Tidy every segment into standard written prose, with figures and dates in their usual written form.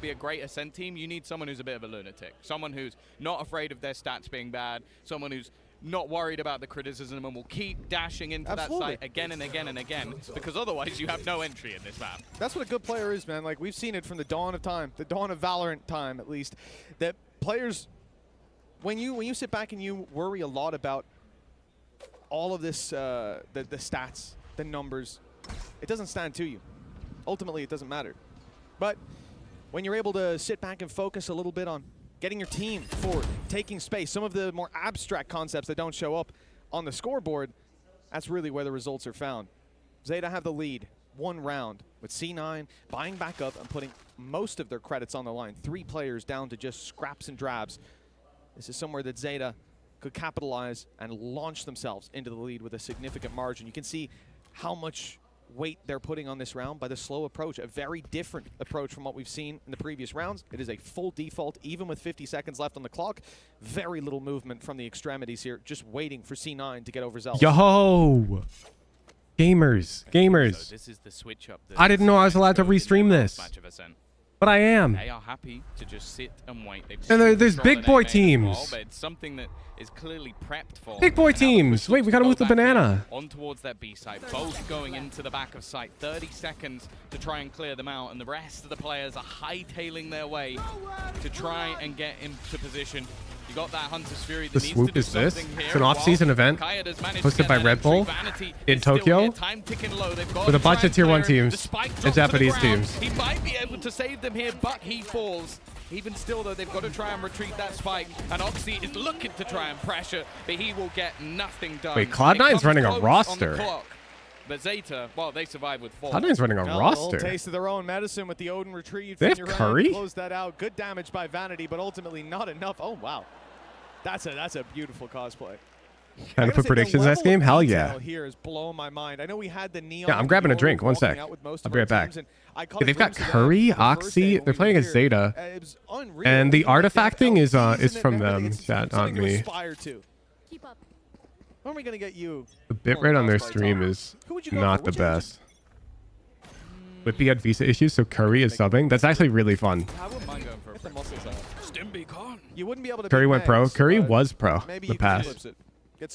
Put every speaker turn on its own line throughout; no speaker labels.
be a great Ascent team, you need someone who's a bit of a lunatic. Someone who's not afraid of their stats being bad. Someone who's not worried about the criticism and will keep dashing into that site again and again and again, because otherwise you have no entry in this map.
That's what a good player is, man. Like, we've seen it from the dawn of time, the dawn of Valorant time, at least, that players, when you sit back and you worry a lot about all of this, the stats, the numbers, it doesn't stand to you. Ultimately, it doesn't matter. But when you're able to sit back and focus a little bit on getting your team forward, taking space, some of the more abstract concepts that don't show up on the scoreboard, that's really where the results are found. ZETA have the lead, 1 round, with C9 buying back up and putting most of their credits on the line. 3 players down to just scraps and drabs. This is somewhere that ZETA could capitalize and launch themselves into the lead with a significant margin. You can see how much weight they're putting on this round by the slow approach, a very different approach from what we've seen in the previous rounds. It is a full default, even with 50 seconds left on the clock. Very little movement from the extremities here, just waiting for C9 to get overzealous.
Yo! Gamers.
So this is the switch up.
I didn't know I was allowed to restream this. But I am.
They are happy to just sit and wait.
And there's big boy teams.
But it's something that is clearly prepped for.
Big boy teams. Wait, we gotta move the banana.
On towards that B side. Both going into the back of site. 30 seconds to try and clear them out. And the rest of the players are hightailing their way to try and get into position. You got that Hunter's Fury that
The
needs
swoop
to do
is this.
something
It's
here.
an off-season event hosted by Red Bull in Tokyo with a bunch of tier 1 teams and Japanese teams.
He might be able to save them here, but he falls. Even still, though, they've got to try and retreat that spike. And Oxy is looking to try and pressure, but he will get nothing done.
Wait, Cloud9's running a roster.
But ZETA, well, they survive with 4.
Cloud9's running a roster.
A little taste of their own medicine with the Odin retrieve.
They have Curry?
Close that out. Good damage by Vanity, but ultimately not enough. Oh, wow. That's a beautiful cosplay.
Time to put predictions in this game? Hell yeah.
Here is blowing my mind. I know we had the neon.
Yeah, I'm grabbing a drink. 1 sec. I'll be right back. Yeah, they've got Curry, Oxy. They're playing against ZETA. And the artifacting is from them, chat, not me.
When are we gonna get you?
The bitrate on their stream is not the best. Whippy had visa issues, so Curry is subbing. That's actually really fun.
I wouldn't mind going for a
You wouldn't be able to.
Curry went pro. Curry was pro the past.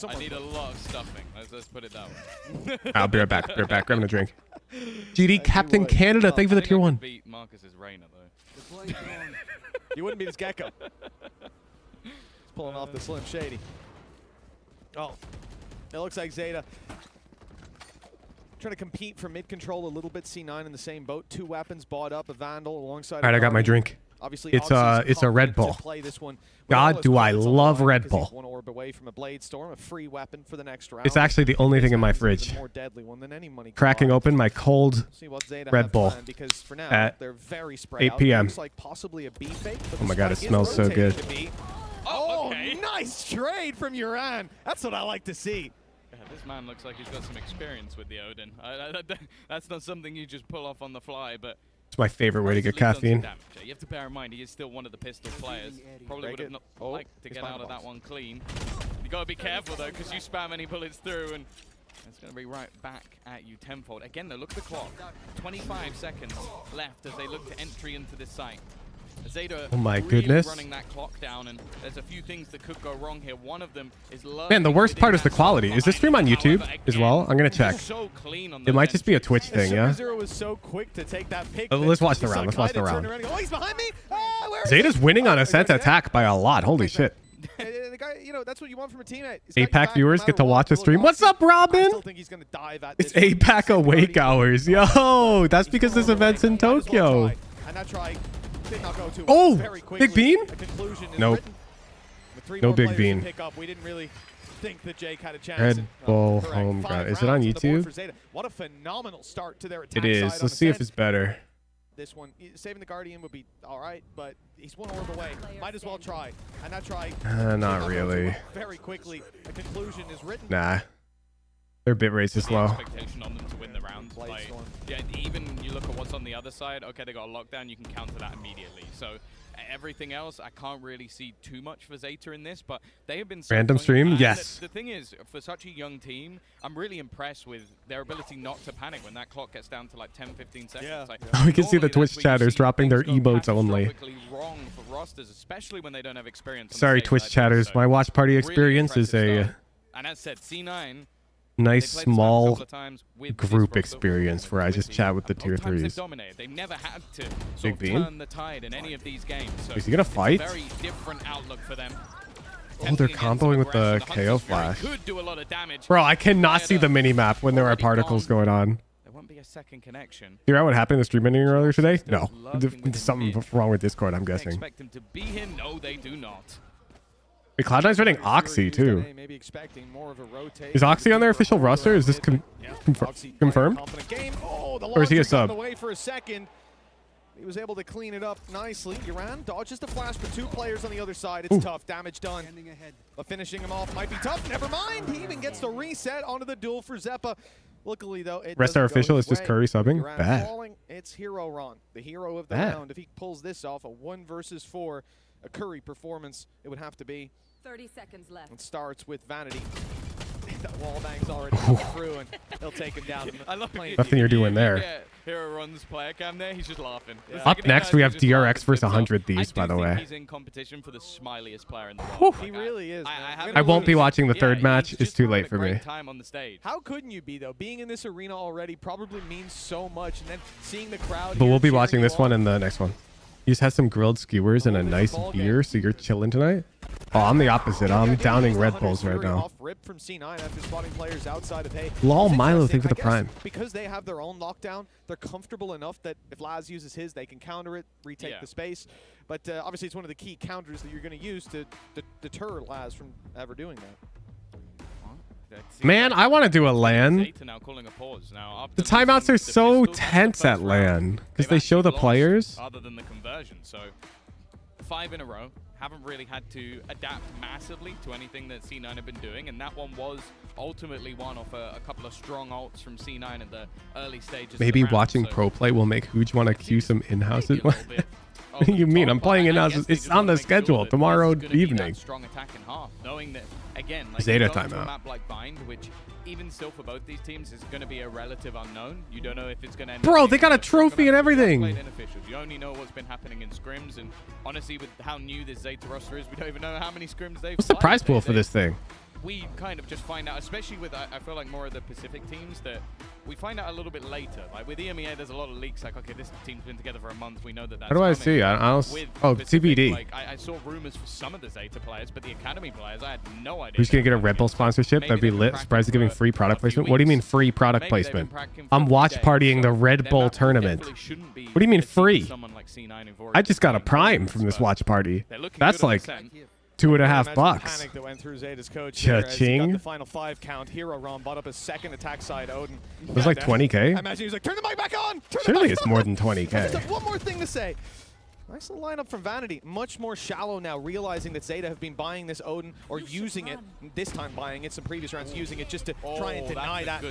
I need a lot of stuffing. Let's put it that way.
I'll be right back. Be right back. Grabbing a drink. GD Captain Canada. Thank you for the tier 1.
Beat Marcus's Reyna, though.
You wouldn't beat his Gecko. He's pulling off the Slim Shady. Oh, it looks like ZETA trying to compete for mid control a little bit. C9 in the same boat. 2 weapons bought up. A Vandal alongside.
All right, I got my drink.
Obviously,
it's a Red Bull. God, do I love Red Bull.
1 orb away from a Blade Storm, a free weapon for the next round.
It's actually the only thing in my fridge.
More deadly one than any money.
Cracking open my cold Red Bull
because for now,
at
they're very
8 p.m.
Looks like possibly a B fake,
Oh my god, it smells so good.
Oh, okay. Nice trade from Uran. That's what I like to see.
Yeah, this man looks like he's got some experience with the Odin. That's not something you just pull off on the fly, but
it's my favorite way to get caffeine.
You have to bear in mind he is still one of the pistol players. Probably would have not liked to get out of that one clean. You got to be careful though, because you spam any bullets through, and it's going to be right back at you tenfold. Again, though, look at the clock. 25 seconds left as they look to entry into this site. ZETA
oh my
really
goodness.
running that clock down, and there's a few things that could go wrong here. One of them is
man, the worst part is the quality. Is this stream on YouTube as well? I'm gonna check.
So clean on
it might just be a Twitch thing, yeah?
Was so quick to take that pick
let's watch the round. Let's watch the round.
Oh, he's behind me.
ZETA's winning on Ascent attack by a lot. Holy shit.
The guy, you know, that's what you want from a teammate.
APAC viewers get to watch the stream. What's up, Robin? It's APAC awake hours. Yo, that's because this event's in Tokyo. Oh, big bean? Nope. No big bean.
We didn't really think that Jake had a chance.
Red Bull home ground. Is it on YouTube?
What a phenomenal start to their attack.
It is. Let's see if it's better.
This one, saving the Guardian would be all right, but he's 1 orb away. Might as well try. And that try.
Not really.
Very quickly, a conclusion is written.
Nah. Their bit rates is low.
Expectation on them to win the round. Like, yeah, even you look at what's on the other side. Okay, they got a lockdown. You can counter that immediately. So Everything else, I can't really see too much for ZETA in this, but they have been
random stream. Yes.
The thing is, for such a young team, I'm really impressed with their ability not to panic when that clock gets down to like 10, 15 seconds.
Yeah.
Like,
We can see the Twitch chatters dropping their emotes only.
Wrong for rosters, especially when they don't have experience.
Sorry, Twitch chatters. So my watch party experience is a
and as said, C9.
Nice small group experience where I just chat with the tier 3s.
They've never had to sort of turn the tide in any of these games. So
is he gonna fight?
It's a very different outlook for them.
Oh, they're comboing with the KO flash.
Could do a lot of damage.
Bro, I cannot see the mini-map when there are particles going on.
There won't be a second connection.
Figure out what happened in the stream ending earlier today? No. There's something wrong with Discord, I'm guessing.
Expect him to be here? No, they do not.
Wait, Cloud9's running Oxy too. Is Oxy on their official roster? Is this confirmed? Or is he a sub?
He was able to clean it up nicely. Uran dodges the flash for 2 players on the other side. It's tough. Damage done. But finishing him off might be tough. Never mind. He even gets the reset onto the duel for Zepa. Luckily, though, it
rest our official is just Curry subbing. Bad.
It's Hero Ron, the hero of the round. If he pulls this off, a 1 versus 4, a Curry performance, it would have to be.
30 seconds left.
It starts with Vanity. That wall bang's already coming through, and they'll take him down.
I love
nothing you're doing there.
Yeah, Hero runs player cam there. He's just laughing.
Yeah.
Up next, we have DRX versus 100 Thieves, by the way.
He's in competition for the smiliest player in the world.
He really is.
I won't be watching the third match. It's too late for me.
Time on the stage.
How couldn't you be, though? Being in this arena already probably means so much, and then seeing the crowd.
But we'll be watching this one and the next one. You just had some grilled skewers and a nice beer, so you're chilling tonight? Oh, I'm the opposite. I'm downing Red Bulls right now.
From C9 after spotting players outside of A.
Lol, Milo, thank you for the prime.
Because they have their own lockdown, they're comfortable enough that if Laz uses his, they can counter it, retake the space. But obviously, it's one of the key counters that you're going to use to deter Laz from ever doing that.
Man, I want to do a LAN. The timeouts are so tense at LAN because they show the players.
Other than the conversion, so 5 in a row. Haven't really had to adapt massively to anything that C9 have been doing, and that one was ultimately one off a couple of strong ults from C9 in the early stages.
Maybe watching pro play will make Hooge want to queue some in-house. What do you mean? I'm playing in-house. It's on the schedule tomorrow evening.
Strong attack in half, knowing that again, like
ZETA timeout.
Map like Bind, which even still for both these teams is going to be a relative unknown. You don't know if it's going to end.
Bro, they got a trophy and everything.
You only know what's been happening in scrims, and honestly, with how new this ZETA roster is, we don't even know how many scrims they've.
What's the prize pool for this thing?
We kind of just find out, especially with I feel like more of the Pacific teams, that we find out a little bit later. Like with EMEA, there's a lot of leaks. Like, okay, this team's been together for a month. We know that. That's
how do I
coming.
see? I don't. Oh,
Pacific,
TBD.
Like, I saw rumors for some of the ZETA players, but the Academy players, I had no idea.
Who's gonna get a Red Bull sponsorship? That'd be lit. Surprised they're giving free product placement. What do you mean free product placement? I'm watch partying the Red Bull tournament. What do you mean free? I just got a prime from this watch party. That's like $2.50.
That went through Zeta's coach.
Cha-ching.
The final 5 count. Hero Ron bought up a second attack side. Odin.
It was like 20K.
I imagine he was like, turn the mic back on.
Surely it's more than 20K.
I just have one more thing to say. Nice little lineup from Vanity. Much more shallow now, realizing that ZETA have been buying this Odin or using it. This time buying it, some previous rounds using it just to try and deny that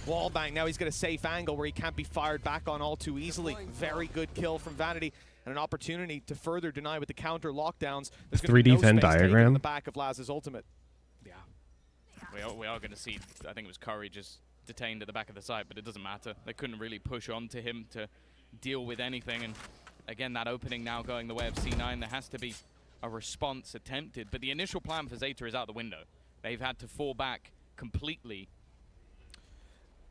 wall bang. Now he's got a safe angle where he can't be fired back on all too easily. Very good kill from Vanity. And an opportunity to further deny with the counter lockdowns. There's
3D Venn diagram.
In the back of Laz's ultimate.
Yeah. We are going to see, I think it was Curry just detained at the back of the site, but it doesn't matter. They couldn't really push on to him to deal with anything. And again, that opening now going the way of C9, there has to be a response attempted. But the initial plan for ZETA is out the window. They've had to fall back completely.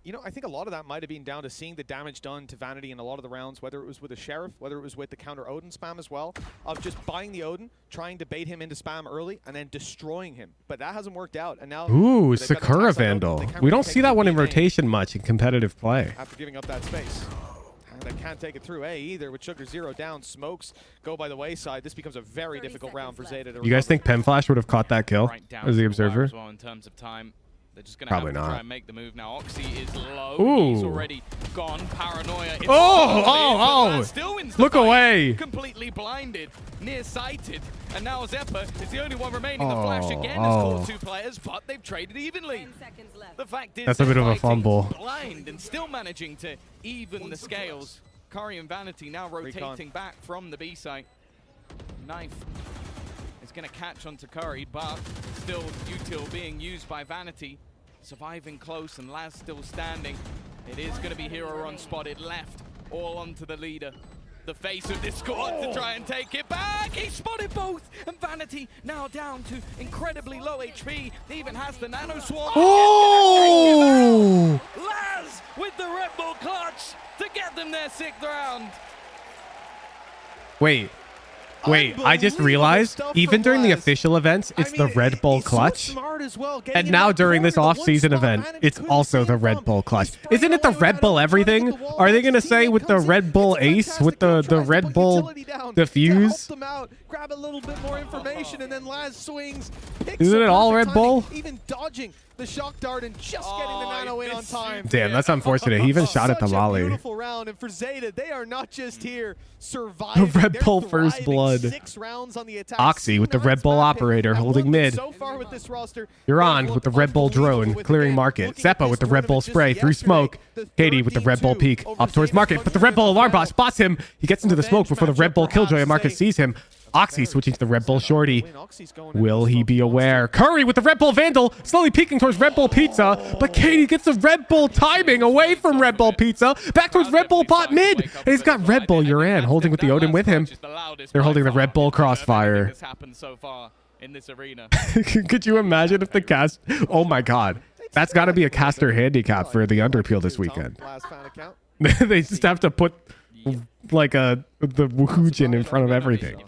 You know, I think a lot of that might have been down to seeing the damage done to Vanity in a lot of the rounds, whether it was with the Sheriff, whether it was with the counter Odin spam as well, of just buying the Odin, trying to bait him into spam early, and then destroying him. But that hasn't worked out, and now...
Ooh, Sakura Vandal. We don't see that one in rotation much in competitive play.
After giving up that space. And they can't take it through A either, with Sugar 0 down. Smokes go by the wayside. This becomes a very difficult round for ZETA to
You guys think Pemflash would have caught that kill as the observer?
As well in terms of time. They're just going to
Probably
have to
not.
try and make the move now. Oxy is low.
Ooh.
He's already gone. Paranoia.
Oh!
Still wins
Look away.
Completely blinded. Nearsighted. And now Zepa is the only one remaining. The flash again has caught 2 players, but they've traded evenly.
10 seconds left.
The fact is
that's a bit of a fumble.
Blind and still managing to even the scales. Curry and Vanity now rotating back from the B site. Knife is going to catch onto Curry, but still util being used by Vanity. Surviving close and Laz still standing. It is going to be Hero Run spotted left, all onto the leader. The face of this squad to try and take it back. He spotted both, and Vanity now down to incredibly low HP. He even has the Nano Swarm.
Oh!
Laz with the Red Bull clutch to get them their 6th round.
Wait, I just realized, even during the official events, it's the Red Bull clutch. And now during this off-season event, it's also the Red Bull clutch. Isn't it the Red Bull everything? Are they going to say with the Red Bull Ace, with the Red Bull Diffuse?
Grab a little bit more information, and then Laz swings.
Isn't it all Red Bull?
Even dodging the shock dart and just getting the nano in on time.
Damn, that's unfortunate. He even shot at the Molly.
Beautiful round, and for ZETA, they are not just here surviving.
The Red Bull first blood.
6 rounds on the attack.
Oxy with the Red Bull operator holding mid.
So far with this roster,
You're on with the Red Bull drone clearing market. Zeppa with the Red Bull spray through smoke. Katie with the Red Bull peek up towards market, but the Red Bull alarm bot spots him. He gets into the smoke before the Red Bull killjoy and market sees him. Oxy switching to the Red Bull shorty. Will he be aware? Curry with the Red Bull Vandal, slowly peeking towards Red Bull Pizza, but Katie gets the Red Bull timing away from Red Bull Pizza, back towards Red Bull Pot mid, and he's got Red Bull Uran holding with the Odin with him. They're holding the Red Bull Crossfire. Could you imagine if the cast... Oh my god. That's got to be a caster handicap for the Underpeel this weekend. They just have to put like the Wuhujin in front of everything.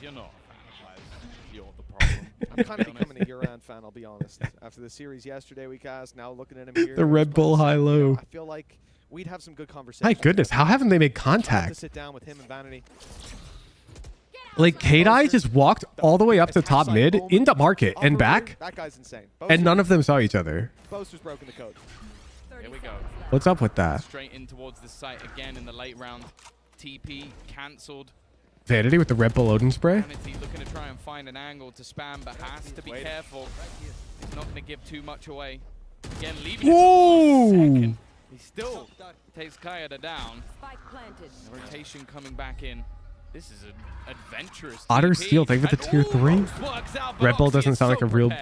I'm kind of becoming a Uran fan, I'll be honest. After the series yesterday we cast, now looking at him here.
The Red Bull high-low.
I feel like we'd have some good conversations.
My goodness, how haven't they made contact?
To sit down with him and Vanity.
Like, K-Dai just walked all the way up to top mid, into market, and back.
That guy's insane.
And none of them saw each other.
Boaster's broken the code.
Here we go.
What's up with that?
Straight in towards the site again in the late round. TP cancelled.
Vanity with the Red Bull Odin spray.
Vanity looking to try and find an angle to spam, but has to be careful. He's not going to give too much away. Again, leaving it to the second. He still takes Kayada down. The rotation coming back in. This is an adventurous
Otter
TP.
Steel, thank you for the tier 3. Red Bull doesn't sound like a real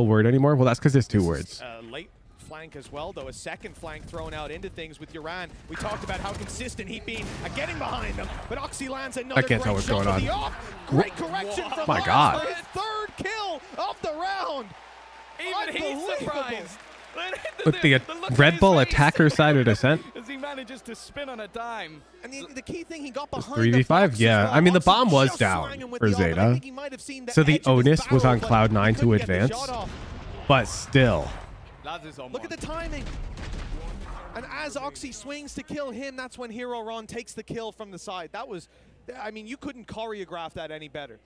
word anymore. Well, that's because it's 2 words.
Late flank as well, though. A second flank thrown out into things with Uran. We talked about how consistent he'd been at getting behind them, but Oxy lands another
I can't tell what's going on.
Great correction from
my god.
For his 3rd kill of the round.
Even he's surprised.
With the Red Bull attacker-sided Ascent.
As he manages to spin on a dime.
And the key thing, he got behind
3v5, yeah. I mean, the bomb was down for ZETA. So the onus was on Cloud9 to advance. But still.
Look at the timing. And as Oxy swings to kill him, that's when Hero Ron takes the kill from the side. That was, I mean, you couldn't choreograph that any better.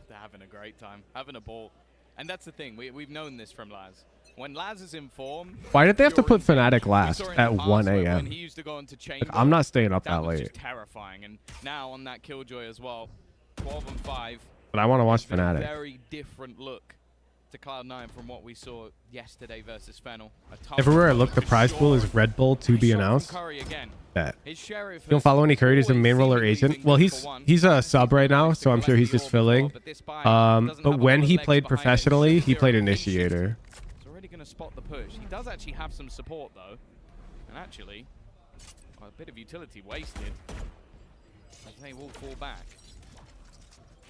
They're having a great time, having a ball. And that's the thing, we've known this from Laz. When Laz is in form...
Why did they have to put Fnatic last at 1 a.m.?
Like,
I'm not staying up that late.
Terrifying. And now on that Killjoy as well, 12 and 5.
But I want to watch Fnatic.
Very different look to Cloud9 from what we saw yesterday versus Fennel.
Everywhere I look, the prize pool is Red Bull to be announced. Bet. You don't follow any Curry as a main role or agent? Well, he's a sub right now, so I'm sure he's just filling. But when he played professionally, he played Initiator.
He's already going to spot the push. He does actually have some support, though. And actually, a bit of utility wasted. As they will fall back.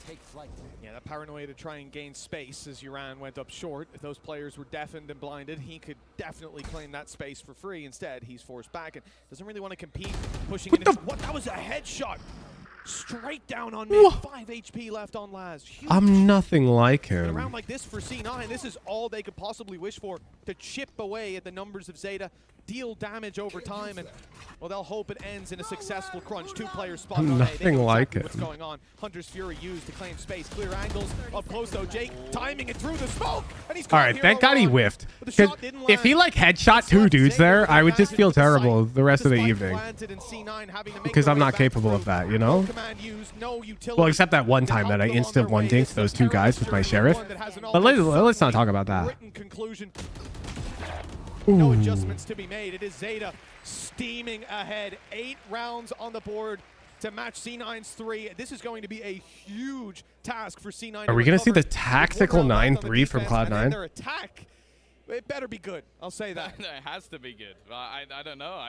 Take flight. Yeah, that paranoia to try and gain space as Uran went up short. If those players were deafened and blinded, he could definitely claim that space for free. Instead, he's forced back and doesn't really want to compete, pushing into what? That was a headshot. Straight down on mid. 5 HP left on Laz. Huge.
I'm nothing like him.
In a round like this for C9, this is all they could possibly wish for, to chip away at the numbers of ZETA, deal damage over time, and well, they'll hope it ends in a successful crunch. 2 players spot on A.
Nothing like it.
What's going on? Hunter's Fury used to claim space, clear angles up close though. Jake timing it through the smoke, and he's
all right. Thank God he whiffed. Because if he like headshot 2 dudes there, I would just feel terrible the rest of the evening. Because I'm not capable of that, you know. Well, except that one time that I instant one dinked those 2 guys with my sheriff. But let's not talk about that.
No adjustments to be made. It is ZETA steaming ahead. 8 rounds on the board. to match C9's 3. This is going to be a huge task for C9.
Are we going to see the tactical 9-3 from Cloud9?
Their attack, it better be good. I'll say that.
It has to be good. I don't know.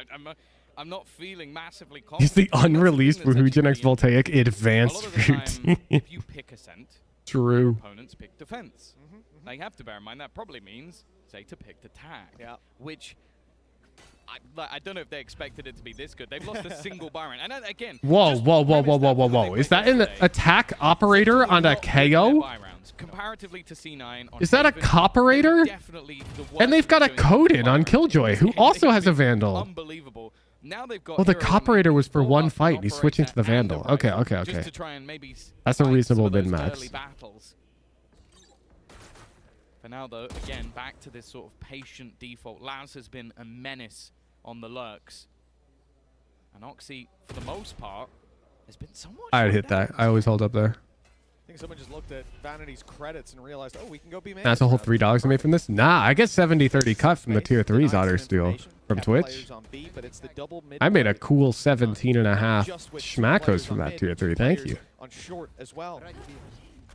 I'm not feeling massively confident.
He's the unreleased Wuhugen X Voltaic advanced routine.
If you pick Ascent,
True.
opponents pick defense. Now you have to bear in mind that probably means ZETA picked attack, which I don't know if they expected it to be this good. They've lost a single Byron, and again.
Whoa! Is that an attack operator on a KO?
Comparatively to C9,
Is that a Copperator? And they've got a Coden on Killjoy, who also has a Vandal.
Unbelievable. Now they've got.
Well, the Copperator was for one fight. He's switching to the Vandal. Okay.
Just to try and maybe
That's a
fight
reasonable
some of
bin
those
max.
early battles. For now, though, again, back to this sort of patient default. Laz has been a menace on the lurks. And Oxy, for the most part, has been somewhat...
I'd hit that. I always hold up there.
I think someone just looked at Vanity's credits and realized, oh, we can go be
That's a whole $3 I made from this? Nah, I get 70-30 cut from the tier 3's otter steal from Twitch. I made a cool 17.5 schmackos from that tier 3. Thank you.
On short as well.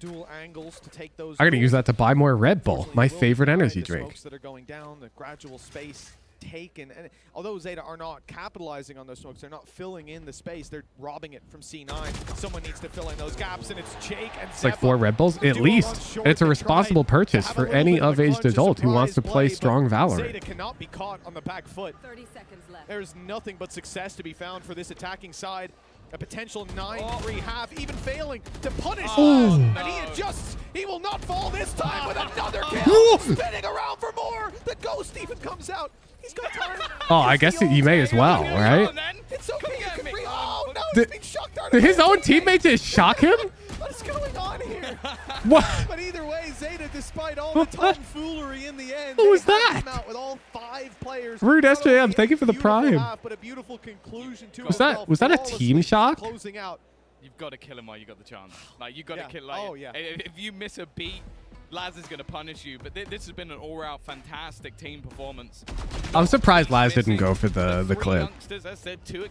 Dual angles to take those.
I'm gonna use that to buy more Red Bull, my favorite energy drink.
That are going down, the gradual space taken, and although ZETA are not capitalizing on those smokes, they're not filling in the space. They're robbing it from C9. Someone needs to fill in those gaps, and it's Jake and
It's like 4 Red Bulls at least. And it's a responsible purchase for any of-aged adult who wants to play strong Valorant.
ZETA cannot be caught on the back foot.
30 seconds left.
There's nothing but success to be found for this attacking side. A potential 9-3 half, even failing to punish Laz, and he adjusts. He will not fall this time with another kill. Spinning around for more. The ghost even comes out. He's got time.
Oh, I guess you may as well, right?
It's okay. You can oh no, he's being shocked out.
Did his own teammate just shock him?
What's going on here?
What?
But either way, ZETA, despite all the tomfoolery in the end,
Who was that?
out with all 5 players.
Rude SJM, thank you for the prime.
But a beautiful conclusion to
Was that a team shock?
Closing out.
You've got to kill him while you got the chance. Like you got to kill.
Oh,
If you miss a beat, Laz is going to punish you. But this has been an all-round fantastic team performance.
I'm surprised Laz didn't go for the clip.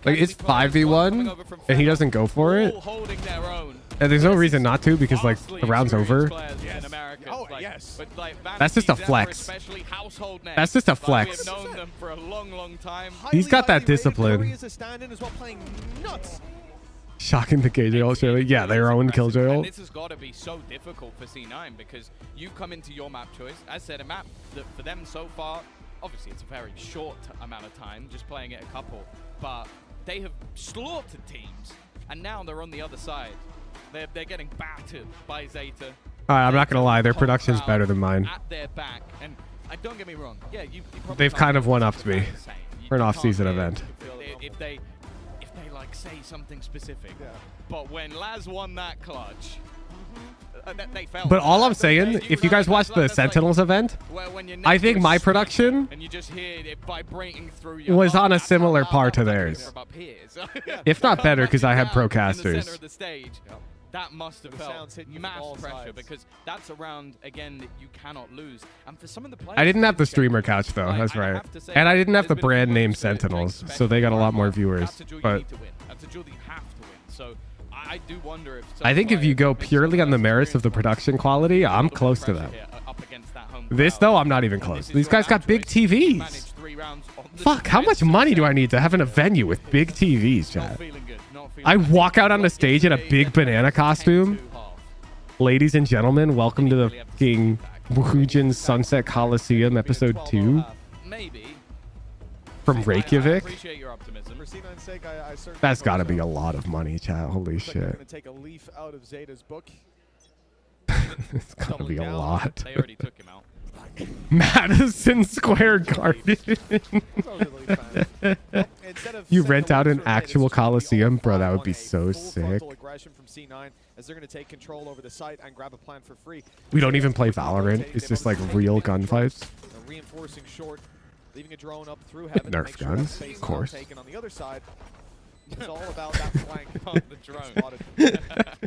Like it's 5v1 and he doesn't go for it. And there's no reason not to because like the round's over.
Oh yes.
That's just a flex. That's just a flex. He's got that discipline. Shocking the KJ Australia. Yeah, their own Killjoy ult.
This has got to be so difficult for C9 because you come into your map choice. As said, a map that for them so far, obviously it's a very short amount of time, just playing it a couple, but they have slaughtered teams, and now they're on the other side. They're getting battered by ZETA.
I'm not gonna lie, their production's better than mine.
At their back, and don't get me wrong. Yeah,
they've kind of one-upped me for an off-season event.
If they like say something specific, but when Laz won that clutch, they felt.
But all I'm saying, if you guys watched the Sentinels event, I think my production was on a similar par to theirs, if not better, because I had procasters.
That must have felt mass pressure because that's a round, again, that you cannot lose. And for some of the players... I
didn't have the streamer couch, though. That's right. And I didn't have the brand name Sentinels, so they got a lot more viewers. But
that's a duel that you have to win. So I do wonder if...
I think if you go purely on the merits of the production quality, I'm close to them. This, though, I'm not even close. These guys got big TVs. Fuck, how much money do I need to have in a venue with big TVs, chat? I walk out on the stage in a big banana costume. Ladies and gentlemen, welcome to the fucking Wuhugen Sunset Coliseum episode 2 from Reykjavik. That's got to be a lot of money, chat. Holy shit. It's got to be a lot.
They already took him out.
Madison Square Garden. You rent out an actual Coliseum? Bro, that would be so sick. We don't even play Valorant. It's just like real gunfights. Nerf guns, of course.
It's all about that flank on the drone.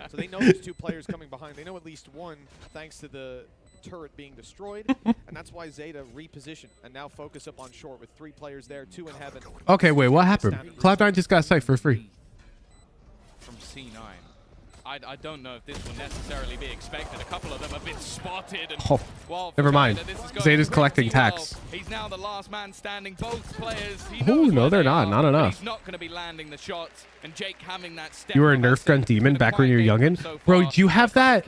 So they know there's 2 players coming behind. They know at least one, thanks to the turret being destroyed, and that's why ZETA reposition and now focus up on short with 3 players there, 2 in heaven.
Okay, wait, what happened? Cloud9 just got a site for free.
from C9. I don't know if this will necessarily be expected. A couple of them have been spotted. And
oh, never mind. Zeta's collecting tax.
He's now the last man standing. Both players.
Oh, no, they're not. Not enough.
He's not going to be landing the shots. And Jake having that step.
You were a Nerf gun demon back when you were youngin'? Bro, do you have that?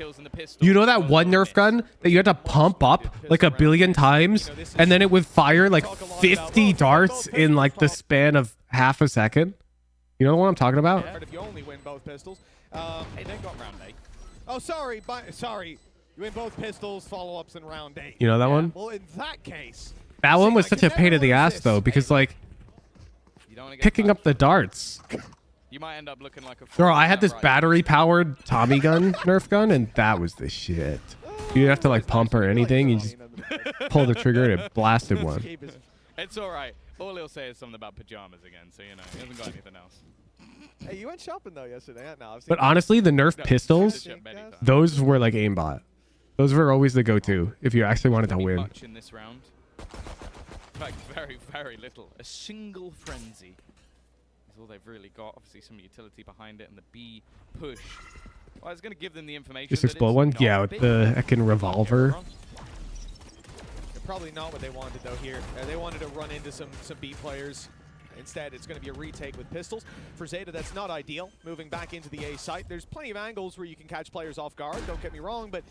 You know that one Nerf gun that you had to pump up like a billion times and then it would fire like 50 darts in like the span of half a second? You know what I'm talking about?
If you only win both pistols.
Hey, they got round 8.
Oh, sorry. Sorry. You win both pistols, follow-ups in round 8.
You know that one?
Well, in that case.
That one was such a pain in the ass, though, because, like, picking up the darts.
You might end up looking like a...
Bro, I had this battery-powered Tommy gun, Nerf gun, and that was the shit. You didn't have to, like, pump or anything. You just pull the trigger and it blasted one.
It's all right. All he'll say is something about pajamas again, so, you know, he hasn't got anything else.
Hey, you went shopping though yesterday. No,
but honestly, the Nerf pistols, those were like aimbot. Those were always the go-to if you actually wanted to win.
Much in this round. In fact, very, very little. A single frenzy is all they've really got. Obviously, some utility behind it, and the B push. Well, it's going to give them the information.
Just explode one, yeah, with the heckin' revolver.
Probably not what they wanted though here. They wanted to run into some B players. Instead, it's going to be a retake with pistols. For ZETA, that's not ideal. Moving back into the A site, there's plenty of angles where you can catch players off guard. Don't get me wrong, but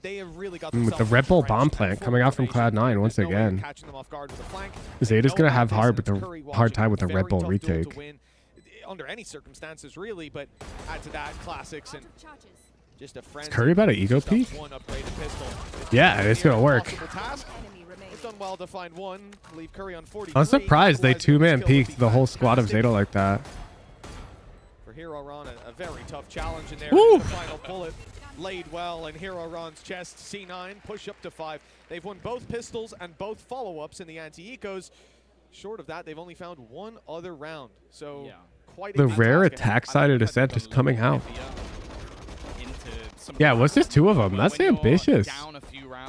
they have really got
with the Red Bull bomb plant coming out from Cloud9 once again.
Catching them off guard with a flank.
ZETA's going to have hard time with the Red Bull retake.
Under any circumstances, really, but add to that classics and just a friend.
Is Curry about an ego peak? Yeah, it's going to work.
Done well to find one, leave Curry on 43.
I'm surprised they two-man peeked the whole squad of ZETA like that.
For Hero Ron, a very tough challenge in there. The final bullet laid well in Hero Ron's chest. C9 push up to 5. They've won both pistols and both follow-ups in the anti-ecos. Short of that, they've only found one other round. So quite
the rare attack-sided Ascent is coming out. Yeah, what's this 2 of them? That's ambitious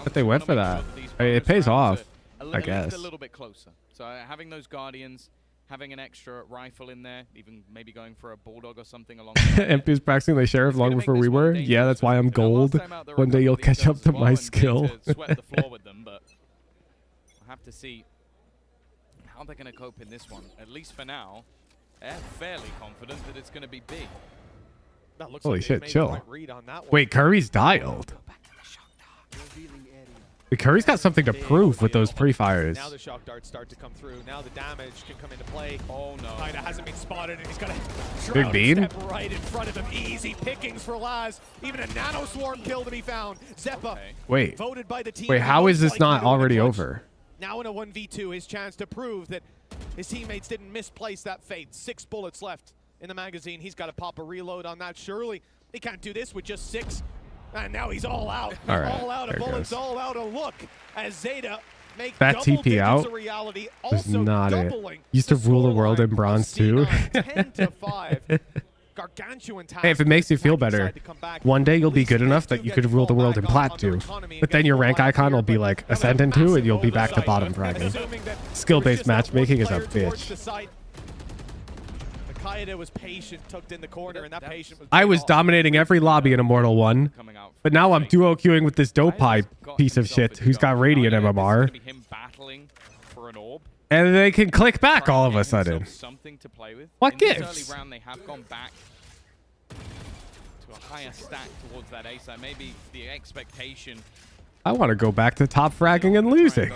that they went for that. It pays off, I guess.
A little bit closer. So having those Guardians, having an extra rifle in there, even maybe going for a Bulldog or something along.
MP's practicing the Sheriff long before we were. Yeah, that's why I'm gold. One day you'll catch up to my skill.
Sweat the floor with them, but I have to see how they're going to cope in this one. At least for now, they're fairly confident that it's going to be B.
Holy shit, chill. Wait, Curry's dialed. Curry's got something to prove with those pre-fires.
Now the shock darts start to come through. Now the damage can come into play. Oh no. Kaida hasn't been spotted and he's got a
big beam
step right in front of him. Easy pickings for Laz. Even a nano swarm kill to be found. Zeppa
wait.
Voted by the team.
Wait, how is this not already over?
Now in a 1v2, his chance to prove that his teammates didn't misplace that fate. 6 bullets left in the magazine. He's got to pop a reload on that. Surely he can't do this with just 6. And now he's all out. All out of bullets, all out of look as ZETA make
that TP out was not it. Used to rule the world in bronze too.
10 to 5. Gargantuan task.
Hey, if it makes you feel better, one day you'll be good enough that you could rule the world in plat too. But then your rank icon will be like Ascendant 2 and you'll be back to bottom fragging. Skill-based matchmaking is a bitch.
Kaida was patient, tucked in the corner, and that patient was...
I was dominating every lobby in Immortal 1, but now I'm duo queuing with this dope pipe piece of shit who's got Radiant MMR. And they can click back all of a sudden. What gives?
They have gone back to a higher stack towards that A side. Maybe the expectation...
I want to go back to top fragging and losing.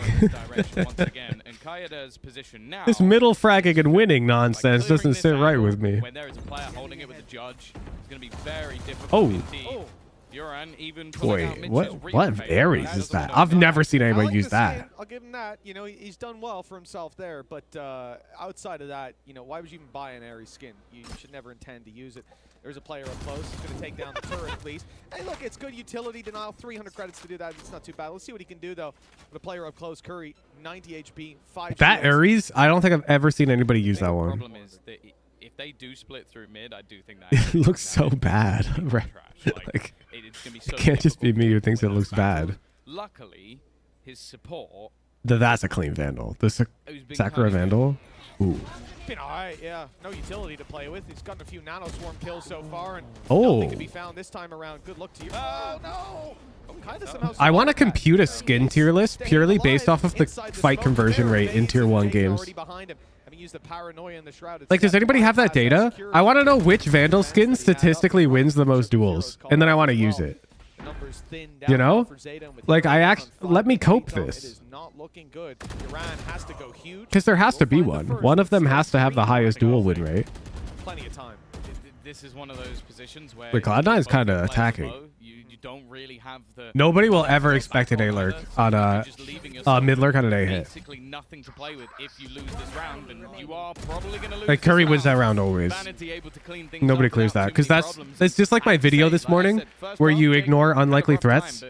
This middle fragging and winning nonsense doesn't sit right with me.
When there is a player holding it with the judge, it's going to be very difficult.
Oh. Wait, what Ares is that? I've never seen anyone use that.
I'll give him that. You know, he's done well for himself there, but outside of that, you know, why would you even buy an Ares skin? You should never intend to use it. There's a player up close. He's going to take down the turret at least. Hey, look, it's good utility denial. 300 credits to do that. It's not too bad. Let's see what he can do, though. The player up close, Curry, 90 HP, 5
that Ares, I don't think I've ever seen anybody use that one.
The problem is that if they do split through mid, I do think that...
It looks so bad. Like,
it's gonna be so
it can't just be me who thinks it looks bad.
Luckily, his support
That's a clean Vandal. The Sakura Vandal. Ooh.
Been all right, yeah. No utility to play with. He's gotten a few nano swarm kills so far, and
oh,
nothing to be found this time around. Good luck to you. Oh no!
I want to compute a skin tier list purely based off of the fight conversion rate in tier 1 games. Like, does anybody have that data? I want to know which Vandal skin statistically wins the most duels, and then I want to use it. You know? Like, let me cope this. Because there has to be one. One of them has to have the highest duel win rate.
Plenty of time.
This is one of those positions where
Wait, Cloud9 is kind of attacking.
You don't really have the
Nobody will ever expect an A lurk on a mid lurk on an A hit.
Basically nothing to play with if you lose this round, and you are probably going to lose.
Like Curry wins that round always. Nobody clears that because that's just like my video this morning where you ignore unlikely threats.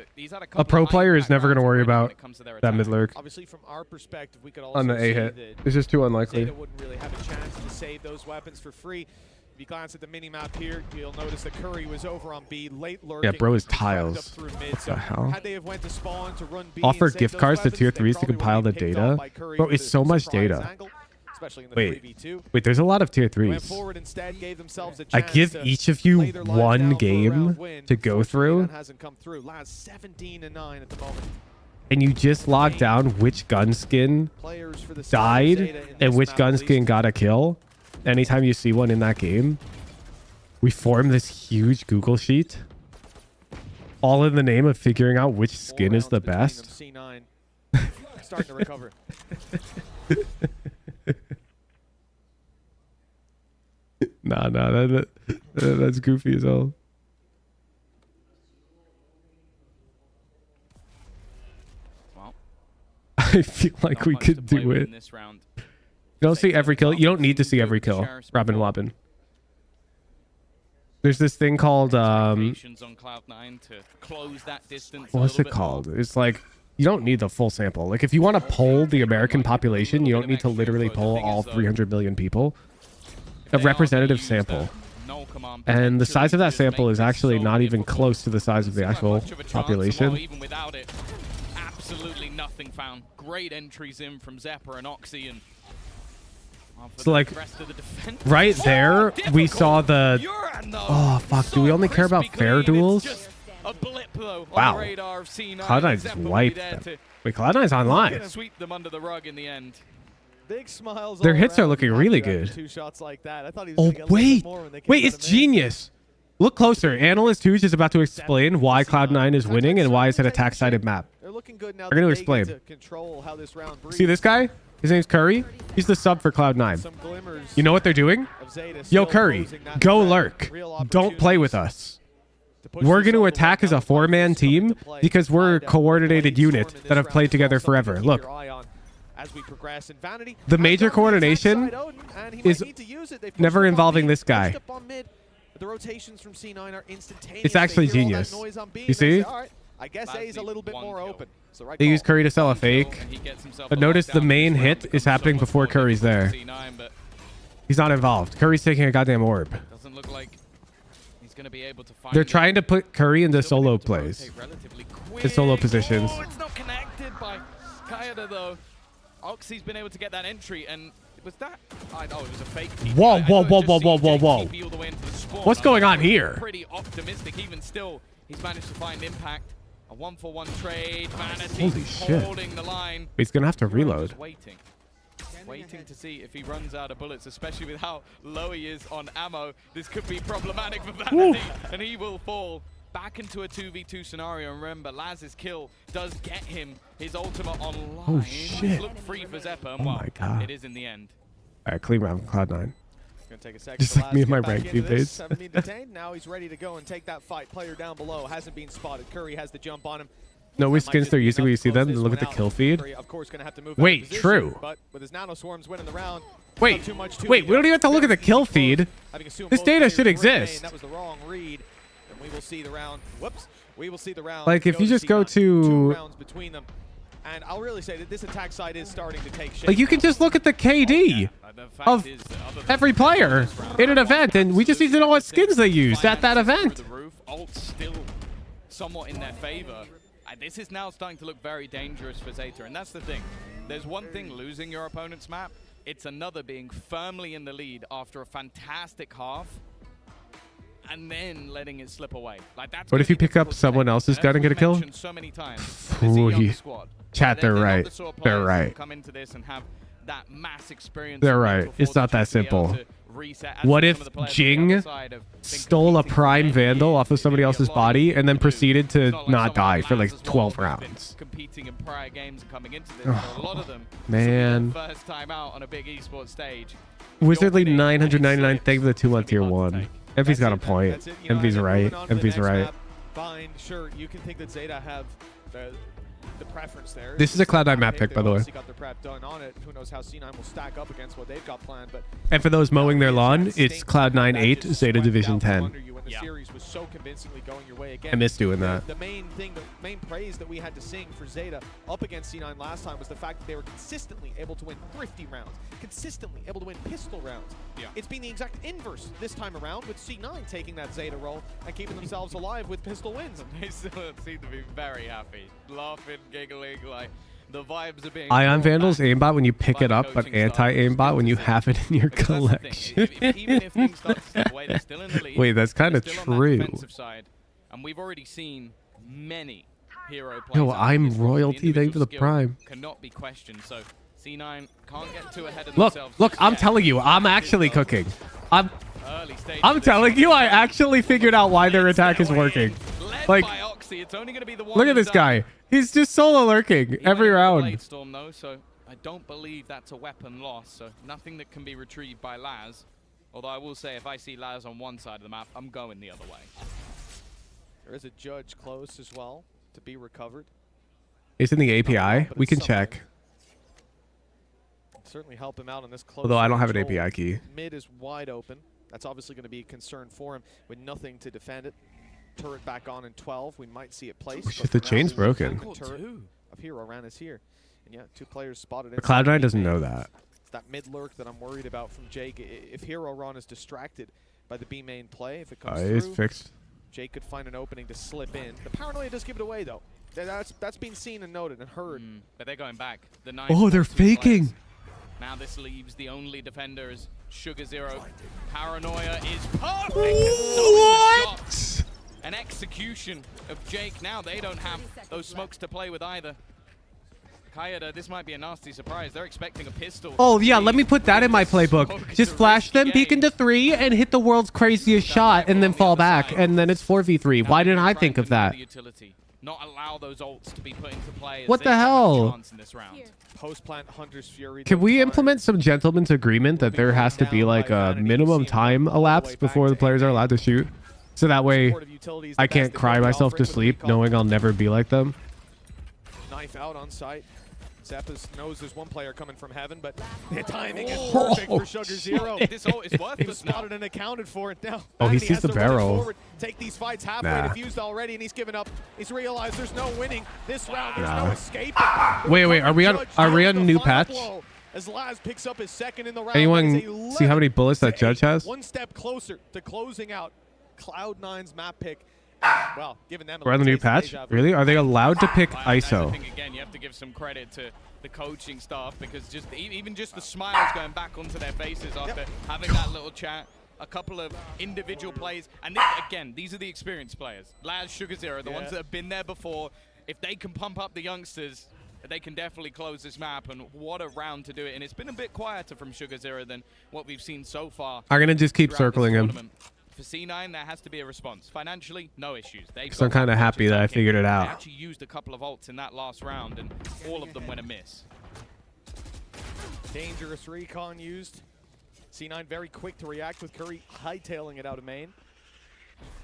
A pro player is never going to worry about that mid lurk.
Obviously, from our perspective, we could also
on the A hit. It's just too unlikely.
ZETA wouldn't really have a chance to save those weapons for free. If you glance at the mini-map here, you'll notice that Curry was over on B, late lurking.
Yeah, bro is tiles.
Mid,
what
so
the hell?
had they have went to spawn to run B
Offer
and
gift cards to tier 3s to compile the data. Bro, it's so much data.
Angle, in the
Wait, there's a lot of tier 3s. I give each of you one game to go through. And you just log down which gun skin died and which gun skin got a kill. Anytime you see one in that game, we form this huge Google sheet, all in the name of figuring out which skin is the best.
C9 starting to recover.
Nah, that's goofy as hell.
Well,
I feel like we could do it. You don't see every kill. You don't need to see every kill, Robin Wobbin. There's this thing called what's it called? It's like you don't need the full sample. Like if you want to poll the American population, you don't need to literally poll all 300 million people. A representative sample. And the size of that sample is actually not even close to the size of the actual population.
Even without it, absolutely nothing found. Great entries in from Zeppa and Oxy, and
so like right there we saw the oh fuck, do we only care about fair duels? Wow, Cloud9 just wiped them. Wait, Cloud9's online.
Sweep them under the rug in the end.
Big smiles.
Their hits are looking really good. Oh wait, it's genius. Look closer. Analyst Hooge is about to explain why Cloud9 is winning and why it's an attack-sided map. They're going to explain. See this guy? His name's Curry. He's the sub for Cloud9. You know what they're doing? Yo, Curry, go lurk. Don't play with us. We're going to attack as a 4-man team because we're a coordinated unit that have played together forever. Look. The major coordination is never involving this guy. It's actually genius. You see?
I guess A is a little bit more open.
They use Curry to sell a fake. But notice the main hit is happening before Curry's there. He's not involved. Curry's taking a goddamn orb.
Doesn't look like he's going to be able to find.
They're trying to put Curry into solo plays. In solo positions.
Oh, it's not connected by Kayada though. Oxy's been able to get that entry, and was that? Oh, it was a fake.
Whoa. What's going on here?
Pretty optimistic, even still. He's managed to find impact. A 1-for-1 trade. Vanity holding the line.
He's gonna have to reload.
Waiting to see if he runs out of bullets, especially with how low he is on ammo. This could be problematic for Vanity, and he will fall back into a 2v2 scenario. And remember, Laz's kill does get him his ultimate online.
Oh shit!
Look free for Zeppa, and
oh my god,
it is in the end.
All right, clean round from Cloud9.
Gonna take a second.
Just like me and my rank teammates.
7 being detained. Now he's ready to go and take that fight. Player down below hasn't been spotted. Curry has the jump on him.
No which skins they're using when you see them. Look at the kill feed.
Of course, gonna have to move
wait, true.
But with his nano swarms winning the round.
Wait, we don't even have to look at the kill feed. This data should exist.
That was the wrong read. And we will see the round. Whoops. We will see the round.
Like if you just go to
2 rounds between them. And I'll really say that this attack side is starting to take shape.
Like you can just look at the KD of every player in an event, and we just need to know what skins they used at that event.
Ult's still somewhat in their favor. And this is now starting to look very dangerous for ZETA, and that's the thing. There's one thing losing your opponent's map. It's another being firmly in the lead after a fantastic half and then letting it slip away. Like that's
what if you pick up someone else's gun and get a kill?
So many times.
Ooh, chat, they're right. They're right.
Come into this and have that mass experience.
They're right. It's not that simple. What if Jing stole a prime vandal off of somebody else's body and then proceeded to not die for like 12 rounds?
Competing in prior games and coming into this, a lot of them.
Man.
First time out on a big esports stage.
Wizardly 999, thank you for the 2-month tier 1. Envy's got a point. Envy's right. Envy's right.
Fine, sure, you can think that ZETA have the preference there.
This is a Cloud9 map pick, by the way.
Got their prep done on it. Who knows how C9 will stack up against what they've got planned, but
and for those mowing their lawn, it's Cloud9 8, ZETA Division 10.
The series was so convincingly going your way again.
I miss doing that.
The main thing, the main praise that we had to sing for ZETA up against C9 last time was the fact that they were consistently able to win thrifty rounds, consistently able to win pistol rounds. Yeah. It's been the exact inverse this time around with C9 taking that ZETA role and keeping themselves alive with pistol wins.
They still seem to be very happy, laughing, giggling, like the vibes are being.
Ion Vandal's aimbot when you pick it up, but anti-aimbot when you have it in your collection.
Even if things start to step away, they're still in the lead.
Wait, that's kind of true.
Side, and we've already seen many hero players.
No, I'm royalty. Thank you for the prime.
Cannot be questioned. So C9 can't get too ahead of themselves.
Look, I'm telling you, I'm actually cooking. I'm telling you, I actually figured out why their attack is working. Like, look at this guy. He's just solo lurking every round.
Storm, though, so I don't believe that's a weapon loss. So nothing that can be retrieved by Laz. Although I will say, if I see Laz on one side of the map, I'm going the other way.
There is a judge close as well to be recovered.
It's in the API. We can check.
Certainly help him out on this close.
Although I don't have an API key.
Mid is wide open. That's obviously going to be a concern for him with nothing to defend it. Turret back on in 12. We might see it placed.
Oh, shit, the chain's broken.
Turret of Hero Ran is here. And yeah, 2 players spotted.
The Cloud9 doesn't know that.
It's that mid lurk that I'm worried about from Jake. If Hero Ron is distracted by the B main play, if it comes through,
it's fixed.
Jake could find an opening to slip in. The paranoia does give it away though. That's been seen and noted and heard.
But they're going back.
Oh, they're faking.
Now this leaves the only defenders. Sugar Zero. Paranoia is perfect.
What?
An execution of Jake. Now they don't have those smokes to play with either. Kayada, this might be a nasty surprise. They're expecting a pistol.
Oh, yeah, let me put that in my playbook. Just flash them, peek into 3, and hit the world's craziest shot, and then fall back, and then it's 4v3. Why didn't I think of that?
Not allow those ults to be put into play.
What the hell?
Post-plant Hunter's Fury.
Can we implement some gentleman's agreement that there has to be like a minimum time elapsed before the players are allowed to shoot? So that way I can't cry myself to sleep knowing I'll never be like them.
Knife out on site. Zeppes knows there's one player coming from heaven, but the timing is perfect for Sugar Zero.
This ult is worth
it. He's spotted and accounted for it now.
Oh, he sees the barrel.
Forward, take these fights halfway defused already, and he's given up. He's realized there's no winning this round. There's no escaping.
Wait, are we on a new patch?
As Laz picks up his second in the round.
Anyone see how many bullets that judge has?
One step closer to closing out Cloud9's map pick. Well, given them
we're on the new patch? Really? Are they allowed to pick ISO?
I think, again, you have to give some credit to the coaching staff because even just the smiles going back onto their faces after having that little chat, a couple of individual plays, and again, these are the experienced players. Laz, Sugar Zero, the ones that have been there before. If they can pump up the youngsters, they can definitely close this map, and what a round to do it. And it's been a bit quieter from Sugar Zero than what we've seen so far.
I'm going to just keep circling him.
For C9, there has to be a response. Financially, no issues.
So I'm kind of happy that I figured it out.
They actually used a couple of ults in that last round, and all of them went amiss.
Dangerous recon used. C9 very quick to react with Curry hightailing it out of main.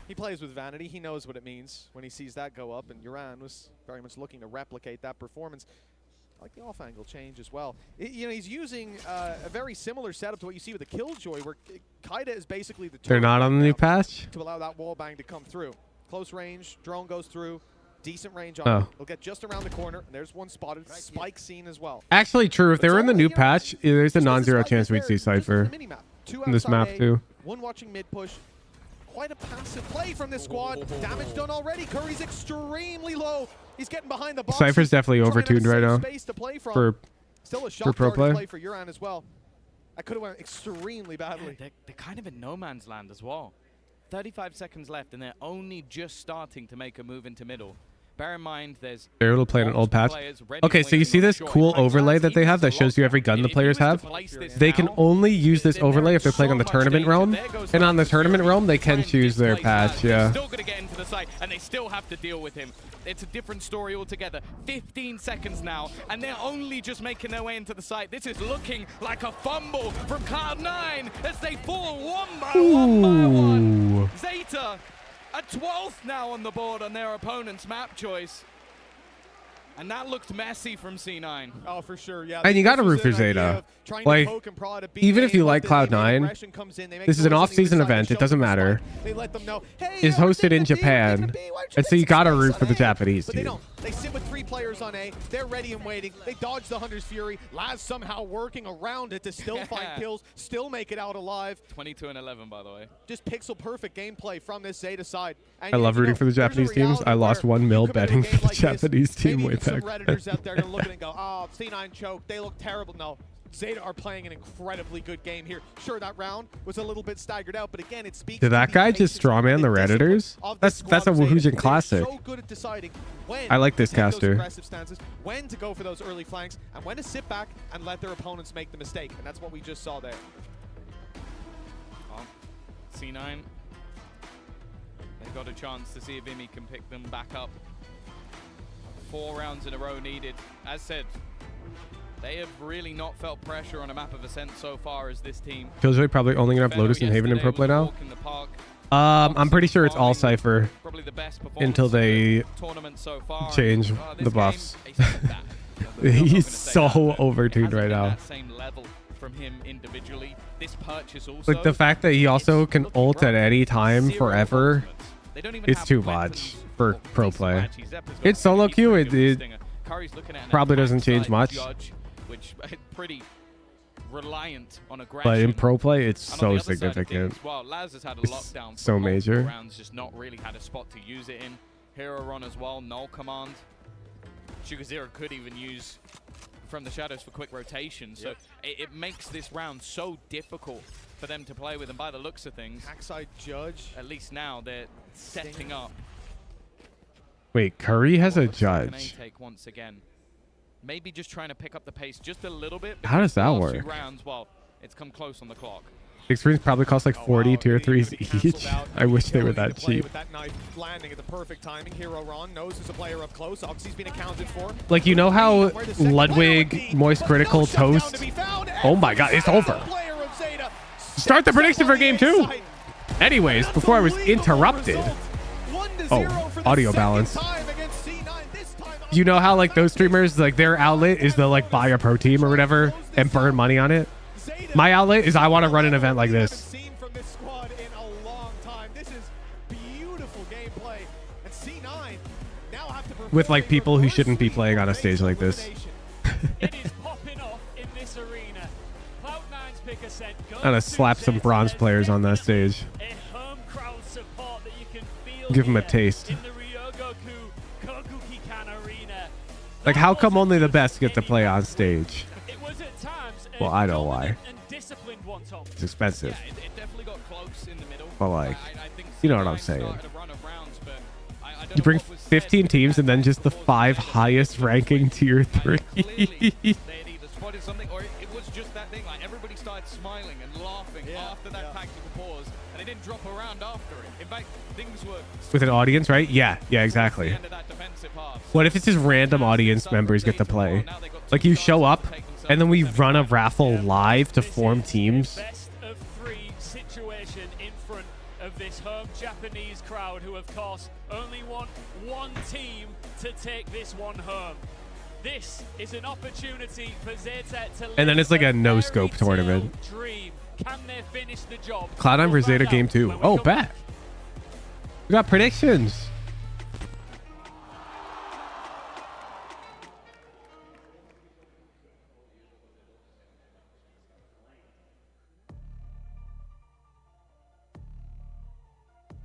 He plays with vanity. He knows what it means when he sees that go up, and Uran was very much looking to replicate that performance. I like the off-angle change as well. He's using a very similar setup to what you see with the Killjoy, where Kaida is basically the
They're not on the new patch?
To allow that wall bang to come through. Close range, drone goes through, decent range on it. He'll get just around the corner, and there's one spotted. Spike seen as well.
Actually, true. If they were in the new patch, there's a non-zero chance we'd see Cypher in this map, too.
One watching mid push. Quite a passive play from this squad. Damage done already. Curry's extremely low. He's getting behind the box.
Cypher's definitely overtuned right now for
still a
for
shot
pro play.
play for Uran as well. That could have went extremely badly.
Yeah, they're kind of in no man's land as well. 35 seconds left, and they're only just starting to make a move into middle. Bear in mind,
they're able to play an old patch. Okay, so you see this cool overlay that they have that shows you every gun the players have? They can only use this overlay if they're playing on the tournament realm. And on the tournament realm, they can choose their patch, yeah.
Still going to get into the site, and they still have to deal with him. It's a different story altogether. 15 seconds now, and they're only just making their way into the site. This is looking like a fumble from Cloud9 as they fall one by one. ZETA a 12th now on the board on their opponent's map choice. And that looked messy from C9.
Oh, for sure, yeah.
And you got to root for ZETA. Like, even if you like Cloud9, this is an off-season event. It doesn't matter. It's hosted in Japan. And so you got to root for the Japanese team.
They sit with 3 players on A. They're ready and waiting. They dodge the Hunter's Fury. Laz somehow working around it to still find kills, still make it out alive.
22 and 11, by the way.
Just pixel perfect gameplay from this ZETA side. And
I love rooting for the Japanese teams. I lost 1 mil betting for the Japanese team way back.
Some Redditors out there are looking and go, oh, C9 choked. They look terrible. No. ZETA are playing an incredibly good game here. Sure, that round was a little bit staggered out, but again, it speaks.
Did that guy just strawman the Redditors? That's a Woohoojan classic.
So good at deciding when
I like this caster.
Aggressive stances, when to go for those early flanks, and when to sit back and let their opponents make the mistake, and that's what we just saw there.
Oh, C9. They've got a chance to see if Imi can pick them back up. 4 rounds in a row needed. As said, they have really not felt pressure on a map of Ascent so far as this team.
Killjoy probably only gonna have Lotus and Haven in pro play now. I'm pretty sure it's all Cypher until they change the buffs. He's so overtuned right now. Like the fact that he also can ult at any time forever, it's too much for pro play. It's solo queue, it probably doesn't change much.
Which pretty reliant on aggression.
But in pro play, it's so significant.
Well, Laz has had a
it's
lockdown
so major.
Rounds, just not really had a spot to use it in. Hero run as well, null command. Sugar Zero could even use from the shadows for quick rotation. So it makes this round so difficult for them to play with. And by the looks of things,
Backside Judge.
At least now they're setting up.
Wait, Curry has a Judge.
Take once again. Maybe just trying to pick up the pace just a little bit.
How does that work?
2 rounds, well, it's come close on the clock.
Experience probably costs like 40 tier 3s each. I wish they were that cheap.
With that knife landing at the perfect timing. Hero Ron knows there's a player up close. Oxy's been accounted for.
Like, you know how Ludwig, Moist Critical, Toast? Oh my god, it's over. Start the prediction for game 2. Anyways, before I was interrupted. Oh, audio balance. You know how like those streamers, like their outlet is to like buy a pro team or whatever and burn money on it? My outlet is I want to run an event like this. With like people who shouldn't be playing on a stage like this. I'm gonna slap some bronze players on that stage. Give them a taste. Like, how come only the best get to play on stage? Well, I know why. It's expensive. But like, you know what I'm saying. You bring 15 teams and then just the 5 highest ranking tier 3.
Everybody started smiling and laughing after that tactical pause, and they didn't drop around after it. In fact, things were
with an audience, right? Yeah, exactly. What if it's just random audience members get to play? Like you show up and then we run a raffle live to form teams.
Best of 3 situation in front of this home Japanese crowd who of course only want one team to take this one home. This is an opportunity for ZETA to
and then it's like a no-scope tournament.
Dream. Can they finish the job?
Cloud9 for ZETA game 2. Oh, bet. We got predictions.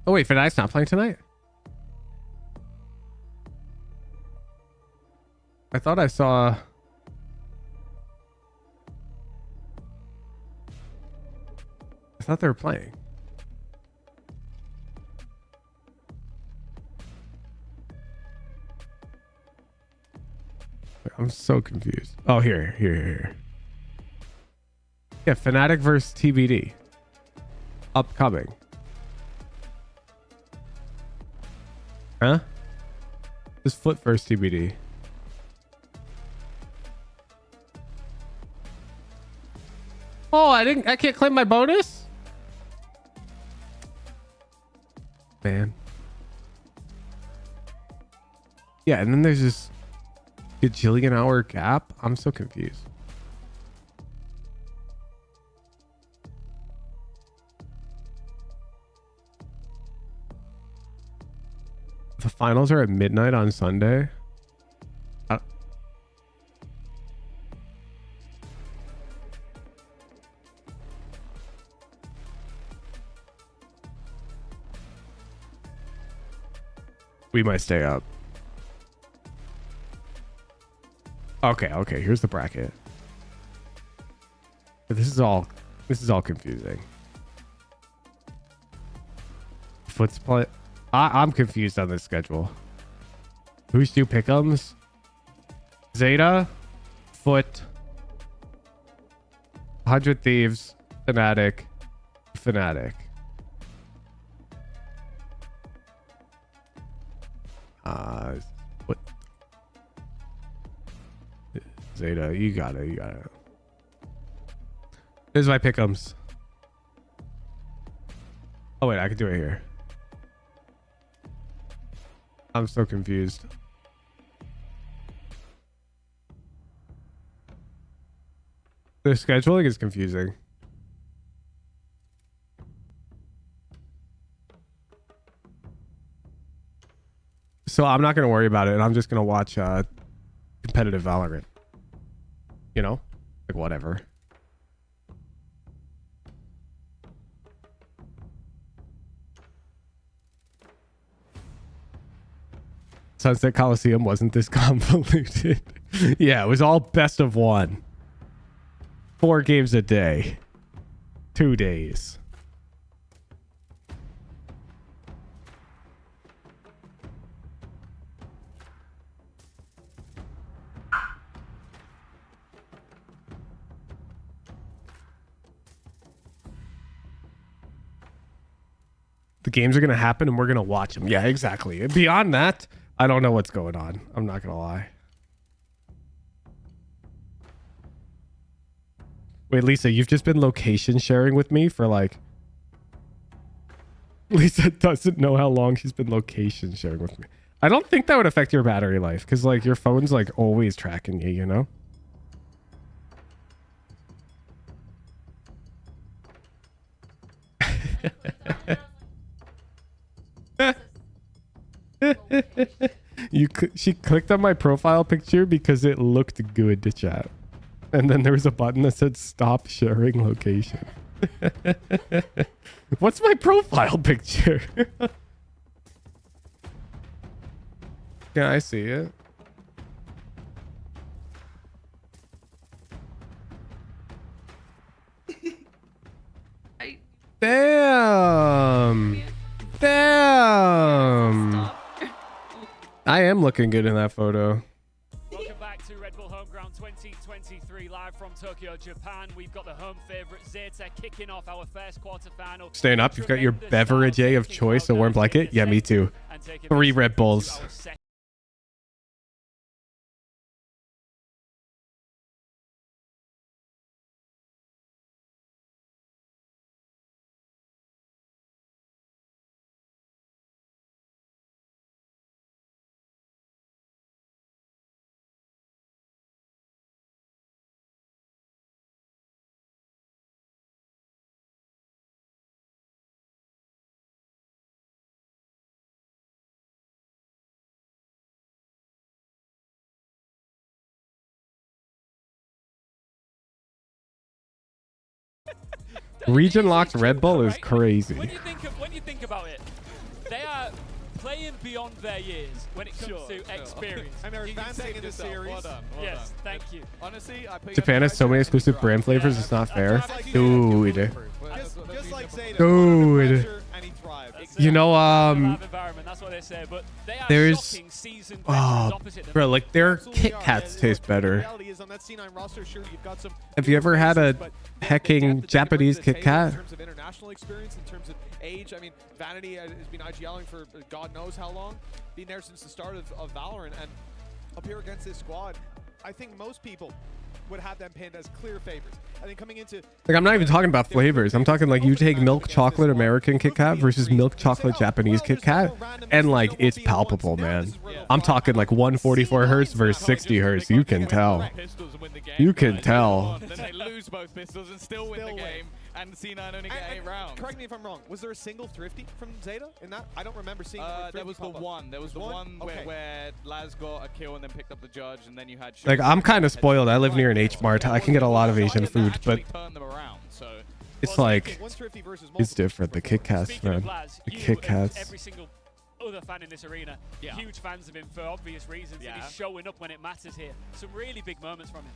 Oh wait, Fnac's not playing tonight? I thought I saw thought they were playing. I'm so confused. Oh, here. Yeah, Fnatic versus TBD. Upcoming. Huh? This Foot versus TBD. Oh, I can't claim my bonus? Man. Yeah, and then there's this gajillion hour gap. I'm so confused. The finals are at midnight on Sunday. We might stay up. Okay. Here's the bracket. This is all confusing. Foot's play. I'm confused on this schedule. Who's do pick'ems? ZETA, Foot, 100 Thieves, Fnatic. What? ZETA, you got it. Here's my pick'ems. Oh wait, I can do it here. I'm so confused. The scheduling is confusing. So I'm not going to worry about it. I'm just going to watch competitive Valorant. You know? Like whatever. Sunset Coliseum wasn't this convoluted. Yeah, it was all best of one. 4 games a day. 2 days. The games are going to happen and we're going to watch them. Yeah, exactly. And beyond that, I don't know what's going on. I'm not going to lie. Wait, Lisa, you've just been location sharing with me for like... Lisa doesn't know how long she's been location sharing with me. I don't think that would affect your battery life because like your phone's like always tracking you, you know? She clicked on my profile picture because it looked good to chat. And then there was a button that said stop sharing location. What's my profile picture? Can I see it? Damn. Damn. I am looking good in that photo.
Welcome back to Red Bull Homeground 2023 live from Tokyo, Japan. We've got the home favorite ZETA kicking off our first quarterfinal.
Staying up, you've got your beverage of choice, a warm blanket. Yeah, me too. 3 Red Bulls. Region locked Red Bull is crazy.
When you think about it, they are playing beyond their years when it comes to experience.
And they're advancing in the series.
Well done. Well
Yes,
done.
thank you.
Honestly, I put
Japan has so many exclusive brand flavors. It's not fair. Dude.
Just like Zeta.
Dude.
And he thrives.
You know,
Environment, that's what they say, but they are
there's
shocking seasoned
oh,
veterans opposite them.
bro, like their Kit Kats taste better. Have you ever had a hecking Japanese Kit Kat?
In terms of international experience, in terms of age, I mean, Vanity has been IGLing for God knows how long, been there since the start of Valorant, and up here against this squad, I think most people would have them pinned as clear favorites. I think coming into
Like, I'm not even talking about flavors. I'm talking like you take milk chocolate American Kit Kat versus milk chocolate Japanese Kit Kat, and like it's palpable, man. I'm talking like 144 hertz versus 60 hertz. You can tell. You can tell.
Then they lose both pistols and still win the game, and C9 only get 8 rounds.
Correct me if I'm wrong. Was there a single thrifty from Zeta in that? I don't remember seeing.
There was the one. There was the one where Laz got a kill and then picked up the judge, and then you had.
Like, I'm kind of spoiled. I live near an H Mart. I can get a lot of Asian food, but it's like it's different. The Kit Kats, man. The Kit Kats.
Every single other fan in this arena, huge fans of him for obvious reasons, and he's showing up when it matters here. Some really big moments from him.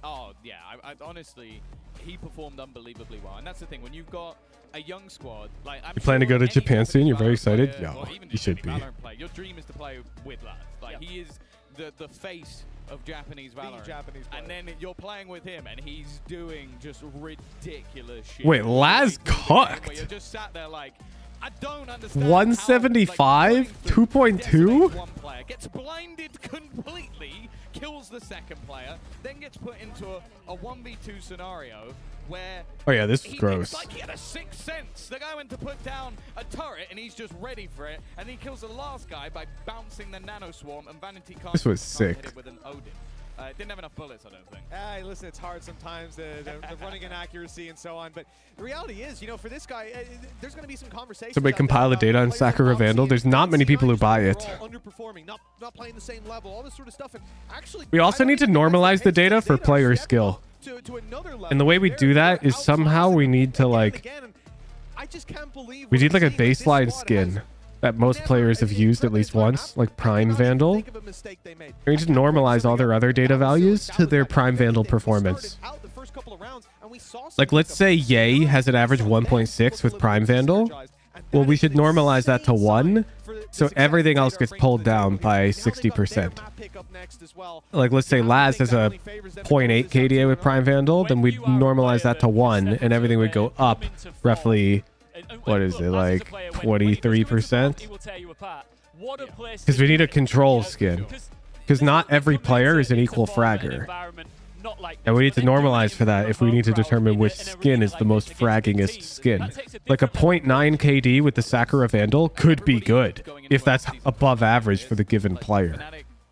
Oh, yeah. I honestly, he performed unbelievably well. And that's the thing. When you've got a young squad, like...
You plan to go to Japan soon? You're very excited? Yo, you should be.
Your dream is to play with Laz. Like, he is the face of Japanese Valorant. And then you're playing with him, and he's doing just ridiculous shit.
Wait, Laz cooked?
You're just sat there like... I don't understand
175? 2.2?
One player gets blinded completely, kills the second player, then gets put into a 1v2 scenario where
oh yeah, this is gross.
It's like he had a sixth sense. The guy went to put down a turret and he's just ready for it, and he kills the last guy by bouncing the nano swarm, and Vanity can't.
This was
hit
sick.
it with an Odin. Didn't have enough bullets, I don't think.
Hey, listen, it's hard sometimes, the running inaccuracy and so on. But the reality is, you know, for this guy, there's going to be some conversations.
Somebody compile the data on Sakura Vandal. There's not many people who buy it.
Underperforming, not playing the same level, all this sort of stuff. And actually,
We also need to normalize the data for player skill.
To another level.
And the way we do that is somehow we need to like, we need like a baseline skin that most players have used at least once, like Prime Vandal. We need to normalize all their other data values to their Prime Vandal performance. Like, let's say Ye has an average 1.6 with Prime Vandal. Well, we should normalize that to 1, so everything else gets pulled down by 60%. Like, let's say Laz has a 0.8 KDA with Prime Vandal, then we'd normalize that to 1, and everything would go up roughly, what is it, like 23%? Because we need a control skin. Because not every player is an equal fragger. And we need to normalize for that if we need to determine which skin is the most fraggingest skin. Like a 0.9 KD with the Sakura Vandal could be good if that's above average for the given player.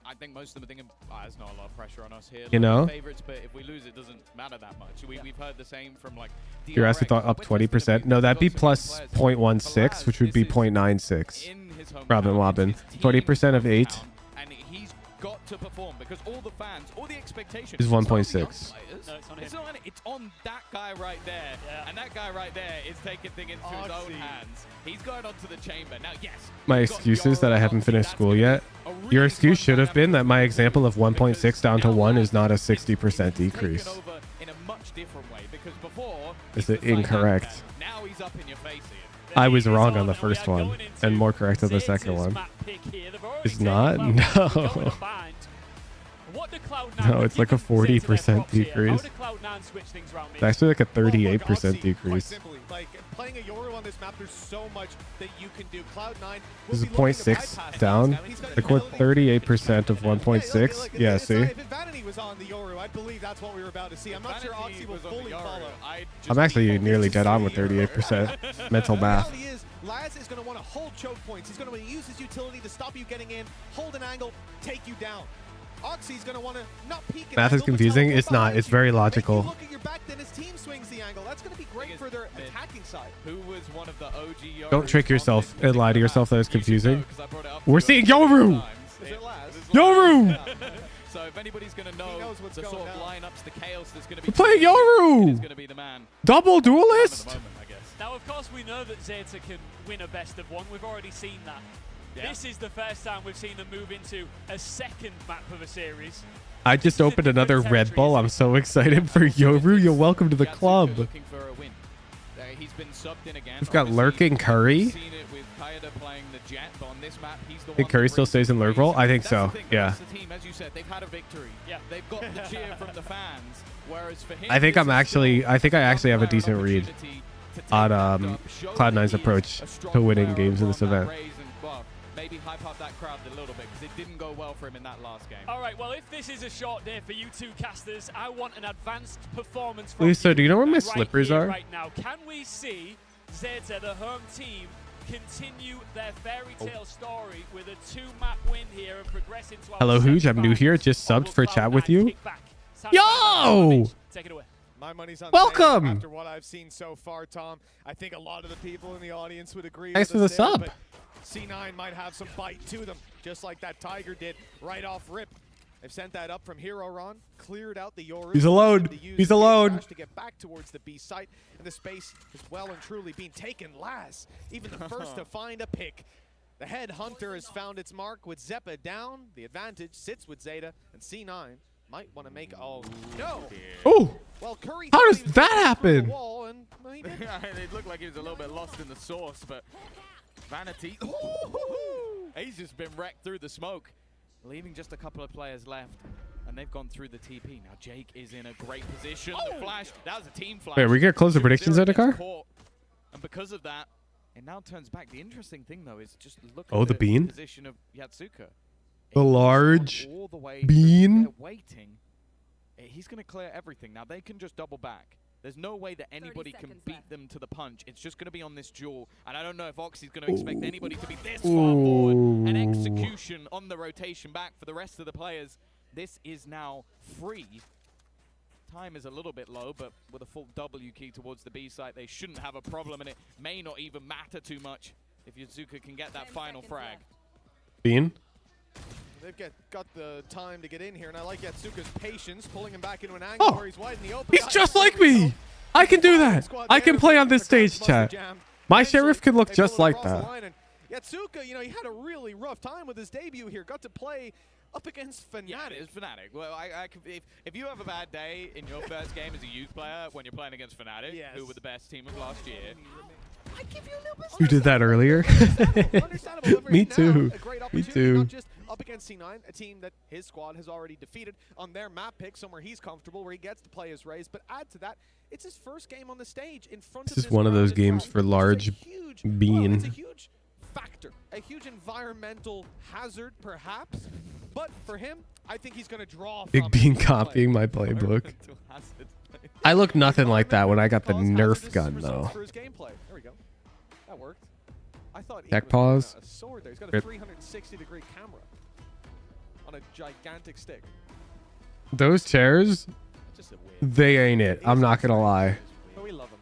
I think most of them are thinking, there's not a lot of pressure on us here.
You know?
Favorites, but if we lose, it doesn't matter that much. We've heard the same from like DRX.
Your ass thought up 20%. No, that'd be plus 0.16, which would be 0.96. Robin Wobbin. 20% of 8.
And he's got to perform because all the fans, all the expectations
is 1.6.
No, it's on him.
It's on that guy right there. Yeah. And that guy right there is taking things into his own hands. He's going onto the chamber. Now, yes.
My excuse is that I haven't finished school yet. Your excuse should have been that my example of 1.6 down to 1 is not a 60% decrease.
In a much different way because before
is it incorrect?
Now he's up in your face here.
I was wrong on the first one and more correct on the second one. It's not? No. No, it's like a 40% decrease. It's actually like a 38% decrease.
Like playing a Yoru on this map, there's so much that you can do. Cloud9.
This is 0.6 down. Like what, 38% of 1.6? Yeah, see?
If Vanity was on the Yoru, I believe that's what we were about to see. I'm not sure Oxy will fully follow.
I'm actually nearly dead on with 38% mental math.
The reality is, Laz is going to want to hold choke points. He's going to use his utility to stop you getting in, hold an angle, take you down. Oxy's going to want to not peek.
Math is confusing. It's not. It's very logical.
Look at your back, then his team swings the angle. That's going to be great for their attacking side.
Who was one of the OG
Don't trick yourself and lie to yourself that it's confusing. We're seeing Yoru!
Is it Laz?
Yoru!
So if anybody's going to know the sort of lineups, the chaos that's going to be...
We're playing Yoru!
Is going to be the man.
Double duelist?
Now, of course, we know that Zeta can win a best of one. We've already seen that. This is the first time we've seen them move into a second map of a series.
I just opened another Red Bull. I'm so excited for Yoru. You're welcome to the club.
Looking for a win. He's been subbed in again.
We've got Lurking Curry.
Seen it with Kayada playing the Jet, but on this map, he's the
I think Curry still stays in Lurk role. I think so. Yeah.
The team, as you said, they've had a victory. Yeah. They've got the cheer from the fans. Whereas for him,
I think I actually have a decent read on Cloud9's approach to winning games in this event.
Maybe hype up that crowd a little bit because it didn't go well for him in that last game.
All right, well, if this is a short day for you two casters, I want an advanced performance from
Lisa, do you know where my
right
slippers
here,
are?
right now. Can we see ZETA, the home team, continue their fairy tale story with a 2-map win here and progress into our
Hello, Hooge. I'm new here. Just subbed for chat with you. Yo!
Take it away.
My money's on
Welcome!
Zeta. After what I've seen so far, Tom, I think a lot of the people in the audience would agree
Thanks
with
for
us
the
there,
sub.
but C9 might have some bite to them, just like that Tiger did right off rip. They've sent that up from Hero Ron, cleared out the Yoru.
He's alone. He's alone.
To get back towards the B site, and the space is well and truly being taken last. Even the first to find a pick. The head hunter has found its mark with Zeppa down. The advantage sits with Zeta, and C9 might want to make. Oh no!
Oh!
Well, Curry.
How does that happen?
It looked like he was a little bit lost in the sauce, but Vanity, he's just been wrecked through the smoke, leaving just a couple of players left, and they've gone through the TP. Now Jake is in a great position. The flash, that was a team flash.
Wait, are we gonna close the predictions at the car?
And because of that, it now turns back. The interesting thing though is just look
Oh,
at
the bean?
position of Yatsuka.
The large
all the way
bean?
they're waiting. He's going to clear everything. Now they can just double back. There's no way that anybody can beat them to the punch. It's just going to be on this duel. And I don't know if Oxy's going to expect anybody to be this far forward. An execution on the rotation back for the rest of the players. This is now free. Time is a little bit low, but with a full W key towards the B site, they shouldn't have a problem, and it may not even matter too much if Yatsuka can get that final frag.
Bean?
They've got the time to get in here, and I like Yatsuka's patience, pulling him back into an angle where he's wide in the open.
He's just like me! I can do that! I can play on this stage, chat. My Sheriff can look just like that.
Yatsuka, you know, he had a really rough time with his debut here. Got to play up against Fnatic.
Yeah, it's Fnatic. Well, if you have a bad day in your first game as a youth player when you're playing against Fnatic, who were the best team of last year, I give you a little bit.
You did that earlier. Me too. Me too.
Not just up against C9, a team that his squad has already defeated on their map pick, somewhere he's comfortable, where he gets to play his Raze. But add to that, it's his first game on the stage in front of
this is one of those games for large bean.
It's a huge factor, a huge environmental hazard, perhaps. But for him, I think he's going to draw.
Big Bean copying my playbook. I look nothing like that when I got the Nerf gun, though.
For his gameplay. There we go. That worked. I thought he
Tech
was
pause.
a sword there. He's got a 360-degree camera on a gigantic stick.
Those chairs, they ain't it. I'm not gonna lie.
But we love him.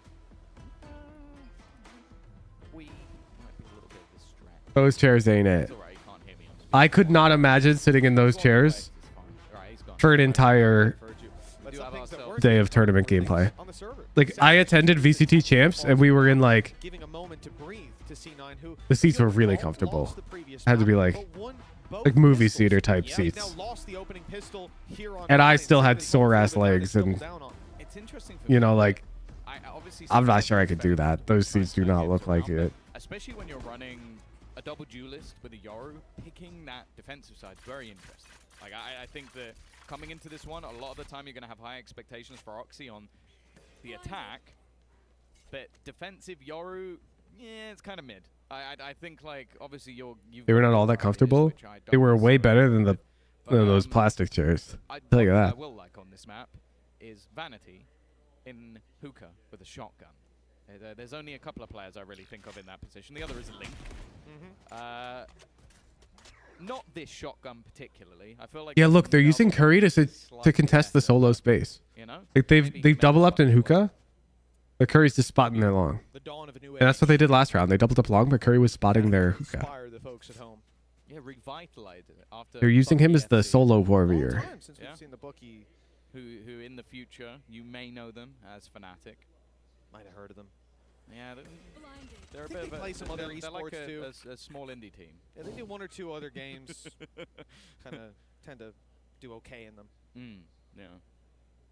We might be a little bit distracted.
Those chairs ain't it. I could not imagine sitting in those chairs for an entire day of tournament gameplay. Like, I attended VCT Champs, and we were in, like, the seats were really comfortable. Had to be, like movie theater type seats. And I still had sore-ass legs, and, you know, like, I'm not sure I could do that. Those seats do not look like it.
Especially when you're running a double duelist with a Yoru, picking that defensive side is very interesting. Like, I think that coming into this one, a lot of the time you're going to have high expectations for Oxy on the attack, but defensive Yoru, yeah, it's kind of mid. I think, like, obviously
they were not all that comfortable. They were way better than those plastic chairs. I'll tell you that.
What I will like on this map is Vanity in hookah with a shotgun. There's only a couple of players I really think of in that position. The other is Link. Not this shotgun particularly. I feel like
look, they're using Curry to contest the solo space.
You know,
like they've double upped in hookah. But Curry's just spotting their long. And that's what they did last round. They doubled up long, but Curry was spotting their hookah.
Yeah, revitalized it after.
They're using him as the solo warrior.
Who in the future you may know them as Fnatic.
Might have heard of them.
Yeah, they're a
I
bit
think
of
they
a,
play some other
they're like
esports
a small indie team.
Yeah, they do 1 or 2 other games. Kind of tend to do okay in them.
Yeah.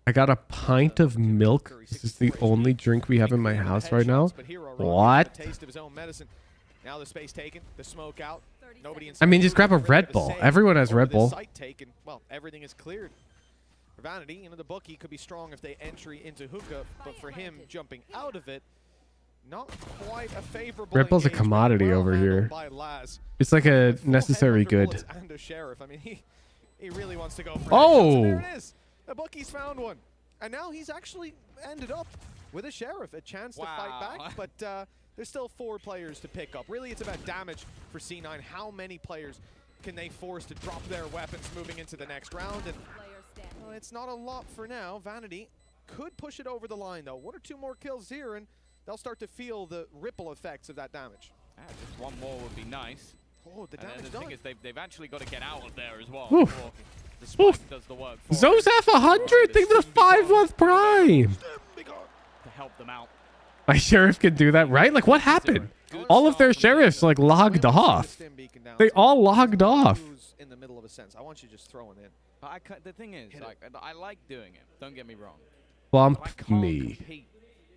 I got a pint of milk. This is the only drink we have in my house right now. What?
Taste of his own medicine. Now the space taken, the smoke out. Nobody
I mean, just grab a Red Bull. Everyone has Red Bull.
Site taken. Well, everything is cleared. For Vanity, you know, the bookie could be strong if they entry into hookah, but for him jumping out of it, not quite a favorable.
Red Bull's a commodity over here. It's like a necessary good.
And a sheriff. I mean, he really wants to go for
oh!
There it is. The bookie's found one. And now he's actually ended up with a sheriff. A chance to fight back, but there's still 4 players to pick up. Really, it's about damage for C9. How many players can they force to drop their weapons moving into the next round? And well, it's not a lot for now. Vanity could push it over the line, though. 1 or 2 more kills here, and they'll start to feel the ripple effects of that damage.
Just 1 more would be nice.
Oh, the damage
the
done.
thing is, they've actually got to get out of there as well. The
Oof.
spike does the work.
Zozaf 100. Think of the 5-month prime.
To help them out.
My sheriff can do that, right? Like, what happened? All of their sheriffs like logged off. They all logged off.
In the middle of a sense, I want you just throwing in.
But the thing is, like, I like doing it. Don't get me wrong.
Bump me.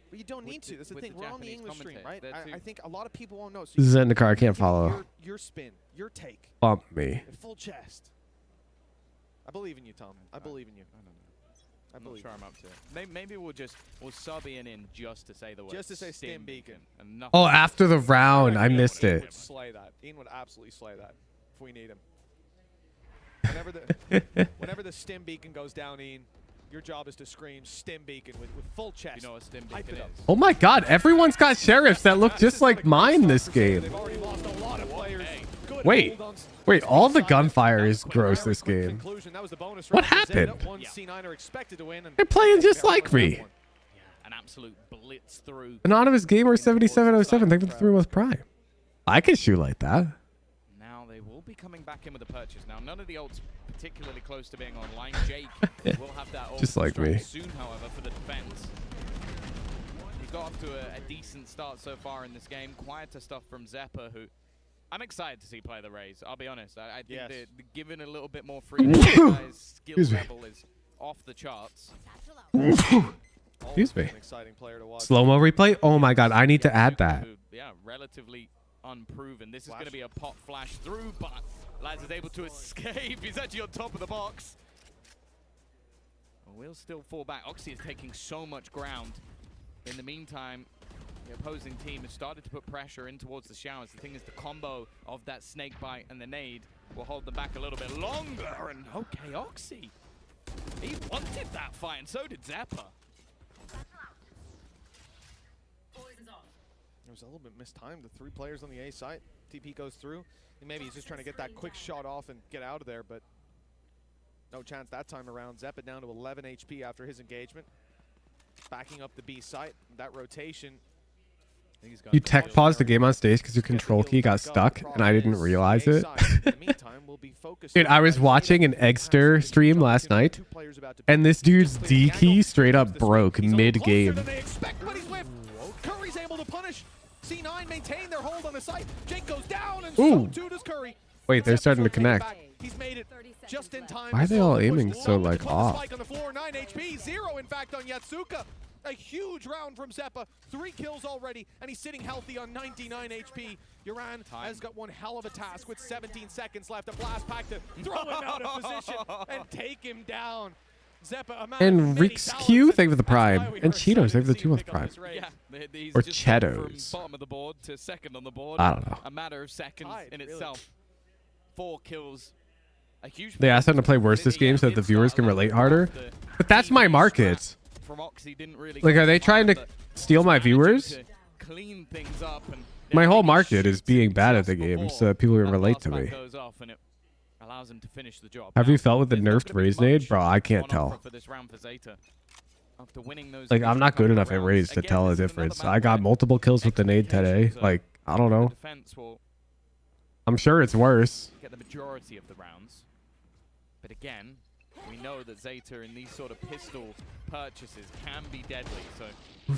But you don't need to. That's the thing. We're on the English stream, right? I think a lot of people won't know. So
Zendikar, I can't follow.
Your spin, your take.
Bump me.
Full chest. I believe in you, Tom. I believe in you.
I don't know. I'm not sure I'm up to it. Maybe we'll sub Ian in just to say the word.
Just to say Stim Beacon.
And
oh, after the round, I missed
Ian
it.
would slay that. Ian would absolutely slay that if we need him. Whenever the Stim Beacon goes down, Ian, your job is to scream Stim Beacon with full chest.
You know what Stim Beacon is?
Oh my God! Everyone's got sheriffs that look just like mine this game.
They've already lost a lot of players.
Wait, all the gunfire is gross this game. What happened? They're playing just like me.
An absolute blitz through.
Anonymous Gamer 7707, thank you for the 3-month prime. I can shoot like that.
Now they will be coming back in with a purchase. Now none of the ults particularly close to being online. Jake will have that ult
just like me.
soon, however, for the defense. He got off to a decent start so far in this game. Quieter stuff from Zeppa, who I'm excited to see play the Rays. I'll be honest. I think they're given a little bit more freedom. His skill level is off the charts.
Excuse me. Slow-mo replay? Oh my God, I need to add that.
Yeah, relatively unproven. This is going to be a pot flash through, but Laz is able to escape. He's actually on top of the box. We'll still fall back. Oxy is taking so much ground. In the meantime, the opposing team has started to put pressure in towards the showers. The thing is, the combo of that snake bite and the nade will hold them back a little bit longer. And okay, Oxy, he wanted that fight, and so did Zeppa.
It was a little bit mistimed. The 3 players on the A side. TP goes through. And maybe he's just trying to get that quick shot off and get out of there, but no chance that time around. Zeppa down to 11 HP after his engagement. Backing up the B site. That rotation.
You tech paused the game on stage because your control key got stuck and I didn't realize it. Dude, I was watching an Eggster stream last night and this dude's D key straight up broke mid-game.
Curry's able to punish. C9 maintain their hold on the site. Jake goes down and
Ooh.
so too does Curry.
Wait, they're starting to connect.
He's made it just in time.
Why are they all aiming so like off?
On the floor, 9 HP, 0 in fact on Yatsuka. A huge round from Zeppa, 3 kills already, and he's sitting healthy on 99 HP. Uran has got one hell of a task with 17 seconds left. A blast pack to throw him out of position and take him down. Zeppa,
and Reeks Q, thank you for the prime. And Cheetos, thank you for the 2-month prime.
Yeah,
or Cheetos.
From bottom of the board to second on the board.
I don't know.
A matter of seconds in itself. 4 kills. A huge.
They asked them to play worse this game so that the viewers can relate harder. But that's my market. Like, are they trying to steal my viewers?
Clean things up and
my whole market is being bad at the game so that people can relate to me.
Allows him to finish the job.
Have you felt with the nerfed Raze nade? Bro, I can't tell. Like, I'm not good enough at Raze to tell a difference. I got multiple kills with the nade today. Like, I don't know. I'm sure it's worse.
Get the majority of the rounds. But again, we know that ZETA in these sort of pistol purchases can be deadly. So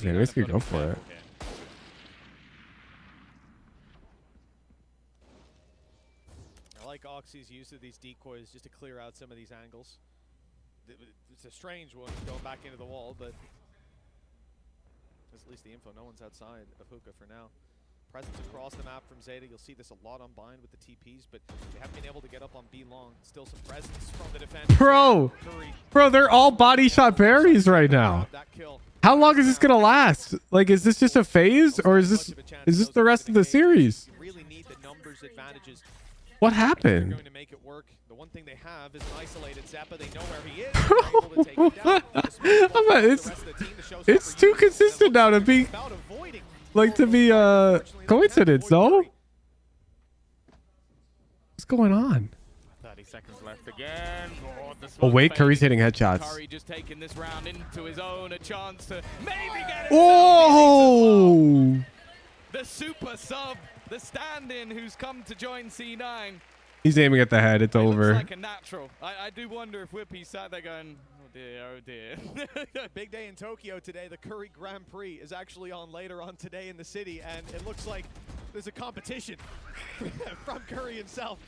man, this could go for it.
like Oxy's use of these decoys just to clear out some of these angles. It's a strange one going back into the wall, but at least the info. No one's outside of Hookah for now. Presence across the map from Zeta. You'll see this a lot on Bind with the TPs, but they haven't been able to get up on B long. Still some presence from the defense.
Bro, they're all body shot berries right now. How long is this gonna last? Like, is this just a phase, or is this the rest of the series?
You really need the numbers advantages.
What happened?
Going to make it work. The one thing they have is an isolated Zappa. They know where he is. They're able to take it down.
It's too consistent now to be coincidence, no? What's going on?
30 seconds left again.
Oh wait, Curry's hitting headshots.
Curry just taking this round into his own, a chance to maybe get it.
Oh!
The super sub, the stand-in who's come to join C9.
He's aiming at the head. It's over.
Looks like a natural. I do wonder if Whippy's sat there going, oh dear.
Big day in Tokyo today. The Curry Grand Prix is actually on later on today in the city, and it looks like there's a competition from Curry himself.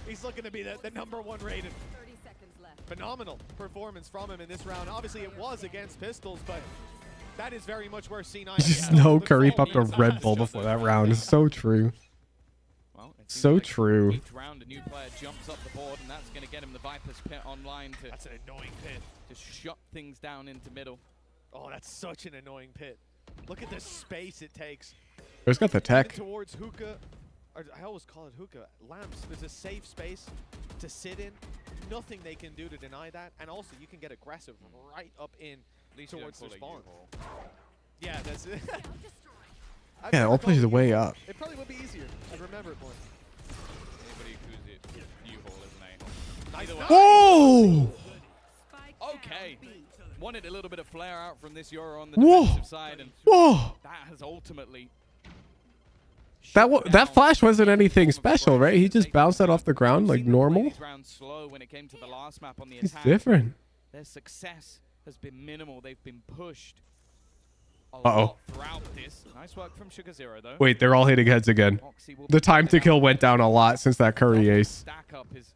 He's looking to be the #1 rated.
30 seconds left.
Phenomenal performance from him in this round. Obviously, it was against Pistols, but that is very much where C9
Just know Curry popped a Red Bull before that round. It's so true.
Well,
So true.
Each round, a new player jumps up the board, and that's going to get him the Viper's Pit online to.
That's an annoying pit.
To shut things down into middle.
Oh, that's such an annoying pit. Look at the space it takes.
Who's got the tech?
Even towards Hookah, or I always call it Hookah, Lamps. There's a safe space to sit in. Nothing they can do to deny that. And also, you can get aggressive right up in towards the spawn. Yeah, that's it.
Yeah, all plays the way up.
It probably would be easier. I'd remember it more.
Anybody who's it, U-Haul, isn't
Nice.
Either way.
Oh!
Okay. Wanted a little bit of flare out from this Euro on the
Whoa.
defensive side, and
Whoa!
that has ultimately.
That flash wasn't anything special, right? He just bounced that off the ground like normal.
These rounds slow when it came to the last map on the
He's
attack.
different.
Their success has been minimal. They've been pushed a
Uh-oh.
lot throughout this. Nice work from Sugar Zero, though.
Wait, they're all hitting heads again.
Oxy will
The
be
time to
down.
kill went down a lot since that Curry ace.
Stack up is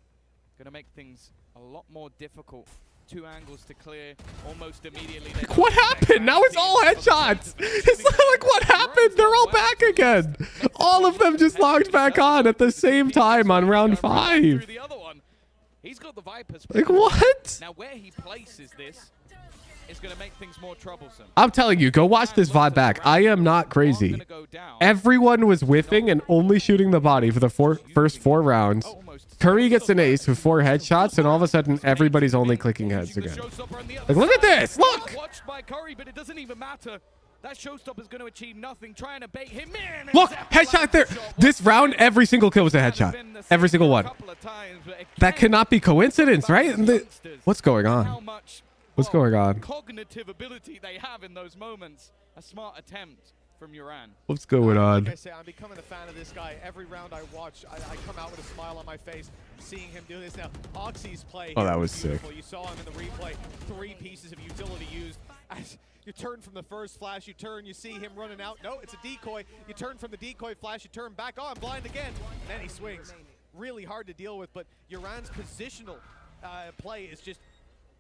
going to make things a lot more difficult. 2 angles to clear almost immediately.
What happened? Now it's all headshots. It's like, what happened? They're all back again. All of them just logged back on at the same time on round 5.
The other one, he's got the Vipers.
Like, what?
Now where he places this is going to make things more troublesome.
I'm telling you, go watch this VOD back. I am not crazy. Everyone was whiffing and only shooting the body for the first 4 rounds. Curry gets an ace with 4 headshots, and all of a sudden, everybody's only clicking heads again. Like, look at this! Look!
Watched by Curry, but it doesn't even matter. That showstopper is going to achieve nothing, trying to bait him in.
Look, headshot there. This round, every single kill was a headshot. Every single one. That cannot be coincidence, right? What's going on? What's going on?
Cognitive ability they have in those moments. A smart attempt from Uran.
What's going on?
Like I say, I'm becoming a fan of this guy. Every round I watch, I come out with a smile on my face seeing him do this. Now, Oxy's play.
Oh, that was sick.
You saw him in the replay. 3 pieces of utility used. As you turn from the first flash, you turn, you see him running out. No, it's a decoy. You turn from the decoy flash, you turn back. Oh, I'm blind again. And then he swings. Really hard to deal with, but Uran's positional play is just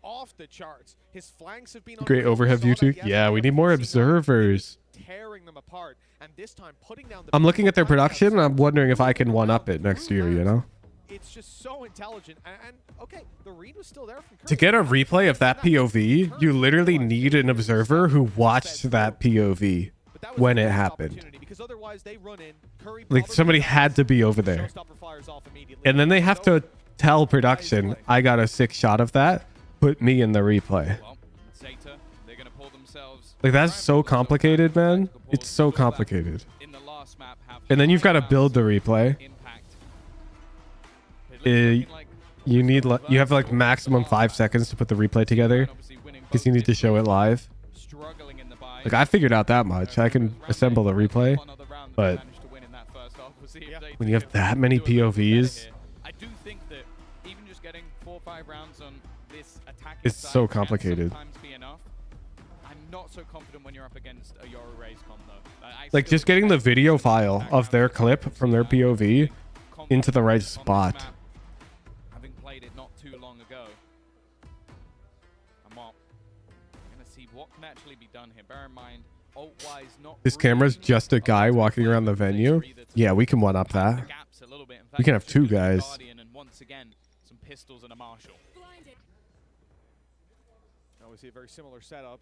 off the charts. His flanks have been on
Great overhead view too. Yeah, we need more observers.
Tearing them apart, and this time putting down the
I'm looking at their production, and I'm wondering if I can one-up it next year, you know?
It's just so intelligent, and okay, the read was still there from Curry.
To get a replay of that POV, you literally need an observer who watched that POV when it happened.
Because otherwise they run in, Curry
Like, somebody had to be over there. And then they have to tell production, I got a sick shot of that, put me in the replay.
Well, ZETA, they're going to pull themselves.
Like, that's so complicated, man. It's so complicated.
In the last map,
And then you've got to build the replay. You need, you have like maximum 5 seconds to put the replay together because you need to show it live. Like, I figured out that much. I can assemble the replay, but when you have that many POVs,
I do think that even just getting 4 or 5 rounds on this attack,
it's so complicated.
I'm not so confident when you're up against a Yoru Raze comp though.
Like, just getting the video file of their clip from their POV into the right spot
too long ago. I'm up. I'm gonna see what can actually be done here. Bear in mind, ult-wise, not.
This camera's just a guy walking around the venue. Yeah, we can one up that. We can have 2 guys.
And once again, some pistols and a marshal.
Now we see a very similar setup.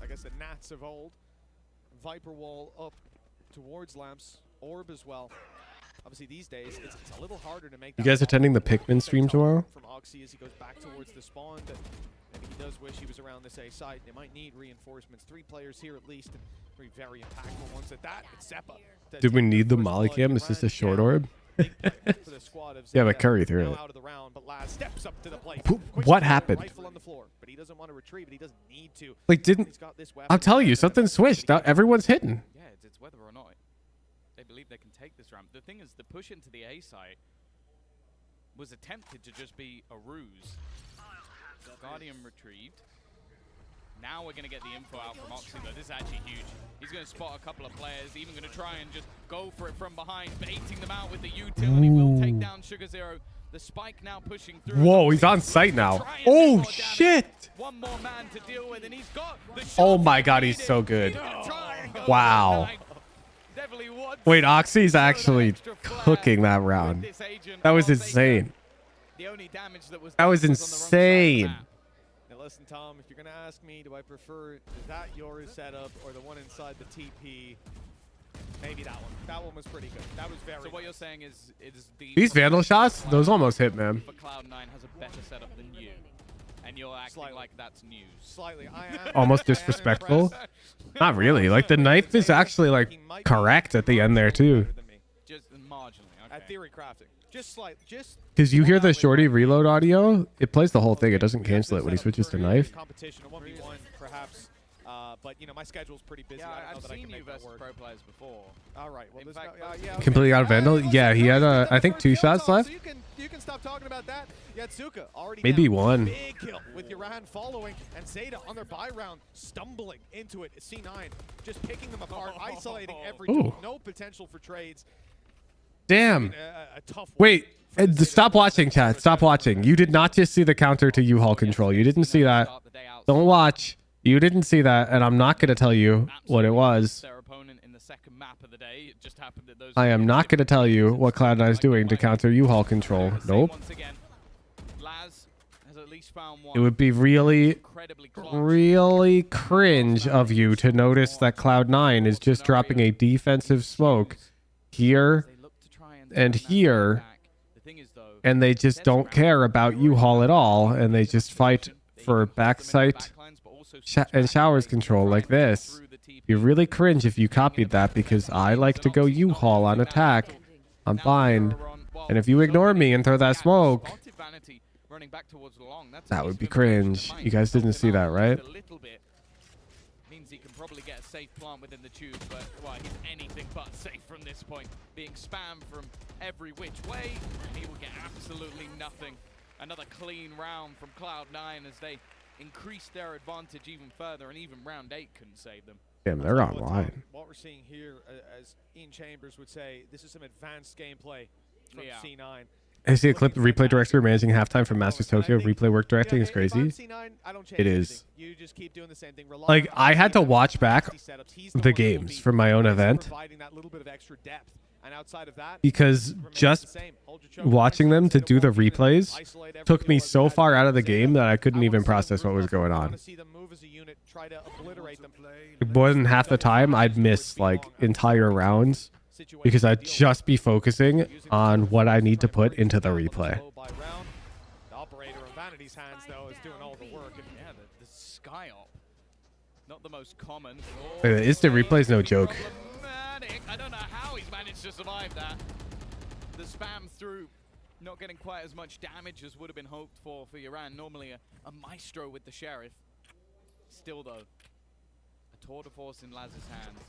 I guess the Nats of old. Viper wall up towards Lamps. Orb as well. Obviously these days it's a little harder to make.
You guys attending the Pikmin stream tomorrow?
From Oxy as he goes back towards the spawn, but maybe he does wish he was around this A site. They might need reinforcements. 3 players here at least, and 3 very impactful ones at that. It's Sepa.
Did we need the molly cam? Is this a short orb? Yeah, but Curry threw it. What happened? Like, I'm telling you, something switched. Now everyone's hitting.
Yeah, it's whether or not they believe they can take this ramp. The thing is, the push into the A site was attempted to just be a ruse. Guardian retrieved. Now we're going to get the info out from Oxy, though. This is actually huge. He's going to spot a couple of players, even going to try and just go for it from behind, baiting them out with the utility. Will take down Sugar Zero. The spike now pushing through.
Whoa, he's on site now. Oh, shit.
One more man to deal with, and he's got the shot.
Oh, my God, he's so good. Wow. Wait, Oxy's actually cooking that round. That was insane. That was insane.
Listen, Tom, if you're going to ask me, do I prefer that yours setup or the one inside the TP? Maybe that one. That one was pretty good. That was very. So
what you're saying is
these Vandal shots, those almost hit, man.
But Cloud9 has a better setup than you, and you're acting like that's news.
Slightly. I am
almost disrespectful. Not really. Like the knife is actually like correct at the end there too.
Just marginally. Okay.
At theory crafting. Just slightly. Just.
Because you hear the shorty reload audio, it plays the whole thing. It doesn't cancel it when he switches to knife.
Competition, a 1v1 perhaps, but you know my schedule's pretty busy.
Yeah, I've seen you versus pro players before.
All right, well,
yeah,
completely out of Vandal. Yeah, he had I think 2 shots left.
So you can stop talking about that. Yatsuka already
maybe 1.
Big kill with Yoran following, and ZETA on their buy round stumbling into it. C9 just picking them apart, isolating every tool. No potential for trades.
Damn. Wait. Stop watching, chat. Stop watching. You did not just see the counter to U-Haul control. You didn't see that. Don't watch. You didn't see that, and I'm not going to tell you what it was. I am not going to tell you what Cloud9 is doing to counter U-Haul control. Nope. It would be really, really cringe of you to notice that Cloud9 is just dropping a defensive smoke here and here, and they just don't care about U-Haul at all, and they just fight for backside and showers control like this. You really cringe if you copied that, because I like to go U-Haul on attack. I'm blind, and if you ignore me and throw that smoke, that would be cringe. You guys didn't see that, right?
Means he can probably get a safe plant within the tube, but well, he's anything but safe from this point. Being spammed from every which way, and he will get absolutely nothing. Another clean round from Cloud9 as they increase their advantage even further, and even round 8 couldn't save them.
Damn, they're online.
What we're seeing here, as Ian Chambers would say, this is some advanced gameplay from C9.
I see a clip of replay director managing halftime from Masters Tokyo. Replay work directing is crazy. It is. Like, I had to watch back the games from my own event, because just watching them to do the replays took me so far out of the game that I couldn't even process what was going on. More than half the time, I'd miss like entire rounds because I'd just be focusing on what I need to put into the replay.
The operator of Vanity's hands, though, is doing all the work. And
yeah, the sky op, not the most common.
The instant replay is no joke.
I don't know how he's managed to survive that. The spam through, not getting quite as much damage as would have been hoped for Yoran. Normally a maestro with the sheriff. Still though, a tour de force in Laz's hands.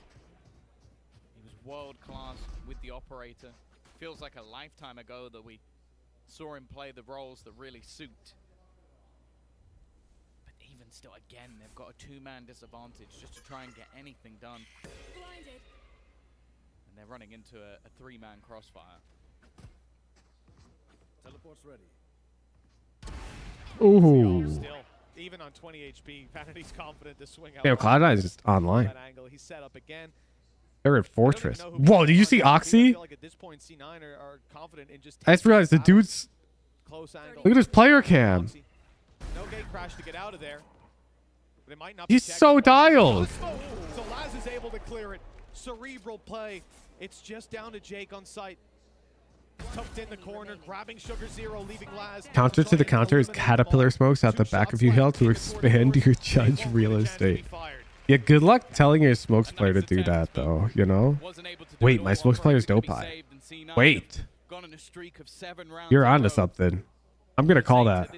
He was world class with the operator. Feels like a lifetime ago that we saw him play the roles that really suit. But even still, again, they've got a 2-man disadvantage just to try and get anything done. Blinded. And they're running into a 3-man crossfire.
Teleport's ready.
Ooh.
Still, even on 20 HP, Vanity's confident to swing out.
Damn, Cloud9 is just online.
That angle. He's set up again.
They're at Fortress. Whoa, did you see Oxy?
Like at this point, C9 are confident in just
I just realized the dude's...
close angle.
Look at his player cam.
No gate crash to get out of there. But it might not
He's
be
so dialed.
So Laz is able to clear it. Cerebral play. It's just down to Jake on site. Tucked in the corner, grabbing Sugar Zero, leaving Laz.
Counter to the counter is Caterpillar smokes out the back of you, Hill, to expand your judge real estate. Yeah, good luck telling your smokes player to do that, though, you know? Wait, my smokes player's dope eye. Wait. You're onto something. I'm going to call that.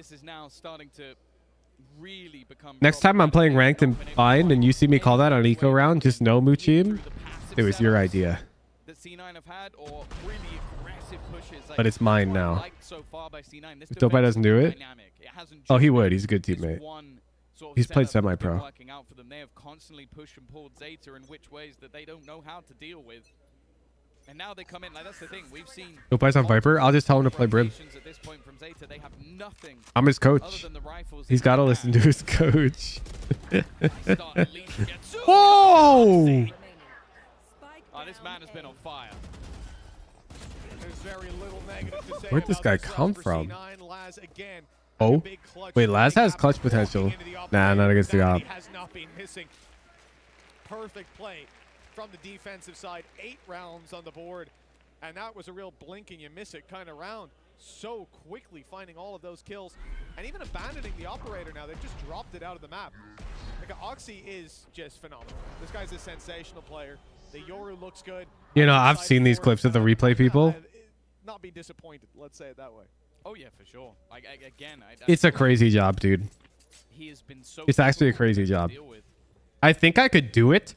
Next time I'm playing ranked and bind and you see me call that on eco round, just know, Muchim, it was your idea. But it's mine now. If Dope Eye doesn't do it, oh, he would. He's a good teammate. He's played semi-pro.
They have constantly pushed and pulled ZETA in which ways that they don't know how to deal with. And now they come in, like that's the thing. We've seen
Dope Eye's on Viper. I'll just tell him to play Brim.
at this point from ZETA. They have nothing
I'm his
other
coach.
than the rifles.
He's got to listen to his coach.
Whoa!
Whoa!
Oh, this man has been on fire.
There's very little negative to say.
Where'd this guy
about
come
for
from?
C9. Laz again.
Oh,
Big clutch
wait,
to
Laz
make
has
happen,
clutch potential.
walking into the
Nah, not against the
Vanity
op.
has not been missing. Perfect play from the defensive side. 8 rounds on the board. And that was a real blink and you miss it kind of round. So quickly finding all of those kills. And even abandoning the operator now. They've just dropped it out of the map. Like, Oxy is just phenomenal. This guy's a sensational player. The Yoru looks good.
You know, I've seen these clips of the replay people.
Not be disappointed, let's say it that way.
Oh yeah, for sure.
It's a crazy job, dude.
He has been so
It's actually a
difficult
crazy
to
job.
deal with.
I think I could do it,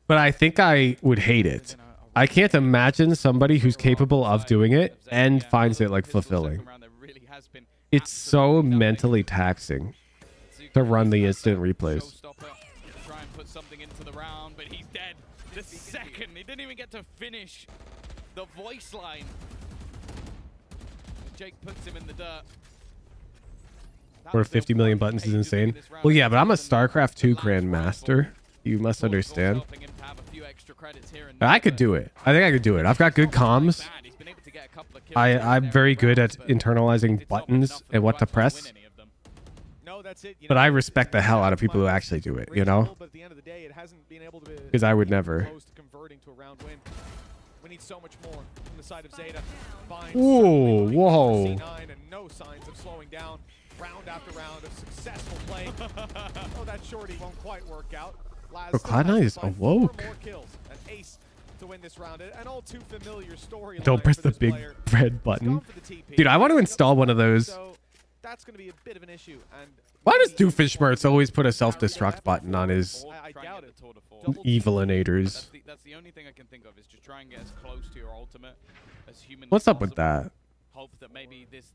but I think I would hate it. I can't imagine somebody who's capable of doing it and finds it like fulfilling. It's so mentally taxing to run the instant replays.
Try and put something into the round, but he's dead. The second, he didn't even get to finish the voice line. Jake puts him in the dirt.
Or 50 million buttons is insane. Well, yeah, but I'm a StarCraft 2 Grandmaster. You must understand. I could do it. I think I could do it. I've got good comms. I'm very good at internalizing buttons and what to press. But I respect the hell out of people who actually do it, you know? Because I would never.
We need so much more from the side of ZETA.
Ooh, whoa.
C9 and no signs of slowing down. Round after round of successful play. Oh, that shorty won't quite work out.
Bro, Cloud9 is awoke.
An ace to win this round. An all too familiar story.
Don't press the big red button. Dude, I want to install one of those.
So that's going to be a bit of an issue. And
why does Doofenshmirtz always put a self-destruct button on his
I doubt it.
evilinators?
That's the only thing I can think of is just try and get as close to your ultimate as humanly
What's up with
possible.
that?
Hope that maybe this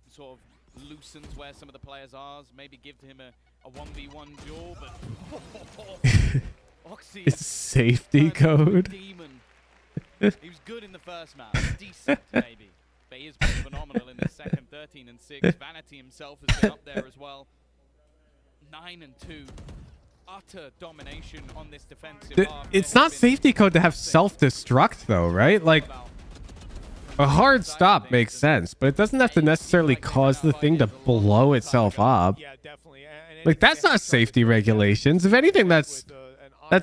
sort of loosens where some of the players are. Maybe give him a 1v1 duel, but Oxy
It's safety code.
Demon. He was good in the first map, decent maybe, but he has been phenomenal in the second. 13 and 6. Vanity himself has been up there as well. 9 and 2. Utter domination on this defensive arc.
It's not safety code to have self-destruct though, right? Like, a hard stop makes sense, but it doesn't have to necessarily cause the thing to blow itself up.
Yeah, definitely.
Like, that's not safety regulations. If anything, that's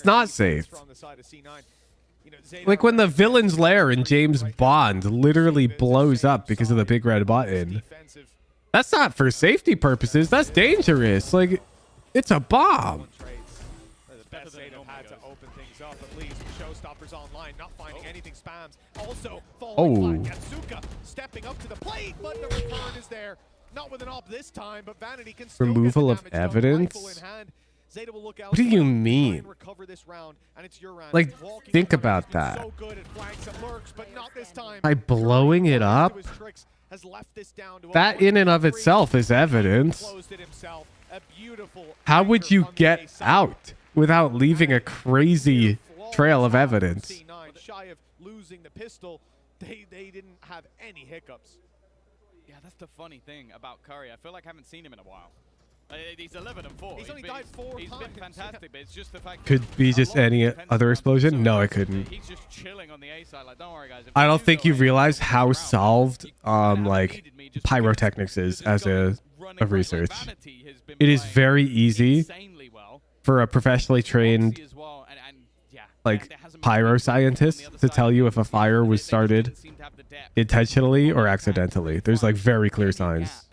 not safe. Like when the villain's lair in James Bond literally blows up because of the big red button. That's not for safety purposes. That's dangerous. Like, it's a bomb. Oh. Stepping up to the plate, but the return is there. Not with an op this time, but Vanity can still removal of evidence. What do you mean? Like, think about that. By blowing it up, that in and of itself is evidence. How would you get out without leaving a crazy trail of evidence?
Shy of losing the pistol, they didn't have any hiccups.
Yeah, that's the funny thing about Curry. I feel like I haven't seen him in a while. He's 11-4.
He's only died 4 times.
He's been fantastic, but it's just the fact
Could be just any other explosion. No, it couldn't.
He's just chilling on the A side. Like, don't worry, guys.
I don't think you realize how solved like pyrotechnics is as a research. It is very easy for a professionally trained like pyro scientist to tell you if a fire was started intentionally or accidentally. There's like very clear signs.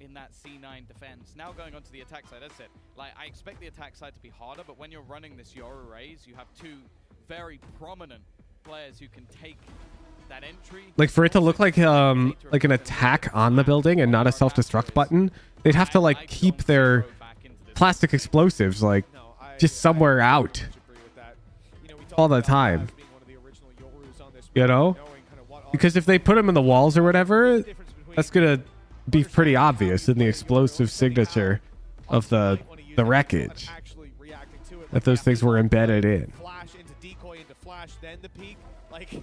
In that C9 defense. Now going on to the attack side, that's it. Like, I expect the attack side to be harder, but when you're running this Yoru raise, you have two very prominent players who can take that entry.
Like for it to look like an attack on the building and not a self-destruct button, they'd have to like keep their plastic explosives like just somewhere out all the time, you know, because if they put them in the walls or whatever, that's gonna be pretty obvious in the explosive signature of the wreckage that those things were embedded in.
Flash into decoy into flash, then the peak. Like,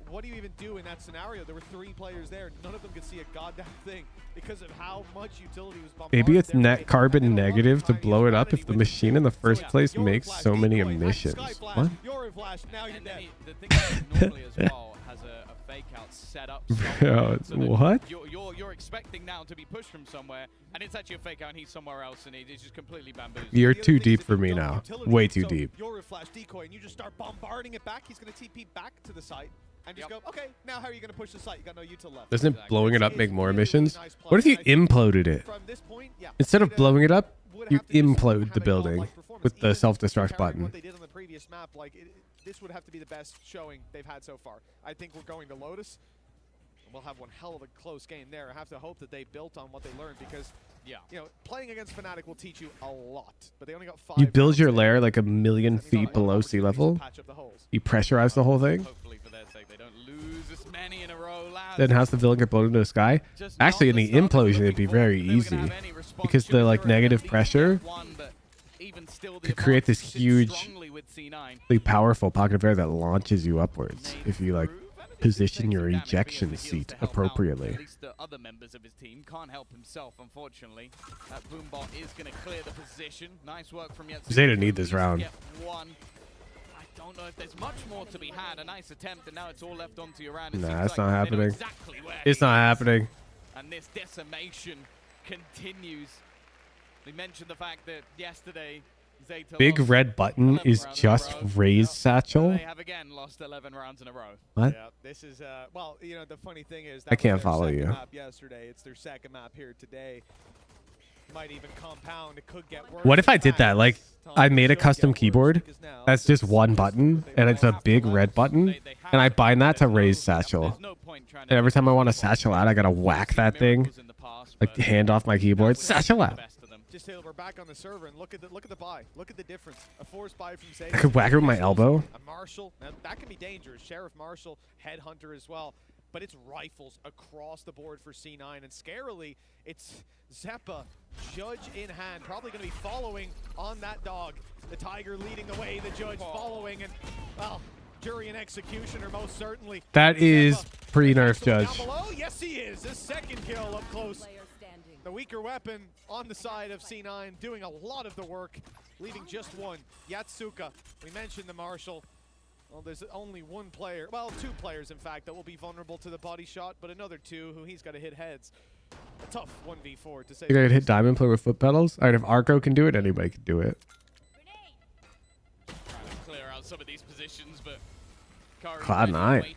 what do you even do in that scenario? There were 3 players there. None of them could see a goddamn thing because of how much utility was bombarded.
Maybe it's net carbon negative to blow it up if the machine in the first place makes so many emissions. What?
The thing is, normally as well has a fake out set up.
Bro, what?
You're expecting now to be pushed from somewhere, and it's actually a fake out, and he's somewhere else, and he's just completely bamboozled.
You're too deep for me now. Way too deep.
You're a flash decoy, and you just start bombarding it back. He's going to TP back to the site. And just go, okay, now how are you going to push the site? You got no util left.
Doesn't it blowing it up make more emissions? What if you imploded it? Instead of blowing it up, you implode the building with the self-destruct button.
What they did on the previous map, like, this would have to be the best showing they've had so far. I think we're going to Lotus. We'll have one hell of a close game there. I have to hope that they built on what they learned because, you know, playing against Fnatic will teach you a lot. But they only got 5.
You build your lair like 1,000,000 feet below sea level. You pressurize the whole thing. Then how's the villain get blown into the sky? Actually, in the implosion, it'd be very easy because the like negative pressure could create this hugely powerful pocket of air that launches you upwards if you like position your ejection seat appropriately.
At least the other members of his team can't help himself, unfortunately. That Boombot is going to clear the position. Nice work from Yetsuga.
Zeta need this round.
I don't know if there's much more to be had. A nice attempt, and now it's all left onto your round.
Nah, that's not happening. It's not happening.
And this decimation continues. We mentioned the fact that yesterday ZETA
Big red button is just raise satchel.
They have again lost 11 rounds in a row.
What?
Yeah, this is well, you know, the funny thing is that
I can't follow you.
Map yesterday, it's their second map here today. Might even compound. It could get worse.
What if I did that? Like, I made a custom keyboard that's just one button, and it's a big red button, and I bind that to raise satchel. And every time I want to satchel out, I gotta whack that thing, like hand off my keyboard, satchel out.
Just we're back on the server, and look at the buy. Look at the difference. A forced buy from ZETA.
I could whack it with my elbow.
A Marshall. Now, that can be dangerous. Sheriff Marshall, Headhunter as well. But it's rifles across the board for C9, and scarily, it's Zeppa, Judge in hand, probably going to be following on that dog. The Tiger leading the way, the Judge following, and, well, Jury and Executioner most certainly.
That is pre-nerf Judge.
Yes, he is. His second kill up close. The weaker weapon on the side of C9, doing a lot of the work, leaving just one. Yatsuka, we mentioned the Marshall. Well, there's only one player, well, 2 players, in fact, that will be vulnerable to the body shot, but another 2 who he's got to hit heads. A tough 1v4 to say.
You gotta hit diamond play with foot pedals? Alright, if Arco can do it, anybody can do it.
Trying to clear out some of these positions, but
Cloud9.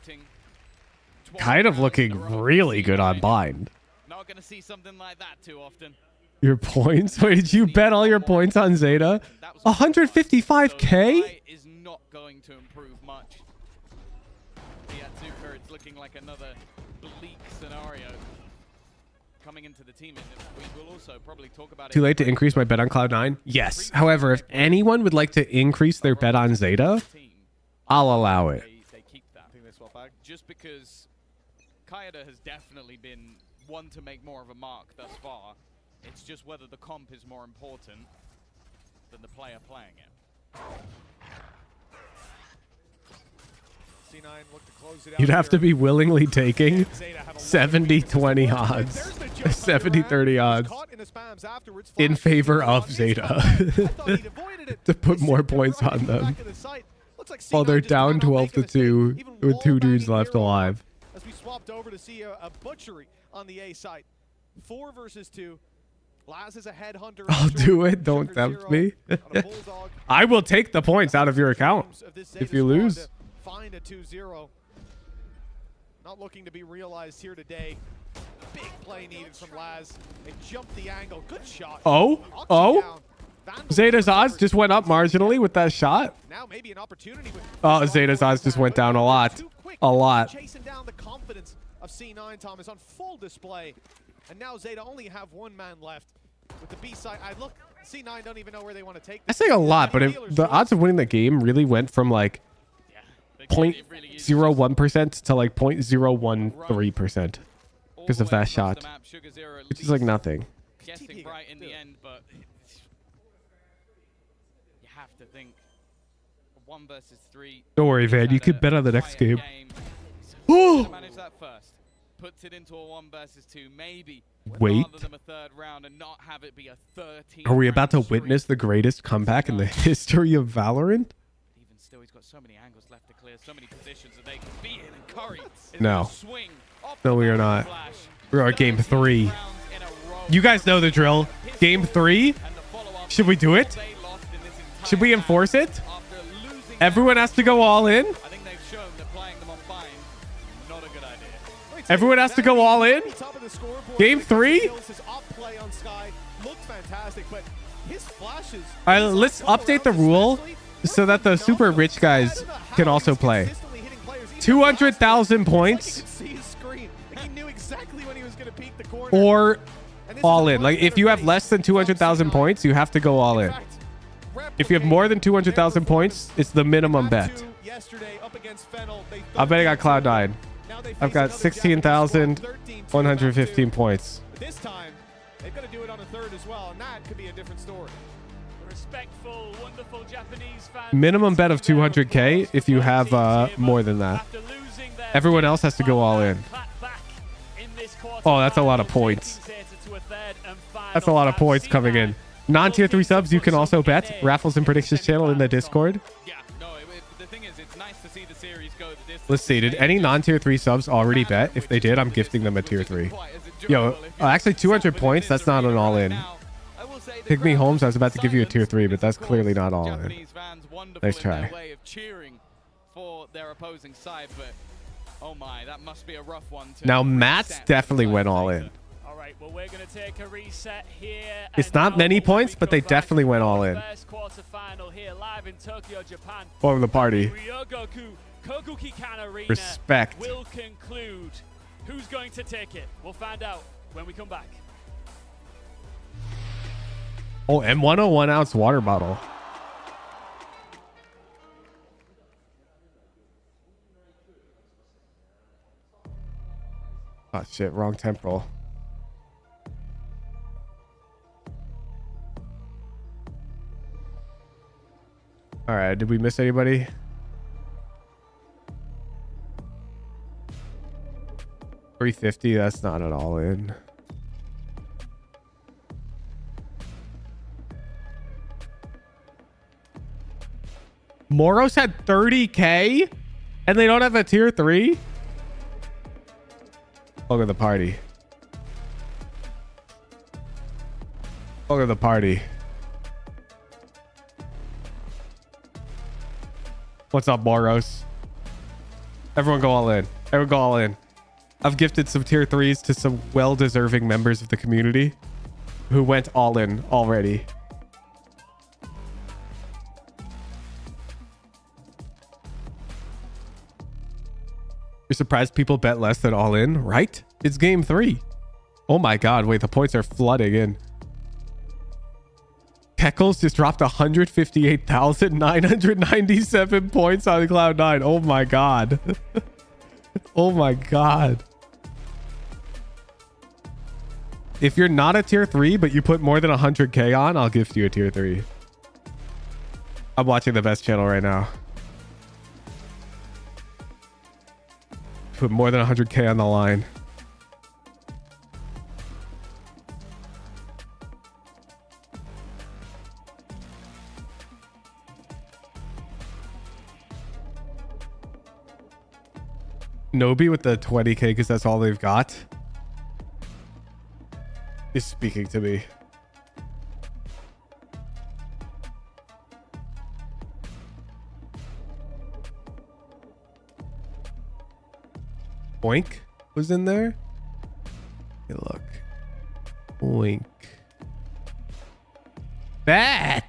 Kind of looking really good on bind.
Not gonna see something like that too often.
Your points? Wait, did you bet all your points on ZETA? 155k?
Is not going to improve much. Yatsuka, it's looking like another bleak scenario coming into the team, and we will also probably talk about it.
Too late to increase my bet on Cloud9? Yes. However, if anyone would like to increase their bet on ZETA, I'll allow it.
They keep that. Just because Kaida has definitely been one to make more of a mark thus far. It's just whether the comp is more important than the player playing it.
You'd have to be willingly taking 70-20 odds, 70-30 odds in favor of Zeta to put more points on them. While they're down 12-2 with 2 dudes left alive.
As we swapped over to see a butchery on the A side. 4 versus 2. Laz is a headhunter.
I'll do it. Don't tempt me. I will take the points out of your account if you lose.
Find a 2-0. Not looking to be realized here today. Big play needed from Laz. They jumped the angle. Good shot.
Oh. Zeta's odds just went up marginally with that shot.
Now maybe an opportunity with
Zeta's odds just went down a lot. A lot.
Chasing down the confidence of C9, Thomas, on full display. And now Zeta only have 1 man left. With the B side, look, C9 don't even know where they want to take this.
I say a lot, but the odds of winning the game really went from like 0.01% to like 0.013% because of that shot, which is like nothing.
Guessing right in the end, but you have to think 1 versus 3.
Don't worry, Van. You could bet on the next game.
Manage that first. Puts it into a 1 versus 2, maybe.
Wait.
Rather than a 3rd round and not have it be a 13.
Are we about to witness the greatest comeback in the history of Valorant?
Even still, he's got so many angles left to clear, so many positions that they can be in, and Curry is
No.
swing.
No, we are not. We're on game 3. You guys know the drill. Game 3. Should we do it? Should we enforce it? Everyone has to go all in.
I think they've shown that playing them on fine, not a good idea.
Everyone has to go all in. Game 3. All right, let's update the rule so that the super rich guys can also play. 200,000 points or all in. Like if you have less than 200,000 points, you have to go all in. If you have more than 200,000 points, it's the minimum bet. I'm betting on Cloud9. I've got 16,115 points.
This time, they've got to do it on a 3rd as well, and that could be a different story.
Respectful, wonderful Japanese fans.
Minimum bet of 200K if you have more than that. Everyone else has to go all in. Oh, that's a lot of points. That's a lot of points coming in. Non-tier 3 subs, you can also bet. Raffles and Predictions channel in the Discord.
Yeah, no, the thing is, it's nice to see the series go the distance.
Let's see, did any non-tier 3 subs already bet? If they did, I'm gifting them a tier 3. Yo, actually 200 points, that's not an all-in. Pygmy Holmes, I was about to give you a tier 3, but that's clearly not all-in. Nice try.
For their opposing side, but oh my, that must be a rough one.
Now, Matt's definitely went all in.
All right, well, we're going to take a reset here.
It's not many points, but they definitely went all in.
First quarterfinal here live in Tokyo, Japan.
For the party.
Ryogoku Kokukikan Arena
Respect.
will conclude. Who's going to take it? We'll find out when we come back.
Oh, and 101 ounce water bottle. Oh shit, wrong temporal. All right, did we miss anybody? $350, that's not at all in. Moros had 30K and they don't have a tier 3? Look at the party. Look at the party. What's up, Moros? Everyone go all in. Everyone go all in. I've gifted some tier 3s to some well-deserving members of the community who went all in already. You're surprised people bet less than all in, right? It's game 3. Oh my god, wait, the points are flooding in. Keckles just dropped 158,997 points on Cloud9. Oh my god. Oh my god. If you're not a tier 3, but you put more than 100K on, I'll gift you a tier 3. I'm watching the best channel right now. put more than 100K on the line. Nobi with the 20K because that's all they've got is speaking to me. Oink was in there. Hey, look. Oink. That.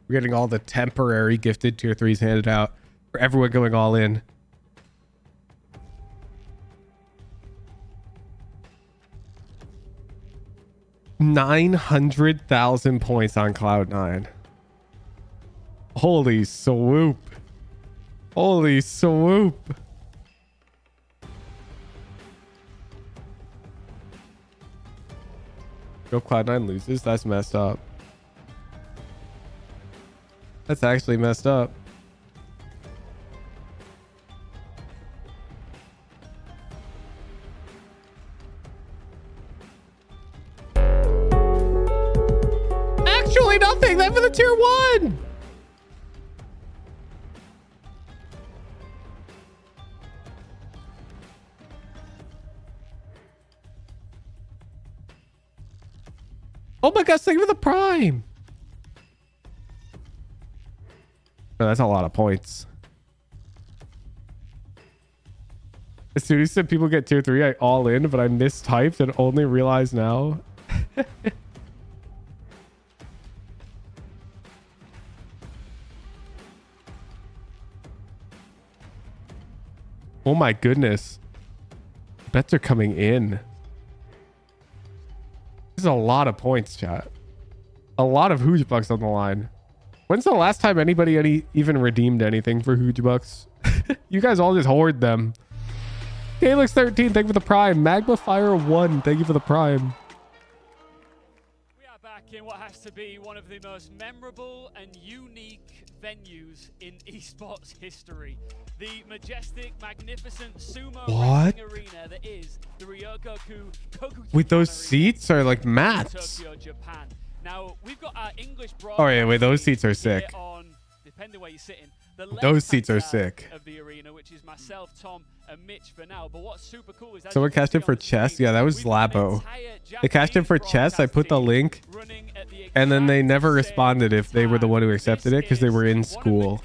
We're getting all the temporary gifted tier 3s handed out for everyone going all in. $900,000 points on Cloud9. Holy swoop. Holy swoop. Yo, Cloud9 loses? That's messed up. That's actually messed up. Actually nothing. That for the tier 1. Oh my gosh, thank you for the prime. Oh, that's a lot of points. As soon as you said people get tier 3, I all in, but I mistyped and only realized now. Oh my goodness. Bets are coming in. This is a lot of points, chat. A lot of Hooge Bucks on the line. When's the last time anybody even redeemed anything for Hooge Bucks? You guys all just hoard them. Galix13, thank you for the prime. Magma Fire 1, thank you for the prime.
We are back in what has to be one of the most memorable and unique venues in esports history. The majestic, magnificent sumo wrestling arena that is the Ryogoku Kokuchi.
Wait, those
Arena
seats are like mats.
Tokyo, Japan. Now, we've got our English
Oh yeah, wait, those seats are sick.
Depending where you're sitting,
those seats are sick.
Of the arena, which is myself, Tom, and Mitch for now. But what's super cool is
someone cashed in for chess. Yeah, that was Labo. They cashed in for chess. I put the link, and then they never responded if they were the one who accepted it because they were in school.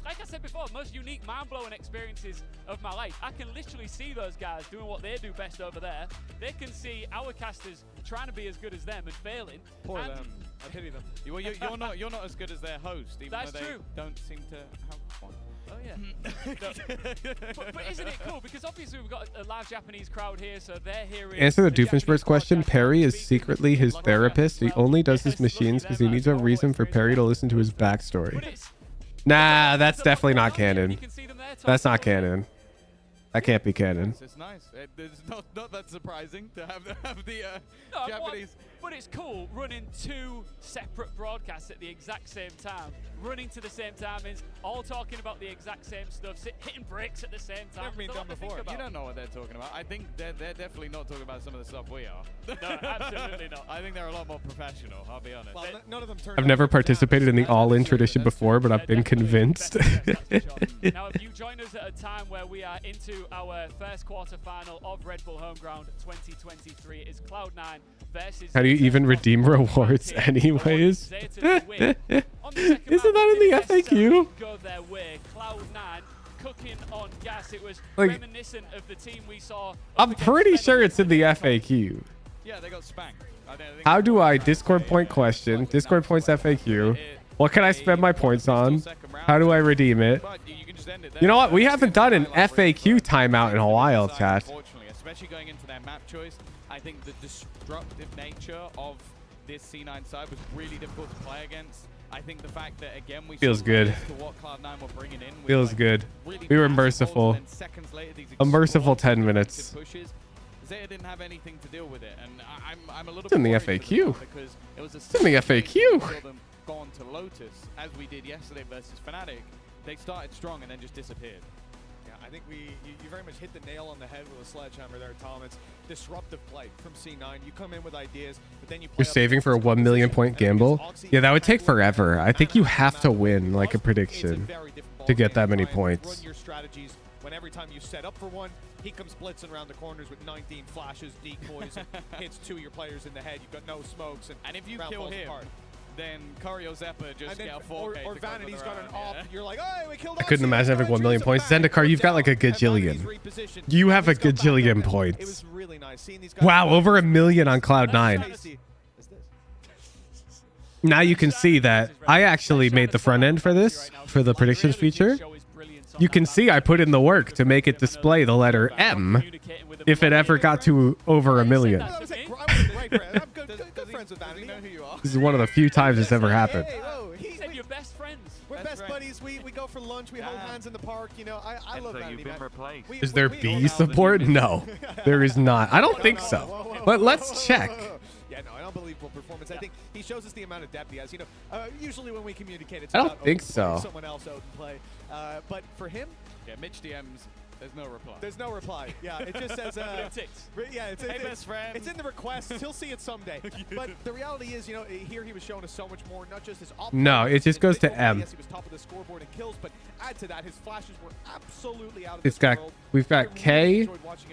Like I said before, most unique, mind-blowing experiences of my life. I can literally see those guys doing what they do best over there. They can see our casters trying to be as good as them and failing.
Poor them. I pity them. You're not as good as their host, even though they don't seem to have fun.
Oh yeah. but isn't it cool? Because obviously we've got a live Japanese crowd here, so they're hearing.
Answer the Doofenshmirtz question. Perry is secretly his therapist. He only does his machines because he needs a reason for Perry to listen to his backstory. Nah, that's definitely not canon. That's not canon. That can't be canon.
It's nice. It's not that surprising to have the Japanese.
But it's cool running 2 separate broadcasts at the exact same time. Running to the same timings, all talking about the exact same stuff, hitting bricks at the same time.
Never been done before. You don't know what they're talking about. I think they're definitely not talking about some of the stuff we are.
No, absolutely not.
I think they're a lot more professional, I'll be honest.
Well, none of them
I've never participated in the all-in tradition before, but I've been convinced.
Now, if you join us at a time where we are into our first quarterfinal of Red Bull Homeground 2023, it is Cloud9 versus...
How do you even redeem rewards anyways? Isn't that in the FAQ?
Go their way. Cloud9 cooking on gas. It was
like,
reminiscent of the team we saw.
I'm pretty sure it's in the FAQ.
Yeah, they got spanked.
How do I Discord point question? Discord points FAQ. What can I spend my points on? How do I redeem it? You know what? We haven't done an FAQ timeout in a while, chat.
Unfortunately, especially going into their map choice, I think the destructive nature of this C9 side was really difficult to play against. I think the fact that again we
feels good.
To what Cloud9 were bringing in
Feels
like
good.
Really
We were merciful. A merciful 10 minutes.
Pushes. ZETA didn't have anything to deal with it, and I'm a little.
It's in the
bit
FAQ.
Because it was
It's in the FAQ.
Saw them go on to Lotus as we did yesterday versus Fnatic. They started strong and then just disappeared.
Yeah, I think you very much hit the nail on the head with a sledgehammer there, Tom. It's disruptive play from C9. You come in with ideas, but then you play.
You're saving for a 1 million point gamble. Yeah, that would take forever. I think you have to win like a prediction to get that many points.
Run your strategies when every time you set up for one, he comes blitzing around the corners with 19 flashes, decoys, and hits 2 of your players in the head. You've got no smokes, and
if you kill him, then Corio Zeppa just get a 4K.
Or Vanity's got an op. You're like, oh, we killed.
I couldn't imagine having 1 million points. Zendikar, you've got like a gajillion. You have a gajillion points.
It was really nice seeing these guys.
Wow, over 1 million on Cloud9. Now you can see that I actually made the front end for this, for the predictions feature. You can see I put in the work to make it display the letter M if it ever got to over 1 million. This is one of the few times it's ever happened.
He said you're best friends.
We're best buddies. We go for lunch. We hold hands in the park. You know, I love that.
Is there B support? No, there is not. I don't think so. But let's check.
Yeah, no, an unbelievable performance. I think he shows us the amount of depth he has. You know, usually when we communicate, it's
I don't
about
think so.
Someone else out and play. But for him,
yeah, Mitch DMs. There's no reply.
There's no reply. Yeah, it just says. Yeah, it's
hey, best friend.
It's in the request. He'll see it someday. But the reality is, you know, here he was showing us so much more. Not just his.
No, it just goes to M.
Yes, he was top of the scoreboard in kills, but add to that, his flashes were absolutely out of
It's
this
got.
world.
We've got K,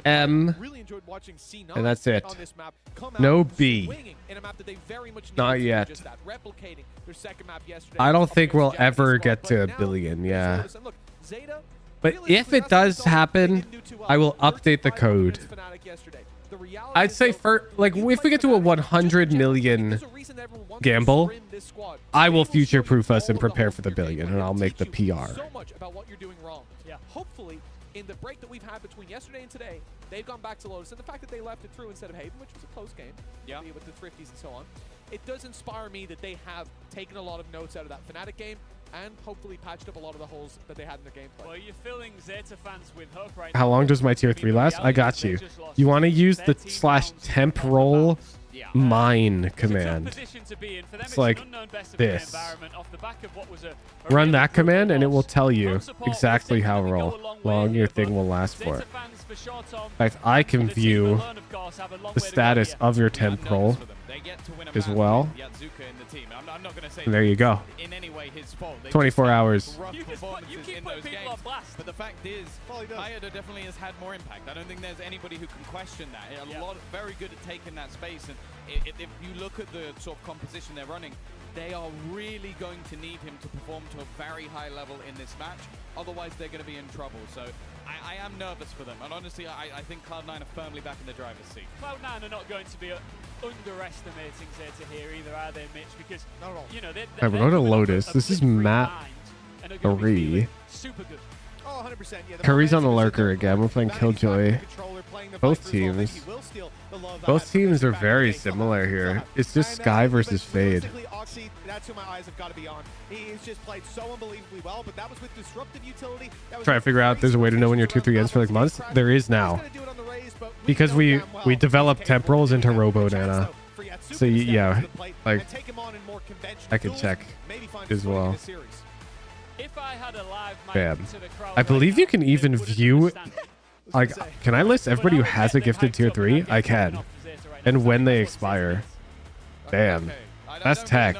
M,
Really enjoyed watching C9
and that's it.
on this map.
No B.
In a map that they very much
Not yet.
just that, replicating their second map yesterday.
I don't think we'll
Japanese
ever
squad,
get
but
to a
now
billion.
there's
Yeah.
Lotus. And look, ZETA,
But if it does happen, I will update the code. I'd say for like if we get to a 100 million gamble, I will future-proof us and prepare for the billion, and I'll make the PR.
So much about what you're doing wrong. Yeah. Hopefully, in the break that we've had between yesterday and today, they've gone back to Lotus, and the fact that they left it through instead of Haven, which was a close game, with the Thrifties and so on, it does inspire me that they have taken a lot of notes out of that Fnatic game and hopefully patched up a lot of the holes that they had in their gameplay.
Well, you're filling ZETA fans with hope right
How long does my tier 3 last? I got you. You want to use the /temp roll mine command. It's like this. Run that command and it will tell you exactly how long your thing will last for. In fact, I can view the status of your temp roll as well. And there you go. 24 hours.
You keep putting people on blast.
But the fact is, Hayada definitely has had more impact. I don't think there's anybody who can question that. Very good at taking that space. And if you look at the sort of composition they're running, they are really going to need him to perform to a very high level in this match. Otherwise, they're going to be in trouble. So I am nervous for them. And honestly, I think Cloud9 are firmly back in the driver's seat.
Cloud9 are not going to be underestimating ZETA here either, are they, Mitch? Because, you know,
we're going to Lotus. This is map 3.
Super good.
Oh, 100%. Yeah,
Curry's on the lurker again. We're playing Killjoy. Both teams. Both teams are very similar here. It's just Sky versus Fade.
That's who my eyes have got to be on. He's just played so unbelievably well, but that was with disruptive utility.
Try to figure out if there's a way to know when your 2-3 ends for like months. There is now. Because we developed temporals into Robo Nana. So yeah, like I could check as well.
If I had a live
Bam. I believe you can even view, like, can I list everybody who has a gifted tier 3? I can. And when they expire. Damn. That's tech.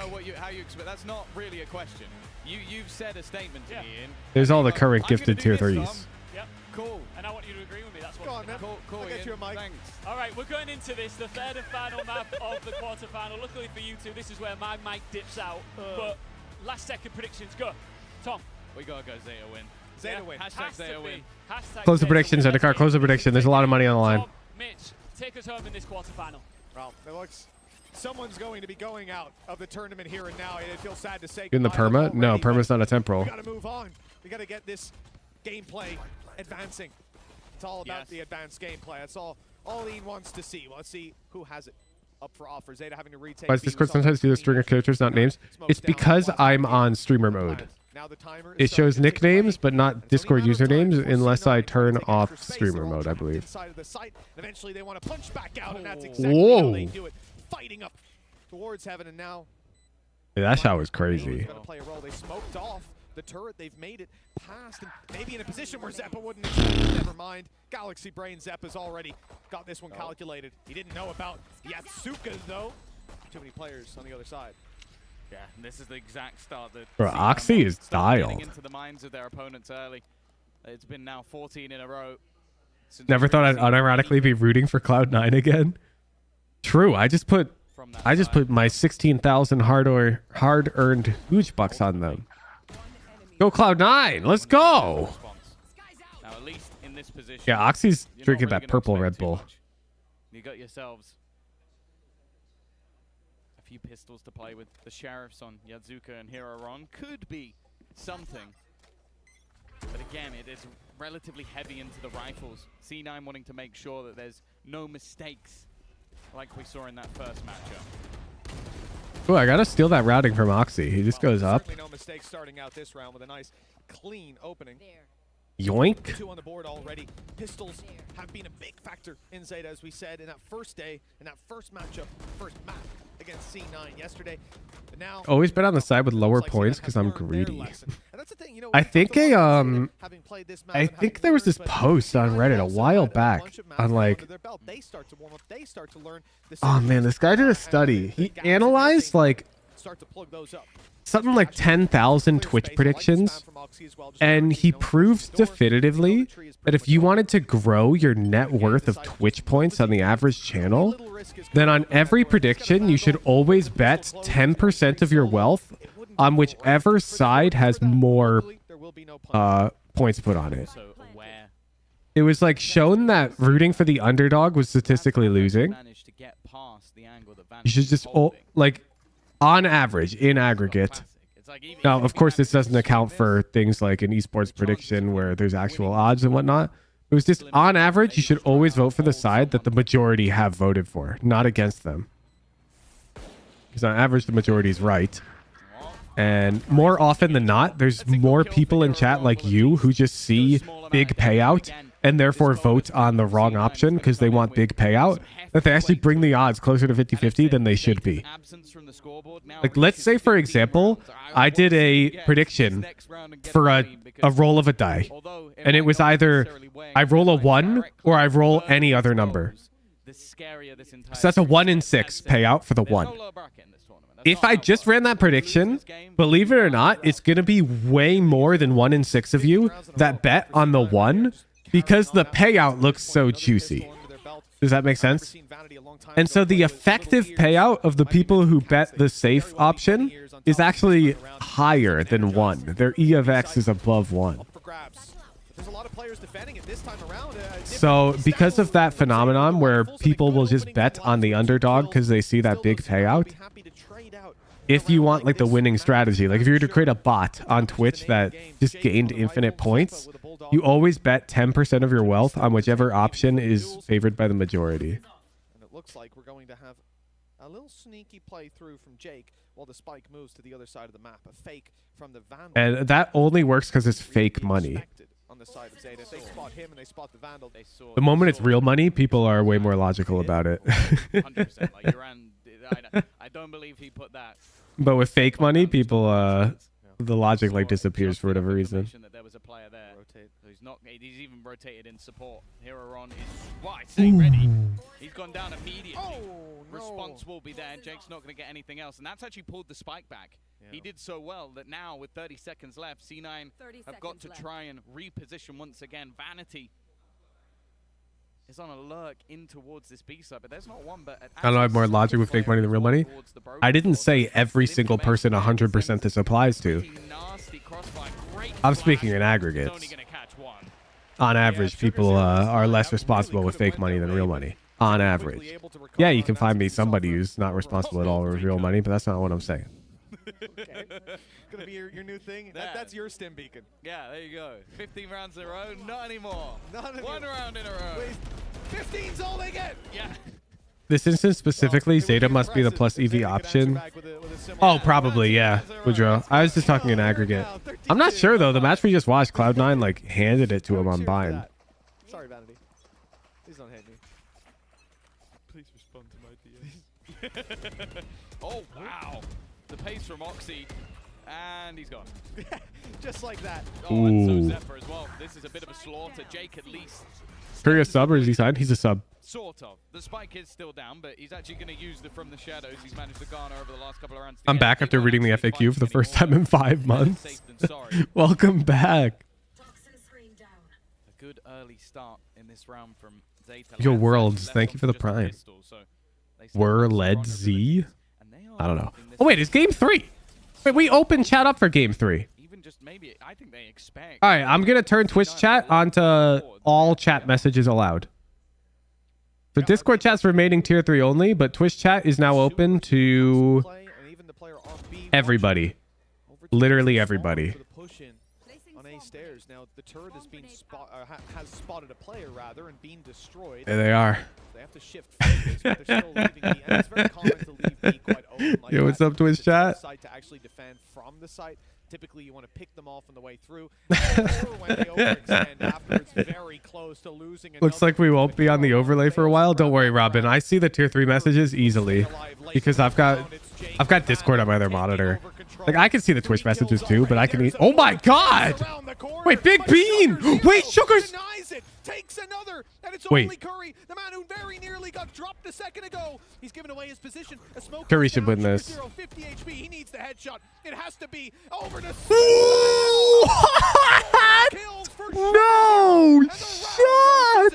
That's not really a question. You've said a statement to me, Ian.
There's all the current gifted tier 3s.
Yep. Cool. And I want you to agree with me. That's what
Go on, man.
Cool,
I'll get you a mic.
Thanks.
All right, we're going into this, the third and final map of the quarterfinal. Luckily for you two, this is where my mic dips out. But last second predictions, go. Tom.
We gotta go ZETA win.
ZETA win.
Hashtag ZETA win.
Close the predictions, Zendikar. Close the prediction. There's a lot of money on the line.
Tom, Mitch, take us home in this quarterfinal.
Well, it looks someone's going to be going out of the tournament here and now. It feels sad to say.
In the perma? No, perma's not a temporal.
We got to move on. We got to get this gameplay advancing. It's all about the advanced gameplay. That's all Ian wants to see. Let's see who has it. up for offer. ZETA having to retake.
Why does Discord sometimes do the string of characters, not names? It's because I'm on streamer mode. It shows nicknames, but not Discord usernames unless I turn off streamer mode, I believe.
Eventually they want to punch back out, and that's exactly how they do it. Fighting up towards heaven, and now
That shot was crazy.
Gonna play a role. They smoked off the turret. They've made it past, and maybe in a position where Zeppa wouldn't expect. Never mind. Galaxy Brain Zeppa's already got this one calculated. He didn't know about Yatsuka though. Too many players on the other side.
Yeah, and this is the exact start that
Bro, Oxy is dialed.
Into the minds of their opponents early. It's been now 14 in a row.
Never thought I'd unironically be rooting for Cloud9 again. True, I just put my 16,000 hard-earned huge bucks on them. Go Cloud9, let's go.
Now, at least in this position,
Yeah, Oxy's drinking that purple Red Bull.
You got yourselves a few pistols to play with. The sheriffs on Yadzuka and Hiroron could be something. But again, it is relatively heavy into the rifles. C9 wanting to make sure that there's no mistakes like we saw in that first matchup.
Oh, I gotta steal that routing from Oxy. He just goes up.
No mistake starting out this round with a nice clean opening.
Yoink.
2 on the board already. Pistols have been a big factor in ZETA, as we said, in that first day, in that first matchup, first map against C9 yesterday. But now,
Always been on the side with lower points because I'm greedy. I think I think there was this post on Reddit a while back on like, oh man, this guy did a study. He analyzed like something like 10,000 Twitch predictions, and he proved definitively that if you wanted to grow your net worth of Twitch points on the average channel, then on every prediction you should always bet 10% of your wealth on whichever side has more points put on it. It was like shown that rooting for the underdog was statistically losing. You should just like, on average, in aggregate. Now, of course, this doesn't account for things like an esports prediction where there's actual odds and whatnot. It was just, on average, you should always vote for the side that the majority have voted for, not against them. Because on average, the majority is right. And more often than not, there's more people in chat like you who just see big payout and therefore vote on the wrong option because they want big payout, that they actually bring the odds closer to 50-50 than they should be. Like, let's say, for example, I did a prediction for a roll of a die, and it was either I roll a 1 or I roll any other number. So that's a 1 in 6 payout for the 1. If I just ran that prediction, believe it or not, it's going to be way more than 1 in 6 of you that bet on the 1 because the payout looks so juicy. Does that make sense? And so the effective payout of the people who bet the safe option is actually higher than 1. Their E of X is above 1. So because of that phenomenon where people will just bet on the underdog because they see that big payout, if you want like the winning strategy, like if you were to create a bot on Twitch that just gained infinite points, you always bet 10% of your wealth on whichever option is favored by the majority.
And it looks like we're going to have a little sneaky play through from Jake while the spike moves to the other side of the map. A fake from the Vandal.
And that only works because it's fake money.
On the side of ZETA. They spot him and they spot the Vandal.
The moment it's real money, people are way more logical about it.
100%. Like, I don't believe he put that.
But with fake money, people, the logic like disappears for whatever reason.
That there was a player there. He's even rotated in support. Hiroron is sitting ready. He's gone down immediately. Response will be there. Jake's not going to get anything else, and that's actually pulled the spike back. He did so well that now, with 30 seconds left, C9 have got to try and reposition once again. Vanity is on a lurk in towards this B side, but there's not one. But
I don't know, I have more logic with fake money than real money. I didn't say every single person 100% this applies to. I'm speaking in aggregates. On average, people are less responsible with fake money than real money. On average. Yeah, you can find me somebody who's not responsible at all with real money, but that's not what I'm saying.
Okay. Gonna be your new thing? That's your stim beacon.
Yeah, there you go. 15 rounds in a row? Not anymore. One round in a row.
Wait, 15's all they get!
Yeah.
This instance specifically, ZETA must be the plus EV option. Oh, probably, yeah, Woodrow. I was just talking in aggregate. I'm not sure, though. The match we just watched, Cloud9, like, handed it to him on Bind.
Sorry, Vanity. Please don't hate me.
Please respond to my DM. Oh, wow. The pace from Oxy. And he's gone.
Just like that.
Oh, and so Zephyr as well. This is a bit of a slaughter. Jake at least.
For a sub, or is he signed? He's a sub.
Sort of. The spike is still down, but he's actually going to use the from the shadows he's managed to garner over the last couple of rounds.
I'm back after reading the FAQ for the first time in 5 months. Welcome back.
A good early start in this round from ZETA.
Yo, Worlds, thank you for the prime. We're led Z? I don't know. Oh, wait, it's game 3. Wait, we opened chat up for game 3.
Even just maybe, I think they expect.
All right, I'm going to turn Twitch chat onto all chat messages allowed. So Discord chat's remaining tier 3 only, but Twitch chat is now open to everybody. Literally everybody.
On A stairs. Now the turret has been has spotted a player rather and been destroyed.
There they are.
They have to shift focus, but they're still leaving B. And it's very common to leave B quite open like
Yo, what's up, Twitch chat?
To actually defend from the site. Typically, you want to pick them off on the way through. Or when they overextend afterwards, very close to losing.
Looks like we won't be on the overlay for a while. Don't worry, Robin. I see the tier 3 messages easily because I've got Discord on my other monitor. Like, I can see the Twitch messages too, but I can oh my god! Wait, Big Bean! Wait, Sugar's
takes another, and it's
wait.
Only Curry, the man who very nearly got dropped a second ago. He's given away his position. A smoke
Curry should win this.
50 HP. He needs the headshot. It has to be over to
no shot!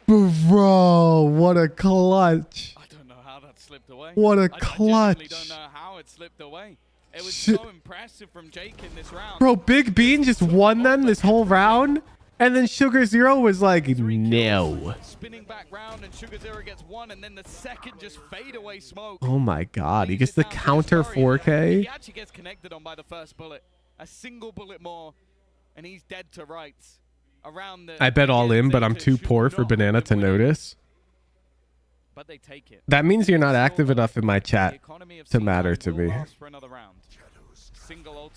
Bro, what a clutch.
I don't know how that slipped away.
What a
I
clutch.
don't know how it slipped away. It was so impressive from Jake in this round.
Bro, Big Bean just won them this whole round, and then Sugar Zero was like, no.
Spinning back round, and Sugar Zero gets one, and then the second just fade away smoke.
Oh my god, he gets the counter 4K.
He actually gets connected on by the first bullet. A single bullet more, and he's dead to rights. Around the,
I bet all in, but I'm too poor for Banana to notice.
But they take it.
That means you're not active enough in my chat to matter to me.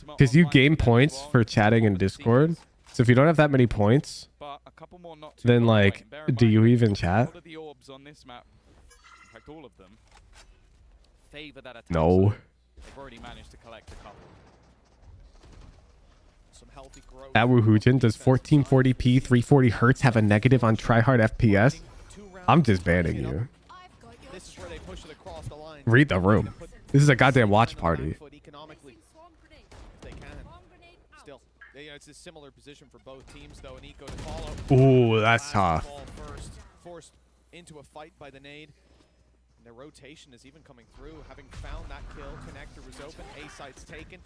Because you gain points for chatting in Discord. So if you don't have that many points, then like, do you even chat? No. That Woohoojin, does 1440p 340 hertz have a negative on tryhard FPS? I'm just banning you. Read the room. This is a goddamn watch party.
It's a similar position for both teams, though. And Eco to follow.
Ooh, that's tough.
Forced into a fight by the nade. And their rotation is even coming through. Having found that kill, connector was open. A site's taken.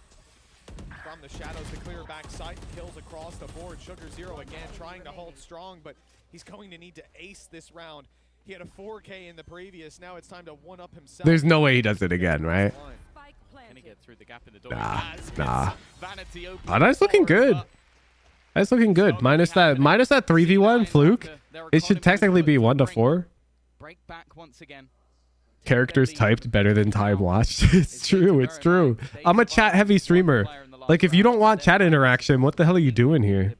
From the shadows, the clear back site. Kills across the board. Sugar Zero again trying to hold strong, but he's going to need to ace this round. He had a 4K in the previous. Now it's time to one-up himself.
There's no way he does it again, right?
Can he get through the gap in the door?
Nah. Oh, that's looking good. That's looking good. Minus that 3v1 fluke. It should technically be 1 to 4.
Break back once again.
Characters typed better than time watched. It's true. It's true. I'm a chat heavy streamer. Like, if you don't want chat interaction, what the hell are you doing here?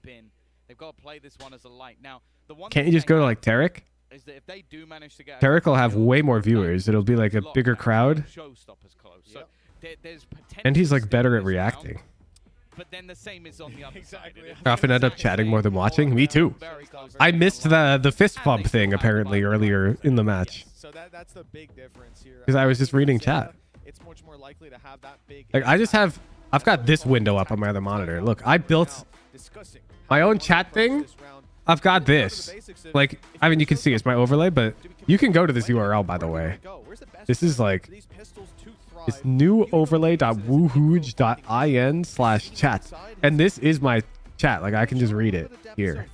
They've got to play this one as a light. Now,
can't you just go to like Tarek? Tarek will have way more viewers. It'll be like a bigger crowd. And he's like better at reacting.
But then the same is on the other side.
I often end up chatting more than watching. Me too. I missed the fist bump thing apparently earlier in the match.
So that's the big difference here.
Because I was just reading chat.
It's much more likely to have that big.
Like I've got this window up on my other monitor. Look, I built my own chat thing. I've got this. Like, I mean, you can see it's my overlay, but you can go to this URL, by the way. This is like, it's newoverlay.woohooj.in/chat. And this is my chat. Like, I can just read it here.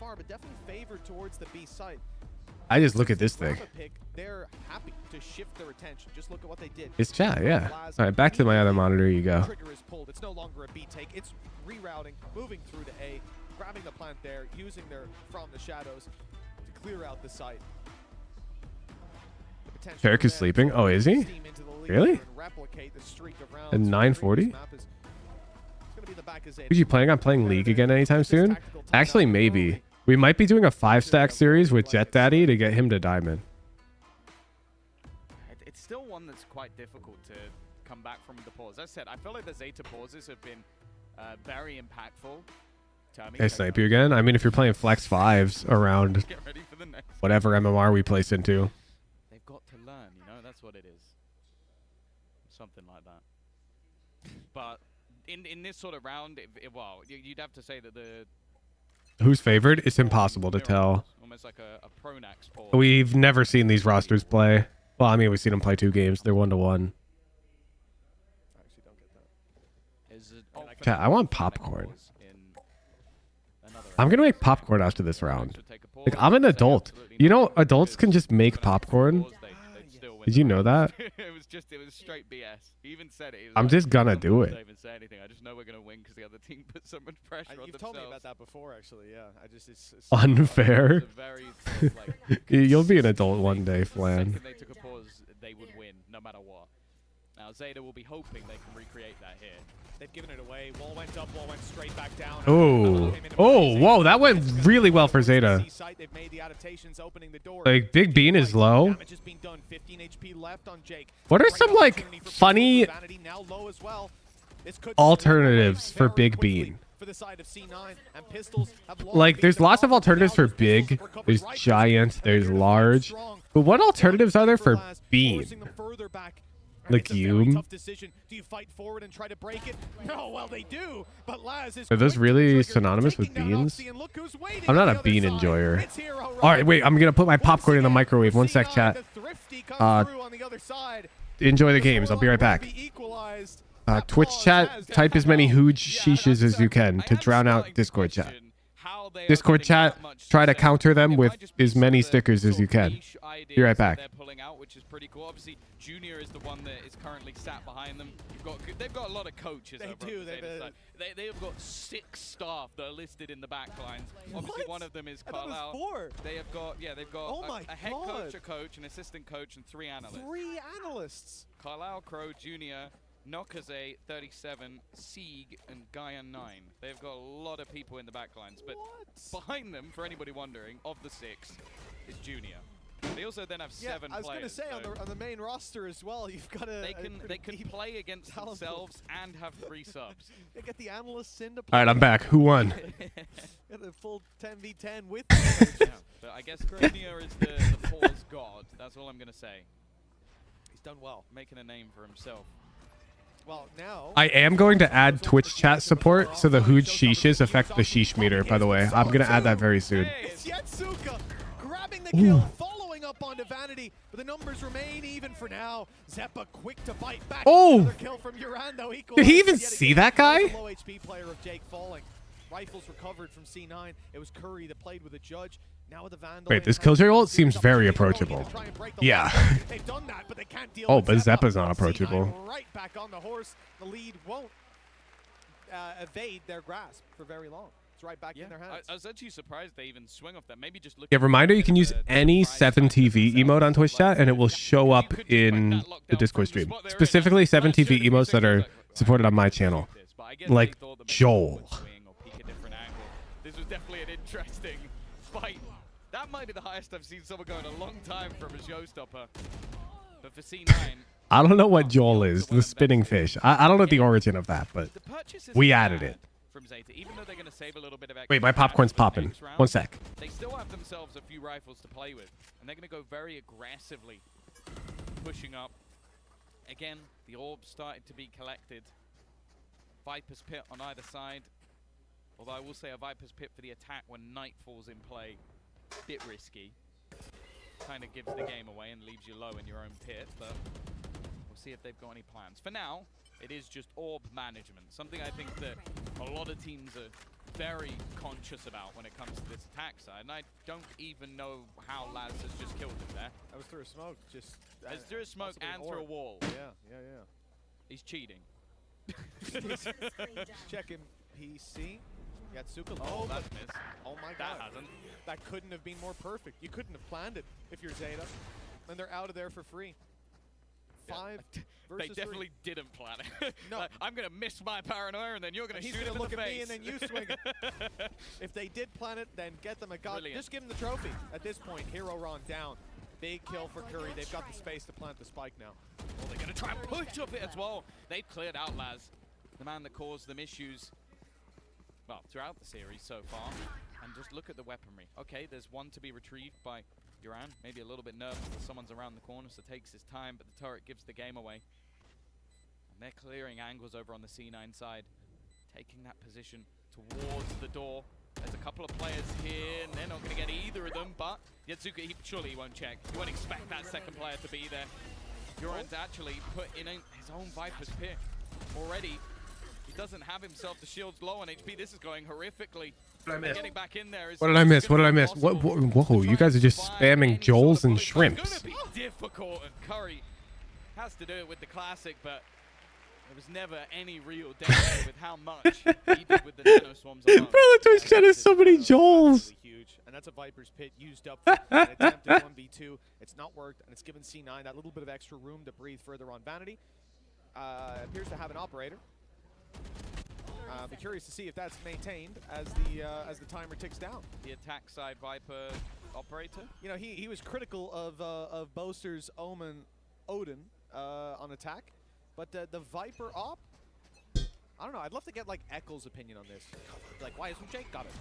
I just look at this thing. It's chat, yeah. All right, back to my other monitor you go.
It's no longer a B take. It's rerouting, moving through to A. Grabbing the plant there, using their from the shadows to clear out the site.
Turk is sleeping. Oh, is he? Really? At 9:40? Who's you playing on playing League again anytime soon? Actually, maybe. We might be doing a 5-stack series with Jet Daddy to get him to Diamond.
It's still one that's quite difficult to come back from the pause. As I said, I feel like the Zeta pauses have been very impactful.
Hey, snipe you again? I mean, if you're playing flex 5s around
Get ready for the next
whatever MMR we place into.
They've got to learn, you know, that's what it is. Something like that. But in this sort of round, well, you'd have to say that the...
Who's favored? It's impossible to tell.
Almost like a Pronax pause.
We've never seen these rosters play. Well, I mean, we've seen them play 2 games. They're 1-1. Chat, I want popcorn. I'm going to make popcorn after this round. Like, I'm an adult. You know, adults can just make popcorn. Did you know that?
it was straight BS. He even said it.
I'm just gonna do it.
I don't even say anything. I just know we're gonna win because the other team put so much pressure on themselves.
You've told me about that before, actually. Yeah, it's
unfair.
It's very, like,
You'll be an adult one day, Flan.
The second they took a pause, they would win no matter what. Now Zeta will be hoping they can recreate that here.
They've given it away. Wall went up, wall went straight back down.
Oh, whoa, that went really well for Zeta. Like, Big Bean is low. What are some, like, funny alternatives for Big Bean? Like, there's lots of alternatives for Big. There's Giant. There's Large. But what alternatives are there for Bean? Legume?
Do you fight forward and try to break it? No, well they do. But Laz is
Are those really synonymous with beans? I'm not a bean enjoyer. All right, wait. I'm gonna put my popcorn in the microwave. 1 sec, chat. Enjoy the games. I'll be right back. Twitch chat. Type as many huge shishas as you can to drown out Discord chat. Discord chat, try to counter them with as many stickers as you can. Be right back.
They're pulling out, which is pretty cool. Obviously, Junior is the one that is currently sat behind them. They've got a lot of coaches. They have got 6 staff that are listed in the back lines. Obviously, one of them is Carlisle. They have got a head coach, a coach, an assistant coach, and 3 analysts.
3 analysts.
Carlisle, Crow, Junior, Nokaze, 37, Sieg, and Gaia 9. They've got a lot of people in the back lines, but behind them, for anybody wondering, of the 6 is Junior. They also then have 7 players.
I was going to say, on the main roster as well, you've got a...
They can play against themselves and have 3 subs.
They get the analysts in to play.
All right, I'm back. Who won?
Get the full 10v10 with
But I guess Junior is the pause god. That's all I'm going to say.
He's done well.
Making a name for himself.
Well, now
I am going to add Twitch chat support so the huge shishas affect the sheesh meter, by the way. I'm going to add that very soon.
It's Yetsuka grabbing the kill, following up onto Vanity, but the numbers remain even for now. Zeppa quick to bite back.
Oh!
Kill from Urando.
Did he even see that guy?
Low HP player of Jake falling. Rifles recovered from C9. It was Curry that played with a judge. Now with the Vandal.
Wait, this Killjoy ult seems very approachable. Yeah.
They've done that, but they can't deal
Oh,
with
but Zeppa's not approachable.
Right back on the horse. The lead won't evade their grasp for very long. It's right back in their hands.
I was actually surprised they even swing off that. Maybe just look.
Yeah, reminder, you can use any 7TV emote on Twitch chat and it will show up in the Discord stream. Specifically 7TV emotes that are supported on my channel. Like Joel.
This was definitely an interesting fight. That might be the highest I've seen someone go in a long time from a showstopper. But for C9...
I don't know what Joel is, the spinning fish. I don't know the origin of that, but we added it.
From Zeta, even though they're going to save a little bit of extra.
Wait, my popcorn's popping. 1 sec.
They still have themselves a few rifles to play with, and they're going to go very aggressively, pushing up. Again, the orbs started to be collected. Viper's Pit on either side. Although I will say a Viper's Pit for the attack when night falls in play, bit risky. Kind of gives the game away and leaves you low in your own pit, but we'll see if they've got any plans. For now, it is just orb management, something I think that a lot of teams are very conscious about when it comes to this attack side, and I don't even know how Laz has just killed him there.
That was through a smoke, just...
It's through a smoke and through a wall.
Yeah.
He's cheating.
Checking PC. Yatsuka low.
Oh, that's missed.
Oh my god.
That hasn't.
That couldn't have been more perfect. You couldn't have planned it if you're Zeta. and they're out of there for free. 5 versus
They definitely
3.
didn't plan it.
No.
Like, I'm going to miss my paranoia, and then you're going to
He's
shoot
going
him
to
in
look
the
at
face.
me, and then you swing it. If they did plan it, then get them a god.
Brilliant.
Just give them the trophy. At this point, Hero Ron down. Big kill for Curry. They've got the space to plant the spike now.
Well, they're going to try and push up it as well. They've cleared out Laz, the man that caused them issues, well, throughout the series so far. And just look at the weaponry. Okay, there's one to be retrieved by Duran. Maybe a little bit nervous that someone's around the corner, so takes his time, but the turret gives the game away. And they're clearing angles over on the C9 side, taking that position towards the door. There's a couple of players here, and they're not going to get either of them, but Yatsuka, surely he won't check. He won't expect that second player to be there. Duran's actually put in his own Viper's pit already. He doesn't have himself the shields low on HP. This is going horrifically.
What did I miss?
Getting back in there is
What did I miss? What did I miss? What? Whoa, you guys are just spamming Joels and shrimps.
It's going to be difficult, and Curry has to do it with the classic, but there was never any real danger with how much he did with the nano swarms alone.
Bro, Twitch chat has so many Joels.
Huge, and that's a Viper's pit used up for an attempted 1v2. It's not worked, and it's given C9 that little bit of extra room to breathe further on Vanity. Appears to have an operator. Be curious to see if that's maintained as the timer ticks down.
The attack side Viper operator.
You know, he was critical of Boaster's Omen Odin on attack, but the Viper op, I don't know. I'd love to get like Eccles' opinion on this. Like, why isn't Jake got it?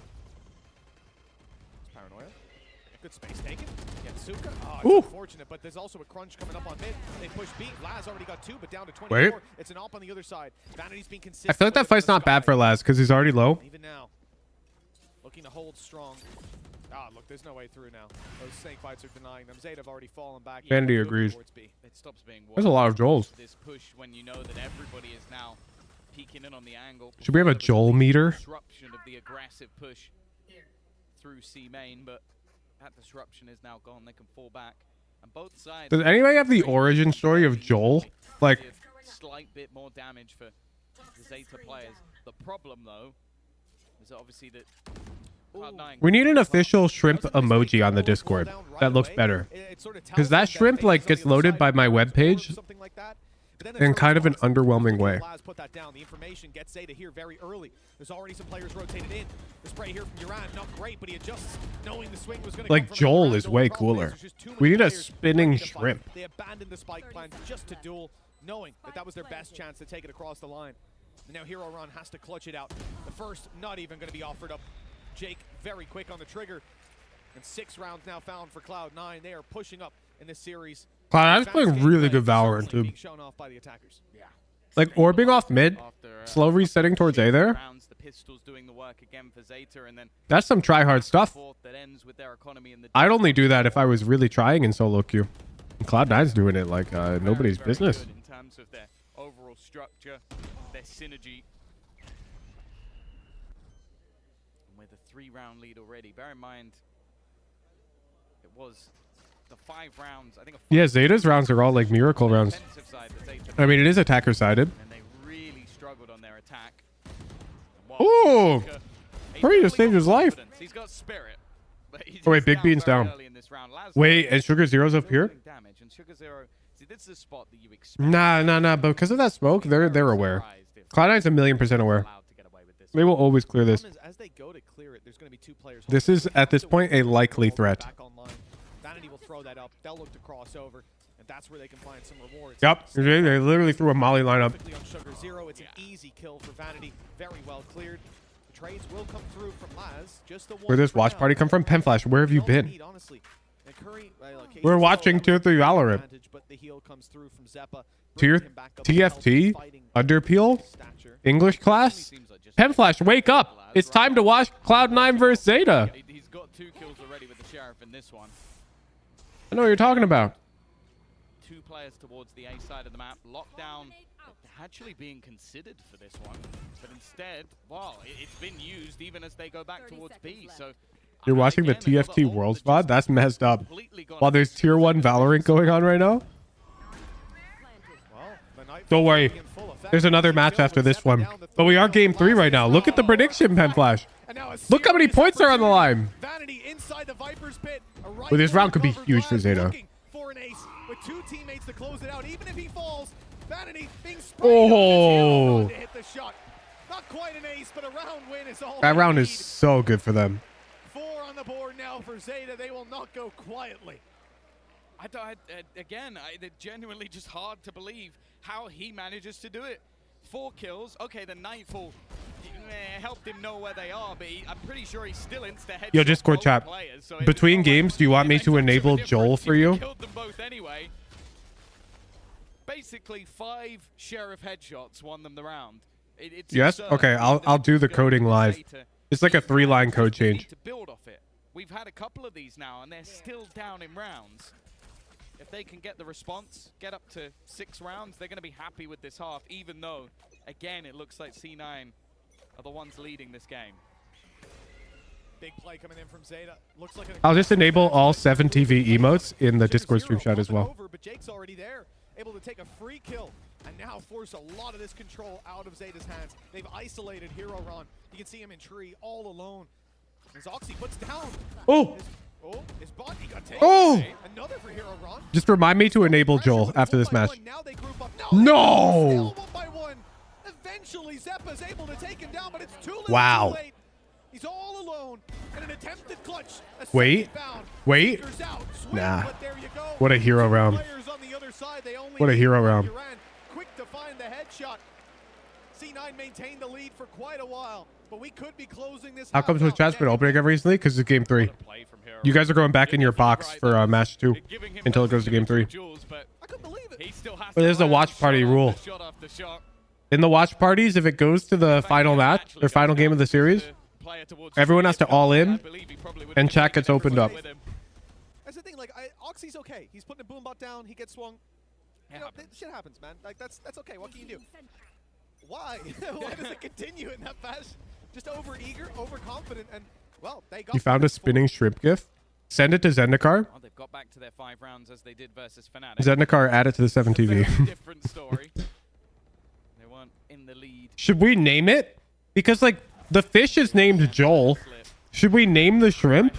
It's paranoia. Good space taken. Yatsuka. Oh, it's unfortunate, but there's also a crunch coming up on mid. They push B. Laz already got 2, but down to 24.
Wait.
It's an op on the other side. Vanity's being consistent.
I feel like that fight's not bad for Laz because he's already low.
Even now, looking to hold strong. Ah, look, there's no way through now. Those snake bites are denying them. ZETA have already fallen back.
Vanity agrees.
It stops being
There's a lot of Joels.
This push when you know that everybody is now peeking in on the angle.
Should we have a Joel meter?
Disruption of the aggressive push through C main, but that disruption is now gone. They can fall back, and both sides.
Does anybody have the origin story of Joel? Like,
slight bit more damage for the ZETA players. The problem, though, is obviously that Cloud9.
we need an official shrimp emoji on the Discord. That looks better. Because that shrimp like gets loaded by my webpage in kind of an underwhelming way.
Put that down. The information gets ZETA here very early. There's already some players rotated in. The spray here from Duran, not great, but he adjusts, knowing the swing was going to
Like Joel is way cooler. We need a spinning shrimp.
They abandoned the spike plan just to duel, knowing that that was their best chance to take it across the line. And now Hero Ron has to clutch it out. The first not even going to be offered up. Jake very quick on the trigger. And 6 rounds now found for Cloud9. They are pushing up in this series.
Cloud9's playing really good Valorant, dude.
Being shown off by the attackers. Yeah.
Like orbing off mid, slow resetting towards A there.
The pistols doing the work again for ZETA, and then
That's some try-hard stuff.
that ends with their economy in the
I'd only do that if I was really trying in solo queue. Cloud9's doing it like nobody's
very
business.
good in terms of their overall structure, their synergy. And with a 3-round lead already, bear in mind it was the 5 rounds. I think.
Yeah, Zeta's rounds are all like miracle rounds. I mean, it is attacker-sided.
And they really struggled on their attack.
Ooh! Hurry to save his life.
He's got spirit.
Oh wait, Big Bean's down. Wait, and Sugar Zero's up here?
Damage. And Sugar Zero, see, this is a spot that you expect.
Nah. Because of that smoke, they're aware. Cloud9's 1,000,000% aware. They will always clear this.
As they go to clear it, there's going to be 2 players.
This is, at this point, a likely threat.
Back online. Vanity will throw that up. They'll look to cross over, and that's where they can find some rewards.
Yep, they literally threw a molly lineup.
On Sugar Zero, it's an easy kill for Vanity. Very well cleared. The trades will come through from Laz. Just the one.
Where'd this watch party come from? Penflash, where have you been? We're watching Tier 3 Valorant.
But the heal comes through from Zeppa.
Tier TFT? Underpeel? English class? Penflash, wake up! It's time to watch Cloud9 vs ZETA.
He's got 2 kills already with the Sheriff in this one.
I know what you're talking about.
2 players towards the A side of the map. Lockdown actually being considered for this one. But instead, well, it's been used even as they go back towards B. So
You're watching the TFT Worlds VOD? That's messed up. While there's Tier 1 Valorant going on right now? Don't worry. There's another match after this one. But we are Game 3 right now. Look at the prediction, Penflash. Look how many points are on the line. Well, this round could be huge for ZETA.
teammates to close it out. Even if he falls, Vanity being sprayed
Oh,
to hit the shot. Not quite an ace, but a round win is all.
that round is so good for them.
4 on the board now for ZETA. They will not go quietly.
Again, it's genuinely just hard to believe how he manages to do it. 4 kills. Okay, the Nightfall helped him know where they are, but I'm pretty sure he's still insta-headshot.
Yo, Discord chat.
Players, so
Between games, do you want me to enable Joel for you?
Killed them both anyway. Basically, 5 sheriff headshots won them the round. It's
Yes?
absurd.
Okay, I'll do the coding live. It's like a 3-line code change.
To build off it. We've had a couple of these now, and they're still down in rounds. If they can get the response, get up to 6 rounds, they're going to be happy with this half, even though, again, it looks like C9 are the ones leading this game.
Big play coming in from ZETA. Looks like
I'll just enable all 7 TV emotes in the Discord stream chat as well.
But Jake's already there, able to take a free kill, and now force a lot of this control out of ZETA's hands. They've isolated Hero Ron. You can see him in tree all alone. As Oxy puts down.
Oh!
His body got taken.
Oh!
Another for Hero Ron.
Just remind me to enable Joel after this match.
Now they group up.
No!
Still 1 by 1. Eventually, Zeppa's able to take him down, but it's too little,
Wow.
too late. He's all alone, and an attempted clutch.
Wait.
Wait.
Nah. What a hero round. What a hero round.
Quick to find the headshot. C9 maintained the lead for quite a while, but we could be closing this.
How come Twitch chat's been opening up recently? Because it's game 3. You guys are going back in your box for match 2 until it goes to game 3.
I couldn't believe it.
But there's a watch party rule. In the watch parties, if it goes to the final match or final game of the series, everyone has to all in, and chat gets opened up.
That's the thing. Like, Oxy's okay. He's putting a boombot down. He gets swung. You know, shit happens, man. Like that's okay. What can you do? Why? Why does it continue in that fashion? Just over-eager, overconfident, and, well, they got...
You found a spinning shrimp gif? Send it to Zendikar.
Oh, they've got back to their 5 rounds as they did versus Fnatic.
Zendikar, add it to the 7 TV.
Different story. They weren't in the lead.
Should we name it? Because, like, the fish is named Joel. Should we name the shrimp?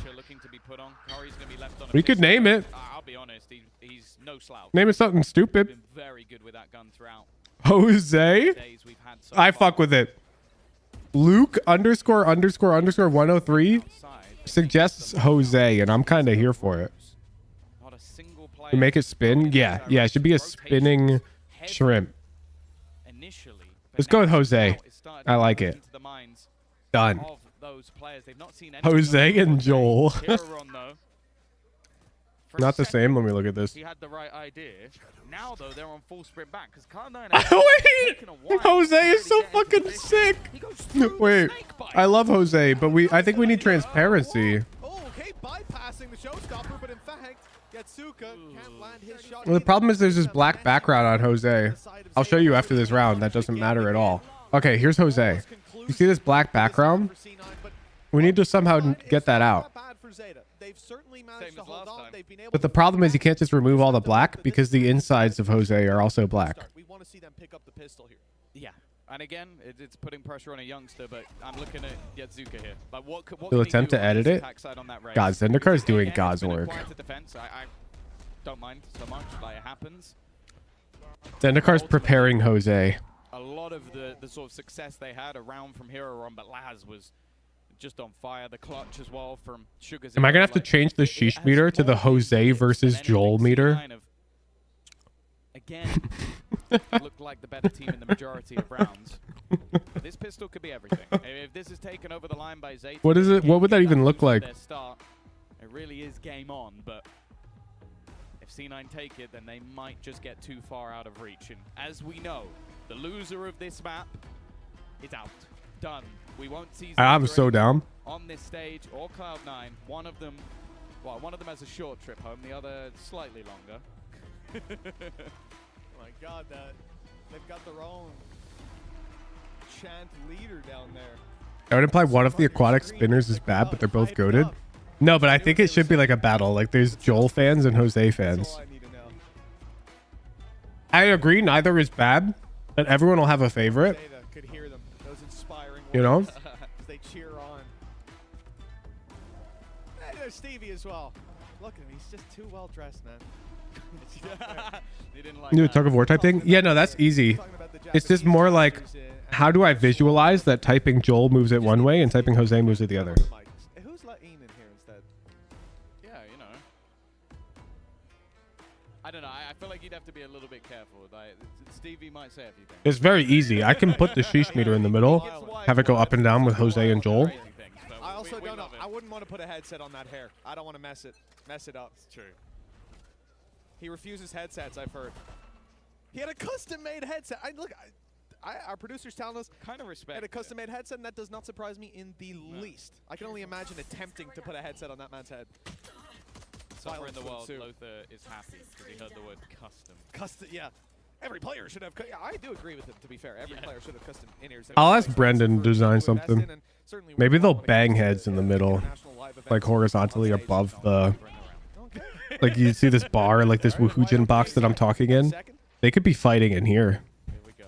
We could name it.
I'll be honest, he's no slouch.
Name it something stupid.
Been very good with that gun throughout.
Jose? I fuck with it. Luke ___103 suggests Jose, and I'm kind of here for it. To make it spin? Yeah, it should be a spinning shrimp. Let's go with Jose. I like it. Done. Jose and Joel. Not the same. Let me look at this.
He had the right idea. Now though, they're on full sprint back because Cloud9.
Wait, Jose is so fucking sick. Wait, I love Jose, but I think we need transparency.
Oh, okay, bypassing the showstopper, but in fact, Yatsuka can't land his shot.
Well, the problem is there's this black background on Jose. I'll show you after this round. That doesn't matter at all. Okay, here's Jose. You see this black background? We need to somehow get that out. But the problem is you can't just remove all the black because the insides of Jose are also black.
We want to see them pick up the pistol here.
Yeah, and again, it's putting pressure on a youngster, but I'm looking at Yatsuka here. Like, what
He'll attempt to edit it. God, Zendikar is doing God's work.
I don't mind so much, like it happens.
Zendikar's preparing Jose.
A lot of the sort of success they had around from Hero Run, but Laz was just on fire. The clutch as well from Sugar's.
Am I gonna have to change the sheesh meter to the Jose versus Joel meter?
Again, looked like the better team in the majority of rounds. This pistol could be everything. If this is taken over the line by ZETA,
what is it? What would that even look like?
It really is game on, but if C9 take it, then they might just get too far out of reach. And as we know, the loser of this map is out. Done. We won't see
I'm so down.
On this stage or Cloud9. One of them has a short trip home, the other slightly longer.
Oh my God, they've got their own chant leader down there.
That would imply one of the aquatic spinners is bad, but they're both goated. No, but I think it should be like a battle. Like there's Joel fans and Jose fans. I agree, neither is bad, but everyone will have a favorite.
Could hear them. Those inspiring words,
you know?
as they cheer on. Hey, there's Stevie as well. Look at him, he's just too well dressed, man.
He didn't like
Do a
that.
tug of war type thing? Yeah, no, that's easy. It's just more like, how do I visualize that typing Joel moves it one way and typing Jose moves it the other?
Who's let Ian in here instead?
Yeah, you know. I don't know. I feel like you'd have to be a little bit careful. Like, Stevie might say a few things.
It's very easy. I can put the sheesh meter in the middle, have it go up and down with Jose and Joel.
I also don't know. I wouldn't want to put a headset on that hair. I don't want to mess it up.
It's true.
He refuses headsets, I've heard. He had a custom-made headset. Our producer's telling us
Kind of respect.
he had a custom-made headset, and that does not surprise me in the least. I can only imagine attempting to put a headset on that man's head.
Somewhere in the world,
Violence would ensue.
Lothar is happy because he heard the word custom.
Custom, yeah. Every player should have. Yeah, I do agree with him. To be fair, every player should have custom in-ears.
I'll ask Brendan to design something. Maybe they'll bang heads in the middle, like horizontally above the. Like you see this bar, like this Woohoojin box that I'm talking in. They could be fighting in here.
Here we go.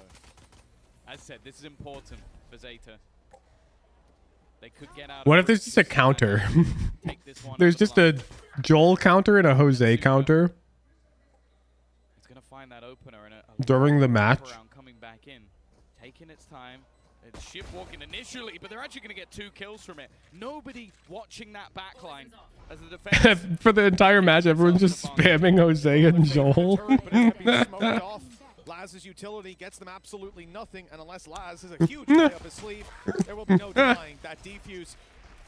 As said, this is important for ZETA. They could get out.
What if there's just a counter?
Take this one
There's
over
just
the line.
a Joel counter and a Jose counter
It's gonna find that opener and
during the match.
coming back in, taking its time. It's ship walking initially, but they're actually gonna get 2 kills from it. Nobody watching that backline as the defense.
For the entire match, everyone's just spamming Jose and Joel.
Laz's utility gets them absolutely nothing, and unless Laz has a huge play up his sleeve, there will be no denying that defuse.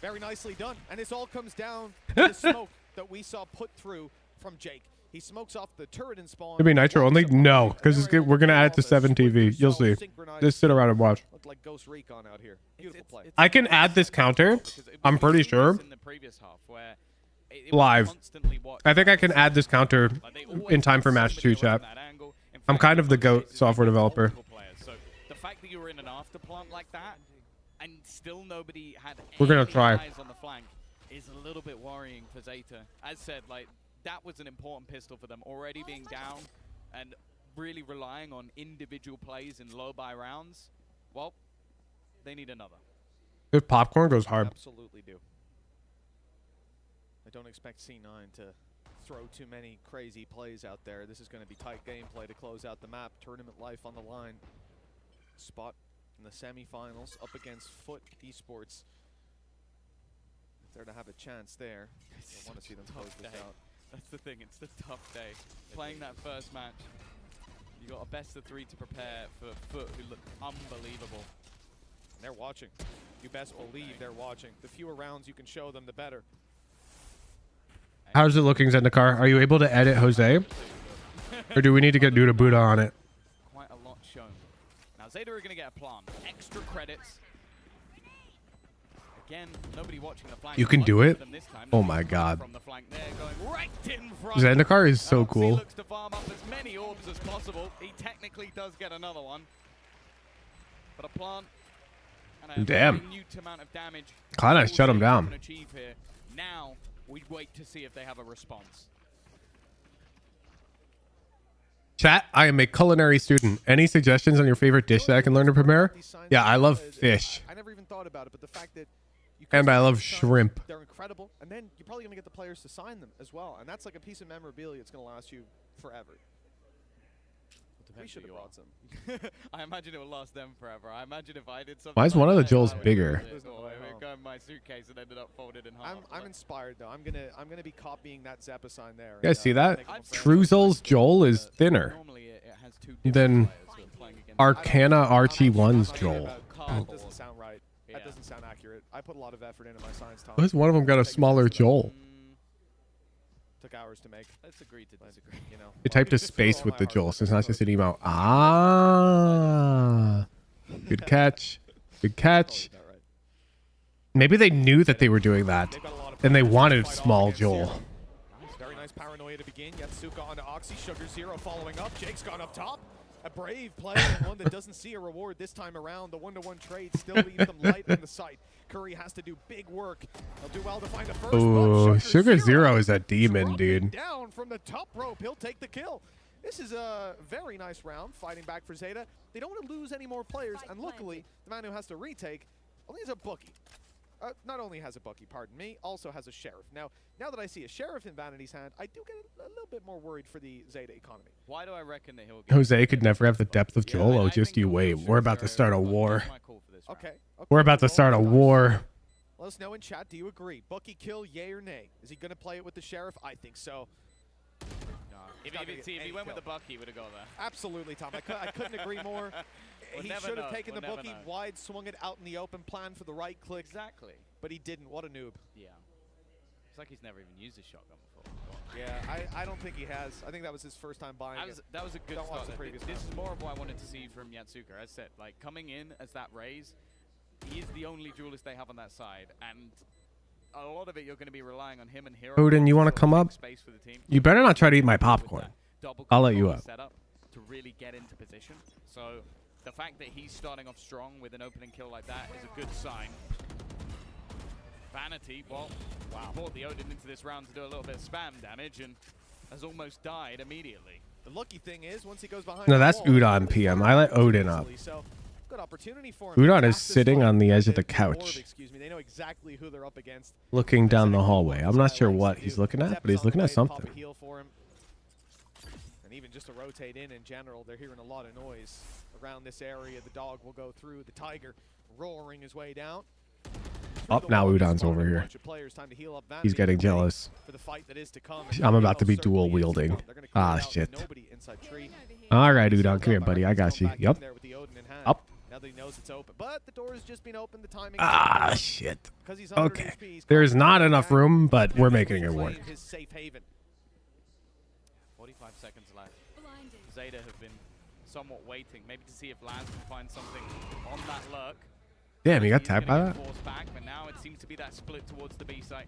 Very nicely done, and this all comes down to the smoke that we saw put through from Jake. He smokes off the turret and spawn.
It'll be nitro only? No, because we're gonna add it to 7 TV. You'll see. Just sit around and watch.
Looked like Ghost Recon out here. Beautiful play.
I can add this counter. I'm pretty sure.
In the previous half, where it
Live.
constantly watched.
I think I can add this counter in time for match 2, chat. I'm kind of the GOAT software developer.
So the fact that you were in an after plant like that, and still nobody had
We're gonna
any
try.
eyes on the flank, is a little bit worrying for ZETA. As said, like that was an important pistol for them, already being down and really relying on individual plays in low buy rounds. Well, they need another.
If popcorn goes hard.
Absolutely do. I don't expect C9 to throw too many crazy plays out there. This is going to be tight gameplay to close out the map. Tournament life on the line. Spot in the semifinals up against Foot Esports. If they're to have a chance there, I want to see them close this out.
That's the thing, it's the tough day. Playing that first match, you got a best of 3 to prepare for Foot, who look unbelievable.
And they're watching. You best believe they're watching. The fewer rounds you can show them, the better.
How's it looking, Zendikar? Are you able to edit Jose? Or do we need to get Duda Buddha on it?
Quite a lot shown. Now ZETA are going to get a plant. Extra credits. Again, nobody watching the flank.
You can do it?
This time.
Oh my god.
From the flank there, going right in front.
Zendikar is so cool.
He looks to farm up as many orbs as possible. He technically does get another one. But a plant and a
Damn.
minute amount of damage.
Kinda shut him down.
Can achieve here. Now we wait to see if they have a response.
Chat, I am a culinary student. Any suggestions on your favorite dish that I can learn to prepare? Yeah, I love fish.
I never even thought about it, but the fact that you
And I love
customize some,
shrimp.
They're incredible, and then you're probably going to get the players to sign them as well, and that's like a piece of memorabilia that's going to last you forever. We should have brought some.
I imagine it will last them forever. I imagine if I did something.
Why is one of the
like
Joels
that,
bigger?
It would go in my suitcase and ended up folded in half.
I'm inspired though. I'm gonna be copying that Zappa sign there.
You guys see that?
make them
Truzel's Joel is thinner
Normally it has 2
than
different players who are playing against
Arcana Archie 1's
I'm
Joel.
about That doesn't sound right. That doesn't sound accurate. I put a lot of effort into my science talk.
Why has one of them got a smaller Joel?
Took hours to make.
Let's agree to disagree.
You know.
You typed a space with the Joel, so it's not just an email. Ah. Good catch. Good catch.
That right.
Maybe they knew that they were doing that,
They've got a lot of
and they
players
wanted
to fight off
small
against
Joel.
here. Nice, very nice paranoia to begin. Yatsuka onto Oxy. Sugar Zero following up. Jake's gone up top. A brave play, and one that doesn't see a reward this time around. The 1-to-1 trade still leaves them light in the sight. Curry has to do big work. He'll do well to find a first.
Ooh, Sugar Zero is a
Dropping
demon, dude.
Down from the top rope. He'll take the kill. This is a very nice round, fighting back for ZETA. They don't want to lose any more players, and luckily, the man who has to retake only is a bookie. not only has a Bucky, pardon me, also has a Sheriff. Now that I see a Sheriff in Vanity's hand, I do get a little bit more worried for the Zeta economy.
Why do I reckon that he'll
Jose could never have the depth of Joel. Oh, just you wait. We're about to start a war.
Okay.
We're about to start a war.
Let us know in chat, do you agree? Bucky kill, yay or nay? Is he going to play it with the Sheriff? I think so.
If he went with the Bucky, he would have gone there.
Absolutely, Tom. I couldn't agree more. He should have taken the Bucky wide, swung it out in the open, planned for the right click.
Exactly.
But he didn't. What a noob.
Yeah. It's like he's never even used a shotgun before.
Yeah, I don't think he has. I think that was his first time buying it.
That was a good
Don't watch
start.
the previous
This
round.
is more of what I wanted to see from Yatsuka. As I said, like coming in as that Raze, he is the only duelist they have on that side, and a lot of it you're going to be relying on him and Hero.
Odin, you want to come up?
Space for the team.
You better not try to eat my popcorn. I'll let you up.
Setup to really get into position. So the fact that he's starting off strong with an opening kill like that is a good sign. Vanity, well, brought the Odin into this round to do a little bit of spam damage and has almost died immediately.
The lucky thing is, once he goes behind
No,
the
that's
wall,
Udon PM. I let Odin up.
So, good opportunity for him.
Udon is
Fastest
sitting
fight
on the edge of
in
the
orb,
couch,
excuse me. They know exactly who they're up against.
looking down the hallway. I'm not sure what he's looking at, but he's looking at something.
And even just to rotate in general, they're hearing a lot of noise around this area. The dog will go through. The tiger roaring his way down.
Up now, Udon's over here. He's getting jealous. I'm about to be dual wielding. Ah, shit. All right, Udon, come here, buddy. I got you. Yup. Up.
Now that he knows it's open, but the door has just been opened. The timing.
Ah, shit. Okay. There's not enough room, but we're making it work.
45 seconds left. Zeta have been somewhat waiting, maybe to see if Laz can find something on that lurk.
Damn, he got tapped by that?
Back, but now it seems to be that split towards the B site.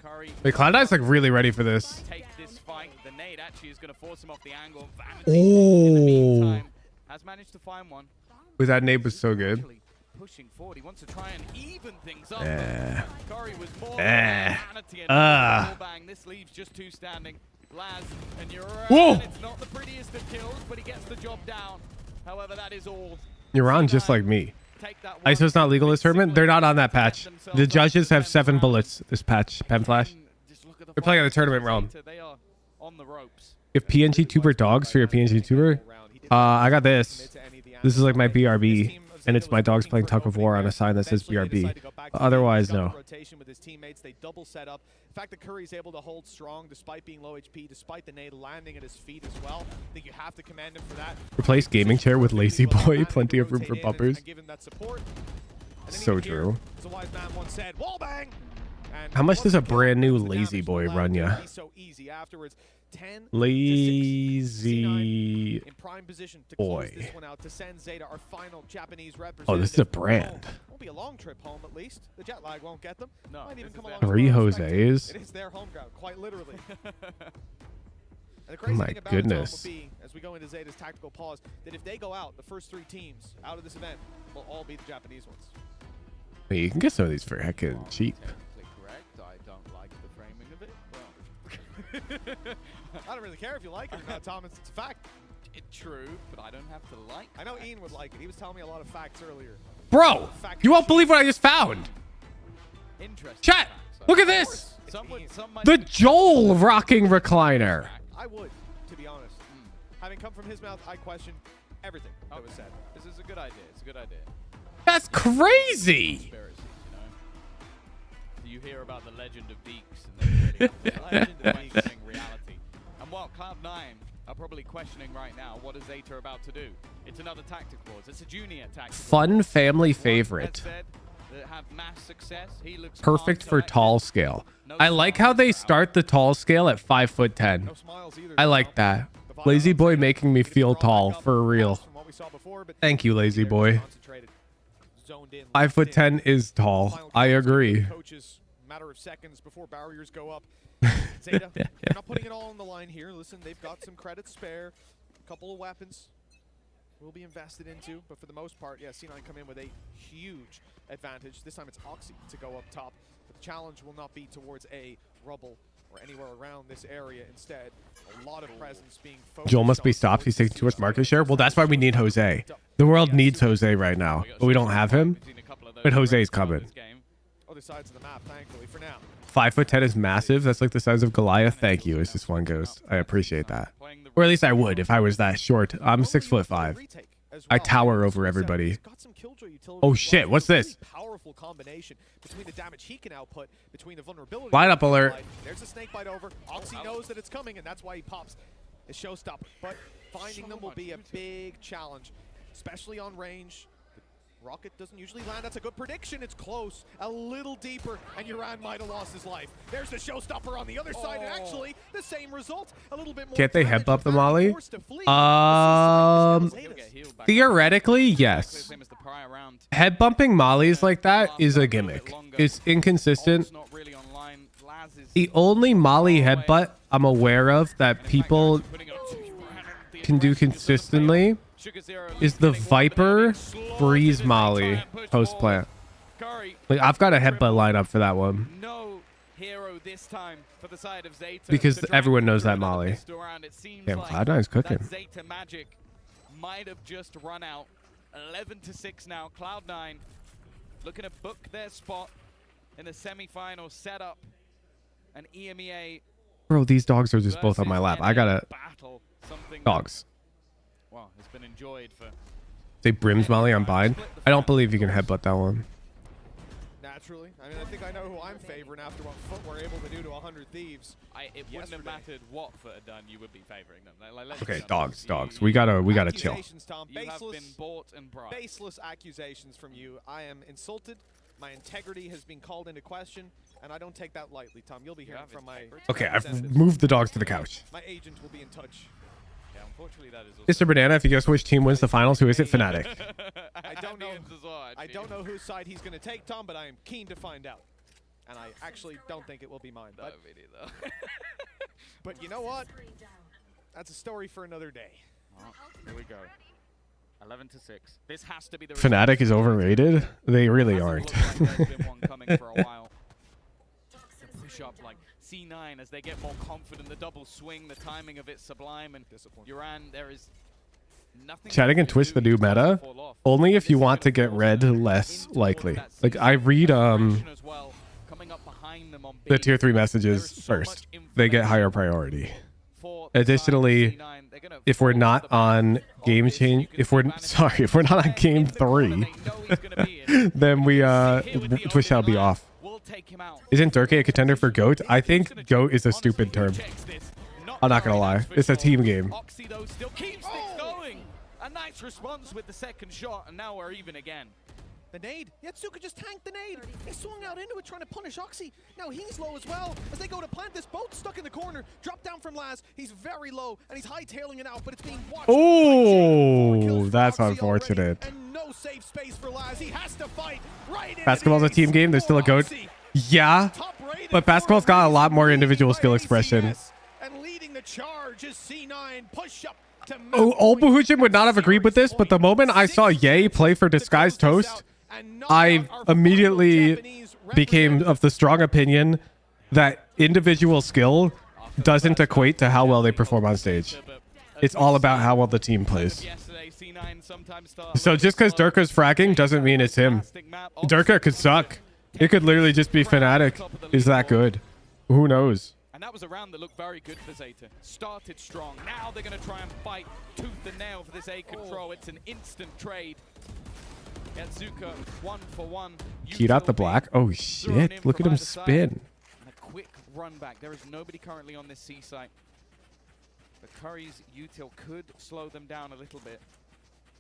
Curry.
Wait, Cloud9's like really ready for this.
Take this fight. The nade actually is going to force him off the angle.
Oh.
In the meantime, has managed to find one.
Wait, that nade was so good.
Pushing forward, he wants to try and even things up. Curry was more vanity and bang. This leaves just two standing. Laz and Uran. It's not the prettiest of kills, but he gets the job down. However, that is all.
Uran just like me. ISO's not legal this tournament. They're not on that patch. The judges have 7 bullets this patch. Pen flash. They're playing on the tournament realm. If PNG tuber dogs for your PNG tuber, I got this. This is like my BRB, and it's my dogs playing Tug of War on a sign that says BRB. Otherwise, no.
They double set up. The fact that Curry's able to hold strong despite being low HP, despite the nade landing at his feet as well. I think you have to commend him for that.
Replace gaming chair with lazy boy. Plenty of room for bumpers. So true. How much does a brand new lazy boy run ya? Lazy boy. Oh, this is a brand.
Won't be a long trip home, at least. The jet lag won't get them.
No,
might even come along
3 Jose's.
It is their home ground, quite literally. And the
Oh
crazy
my
thing about
goodness.
it will be, as we go into Zeta's tactical pause, that if they go out, the first 3 teams out of this event will all be the Japanese ones.
Hey, you can get some of these for heckin' cheap.
Technically correct. I don't like the framing of it.
I don't really care if you like it or not, Thomas. It's a fact.
It's true, but I don't have to like.
I know Ian would like it. He was telling me a lot of facts earlier.
Bro, you won't believe what I just found.
Interesting.
Chat, look at this.
Some might
The Joel rocking recliner.
I would, to be honest. Having come from his mouth, I question everything that was said.
This is a good idea. It's a good idea.
That's crazy.
Conspiracies, you know. You hear about the legend of Deeks, and then the legend of Deeks being reality. And while Cloud9 are probably questioning right now, what is Zeta about to do? It's another tactic wars. It's a junior tactic.
Fun family favorite.
Have mass success. He looks
Perfect for tall scale. I like how they start the tall scale at 5'10". I like that. Lazy boy making me feel tall for real. Thank you, lazy boy. 5'10" is tall. I agree.
Matter of seconds before barriers go up. Zeta, they're not putting it all on the line here. Listen, they've got some credits spare. A couple of weapons will be invested into, but for the most part, yeah, C9 come in with a huge advantage. This time it's Oxy to go up top, but the challenge will not be towards a rubble or anywhere around this area. Instead, a lot of presence being focused.
Joel must be stopped. He's taking too much market share. Well, that's why we need Jose. The world needs Jose right now, but we don't have him. But Jose's coming.
other sides of the map, thankfully, for now.
5'10" is massive. That's like the size of Goliath. Thank you. It's just one ghost. I appreciate that. Or at least I would if I was that short. I'm 6'5". I tower over everybody. Oh shit, what's this?
Powerful combination between the damage he can output, between the vulnerability.
Line up alert.
There's a snake bite over. Oxy knows that it's coming, and that's why he pops a showstopper. But finding them will be a big challenge, especially on range. Rocket doesn't usually land. That's a good prediction. It's close. A little deeper, and Uran might have lost his life. There's the showstopper on the other side, and actually the same result. A little bit more.
Can't they headbutt the Molly? Theoretically, yes. Head bumping Mollies like that is a gimmick. It's inconsistent. The only Molly headbutt I'm aware of that people can do consistently is the Viper Breeze Molly post plant. Like, I've got a headbutt lineup for that one.
No hero this time for the side of ZETA,
because everyone knows that Molly. Damn, Cloud9's cooking.
ZETA magic might have just run out. 11-6 now. Cloud9 looking to book their spot in the semi-final setup. An EMEA.
Bro, these dogs are just both on my lap. I gotta dogs.
Well, it's been enjoyed for.
Say Brims Molly on Bind. I don't believe you can headbutt that one.
Naturally. I mean, I think I know who I'm favoring after what Foot were able to do to 100 Thieves.
It wouldn't have mattered what Foot had done. You would be favoring them.
Okay, dogs. We gotta chill.
Tom.
You have been bought and bribed.
Baseless accusations from you. I am insulted. My integrity has been called into question, and I don't take that lightly, Tom. You'll be hearing from my.
Okay, I've moved the dogs to the couch.
My agent will be in touch.
Yeah, unfortunately, that is
Mr. Banana, if you guess which team wins the finals, who is it? Fnatic.
I don't know. I don't know whose side he's going to take, Tom, but I am keen to find out. And I actually don't think it will be mine. But, but you know what? That's a story for another day.
Oh, here we go. 11-6. This has to be the
Fnatic is overrated. They really aren't.
Coming for a while. The push up like C9 as they get more confident. The double swing, the timing of it sublime, and Uran, there is nothing.
Chatting and Twitch the new meta. Only if you want to get red less likely. Like I read the tier 3 messages first. They get higher priority. Additionally, if we're not on game change, if we're not on game 3, then Twitch shall be off. Isn't Durkee a contender for GOAT? I think GOAT is a stupid term. I'm not gonna lie. It's a team game.
Oxy though still keeps things going. A nice response with the second shot, and now we're even again.
The nade. Yatsuka just tanked the nade. He swung out into it trying to punish Oxy. Now he's low as well. As they go to plant this, both stuck in the corner. Drop down from Laz. He's very low, and he's hightailing it out, but it's being watched.
Oh, that's unfortunate.
And no safe space for Laz. He has to fight right in.
Basketball's a team game. There's still a GOAT. Yeah, but basketball's got a lot more individual skill expression.
And leading the charge is C9. Push up.
Oh, Olbuhujin would not have agreed with this, but the moment I saw Ye play for Disguised Toast, I immediately became of the strong opinion that individual skill doesn't equate to how well they perform on stage. It's all about how well the team plays. So just because Durka's fragging doesn't mean it's him. Durka could suck. It could literally just be Fnatic is that good. Who knows?
And that was a round that looked very good for ZETA. Started strong. Now they're going to try and fight tooth and nail for this A control. It's an instant trade. Yatsuka 1-for-1.
Keyed out the black. Oh shit! Look at him spin.
And a quick run back. There is nobody currently on this C site. But Curry's util could slow them down a little bit.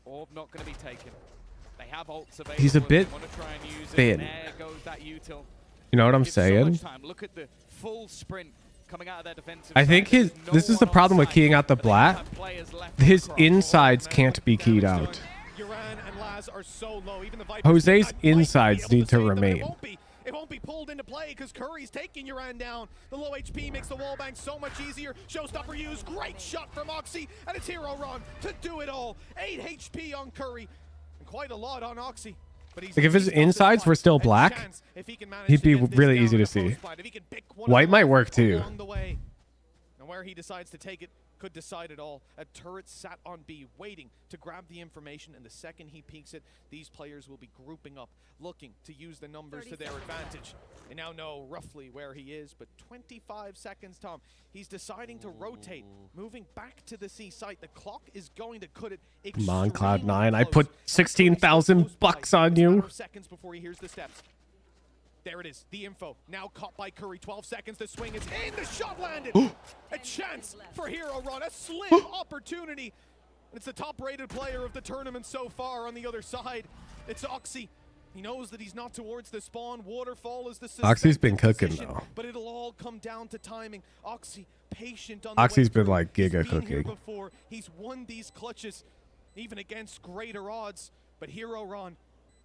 Orb not going to be taken. They have ults available.
He's a bit thin.
There goes that util.
You know what I'm saying?
So look at the full sprint coming out of their defensive
I think this is the problem with keying out the black. His insides can't be keyed out. Jose's insides need to remain.
It won't be pulled into play because Curry's taking Uran down. The low HP makes the wall bang so much easier. Showstopper used. Great shot from Oxy, and it's Hero Run to do it all. 8 HP on Curry, and quite a lot on Oxy.
Like if his insides were still black, he'd be really easy to see. White might work too.
And where he decides to take it could decide it all. A turret sat on B, waiting to grab the information, and the second he peeks it, these players will be grouping up, looking to use the numbers to their advantage. They now know roughly where he is, but 25 seconds, Tom. He's deciding to rotate, moving back to the C site. The clock is going to cut it.
Come on, Cloud9. I put 16,000 bucks on you.
Seconds before he hears the steps. There it is, the info. Now caught by Curry. 12 seconds, the swing is in, the shot landed. A chance for Hero Run, a slim opportunity. It's the top-rated player of the tournament so far on the other side. It's Oxy. He knows that he's not towards the spawn. Waterfall is the
Oxy's been cooking,
position,
though.
but it'll all come down to timing. Oxy, patient on
Oxy's
the way
been, like,
through.
giga
He's been here
cooking.
before. He's won these clutches, even against greater odds. But Hero Run,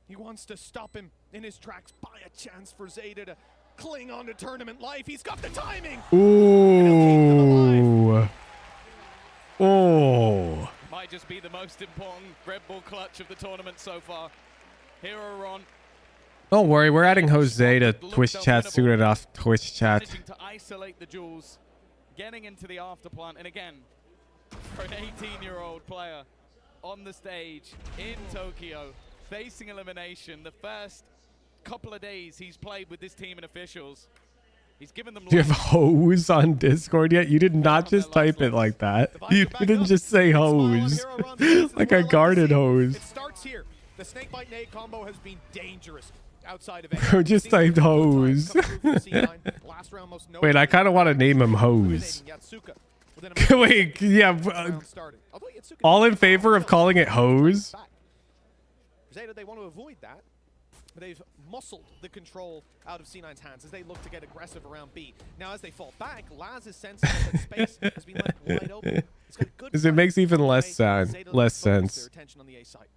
he wants to stop him in his tracks. Buy a chance for ZETA to cling on to tournament life. He's got the timing.
Ooh. Oh.
Might just be the most important Red Bull clutch of the tournament so far. Hero Ron.
Don't worry, we're adding Jose to Twitch chat soon enough. Twitch chat.
Managing to isolate the jewels, getting into the afterplant, and again, for an 18-year-old player on the stage in Tokyo, facing elimination, the first couple of days he's played with this team and officials, he's given them.
Do you have hose on Discord yet? You did not just type it like that. You didn't just say hose. Like a guarded hose.
It starts here. The snake bite nade combo has been dangerous outside of
Bro, just typed hose. Wait, I kind of want to name him Hose. Wait, yeah. All in favor of calling it Hose?
ZETA, they want to avoid that, but they've muscled the control out of C9's hands as they look to get aggressive around B. Now, as they fall back, Laz is sensing that space has been left wide open.
Because it makes even less sense.
Their attention on the A site.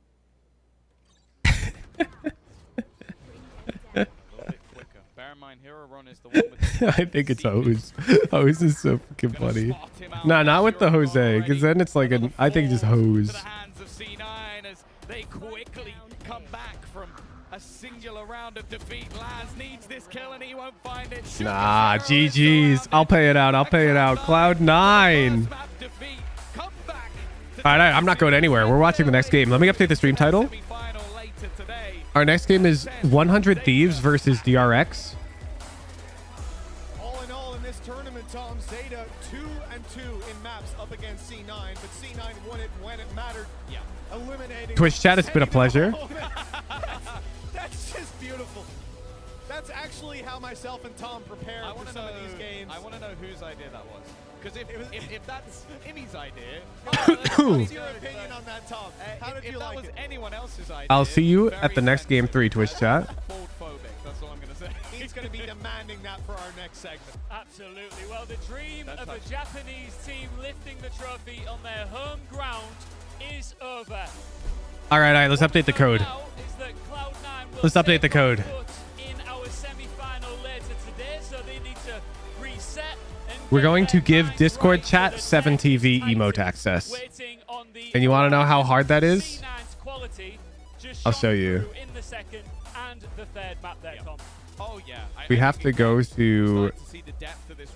Bear in mind, Hero Ron is the one with the
I think it's Hose. Hose is so freaking funny. Nah, not with the Jose, because then it's like an. I think just Hose.
To the hands of C9 as they quickly come back from a singular round of defeat. Laz needs this kill and he won't find it.
Nah, GG's. I'll pay it out. I'll pay it out. Cloud9. All right, I'm not going anywhere. We're watching the next game. Let me update the stream title. Our next game is 100 Thieves versus DRX.
All in all, in this tournament, Tom, ZETA 2-2 in maps up against C9, but C9 won it when it mattered. Yeah. Eliminating
Twitch chat, it's been a pleasure.
That's just beautiful. That's actually how myself and Tom prepare for some of these games.
I want to know whose idea that was. Because if that's Imi's idea,
what's your opinion on that, Tom? How did you like it?
If that was anyone else's idea,
I'll see you at the next game 3, Twitch chat.
Phobic, that's all I'm going to say.
He's going to be demanding that for our next segment.
Absolutely. Well, the dream of a Japanese team lifting the trophy on their home ground is over.
All right, let's update the code. Let's update the code.
In our semi-final later today, so they need to reset.
We're going to give Discord chat 7TV emote access. And you want to know how hard that is? I'll show you.
Oh, yeah.
We have to go to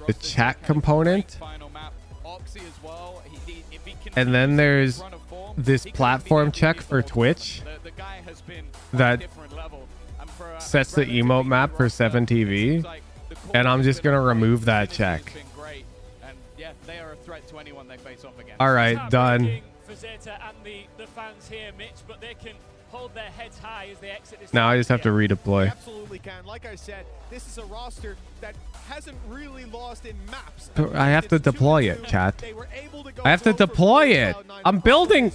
the chat component. And then there's this platform check for Twitch that sets the emote map for 7TV. And I'm just going to remove that check. All right, done. Now I just have to redeploy.
Absolutely can. Like I said, this is a roster that hasn't really lost in maps.
I have to deploy it, chat. I have to deploy it. I'm building.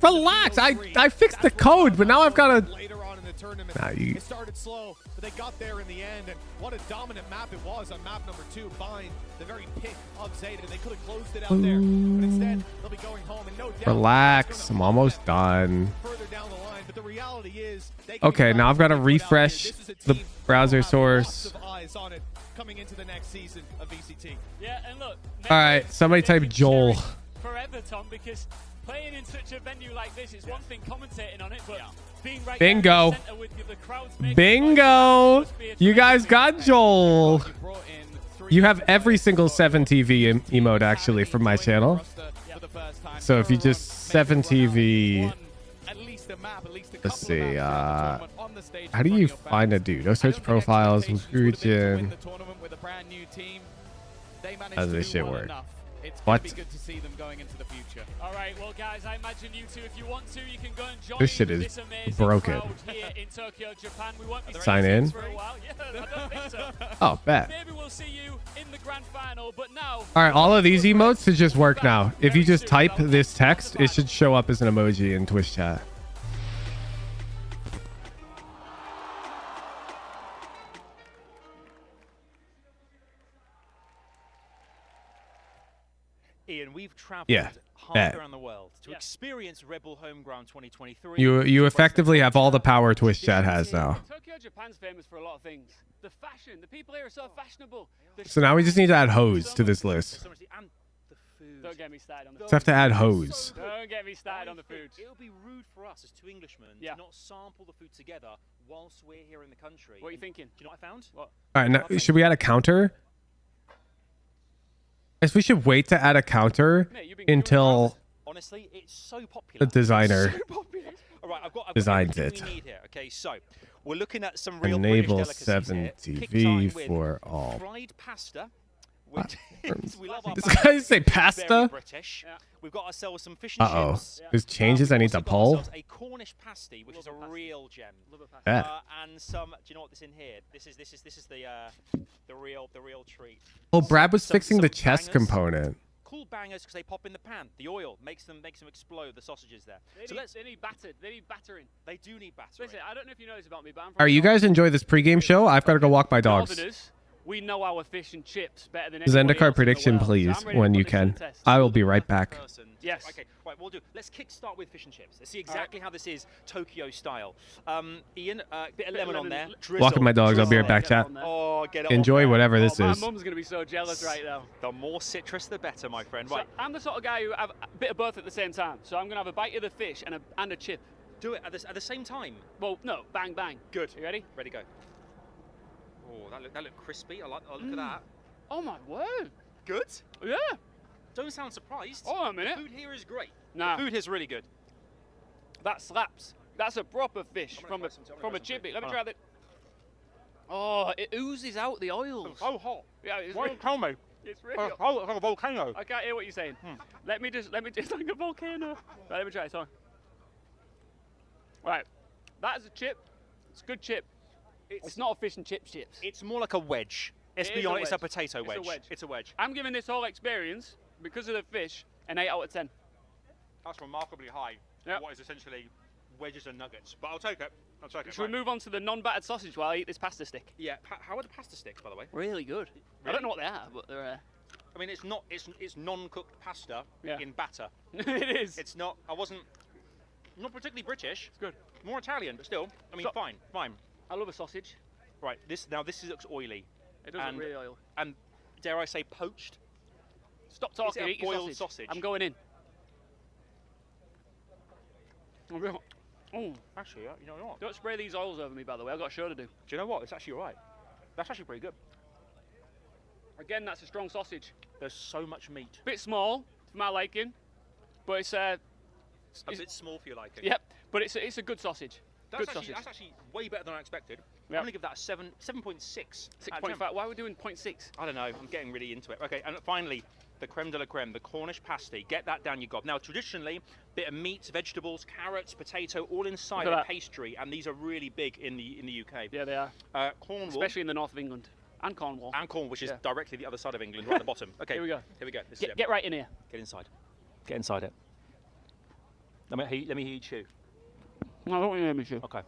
Relax. I fixed the code, but now I've got to.
It started slow, but they got there in the end. And what a dominant map it was on map number 2. Bind, the very pick of ZETA. They could have closed it out there, but instead they'll be going home. And no doubt,
relax. I'm almost done.
Further down the line, but the reality is,
okay, now I've got to refresh the browser source.
Coming into the next season of VCT.
Yeah, and look.
All right, somebody type Joel.
Forever, Tom, because playing in such a venue like this is one thing, commentating on it, but being right
bingo. Bingo. You guys got Joel. You have every single 7TV emote actually from my channel. So if you just 7TV,
at least a map, at least a
let's
couple of
see,
maps on the stage
how do
in
you
front of your
find a
fans.
dude? No
I
search
don't think
profiles,
expectations would have been to win
region.
the tournament with a brand new team. They managed
How does
to
this
do
shit
well
work?
enough. It's
What?
going to be good to see them going into the future.
All right, well, guys, I imagine you two, if you want to, you can go and join
This shit is
this amazing
broken.
crowd here in Tokyo, Japan. We won't be
Sign
seeing
in?
this for a while. Yeah, I don't think so.
Oh, bet.
Maybe we'll see you in the grand final, but now...
All right, all of these emotes should just work now. If you just type this text, it should show up as an emoji in Twitch chat.
Ian, we've traveled
Yeah,
half
bet.
around the world to experience Rebel Homeground 2023.
You effectively have all the power Twitch chat has now.
Tokyo, Japan's famous for a lot of things. The fashion, the people here are so fashionable.
So now we just need to add hose to this list.
And the food.
Don't get me started on the
Just have to add hose.
Don't get me started on the food.
It'll be rude for us as two Englishmen to not sample the food together whilst we're here in the country.
What are you thinking?
Do you know what I found?
What?
All right, now, should we add a counter? Guess we should wait to add a counter until
Honestly, it's so popular.
the designer
All right, I've got
designs
everything
it.
we need here. Okay, so we're looking at some real
Enable
British delicacies
7TV
here.
for all.
Fried pasta. Which is, we love our
This
pasta.
guy say
Very
pasta?
British. We've got ourselves some fish and
Uh-oh.
chips.
There's changes I need to
We've also got
pull.
ourselves a Cornish pasty, which is a real gem.
Yeah.
And some. Do you know what this in here? This is the real treat.
Oh, Brad was fixing
some
the chest
bangers.
component.
Cool bangers because they pop in the pan. The oil makes them explode. The sausages there.
They need battered. They need battering.
They do need battering.
Listen, I don't know if you know this about me, but I'm from
All right, you guys enjoy this pregame show? I've got to go walk my dogs.
Northerners, we know our fish and chips better than
Zendikar
anybody else in the
prediction,
world, so
please,
I'm ready to
when
put
you
this to
can.
the test.
I will be right back.
Yes.
Okay, right, we'll do. Let's kickstart with fish and chips. Let's see exactly how this is Tokyo style. Ian, bit of lemon on there.
Walking my dogs. I'll be right back, chat.
Oh, get it
Enjoy
on there.
whatever this
My
is.
mum's going to be so jealous right now.
The more citrus, the better, my friend.
So
Right,
I'm the sort of guy who have a bit of both at the same time. So I'm going to have a bite of the fish and a chip.
do it at the same time.
Well, no, bang, bang.
Good.
You ready?
Ready, go. Oh, that looked crispy. I like. Oh, look at that.
Oh, my word.
Good.
Yeah.
Don't sound surprised.
Hold on a minute.
The food here is great.
Nah.
The food here is really good.
That slaps. That's a proper fish
I'm
from
gonna
a
try some too. I'm
from
gonna
a
try some
chippy.
too.
Let me
Hold
try
on.
that. Oh, it oozes out the oils.
So hot.
Yeah, it's
Why
really,
don't tell me?
it's really.
Oh, it's like a volcano.
I can't hear what you're saying. Let me just like a volcano. Right, let me try it. Sorry. Right, that is a chip. It's a good chip. It's not a fish and chips.
It's more like a wedge. Let's
It
be
is a
honest, it's a
wedge.
potato
It's a
wedge.
wedge.
It's a wedge.
I'm giving this whole experience because of the fish an 8 out of 10.
That's remarkably high.
Yep.
What is essentially wedges and nuggets. But I'll take it. I'll take it.
Should we move on to the non-battered sausage while I eat this pasta stick?
Yeah. How are the pasta sticks, by the way?
Really good. I don't know what they are, but they're.
I mean, it's not. It's non-cooked pasta
Yeah.
in batter.
It is.
It's not. I wasn't. Not particularly British.
It's good.
More Italian, but still. I mean,
So-
fine.
I love a sausage.
Right. This looks oily.
It does
And-
look really oily.
And dare I say, poached.
Stop talking.
a
Eat your
boiled sausage?
I'm going in. Oh,
Actually, you know what?
don't spray these oils over me, by the way. I've got a show to do.
Do you know what? It's actually all right. That's actually pretty good.
Again, that's a strong sausage.
There's so much meat.
Bit small for my liking, but it's
A bit small for your liking.
Yep, but it's a good sausage.
That's
Good
actually,
sausage.
that's actually way better than I expected.
Yep.
I'm gonna give that a 7.6.
6.5. Why are we doing 0.6?
I don't know. I'm getting really into it. Okay, and finally, the creme de la creme, the Cornish pasty. Get that down your gob. Now, traditionally, bit of meat, vegetables, carrots, potato, all inside
Look at
a
that.
pastry, and these are really big in the UK.
Yeah, they are.
Cornwall,
Especially in the north of England and Cornwall.
and Cornwall, which is
Yeah.
directly the other side of England, right at the bottom. Okay,
Here we go.
Here we go. This is it.
Get right in here.
Get inside. Get inside it. Let me hear you chew.
No, I don't want you to hear me chew.
Okay.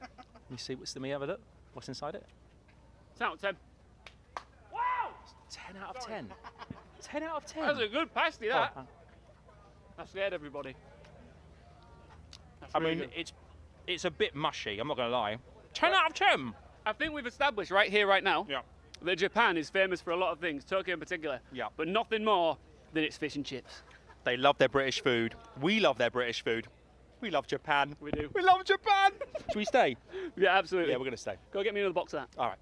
Let me see. What's the me have a look? What's inside it?
10 out of 10.
10 out of 10. 10 out of 10.
That's a good pasty, that.
Oh,
I scared everybody. That's
I
really
mean,
good.
it's a bit mushy. I'm not gonna lie. 10 out of 10.
I think we've established right here, right now,
Yeah.
that Japan is famous for a lot of things, Tokyo in particular.
Yeah.
But nothing more than its fish and chips.
They love their British food. We love their British food. We love Japan.
We do.
We love Japan. Should we stay?
Yeah, absolutely.
Yeah, we're gonna stay.
Go get me another box of that.
All right.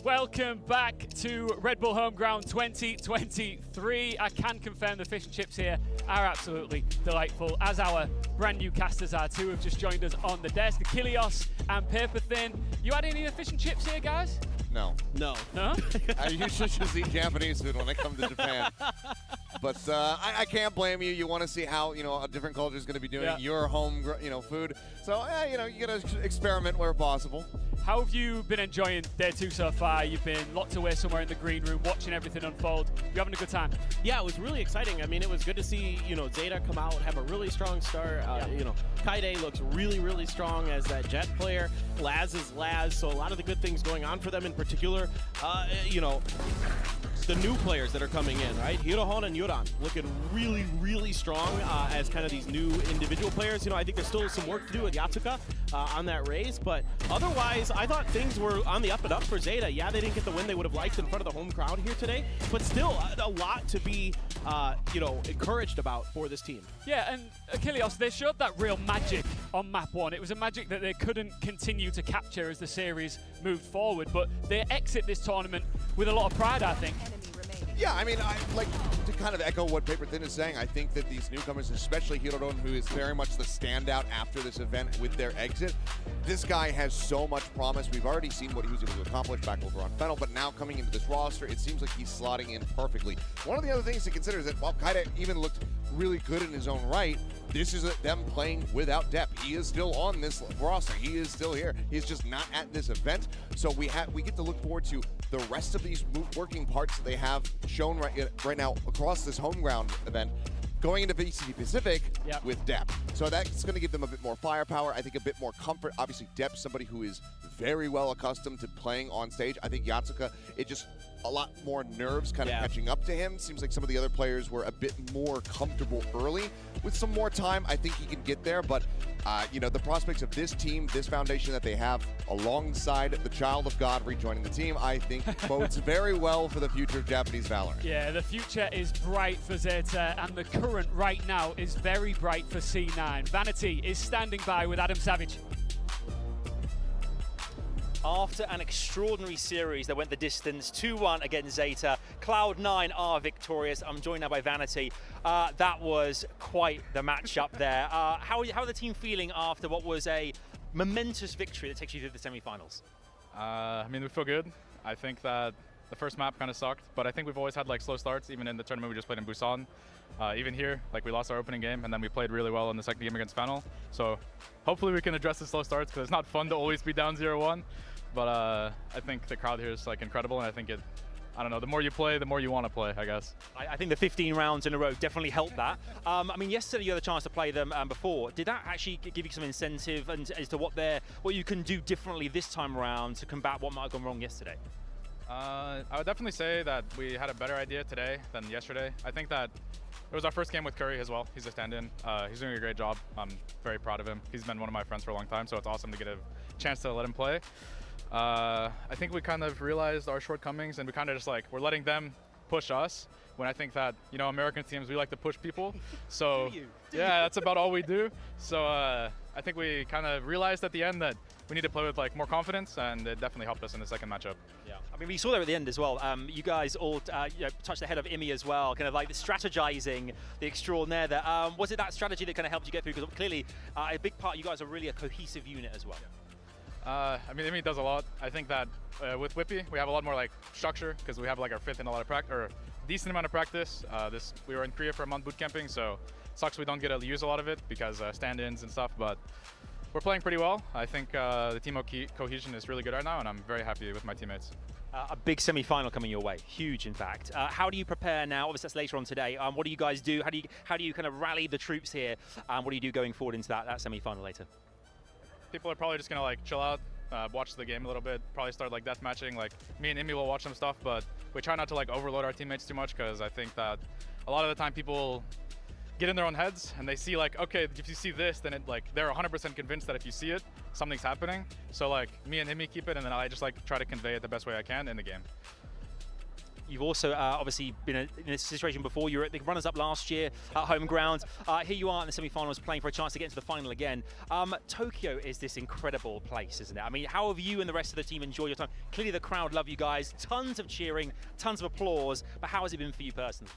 Welcome back to Red Bull Homeground 2023. I can confirm the fish and chips here are absolutely delightful, as our brand new casters are too, have just joined us on the desk. Achilleos and Paper Thin. You had any fish and chips here, guys?
No.
No.
I usually just eat Japanese food when I come to Japan. But I can't blame you. You want to see how, a different culture is going to be doing your home, food. So, you got to experiment where possible.
How have you been enjoying day 2 so far? You've been locked away somewhere in the green room, watching everything unfold. You having a good time?
Yeah, it was really exciting. I mean, it was good to see, ZETA come out, have a really strong start. Kaide looks really, really strong as that Jet player. Laz is Laz, so a lot of the good things going on for them in particular. The new players that are coming in, right? Hirohon and Yuran looking really, really strong as kind of these new individual players. I think there's still some work to do with Yatsuka on that raise, but otherwise, I thought things were on the up and up for ZETA. Yeah, they didn't get the win they would have liked in front of the home crowd here today, but still a lot to be, encouraged about for this team.
Yeah, and Achilleos, they showed that real magic on map 1. It was a magic that they couldn't continue to capture as the series moved forward, but they exit this tournament with a lot of pride, I think.
Yeah, I mean, I like to kind of echo what Paper Thin is saying. I think that these newcomers, especially Hirodon, who is very much the standout after this event with their exit, this guy has so much promise. We've already seen what he was able to accomplish back over on Fennel, but now coming into this roster, it seems like he's slotting in perfectly. One of the other things to consider is that while Kaide even looked really good in his own right, this is them playing without depth. He is still on this roster. He is still here. He's just not at this event. So we get to look forward to the rest of these working parts that they have shown right now across this home ground event, going into VCT Pacific with depth. So that's going to give them a bit more firepower. I think a bit more comfort. Obviously, depth, somebody who is very well accustomed to playing on stage. I think Yatsuka, it just a lot more nerves kind of catching up to him. Seems like some of the other players were a bit more comfortable early. With some more time, I think he can get there, but the prospects of this team, this foundation that they have alongside the Child of God rejoining the team, I think bodes very well for the future of Japanese Valorant.
Yeah, the future is bright for ZETA, and the current right now is very bright for C9. Vanity is standing by with Adam Savage.
After an extraordinary series that went the distance, 2-1 against ZETA, Cloud9 are victorious. I'm joined now by Vanity. That was quite the matchup there. How are the team feeling after what was a momentous victory that takes you through the semifinals?
I mean, we feel good. I think that the first map kind of sucked, but I think we've always had slow starts, even in the tournament we just played in Busan. Even here, we lost our opening game, and then we played really well in the second game against Fennel. So hopefully we can address the slow starts, because it's not fun to always be down 0-1. But I think the crowd here is incredible, and I think I don't know, the more you play, the more you want to play, I guess.
I think the 15 rounds in a row definitely helped that. I mean, yesterday you had a chance to play them before. Did that actually give you some incentive as to what you can do differently this time around to combat what might have gone wrong yesterday?
I would definitely say that we had a better idea today than yesterday. I think that it was our first game with Curry as well. He's a stand-in. He's doing a great job. I'm very proud of him. He's been one of my friends for a long time, so it's awesome to get a chance to let him play. I think we kind of realized our shortcomings, and we kind of just we're letting them push us, when I think that, American teams, we like to push people. So yeah, that's about all we do. So I think we kind of realized at the end that we need to play with more confidence, and it definitely helped us in the second matchup.
Yeah, I mean, we saw there at the end as well. You guys all touched the head of Imi as well, kind of the strategizing, the extraordinaire there. Was it that strategy that kind of helped you get through? Because clearly a big part, you guys are really a cohesive unit as well.
I mean, Imi does a lot. I think that with Whippy, we have a lot more structure, because we have our fifth and a lot of practice, or decent amount of practice. We were in Korea for a month boot camping, so it sucks we don't get to use a lot of it because stand-ins and stuff, but we're playing pretty well. I think the team cohesion is really good right now, and I'm very happy with my teammates.
A big semi-final coming your way, huge in fact. How do you prepare now? Obviously that's later on today. What do you guys do? How do you kind of rally the troops here? What do you do going forward into that semi-final later?
People are probably just gonna chill out, watch the game a little bit, probably start death matching. Me and Imi will watch some stuff, but we try not to overload our teammates too much, because I think that a lot of the time people get in their own heads and they see okay, if you see this, then they're 100% convinced that if you see it, something's happening. So me and Imi keep it, and then I just try to convey it the best way I can in the game.
You've also obviously been in a situation before. You were at the runners-up last year at home ground. Here you are in the semi-finals playing for a chance to get into the final again. Tokyo is this incredible place, isn't it? I mean, how have you and the rest of the team enjoyed your time? Clearly the crowd love you guys. Tons of cheering, tons of applause. But how has it been for you personally?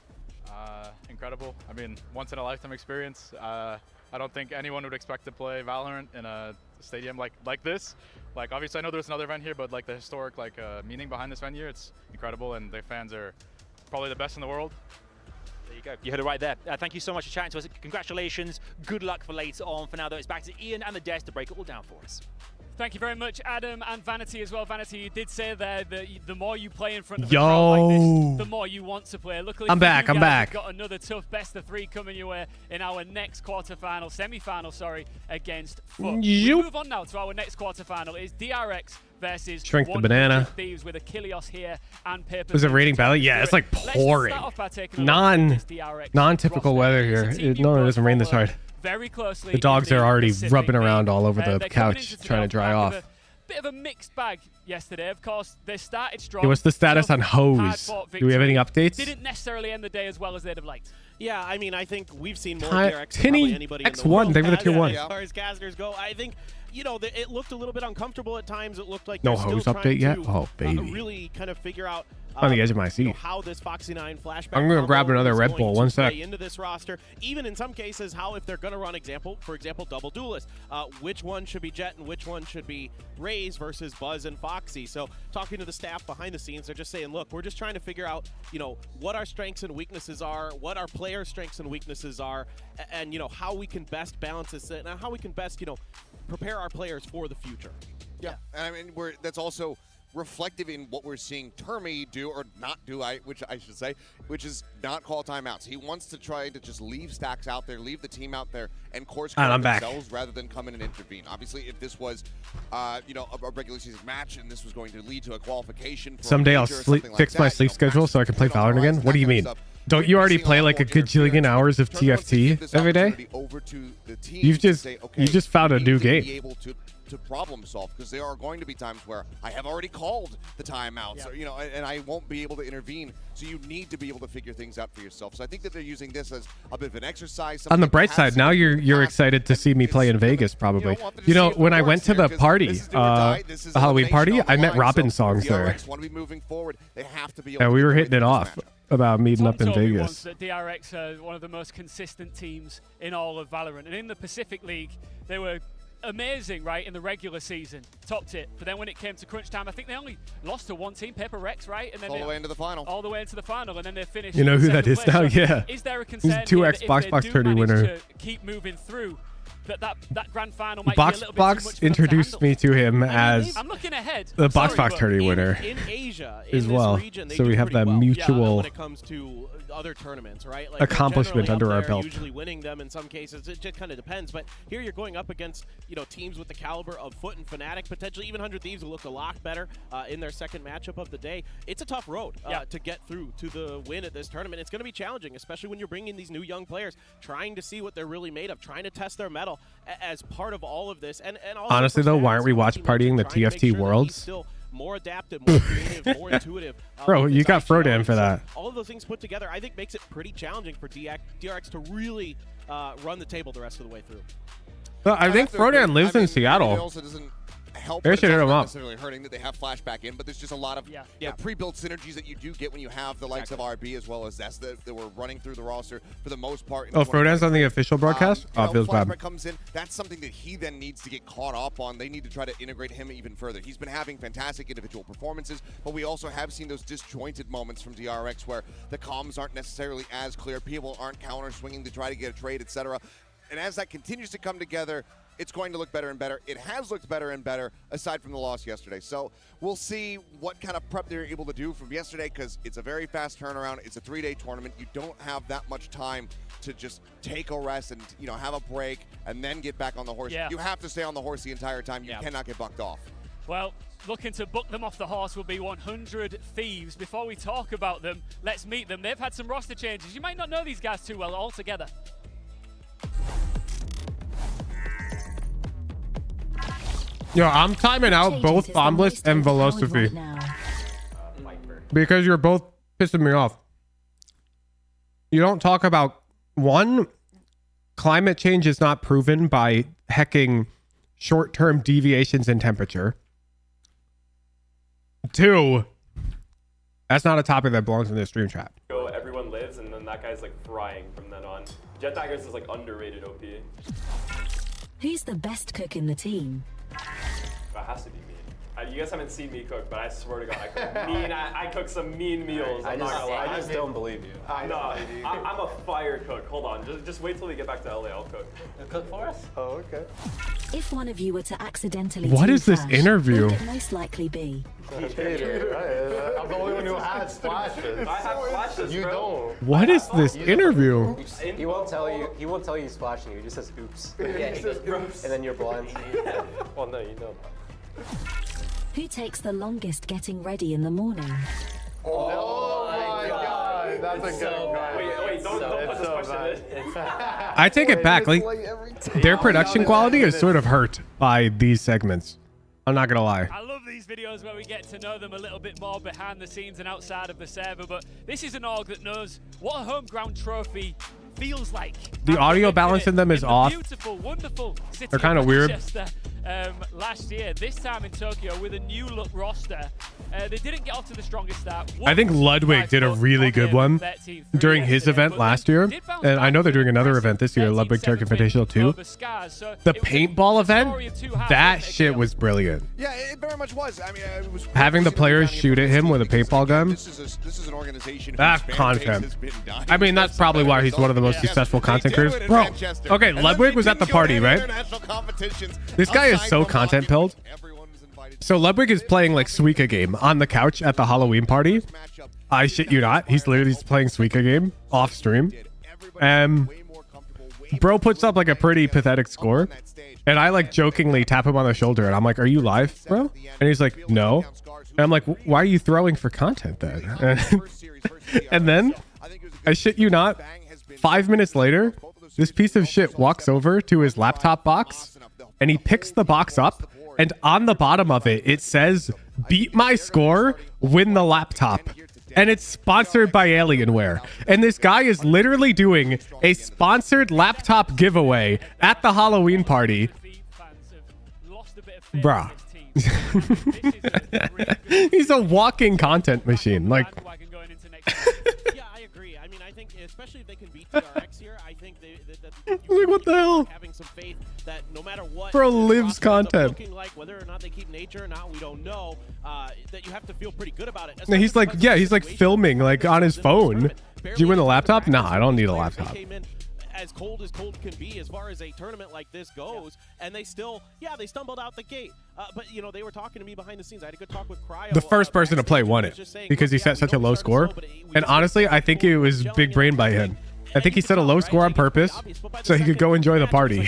Incredible. I mean, once in a lifetime experience. I don't think anyone would expect to play Valorant in a stadium like this. Like, obviously I know there's another event here, but like the historic meaning behind this venue, it's incredible, and the fans are probably the best in the world.
There you go. You heard it right there. Thank you so much for chatting to us. Congratulations. Good luck for later on. For now, though, it's back to Ian and the desk to break it all down for us.
Thank you very much, Adam, and Vanity as well. Vanity, you did say there that the more you play in front of a crowd like this, the more you want to play. Luckily,
I'm back.
We've got another tough best of 3 coming your way in our next quarterfinal, semi-final, against FUT. We move on now to our next quarterfinal. It's DRX versus
Shrink the Banana.
Thieves with Achilles here and Paper.
Was it rating battle? Yeah, it's like pouring. Non-typical weather here. No, it doesn't rain this hard.
Very closely.
The dogs are already
Pacific
rubbing around
League.
all over the couch trying to dry off.
Bit of a mixed bag yesterday. Of course, they started strong.
Hey, what's the status on Hose? Do we have any updates?
Didn't necessarily end the day as well as they'd have liked.
Yeah, I mean, I think we've seen more DRX than probably anybody
X1,
in the world.
they were the tier 1.
As far as casters go, I think, you know, it looked a little bit uncomfortable at times. It looked like
no Hose update yet? Oh, baby.
Really kind of figure out
on the edge of my seat.
You know, how this Foxy 9 flashback.
I'm going to grab another Red Bull. One sec.
Into this roster, even in some cases, how if they're going to run for example, double duelist, which one should be Jet and which one should be Raze versus Buzz and Foxy. So talking to the staff behind the scenes, they're just saying, look, we're just trying to figure out, you know, what our strengths and weaknesses are, what our players' strengths and weaknesses are, and you know how we can best balance this and how we can best, you know, prepare our players for the future.
Yeah, and I mean, that's also reflective in what we're seeing Termi do, or not do, which I should say, which is not call timeouts. He wants to try to just leave stacks out there, leave the team out there, and course correct themselves rather than come in and intervene. Obviously, if this was, you know, a regular season match and this was going to lead to a qualification, for
someday I'll fix my sleep schedule so I can play Valorant again. What do you mean? Don't you already play like a gajillion hours of TFT every day? You just found a new game.
To problem solve, because there are going to be times where I have already called the timeouts, or, you know, and I won't be able to intervene. So you need to be able to figure things out for yourself. So I think that they're using this as a bit of an exercise.
On the bright side, now you're excited to see me play in Vegas, probably. You know, when I went to the party, the Halloween party, I met Robin Songs there. And we were hitting it off about meeting up in Vegas.
That DRX are one of the most consistent teams in all of Valorant, and in the Pacific League, they were amazing, right, in the regular season, topped it, but then when it came to crunch time, I think they only lost to one team, Paper Rex, right, and then
all the way into the final,
and then they finished.
You know who that is now? Yeah,
is there a concern?
He's a 2x Box tourney winner.
To keep moving through, that grand final might be a little bit
Box
too much for
introduced me to him as
I'm looking ahead.
The Box tourney winner
in Asia
as well.
Region,
so we have that mutual
when it comes to other tournaments, right? Like
accomplishment under our belt.
Usually winning them in some cases, it just kind of depends. But here you're going up against, you know, teams with the caliber of FUT and Fnatic, potentially even 100 Thieves, who looked a lot better in their second matchup of the day. It's a tough road to get through to the win at this tournament. It's going to be challenging, especially when you're bringing these new young players, trying to see what they're really made of, trying to test their mettle as part of all of this. And also
honestly, though, why aren't we watch partying the TFT Worlds?
More adaptive, more creative, more intuitive.
Bro, you got Frodan for that.
All of those things put together, I think, makes it pretty challenging for DRX to really run the table the rest of the way through.
Well, I think Frodan lives in Seattle.
Help,
they should hit him up.
Necessarily hurting that they have flashback in, but there's just a lot of pre-built synergies that you do get when you have the likes of RB as well as Zest that were running through the roster for the most part.
Oh, Frodan's on the official broadcast?
Oh, feels bad. Flashback comes in. That's something that he then needs to get caught up on. They need to try to integrate him even further. He's been having fantastic individual performances, but we also have seen those disjointed moments from DRX where the comms aren't necessarily as clear. People aren't counter-swinging to try to get a trade, etc. And as that continues to come together, it's going to look better and better. It has looked better and better aside from the loss yesterday. So we'll see what kind of prep they're able to do from yesterday, because it's a very fast turnaround. It's a 3-day tournament. You don't have that much time to just take a rest and, you know, have a break and then get back on the horse. You have to stay on the horse the entire time. You cannot get bucked off.
Well, looking to buck them off the horse will be 100 Thieves. Before we talk about them, let's meet them. They've had some roster changes. You might not know these guys too well altogether.
Yo, I'm timing out both Bombless and Velocity. Because you're both pissing me off. You don't talk about, one, climate change is not proven by hecking short-term deviations in temperature. 2, that's not a topic that belongs in this stream chat.
Everyone lives, and then that guy's like frying from then on. Jet Daggers is like underrated OP.
Who's the best cook in the team?
That has to be me. You guys haven't seen me cook, but I swear to God, I cook mean. I cook some mean meals. I'm not gonna lie.
I just don't believe you.
I'm a fire cook. Hold on, just wait till we get back to LA. I'll cook.
You'll cook for us? Oh, okay.
If one of you were to accidentally
What is this interview?
who would it most likely be?
I'm the only one who has flashes.
I have flashes,
You don't.
What is this interview?
He won't tell you. He won't tell you he's flashing you. He just says oops. Yeah, he says oops. And then you're blind. Well, no, you know that.
Who takes the longest getting ready in the morning?
Oh my God. That's a good one.
Wait, don't put this question in.
I take it back. Like, their production quality is sort of hurt by these segments. I'm not gonna lie.
I love these videos where we get to know them a little bit more behind the scenes and outside of the server, but this is an org that knows what a home ground trophy feels like.
The audio balance in them is off.
Beautiful, wonderful city.
They're kind of weird.
Last year, this time in Tokyo with a new look roster, they didn't get off to the strongest start.
I think Ludwig did a really good one during his event last year, and I know they're doing another event this year, Ludwig Turk Invitational 2. The paintball event, that shit was brilliant.
Yeah, it very much was. I mean, it was
having the players shoot at him with a paintball gun.
This is an organization.
That's content. I mean, that's probably why he's one of the most successful content creators. Bro, okay, Ludwig was at the party, right? This guy is so content pilled. So Ludwig is playing like Suika game on the couch at the Halloween party. I shit you not. He's literally playing Suika game off stream. Bro puts up like a pretty pathetic score. And I like jokingly tap him on the shoulder and I'm like, are you live, bro? And he's like, no. And I'm like, why are you throwing for content then? And then, I shit you not, 5 minutes later, this piece of shit walks over to his laptop box and he picks the box up, and on the bottom of it, it says, beat my score, win the laptop. And it's sponsored by Alienware. And this guy is literally doing a sponsored laptop giveaway at the Halloween party. Bruh. He's a walking content machine. Like,
Yeah, I agree. I mean, I think especially if they can beat DRX here, I think
like, what the hell?
Having some faith that no matter what
Bro lives content.
Looking like, whether or not they keep nature or not, we don't know. That you have to feel pretty good about it.
And he's like, yeah, he's like filming like on his phone. Did you win the laptop? Nah, I don't need a laptop.
As cold can be as far as a tournament like this goes, and they still, yeah, they stumbled out the gate. But you know, they were talking to me behind the scenes. I had a good talk with Cryo.
The first person to play won it because he set such a low score. And honestly, I think it was big brain by him. I think he set a low score on purpose so he could go enjoy the party.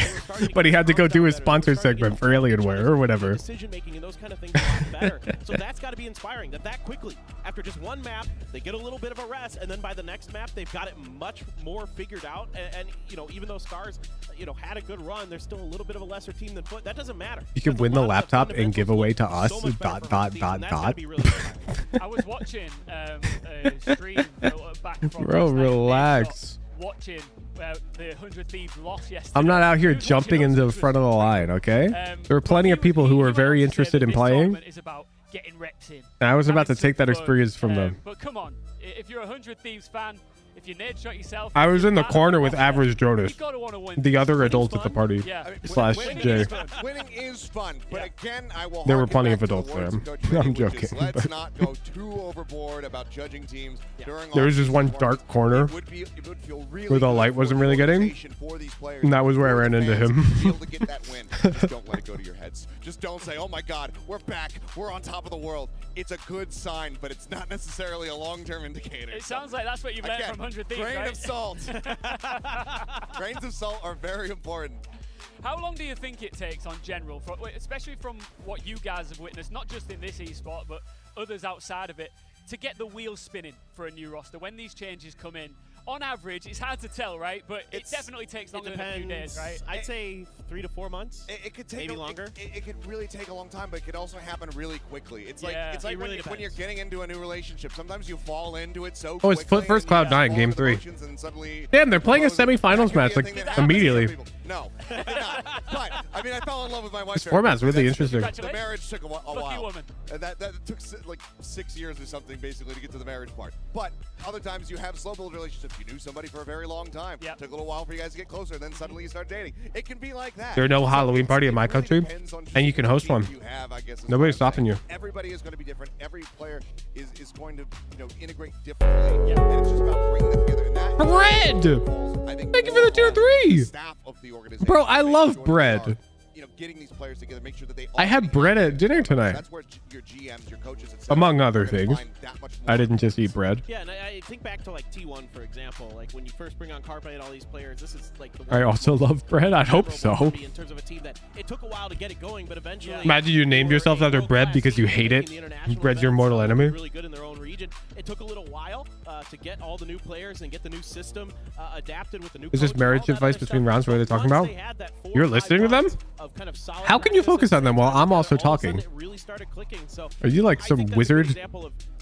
But he had to go do his sponsored segment for Alienware or whatever.
Decision making and those kind of things are better. So that's got to be inspiring that quickly, after just one map, they get a little bit of a rest, and then by the next map, they've got it much more figured out. And you know, even though Scars, you know, had a good run, they're still a little bit of a lesser team than Foot. That doesn't matter.
You can win the laptop and give away to us. ...
I was watching a stream back from
Bro, relax.
Watching the 100 Thieves loss yesterday.
I'm not out here jumping into the front of the line, okay? There were plenty of people who were very interested in playing. And I was about to take that experience from them.
But come on, if you're a 100 Thieves fan, if you nade shot yourself,
I was in the corner with Average Jonas, the other adults at the party, slash Jay.
Winning is fun, but again, I will.
There were plenty of adults there. I'm joking.
Let's not go too overboard about judging teams during.
There was just one dark corner where the light wasn't really getting, and that was where I ran into him.
Just don't let it go to your heads. Just don't say, "Oh my God, we're back. We're on top of the world." It's a good sign, but it's not necessarily a long-term indicator.
It sounds like that's what you've learned from 100 Thieves,
grain
right?
of salt. Grains of salt are very important.
How long do you think it takes on general, especially from what you guys have witnessed, not just in this esport, but others outside of it, to get the wheels spinning for a new roster? When these changes come in, on average, it's hard to tell, right? But it definitely takes longer than a few days, right?
I'd say 3 to 4 months.
It could take
maybe longer.
It could really take a long time, but it could also happen really quickly. It's
Yeah,
like
it really
when you're getting into a new relationship. Sometimes you fall into it so
Oh, it's
quickly.
first Cloud9, game 3.
Suddenly,
Damn, they're playing a semifinals match like immediately.
No, but I mean, I fell in love with my wife.
This format's really interesting.
The marriage took a while.
Woman.
And that took like 6 years or something, basically, to get to the marriage part. But other times you have slow build relationships. You knew somebody for a very long time.
Yep.
Took a little while for you guys to get closer, then suddenly you start dating. It can be like that.
There's no Halloween party in my country, and you can host one. Nobody's stopping you.
Everybody is going to be different. Every player is going to integrate differently. Yeah. And it's just about bringing them together. And that
Bread! Thank you for the tier 3.
Staff of the organization.
Bro, I love bread.
Getting these players together, make sure that they.
I had bread at dinner tonight.
That's where your GMs, your coaches, etc.
Among other things. I didn't just eat bread.
Yeah, and I think back to like T1, for example. Like when you first bring on Carpe and all these players, this is like the
I also love bread. I hope so.
In terms of a team that it took a while to get it going, but eventually.
Imagine you named yourself after bread because you hate it. Bread's your mortal enemy.
Really good in their own region. It took a little while to get all the new players and get the new system adapted with the new.
Is this marriage advice between rounds? What are they talking about? You're listening to them? How can you focus on them while I'm also talking? Are you like some wizard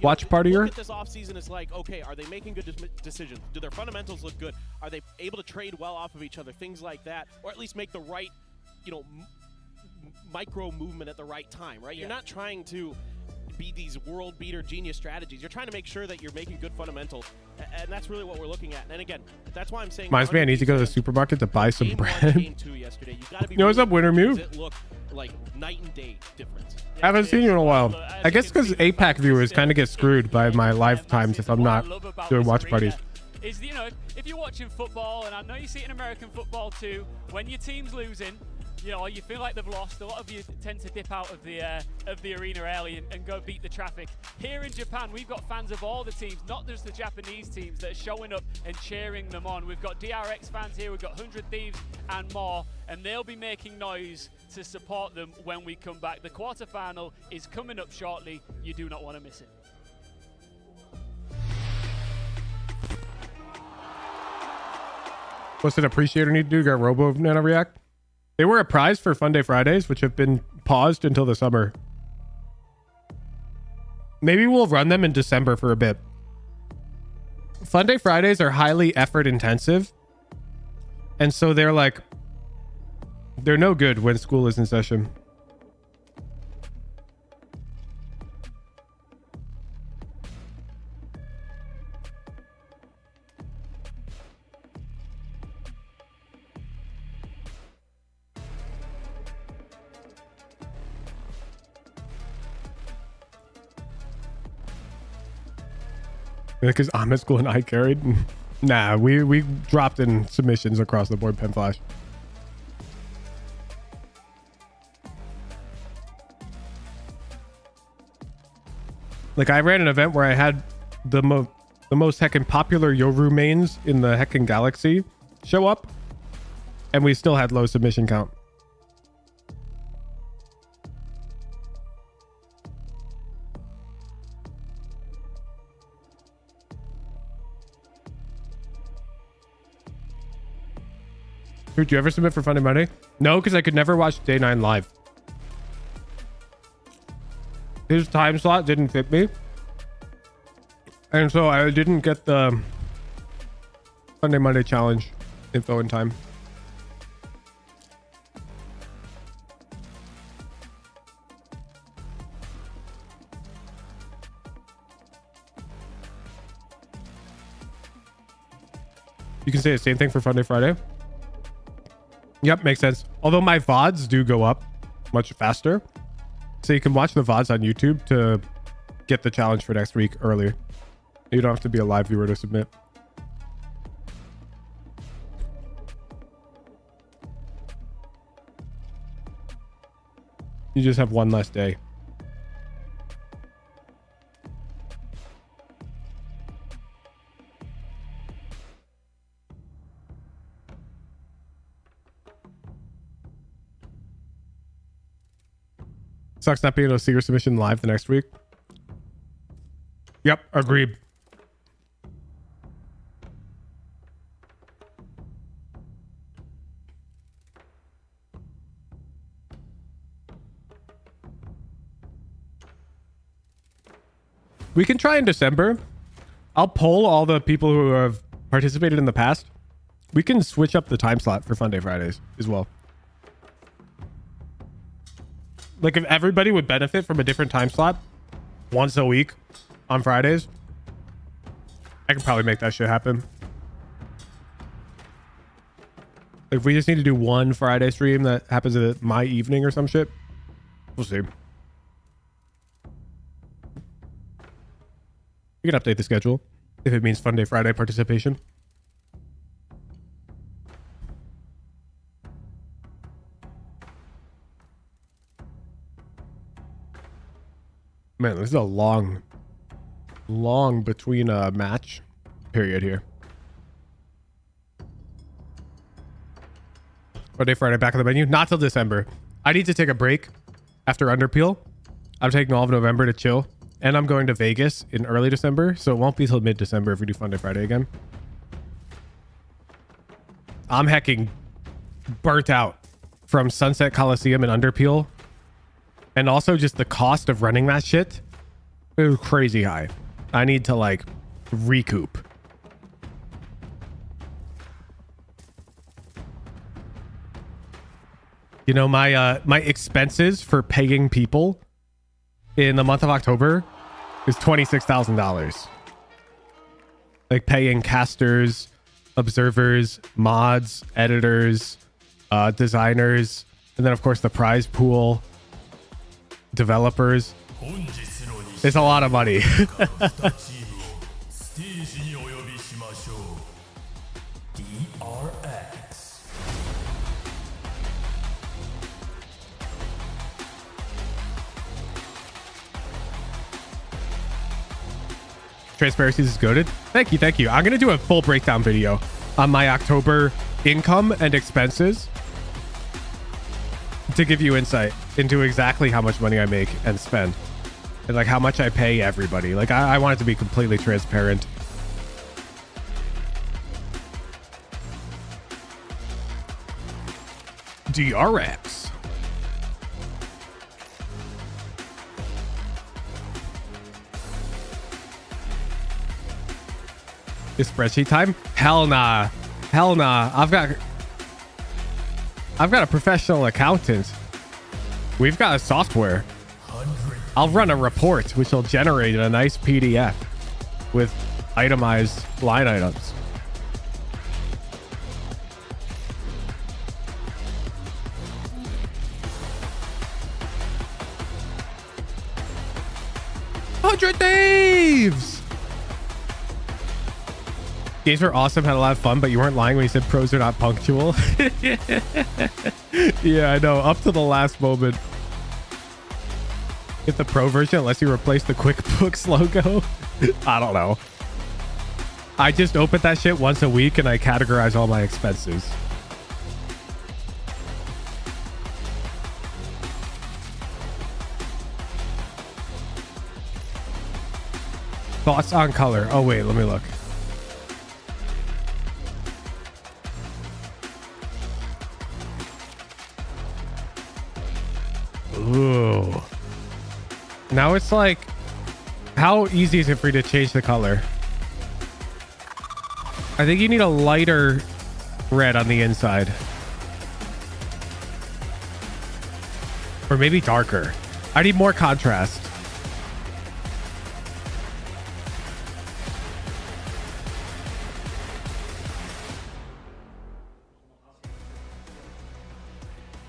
watch partier?
This offseason is like, okay, are they making good decisions? Do their fundamentals look good? Are they able to trade well off of each other? Things like that, or at least make the right, micro movement at the right time, right? You're not trying to be these world beater genius strategies. You're trying to make sure that you're making good fundamentals, and that's really what we're looking at. And again, that's why I'm saying.
Reminds me, I need to go to the supermarket to buy some bread. What's up, Winter Mew?
It look like night and day difference.
I haven't seen you in a while. I guess because APAC viewers kind of get screwed by my lifetimes if I'm not doing watch parties.
Is if you're watching football, and I know you see it in American football too, when your team's losing, you feel like they've lost. A lot of you tend to dip out of the arena early and go beat the traffic. Here in Japan, we've got fans of all the teams, not just the Japanese teams, that are showing up and cheering them on. We've got DRX fans here, we've got 100 Thieves and more, and they'll be making noise to support them when we come back. The quarterfinal is coming up shortly. You do not want to miss it.
What's an appreciator need to do? Got Robo Nano React? They were a prize for Fun Day Fridays, which have been paused until the summer. Maybe we'll run them in December for a bit. Fun Day Fridays are highly effort intensive. And so they're no good when school is in session. Because I'm at school and I carried. Nah, we dropped in submissions across the board, Pen Flash. Like I ran an event where I had the most heckin' popular Yoru mains in the heckin' galaxy show up, and we still had low submission count. Did you ever submit for Fun Day Monday? No, because I could never watch Day 9 live. His time slot didn't fit me. And so I didn't get the Fun Day Monday challenge info in time. You can say the same thing for Fun Day Friday. Yep, makes sense. Although my VODs do go up much faster. So you can watch the VODs on YouTube to get the challenge for next week earlier. You don't have to be a live viewer to submit. You just have one less day. Sucks not being able to see your submission live the next week. Yep, agreed. We can try in December. I'll poll all the people who have participated in the past. We can switch up the time slot for Fun Day Fridays as well. Like if everybody would benefit from a different time slot once a week on Fridays, I could probably make that shit happen. If we just need to do one Friday stream that happens at my evening or some shit, we'll see. We can update the schedule if it means Fun Day Friday participation. Man, this is a long between match period here. Fun Day Friday back on the menu. Not till December. I need to take a break after Underpeel. I'm taking all of November to chill. And I'm going to Vegas in early December. So it won't be till mid-December if we do Fun Day Friday again. I'm hecking burnt out from Sunset Coliseum and Underpeel. And also just the cost of running that shit. It was crazy high. I need to like recoup. You know, my expenses for paying people in the month of October is $26,000. Like paying casters, observers, mods, editors, designers, and then of course the prize pool, developers. It's a lot of money. Transparencies is goated. Thank you, thank you. I'm gonna do a full breakdown video on my October income and expenses to give you insight into exactly how much money I make and spend, and like how much I pay everybody. Like I want it to be completely transparent. DRX. Is spreadsheet time? Hell nah. Hell nah. I've got a professional accountant. We've got a software. I'll run a report which will generate a nice PDF with itemized line items. $100 Thieves! Games were awesome, had a lot of fun, but you weren't lying when you said pros are not punctual. Yeah, I know. Up to the last moment. Get the pro version unless you replace the QuickBooks logo. I don't know. I just open that shit once a week and I categorize all my expenses. Thoughts on color? Oh wait, let me look. Ooh. Now it's like, how easy is it for you to change the color? I think you need a lighter red on the inside. Or maybe darker. I need more contrast.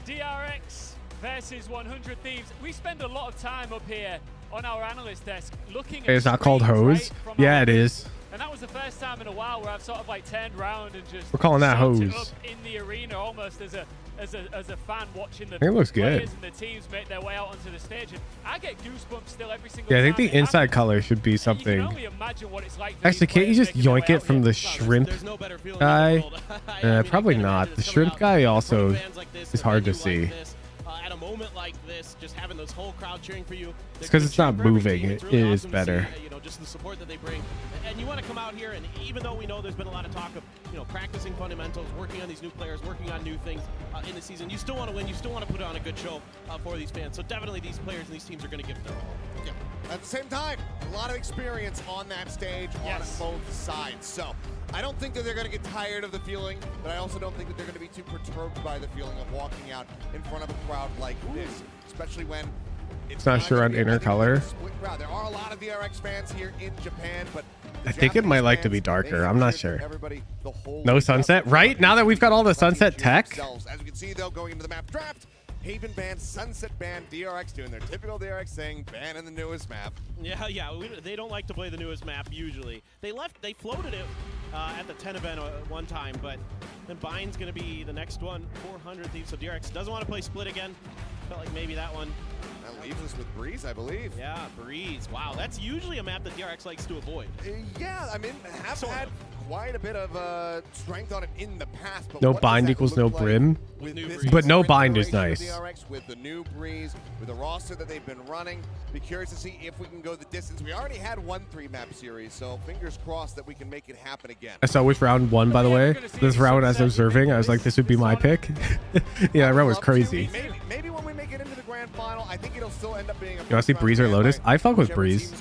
DRX versus 100 Thieves. We spend a lot of time up here on our analyst desk looking at
It's not called hose? Yeah, it is.
And that was the first time in a while where I've sort of like turned around and just
we're calling that hose
up in the arena almost as a fan watching the
it looks good.
players and the teams make their way out onto the stage. And I get goosebumps still every single time.
Yeah, I think the inside color should be something.
You can only imagine what it's like.
Actually, can't you just yoink it from the shrimp guy? Probably not. The shrimp guy also is hard to see.
At a moment like this, just having this whole crowd cheering for you.
It's because it's not moving. It is better.
You know, just the support that they bring, and you want to come out here, and even though we know there's been a lot of talk of, you know, practicing fundamentals, working on these new players, working on new things in the season, you still want to win. You still want to put on a good show for these fans. So definitely, these players and these teams are going to give it their all. Yeah.
At the same time, a lot of experience on that stage on both sides. So I don't think that they're going to get tired of the feeling, but I also don't think that they're going to be too perturbed by the feeling of walking out in front of a crowd like this, especially when it's
not sure on inner color.
There are a lot of DRX fans here in Japan, but
I think it might like to be darker. I'm not sure. No sunset, right? Now that we've got all the sunset tech.
As we can see, though, going into the map draft, Haven ban, Sunset ban, DRX doing their typical DRX thing, ban in the newest map.
Yeah, they don't like to play the newest map usually. They floated it at the 10 event one time, but then Bind's going to be the next one, 400 Thieves. So DRX doesn't want to play Split again. Felt like maybe that one.
That leaves us with Breeze, I believe.
Yeah, Breeze. Wow, that's usually a map that DRX likes to avoid.
Yeah, I mean, have had quite a bit of strength on it in the past. But
no bind equals no brim, but no bind is nice.
DRX with the new Breeze, with the roster that they've been running, be curious to see if we can go the distance. We already had 1 3-map series, so fingers crossed that we can make it happen again.
I saw which round won, by the way. This round, as observing, I was like, this would be my pick. Yeah, that round was crazy.
Maybe when we make it into the grand final, I think it'll still end up being a...
You want to see Breeze or Lotus? I fuck with Breeze.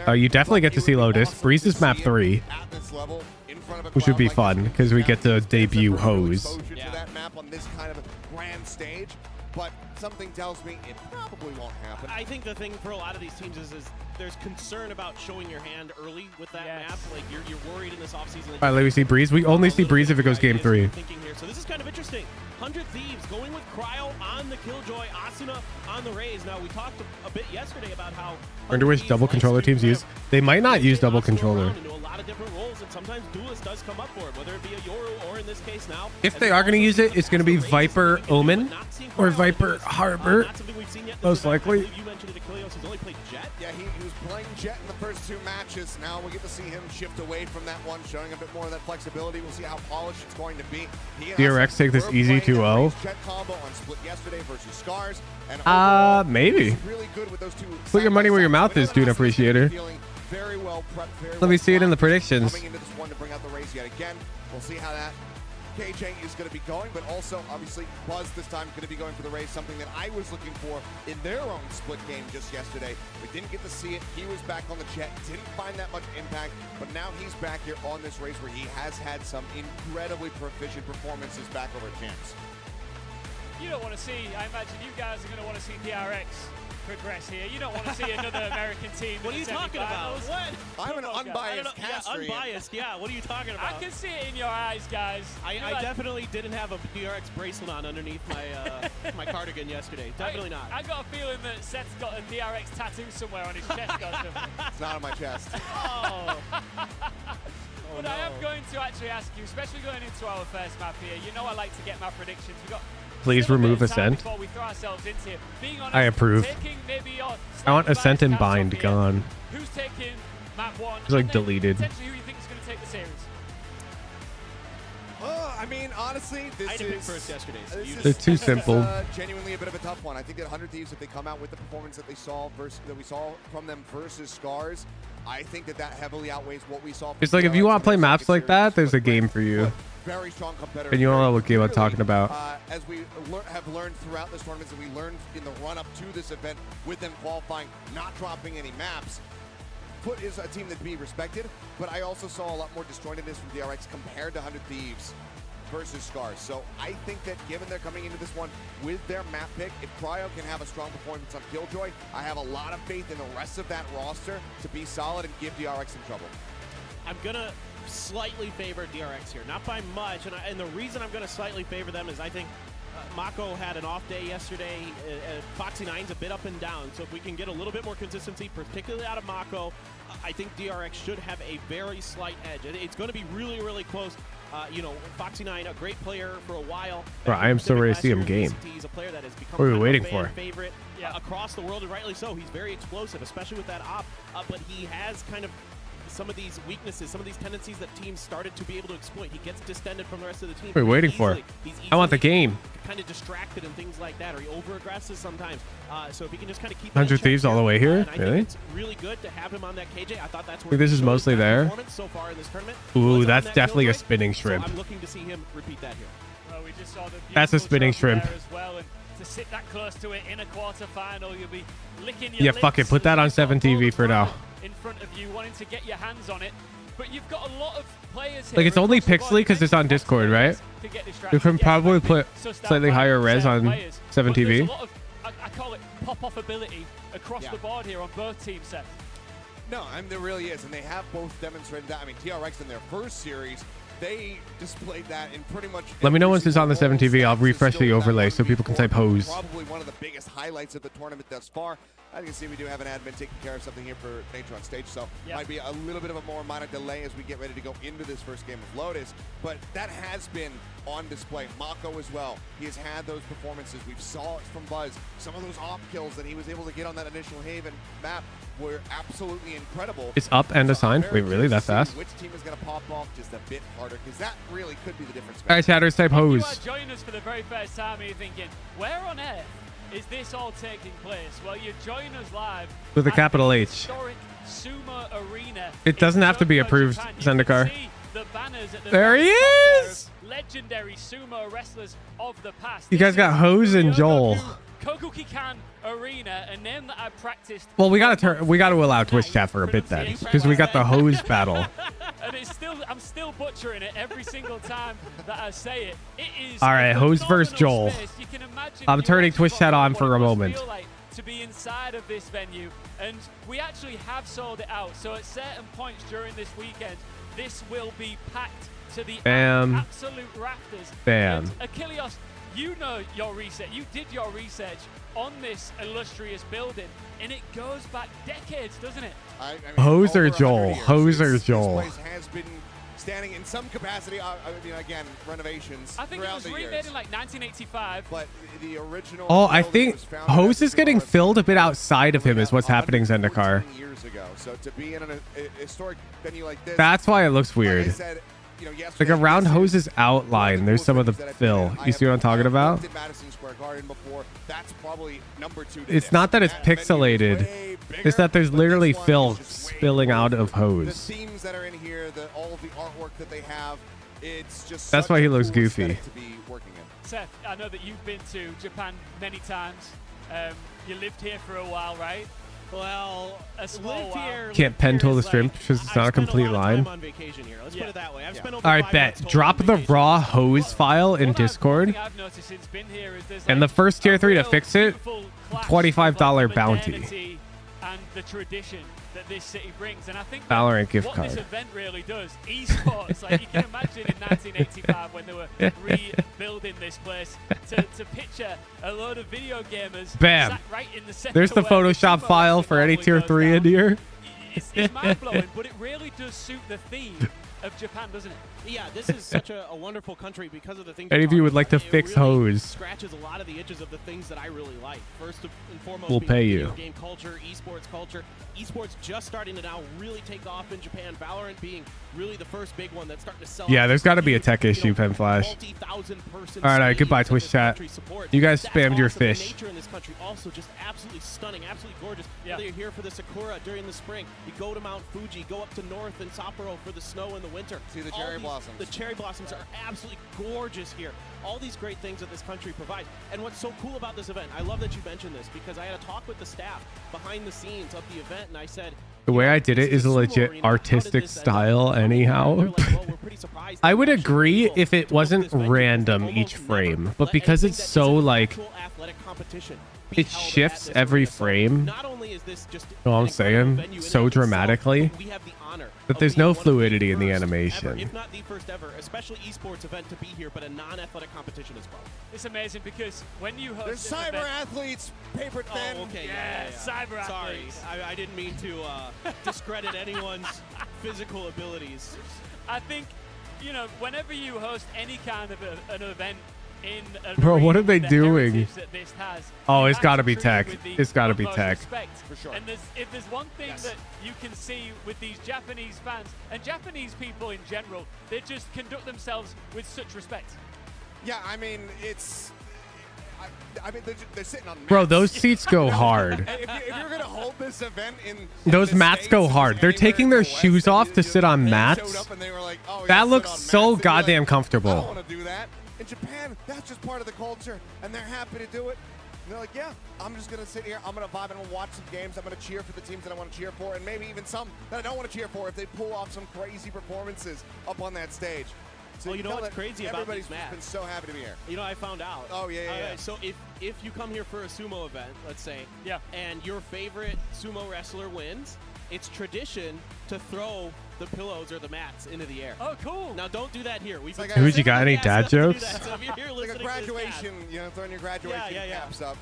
You definitely get to see Lotus. Breeze is map 3, which would be fun because we get to debut Hose.
To that map on this kind of a grand stage, but something tells me it probably won't happen.
I think the thing for a lot of these teams is there's concern about showing your hand early with that map. Like you're worried in this offseason.
All right, let me see Breeze. We only see Breeze if it goes game 3.
So this is kind of interesting. 100 Thieves going with Cryo on the Killjoy, Asuna on the Raze. Now, we talked a bit yesterday about how...
I wonder which double controller teams use. They might not use double controller.
Into a lot of different roles, and sometimes Duelist does come up for it, whether it be a Yoru or in this case now...
If they are going to use it, it's going to be Viper Omen or Viper Harbor, most likely.
You mentioned it, Achilles. He's only played Jet.
Yeah, he was playing Jet in the first 2 matches. Now we get to see him shift away from that one, showing a bit more of that flexibility. We'll see how polished it's going to be.
DRX take this easy 2-0.
Jet combo on Split yesterday versus Scars. And
maybe.
Really good with those two.
Put your money where your mouth is, Dune Appreciator.
Very well prepped,
Let me see it in the predictions.
Coming into this one to bring out the race yet again. We'll see how that KJ is going to be going, but also obviously Buzz this time going to be going for the race, something that I was looking for in their own split game just yesterday. We didn't get to see it. He was back on the Jet, didn't find that much impact, but now he's back here on this race where he has had some incredibly proficient performances back over champs.
You don't want to see, I imagine you guys are going to want to see DRX progress here. You don't want to see another American team.
What are you talking about? What?
I'm an unbiased caster.
Yeah, unbiased, yeah. What are you talking about?
I can see it in your eyes, guys.
I definitely didn't have a DRX bracelet on underneath my my cardigan yesterday. Definitely not.
I got a feeling that Seth's got a DRX tattoo somewhere on his chest.
It's not on my chest.
Oh. But I am going to actually ask you, especially going into our first map here, you know I like to get my predictions. We got
Please remove Ascent.
we throw ourselves into it. Being honest,
I approve. I want Ascent and Bind gone.
Who's taking map 1?
It's like deleted.
Essentially, who you think is going to take the series?
I mean, honestly,
I didn't pick first yesterday. So
They're too simple.
Genuinely a bit of a tough one. I think that 100 Thieves, if they come out with the performance that we saw from them versus Scars, I think that heavily outweighs what we saw.
It's like if you want to play maps like that, there's a game for you.
Very strong competitor.
And you all know what game I'm talking about.
As we have learned throughout this tournament, and we learned in the run-up to this event with them qualifying, not dropping any maps. Foot is a team that be respected, but I also saw a lot more disjointedness from DRX compared to 100 Thieves versus Scars. So I think that given they're coming into this one with their map pick, if Cryo can have a strong performance on Killjoy, I have a lot of faith in the rest of that roster to be solid and give DRX some trouble. I'm
going to slightly favor DRX here, not by much, and the reason I'm going to slightly favor them is I think Mako had an off day yesterday. Foxy9's a bit up and down, so if we can get a little bit more consistency, particularly out of Mako, I think DRX should have a very slight edge. It's going to be really, really close. You know, Foxy9, a great player for a while.
Bro, I am so ready to see him game.
He's a player that has become
what are we waiting for?
Favorite across the world, and rightly so. He's very explosive, especially with that op, but he has kind of some of these weaknesses, some of these tendencies that teams started to be able to exploit. He gets distended from the rest of the team.
What are we waiting for? I want the game.
Kind of distracted and things like that, or he over-aggresses sometimes. So if he can just kind of keep
100 Thieves all the way here? Really?
It's really good to have him on that KJ. I thought that's where
this is mostly there.
So far in this tournament.
Ooh, that's definitely a spinning shrimp.
So I'm looking to see him repeat that here.
Well, we just saw the
that's a spinning shrimp.
as well, and to sit that close to it in a quarterfinal. You'll be licking your
Yeah,
lips
fuck it. Put that on 7 TV for now.
in front of you, wanting to get your hands on it. But you've got a lot of players here.
Like, it's only pixely because it's on Discord, right? You can probably put slightly higher res on 7 TV.
There's a lot of, I call it pop-off ability across the board here on both teams, Seth.
No, I mean, there really is, and they have both demonstrated that. I mean, DRX in their first series, they displayed that in pretty much.
Let me know once it's on the 7 TV. I'll refresh the overlay so people can type hose.
Probably one of the biggest highlights of the tournament thus far. As you can see, we do have an admin taking care of something here for Nature on stage, so might be a little bit of a more minor delay as we get ready to go into this first game of Lotus. But that has been on display. Mako as well. He has had those performances. We saw it from Buzz. Some of those op kills that he was able to get on that initial Haven map were absolutely incredible.
It's up and assigned. Wait, really? That fast?
Which team is going to pop off just a bit harder? Because that really could be the difference.
All right, chatters, type hose.
If you are joining us for the very first time and you're thinking, where on earth is this all taking place? Well, you're joining us live
With a capital H.
Historic Sumo Arena.
It doesn't have to be approved, Zendikar.
The banners at the
There he is!
Legendary sumo wrestlers of the past.
You guys got Hose and Joel.
Kokukikan Arena, a name that I practiced.
Well, we gotta allow Twitch chat for a bit then, because we got the hose battle.
And I'm still butchering it every single time that I say it. It is
all right, hose versus Joel. I'm turning Twitch chat on for a moment.
To be inside of this venue, and we actually have sold it out. So at certain points during this weekend, this will be packed to the absolute rafters.
Bam.
And Achilles, you know your research. You did your research on this illustrious building, and it goes back decades, doesn't it?
I mean,
Hose or Joel? Hose or Joel?
This place has been standing in some capacity. I mean, again, renovations.
I think it was remade in like 1985.
But the original.
Oh, I think Hose is getting filled a bit outside of him is what's happening, Zendikar.
Years ago, so to be in a historic venue like this.
That's why it looks weird. Like around Hose's outline, there's some of the fill. You see what I'm talking about? It's not that it's pixelated. It's that there's literally fill spilling out of Hose.
The themes that are in here, all of the artwork that they have, it's just.
That's why he looks goofy.
Seth, I know that you've been to Japan many times. You lived here for a while, right?
Well,
a small while.
Can't pen tool the stream because it's not a complete line.
On vacation here. Let's put it that way. I've spent
All right, bet. Drop the raw Hose file in Discord. And the first tier 3 to fix it, $25 bounty.
And the tradition that this city brings, and I think
Valorant gift
what
card.
this event really does, esports, like you can imagine in 1985 when they were rebuilding this place, to picture a load of video gamers.
Bam.
Sat right in the
There's the Photoshop file for any tier 3 in here.
It's mind-blowing, but it really does suit the theme of Japan, doesn't it?
Yeah, this is such a wonderful country because of the things.
Any of you would like to fix Hose?
Scratches a lot of the edges of the things that I really like. First and foremost,
we'll pay you.
Game culture, esports culture. Esports just starting to now really take off in Japan. Valorant being really the first big one that's starting to sell.
Yeah, there's got to be a tech issue, Pen Flash. All right, goodbye, Twitch chat. You guys spammed your fish.
Nature in this country also just absolutely stunning, absolutely gorgeous. Whether you're here for the Sakura during the spring, you go to Mount Fuji, go up to North and Sapporo for the snow in the winter.
See the cherry blossoms.
The cherry blossoms are absolutely gorgeous here. All these great things that this country provides. And what's so cool about this event, I love that you mentioned this because I had a talk with the staff behind the scenes of the event, and I said,
the way I did it is a legit artistic style anyhow. I would agree if it wasn't random each frame, but because it's so like it shifts every frame, you know what I'm saying, so dramatically that there's no fluidity in the animation.
If not the first ever, especially esports event to be here, but a non-athletic competition as well.
It's amazing because when you host
there's cyber athletes, paper thin.
Oh, okay,
yeah, cyber athletes.
Sorry, I didn't mean to discredit anyone's physical abilities.
I think, you know, whenever you host any kind of an event in
bro, what are they doing?
This has,
oh, it's got to be tech. It's got to be tech.
For sure. And if there's one thing that you can see with these Japanese fans and Japanese people in general, they just conduct themselves with such respect.
Yeah, I mean, it's. I mean, they're sitting on mats.
Bro, those seats go hard.
if you're going to hold this event in
those mats go hard. They're taking their shoes off to sit on mats. That looks so goddamn comfortable.
I don't want to do that. In In Japan, that's just part of the culture, and they're happy to do it. And they're like, yeah, I'm just gonna sit here, I'm gonna vibe, I'm gonna watch some games, I'm gonna cheer for the teams that I want to cheer for, and maybe even some that I don't want to cheer for if they pull off some crazy performances up on that stage. So
you know what's crazy about these
Everybody's been so happy to be here.
You know, I found out.
Oh, yeah.
So if you come here for a sumo event, let's say, and your favorite sumo wrestler wins, it's tradition to throw the pillows or the mats into the air.
Oh, cool.
Now, don't do that here. We've
Dude, you got any dad jokes?
So if you're here
Like a
listening to this,
graduation, you know, throwing your graduation caps up.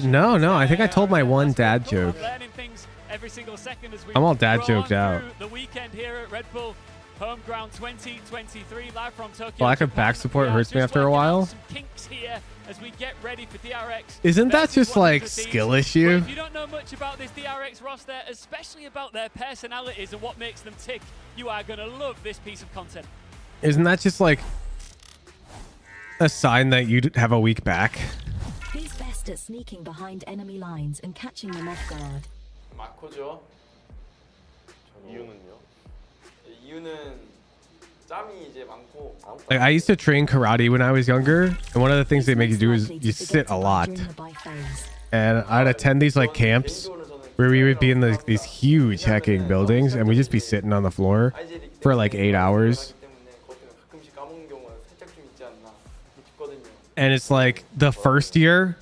No. I think I told my one dad joke.
Learning things every single second as we
I'm all dad
roll
joked
on
out.
through the weekend here at Red Bull Homeground 2023, live from Tokyo.
Lack of back support hurts me after a while.
Some kinks here as we get ready for DRX.
Isn't that just like skill issue?
If you don't know much about this DRX roster, especially about their personalities and what makes them tick, you are going to love this piece of content.
Isn't that just like a sign that you have a weak back?
He's best at sneaking behind enemy lines and catching them off guard.
마코죠. 이유는요? 이유는 짬이 이제 많고.
Like I used to train karate when I was younger, and one of the things they make you do is you sit a lot. And I'd attend these like camps where we would be in these huge hacking buildings, and we'd just be sitting on the floor for like 8 hours. And it's like the first year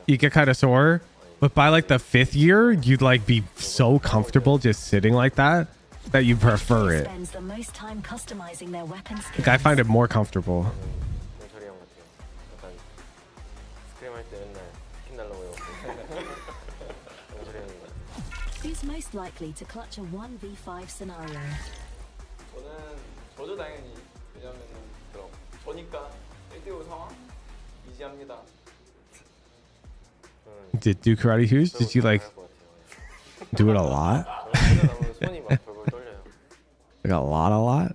you get kind of sore, but by like the 5th year you'd like be so comfortable just sitting like that you prefer it.
Spends the most time customizing their weapon skills.
Like I find it more comfortable.
Who's most likely to clutch a 1v5 scenario?
저는 당연히 왜냐면은 저니까 1대5 상황 이지합니다.
Did do karate who's? Did you like do it a lot? Like a lot?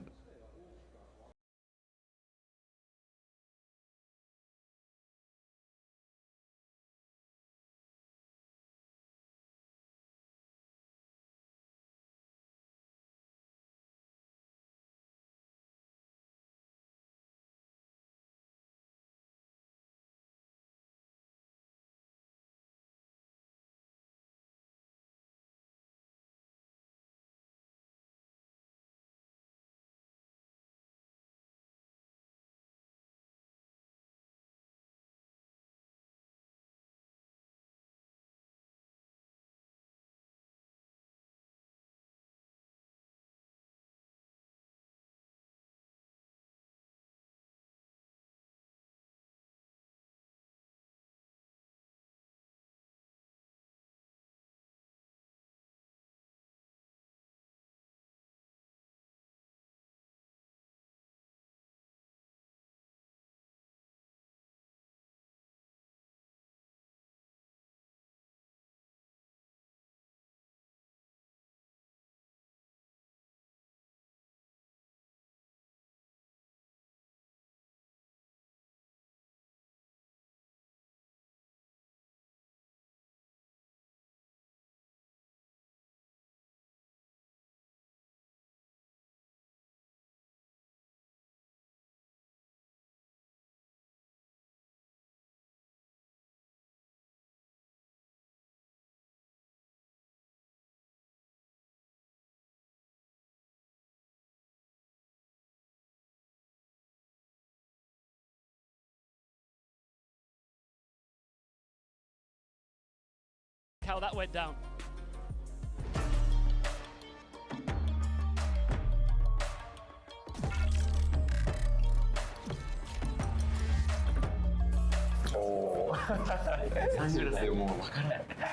How that went down.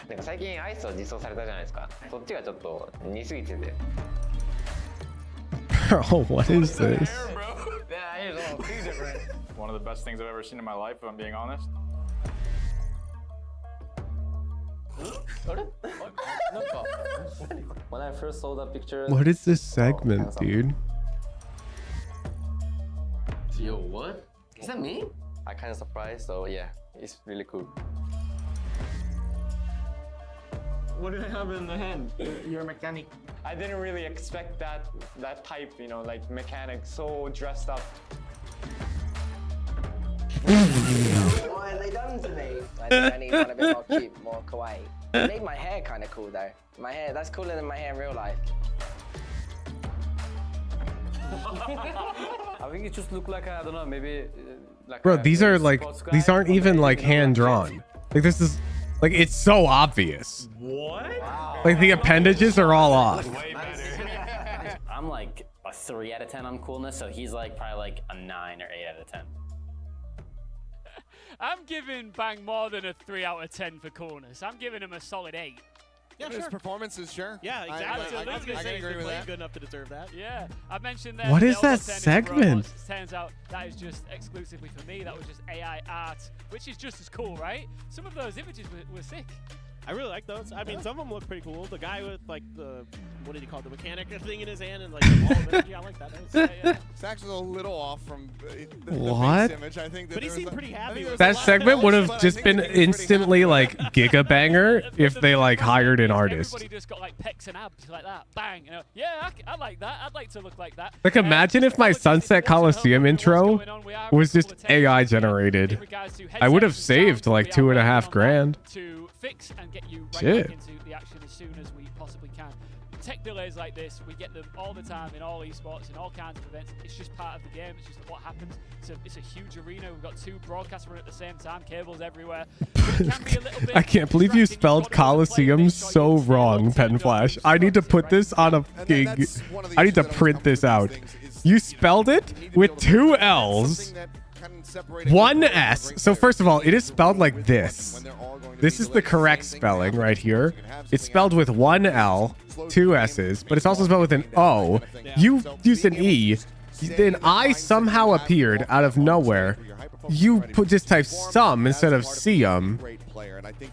なんか最近アイスを実装されたじゃないですか。そっちがちょっと似すぎてて。
Bro, what is this?
One of the best things I've ever seen in my life, if I'm being honest.
When I first saw the picture.
What is this segment, dude?
Yo, what? Is that me? I'm kind of surprised, so yeah, it's really cool.
What do I have in the hand? You're a mechanic. I didn't really expect that type, you know, like mechanic so dressed up.
What have they done to me? I think I need one a bit more cute, more kawaii. I made my hair kind of cool though. My hair, that's cooler than my hair in real life.
I think it just looked like, I don't know, maybe like
Bro, these are like, these aren't even like hand drawn. Like this is like, it's so obvious.
What? Wow.
Like the appendages are all off.
I'm like a 3 out of 10 on coolness, so he's like probably like a 9 or 8 out of 10.
I'm giving Bang more than a 3 out of 10 for coolness. I'm giving him a solid 8.
Yeah, his performances, sure.
Yeah, exactly.
I was gonna say
agree with that.
Good enough to deserve that.
Yeah, I mentioned that.
What is that segment?
Turns out that is just exclusively for me. That was just AI art, which is just as cool, right? Some of those images were sick.
I really like those. I mean, some of them look pretty cool. The guy with like the, what did he call it, the mechanic thing in his hand and like the ball of energy. I like that.
Stacks was a little off from the
What?
base image. I think that
But he seemed pretty happy with
That segment would have just been instantly like Giga Banger if they like hired an artist.
Everybody just got like pecs and abs like that. Bang. You know, yeah, I like that. I'd like to look like that.
Like imagine if my Sunset Coliseum intro was just AI generated. I would have saved like $2.5 grand.
To fix and get you right
Shit.
back into the action as soon as we possibly can. Tech delays like this, we get them all the time in all esports, in all kinds of events. It's just part of the game. It's just what happens. It's a huge arena. We've got 2 broadcasts running at the same time, cables everywhere. But it can be a little bit
I can't believe you spelled Coliseum so wrong, Pen Flash. I need to put this on a fucking... I need to print this out. You spelled it with 2 L's, 1 S. So first of all, it is spelled like this. This is the correct spelling right here. It's spelled with 1 L, 2 S's, but it's also spelled with an O. You used an E. Then I somehow appeared out of nowhere. You just typed some instead of Sium.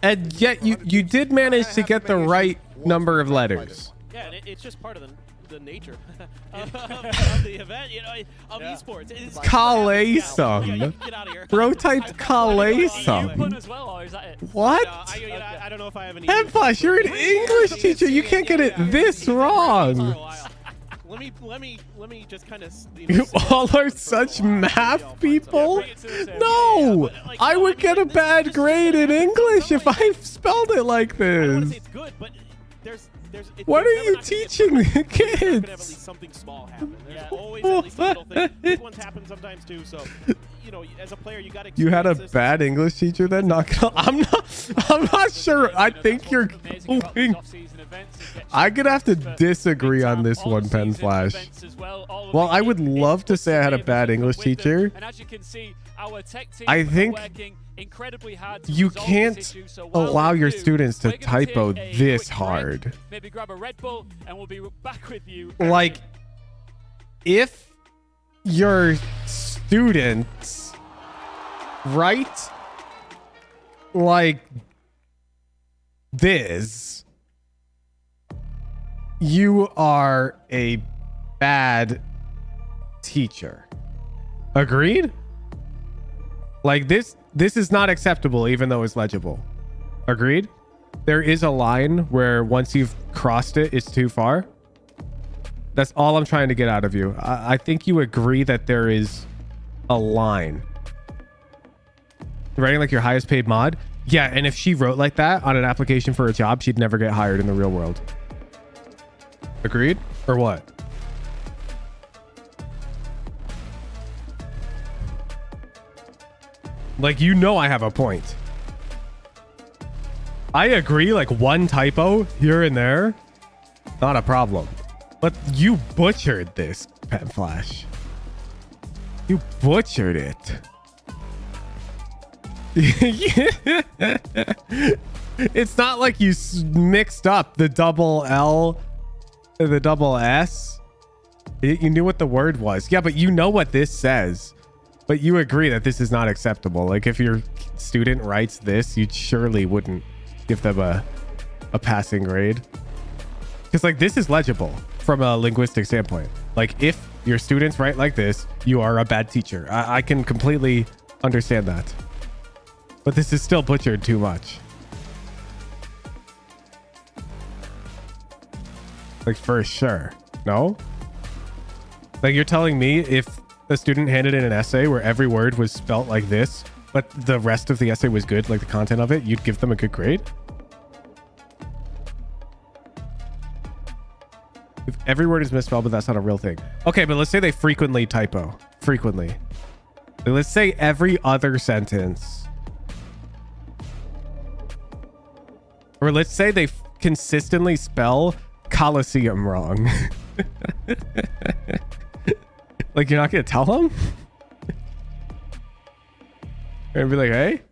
And yet you did manage to get the right number of letters.
Yeah, and it's just part of the nature of the event, you know, of esports.
Kaleisum. Bro typed Kaleisum. What?
I don't know if I have any.
Pen Flash, you're an English teacher. You can't get it this wrong.
Let me just kind of.
You all are such math people. No, I would get a bad grade in English if I spelled it like this.
It's good, but there's
what are you teaching the kids?
Have at least something small happen. There's always at least a little thing. Big ones happen sometimes too. So, you know, as a player, you got to.
You had a bad English teacher then? I'm not sure. I think you're going. I'm gonna have to disagree on this one, Pen Flash. Well, I would love to say I had a bad English teacher. I think you can't allow your students to typo this hard.
Maybe grab a Red Bull and we'll be back with you.
Like, if your students write like this, you are a bad teacher. Agreed? Like this is not acceptable even though it's legible. Agreed? There is a line where once you've crossed it, it's too far. That's all I'm trying to get out of you. I think you agree that there is a line. Writing like your highest paid mod? Yeah, and if she wrote like that on an application for a job, she'd never get hired in the real world. Agreed? Or what? Like, you know I have a point. I agree, like one typo here and there, not a problem. But you butchered this, Pen Flash. You butchered it. It's not like you mixed up the double L and the double S. You knew what the word was. Yeah, but you know what this says. But you agree that this is not acceptable. Like if your student writes this, you surely wouldn't give them a passing grade. Because like this is legible from a linguistic standpoint. Like if your students write like this, you are a bad teacher. I can completely understand that. But this is still butchered too much. Like for sure. No? Like you're telling me if a student handed in an essay where every word was spelt like this, but the rest of the essay was good, like the content of it, you'd give them a good grade? If every word is misspelled, but that's not a real thing. Okay, but let's say they frequently typo. Frequently. Let's say every other sentence. Or let's say they consistently spell Coliseum wrong. Like, you're not going to tell them? You're going to be like, hey,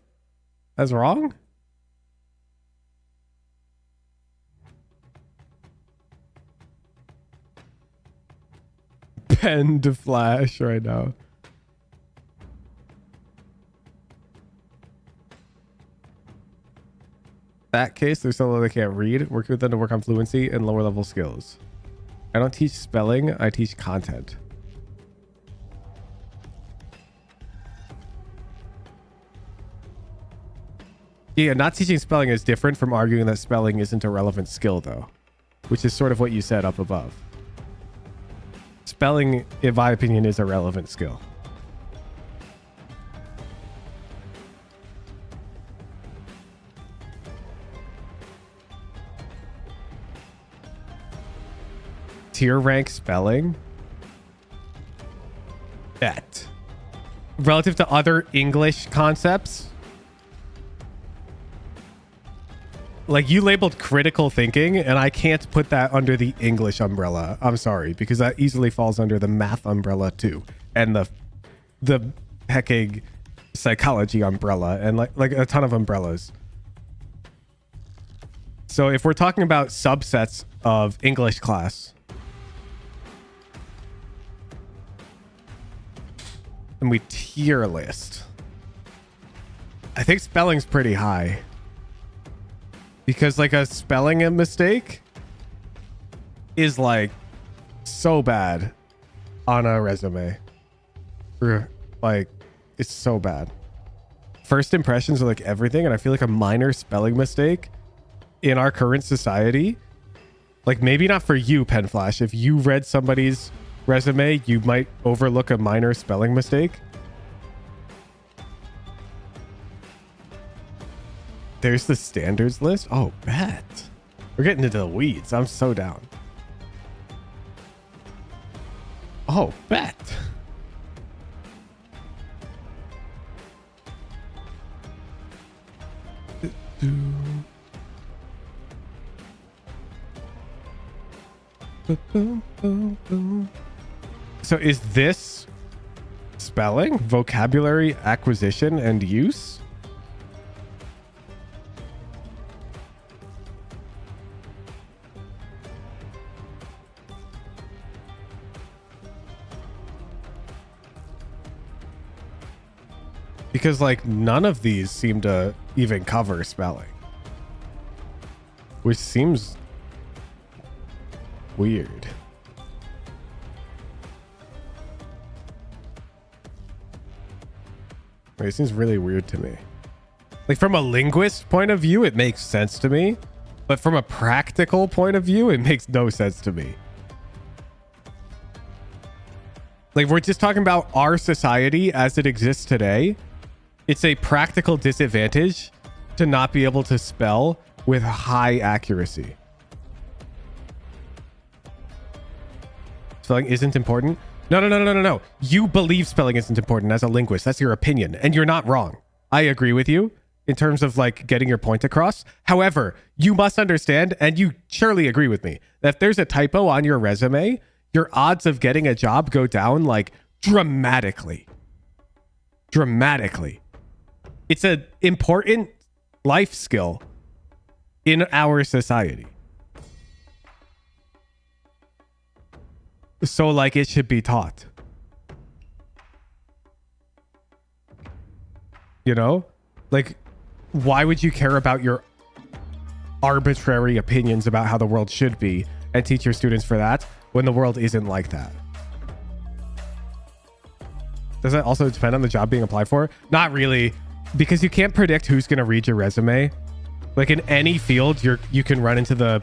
that's wrong? Pen to flash right now. That case, there's someone they can't read. Working with them to work on fluency and lower level skills. I don't teach spelling, I teach content. Yeah, not teaching spelling is different from arguing that spelling isn't a relevant skill, though, which is sort of what you said up above. Spelling, in my opinion, is a relevant skill. Tier rank spelling? Bet. Relative to other English concepts? Like, you labeled critical thinking, and I can't put that under the English umbrella. I'm sorry, because that easily falls under the math umbrella too, and the hecking psychology umbrella, and like a ton of umbrellas. So if we're talking about subsets of English class, and we tier list, I think spelling's pretty high. Because like a spelling mistake is like so bad on a resume. Like, it's so bad. First impressions are like everything, and I feel like a minor spelling mistake in our current society, like maybe not for you, Penflash. If you read somebody's resume, you might overlook a minor spelling mistake. There's the standards list. Oh, bet. We're getting into the weeds. I'm so down. Oh, bet. So is this spelling, vocabulary acquisition and use? Because like none of these seem to even cover spelling, which seems weird. It seems really weird to me. Like from a linguist point of view, it makes sense to me, but from a practical point of view, it makes no sense to me. Like, we're just talking about our society as it exists today. It's a practical disadvantage to not be able to spell with high accuracy. Spelling isn't important? No. You believe spelling isn't important as a linguist. That's your opinion, and you're not wrong. I agree with you in terms of like getting your point across. However, you must understand, and you surely agree with me, that if there's a typo on your resume, your odds of getting a job go down like dramatically. Dramatically. It's an important life skill in our society. So like it should be taught. You know? Like, why would you care about your arbitrary opinions about how the world should be and teach your students for that when the world isn't like that? Does that also depend on the job being applied for? Not really, because you can't predict who's going to read your resume. Like in any field, you can run into the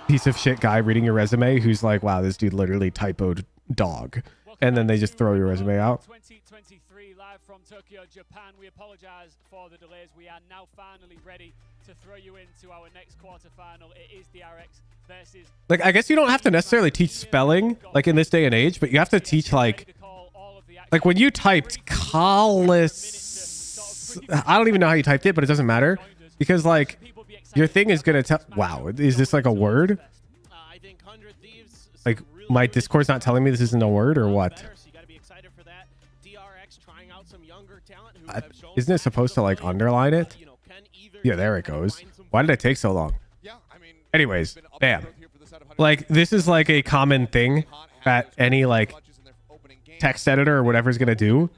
piece of shit guy reading your resume who's like, wow, this dude literally typoed dog. and then they just throw your resume out.
2023 live from Tokyo, Japan. We apologize for the delays. We are now finally ready to throw you into our next quarterfinal. It is DRX versus...
Like, I guess you don't have to necessarily teach spelling, like in this day and age, but you have to teach like when you typed Collis, I don't even know how you typed it, but it doesn't matter because like your thing is gonna tell. Wow, is this like a word? Like my Discord's not telling me this isn't a word or what? Isn't it supposed to like underline it? Yeah, there it goes. Why did it take so long? Anyways, bam. Like this is like a common thing that any like text editor or whatever is gonna do.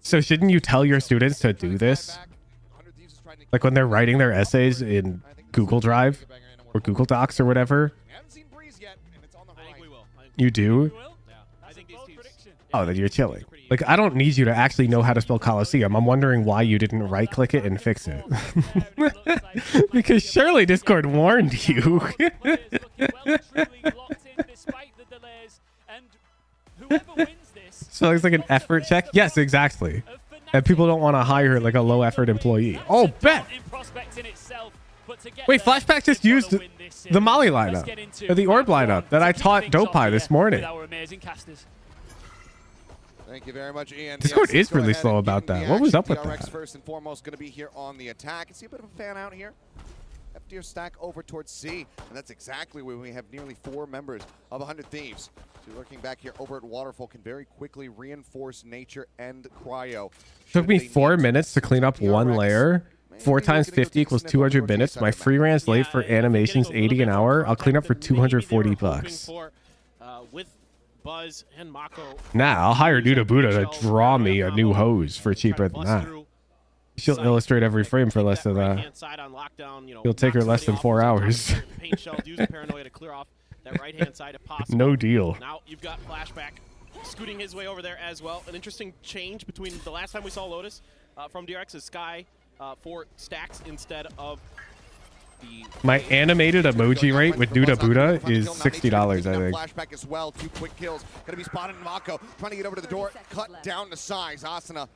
So shouldn't you tell your students to do this? Like when they're writing their essays in Google Drive or Google Docs or whatever. You do? Oh, then you're chilling. Like, I don't need you to actually know how to spell Coliseum. I'm wondering why you didn't right-click it and fix it. Because surely Discord warned you. So it's like an effort check? Yes, exactly. And people don't want to hire like a low-effort employee. Oh, bet! Wait, Flashback just used the Molly lineup, or the Orb lineup that I taught Dopeye this morning.
Thank you very much, Ian.
Discord is really slow about that. What was up with
DRX
that?
first and foremost going to be here on the attack. You see a bit of a fan out here. FDR stack over towards C, and that's exactly where we have nearly 4 members of 100 Thieves. So looking back here over at Waterfall can very quickly reinforce Nature and Cryo.
Took me 4 minutes to clean up 1 layer. 4 times 50 equals 200 minutes. My free ran's late for animations 80 an hour. I'll clean up for 240 bucks.
With Buzz and Mako.
Nah, I'll hire Duda Buddha to draw me a new hose for cheaper than that. She'll illustrate every frame for less than that. It'll take her less than 4 hours. No deal.
Now you've got Flashback scooting his way over there as well. An interesting change between the last time we saw Lotus from DRX is Sky for stacks instead of the...
My animated emoji rate with Duda Buddha is $60, I think.
Flashback as well. 2 quick kills. Gonna be spotted in Mako. Trying to get over to the door. Cut down to size. Asana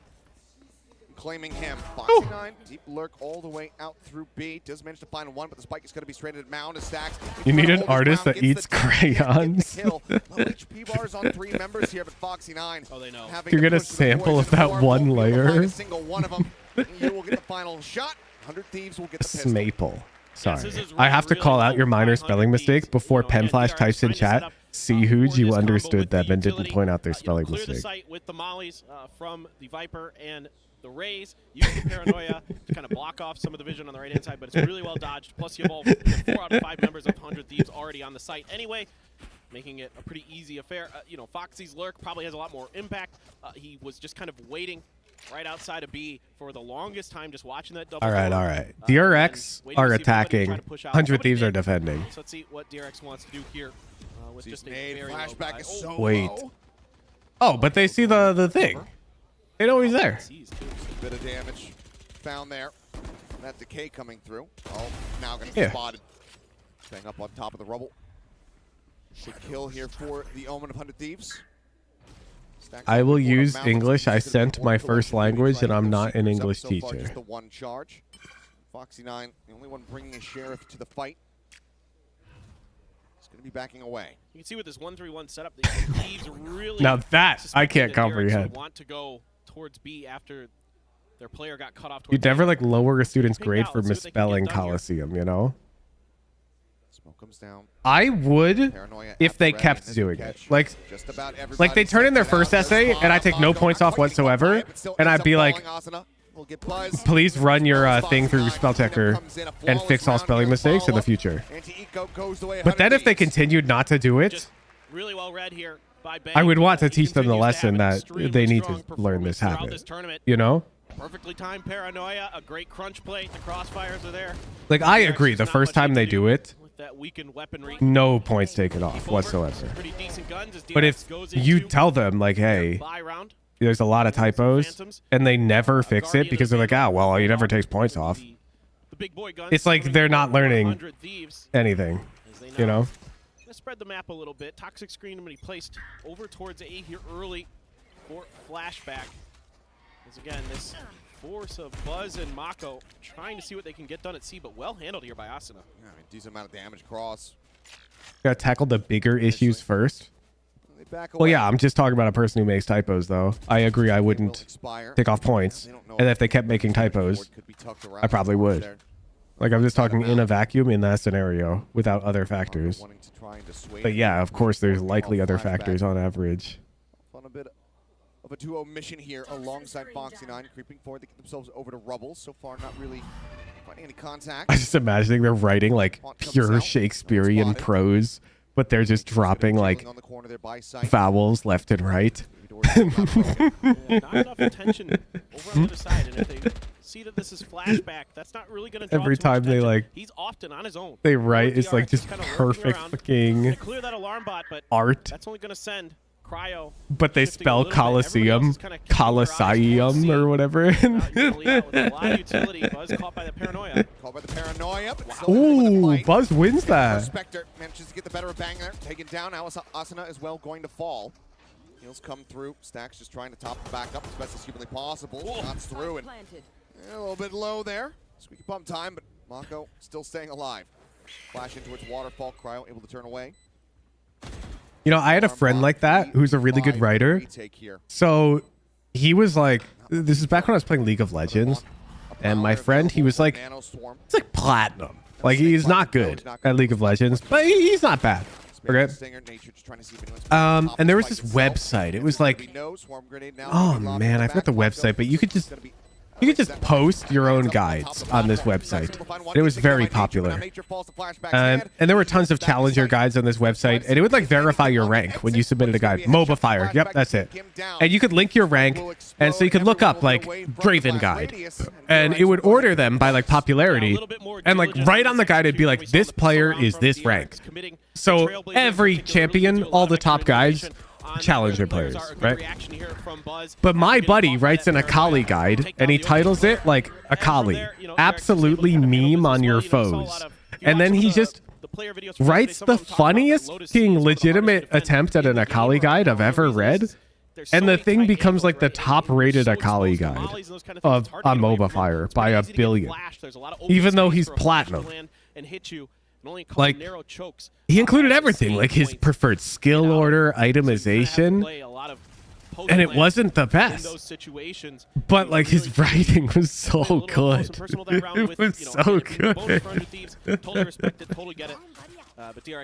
claiming him. Foxy9, deep lurk all the way out through B. Does manage to find 1, but the spike is going to be stranded at Mound. Stacks.
You need an artist that eats crayons.
Low HP bars on 3 members here, but Foxy9.
Oh, they know.
You're going to sample of that 1 layer.
A single one of them. You will get the final shot. 100 Thieves will get the pistol.
Smaple. Sorry. I have to call out your minor spelling mistakes before Penflash types in chat. See who'd you understood them and didn't point out their spelling mistake.
Clear the site with the mollies from the Viper and the Rays. Use the Paranoia to kind of block off some of the vision on the right-hand side, but it's really well dodged. Plus, you have all 4 out of 5 members of 100 Thieves already on the site anyway, making it a pretty easy affair. You know, Foxy's lurk probably has a lot more impact. He was just kind of waiting right outside of B for the longest time, just watching that double.
All right. DRX are attacking. 100 Thieves are defending.
So let's see what DRX wants to do here. With just a very
Flashback is so
Wait.
low.
Oh, but they see the thing. They know he's there.
Bit of damage found there. That decay coming through. Oh, now going to be spotted. Staying up on top of the rubble. Should kill here for the Omen of 100 Thieves.
I will use English. I sent my first language, and I'm not an English teacher.
Just the 1 charge. Foxy9, the only one bringing a sheriff to the fight. He's going to be backing away.
You can see with this 1-3-1 setup, the Thieves really.
Now that I can't comprehend.
Want to go towards B after their player got cut off.
You'd never like lower a student's grade for misspelling Coliseum, you know?
Smoke comes down.
I would if they kept doing it. Like they turn in their first essay and I take no points off whatsoever, and I'd be like, please run your thing through spell checker and fix all spelling mistakes in the future. But then if they continued not to do it,
really well read here by
I would want to teach them the lesson that they need to learn this habit. You know?
Perfectly timed Paranoia, a great crunch play. The crossfires are there.
Like, I agree. The first time they do it,
that weakened weaponry.
no points taken off whatsoever. But if you tell them, like, hey, there's a lot of typos, and they never fix it because they're like, ah, well, he never takes points off. It's like they're not learning anything, you know?
Gonna spread the map a little bit. Toxic screen going to be placed over towards A here early for flashback. As again, this force of Buzz and Mako trying to see what they can get done at C, but well handled here by Asuna.
Yeah, a decent amount of damage across.
Gotta tackle the bigger issues first. Well, yeah, I'm just talking about a person who makes typos, though. I agree I wouldn't take off points. And if they kept making typos, I probably would. Like, I'm just talking in a vacuum in that scenario without other factors. But yeah, of course, there's likely other factors on average.
On a bit of a duo mission here alongside Foxy9, creeping forward. They get themselves over to Rubble. So far, not really finding any contact.
I'm just imagining they're writing, like, pure Shakespearean prose, but they're just dropping, like, vowels left and right.
Not enough attention over on the other side, and if they see that this is flashback, that's not really going to draw
every
too
time
much
they
attention.
like
He's often on his own.
They write it's
DRX
like just
kind of
perfect fucking
clear that alarm bot, but
art.
That's only going to send Cryo.
But they spell Colosseum, Colosseum or whatever.
With a lot of utility. Buzz caught by the paranoia.
Caught by the paranoia.
Ooh, Buzz wins that.
Spectre manages to get the better of Bang there. Taken down. Now Asuna is well going to fall. Heals come through. Stacks just trying to top the back up as best as humanly possible. Shots through and a little bit low there. Squeaky bump time, but Mako still staying alive. Flash into its waterfall. Cryo able to turn away.
You know, I had a friend like that who's a really good writer. So he was like, this is back when I was playing League of Legends. And my friend, he was like, it's like platinum. Like, he's not good at League of Legends, but he's not bad. Okay. And there was this website. It was like, oh man, I forgot the website, but you could just post your own guides on this website. It was very popular. And there were tons of challenger guides on this website, and it would like verify your rank when you submitted a guide. MOBA Fire, yep, that's it. And you could link your rank, and so you could look up like Draven guide, and it would order them by like popularity, and like right on the guide it'd be like, this player is this rank. So every champion, all the top guys, challenger players, right? But my buddy writes an Akali guide, and he titles it like Akali, absolutely meme on your foes. And then he just writes the funniest fucking legitimate attempt at an Akali guide I've ever read. And the thing becomes like the top-rated Akali guide on MOBA Fire by a billion, even though he's platinum. Like, he included everything, like his preferred skill order, itemization, and it wasn't the best. But like his writing was so good. It was so good.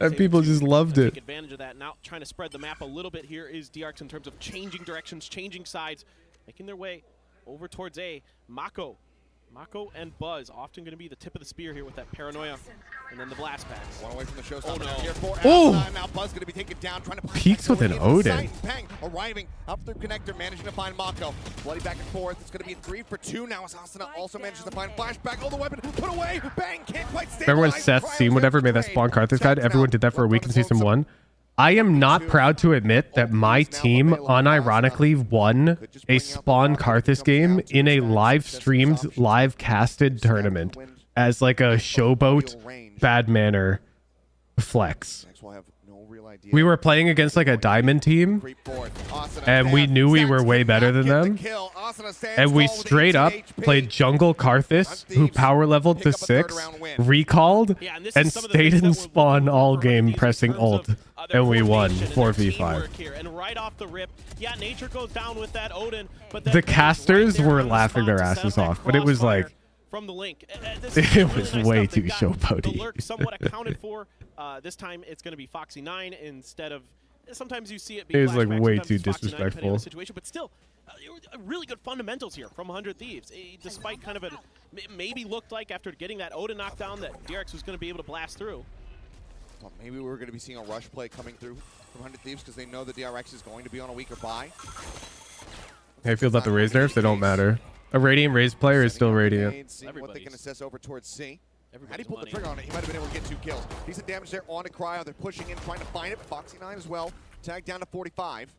And people just loved it.
Take advantage of that. Now trying to spread the map a little bit here is DRX in terms of changing directions, changing sides, making their way over towards A. Mako and Buzz often going to be the tip of the spear here with that paranoia, and then the blast packs.
One away from the showstopper.
Oh!
Now Buzz going to be taken down, trying to
peeks with an Odin.
Bang, arriving up through connector, managing to find Mako. Bloody back and forth. It's going to be 3 for 2 now as Asuna also manages to find flashback. Oh, the weapon put away. Bang, can't quite stay.
Remember when Seth Seam whatever made that Spawn Karthus guide? Everyone did that for a week in Season 1. I am not proud to admit that my team unironically won a Spawn Karthus game in a live-streamed, live-casted tournament as like a showboat bad manner flex. We were playing against like a diamond team, and we knew we were way better than them. And we straight up played jungle Karthus, who power leveled to 6, recalled, and stayed in spawn all game pressing ult. And we won 4v5.
And right off the rip, yeah, Nature goes down with that Odin, but
the casters were laughing their asses off, but it was like,
from the link.
It was way too showboaty.
The lurk somewhat accounted for. This time it's going to be Foxy9 instead of. Sometimes you see it be.
It was like way too disrespectful.
Situation, but still, really good fundamentals here from 100 Thieves. Despite kind of maybe looked like after getting that Odin knockdown that DRX was going to be able to blast through.
Well, maybe we're going to be seeing a rush play coming through from 100 Thieves because they know that DRX is going to be on a weaker buy.
How you feel about the Raze nerfs? They don't matter. A Radiant Raze player is still Radiant.
Seeing what they can assess over towards C. Had he pulled the trigger on it, he might have been able to get 2 kills. Decent damage there on to Cryo. They're pushing in, trying to find it. Foxy9 as well. Tagged down to 45.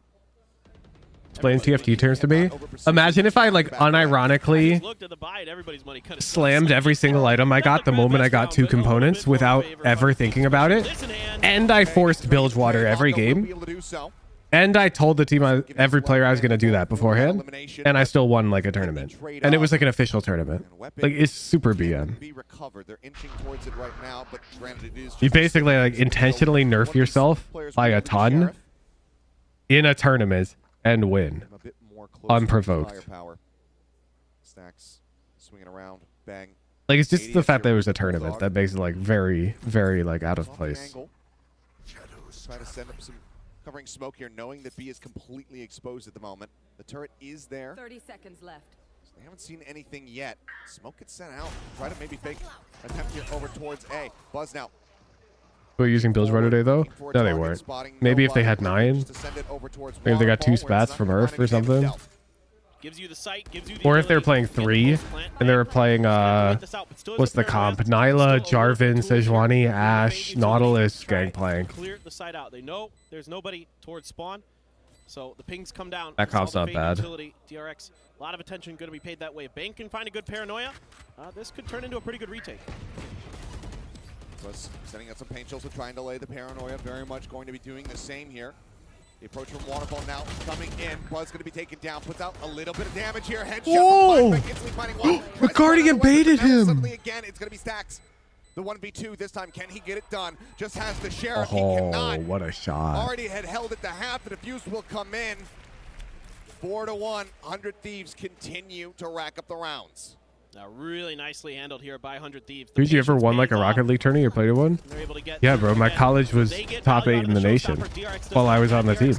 explain TFT terms to me. Imagine if I like unironically slammed every single item I got the moment I got 2 components without ever thinking about it, and I forced Bilgewater every game, and I told the team, every player, I was going to do that beforehand, and I still won like a tournament, and it was like an official tournament. Like, it's super BM. You basically like intentionally nerf yourself by a ton in a tournament and win unprovoked. Like, it's just the fact that it was a tournament that makes it like very, very like out of place.
Try to send up some covering smoke here, knowing that B is completely exposed at the moment. The turret is there.
30 seconds left.
So they haven't seen anything yet. Smoke gets sent out. Try to maybe fake attempt here over towards A. Buzz now.
We're using Bilgewater today though? No, they weren't. Maybe if they had 9. Maybe they got 2 spats from Earth or something.
Gives you the sight, gives you the
Or if they're playing 3 and they were playing what's the comp? Nyla, Jarvan, Sejuani, Ashe, Nautilus, Gangplank.
Clear the side out. They know there's nobody towards spawn, so the pings come down.
That comp's not bad.
DRX, a lot of attention going to be paid that way. If Bang can find a good paranoia, this could turn into a pretty good retake.
Plus, sending out some paint chills to try and delay the paranoia. Very much going to be doing the same here. The approach from Waterfall now coming in. Buzz going to be taken down. Puts out a little bit of damage here. Headshot.
Whoa! The Guardian baited him.
Suddenly again, it's going to be Stacks. The 1v2 this time. Can he get it done? Just has the Sheriff. He cannot.
What a shot.
Already had held it to half. The defuse will come in. 4-1. 100 Thieves continue to rack up the rounds.
Now, really nicely handled here by 100 Thieves.
Did you ever won like a Rocket League tourney or played in one? Yeah, bro. My college was top 8 in the nation while I was on the team.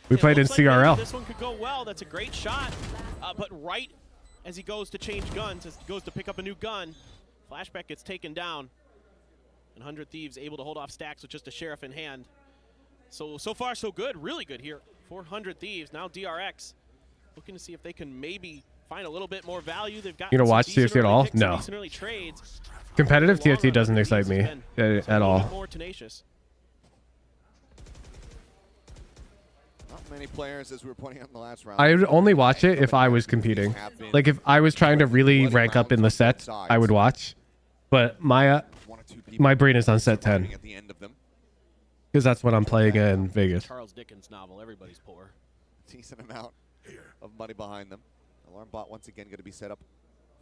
We played in CRL.
This one could go well. That's a great shot. But right as he goes to change guns, as he goes to pick up a new gun, Flashback gets taken down. And 100 Thieves able to hold off Stacks with just a Sheriff in hand. So far, so good. Really good here. 400 Thieves. Now DRX looking to see if they can maybe find a little bit more value. They've got.
You know, watch TFT at all? No. Competitive TFT doesn't excite me at all.
More tenacious.
Not many players, as we were pointing out in the last round.
I would only watch it if I was competing. Like if I was trying to really rank up in the set, I would watch. But my brain is on set 10 because that's what I'm playing in Vegas.
Charles Dickens novel. Everybody's poor.
Decent amount of money behind them. Alarm bot once again going to be set up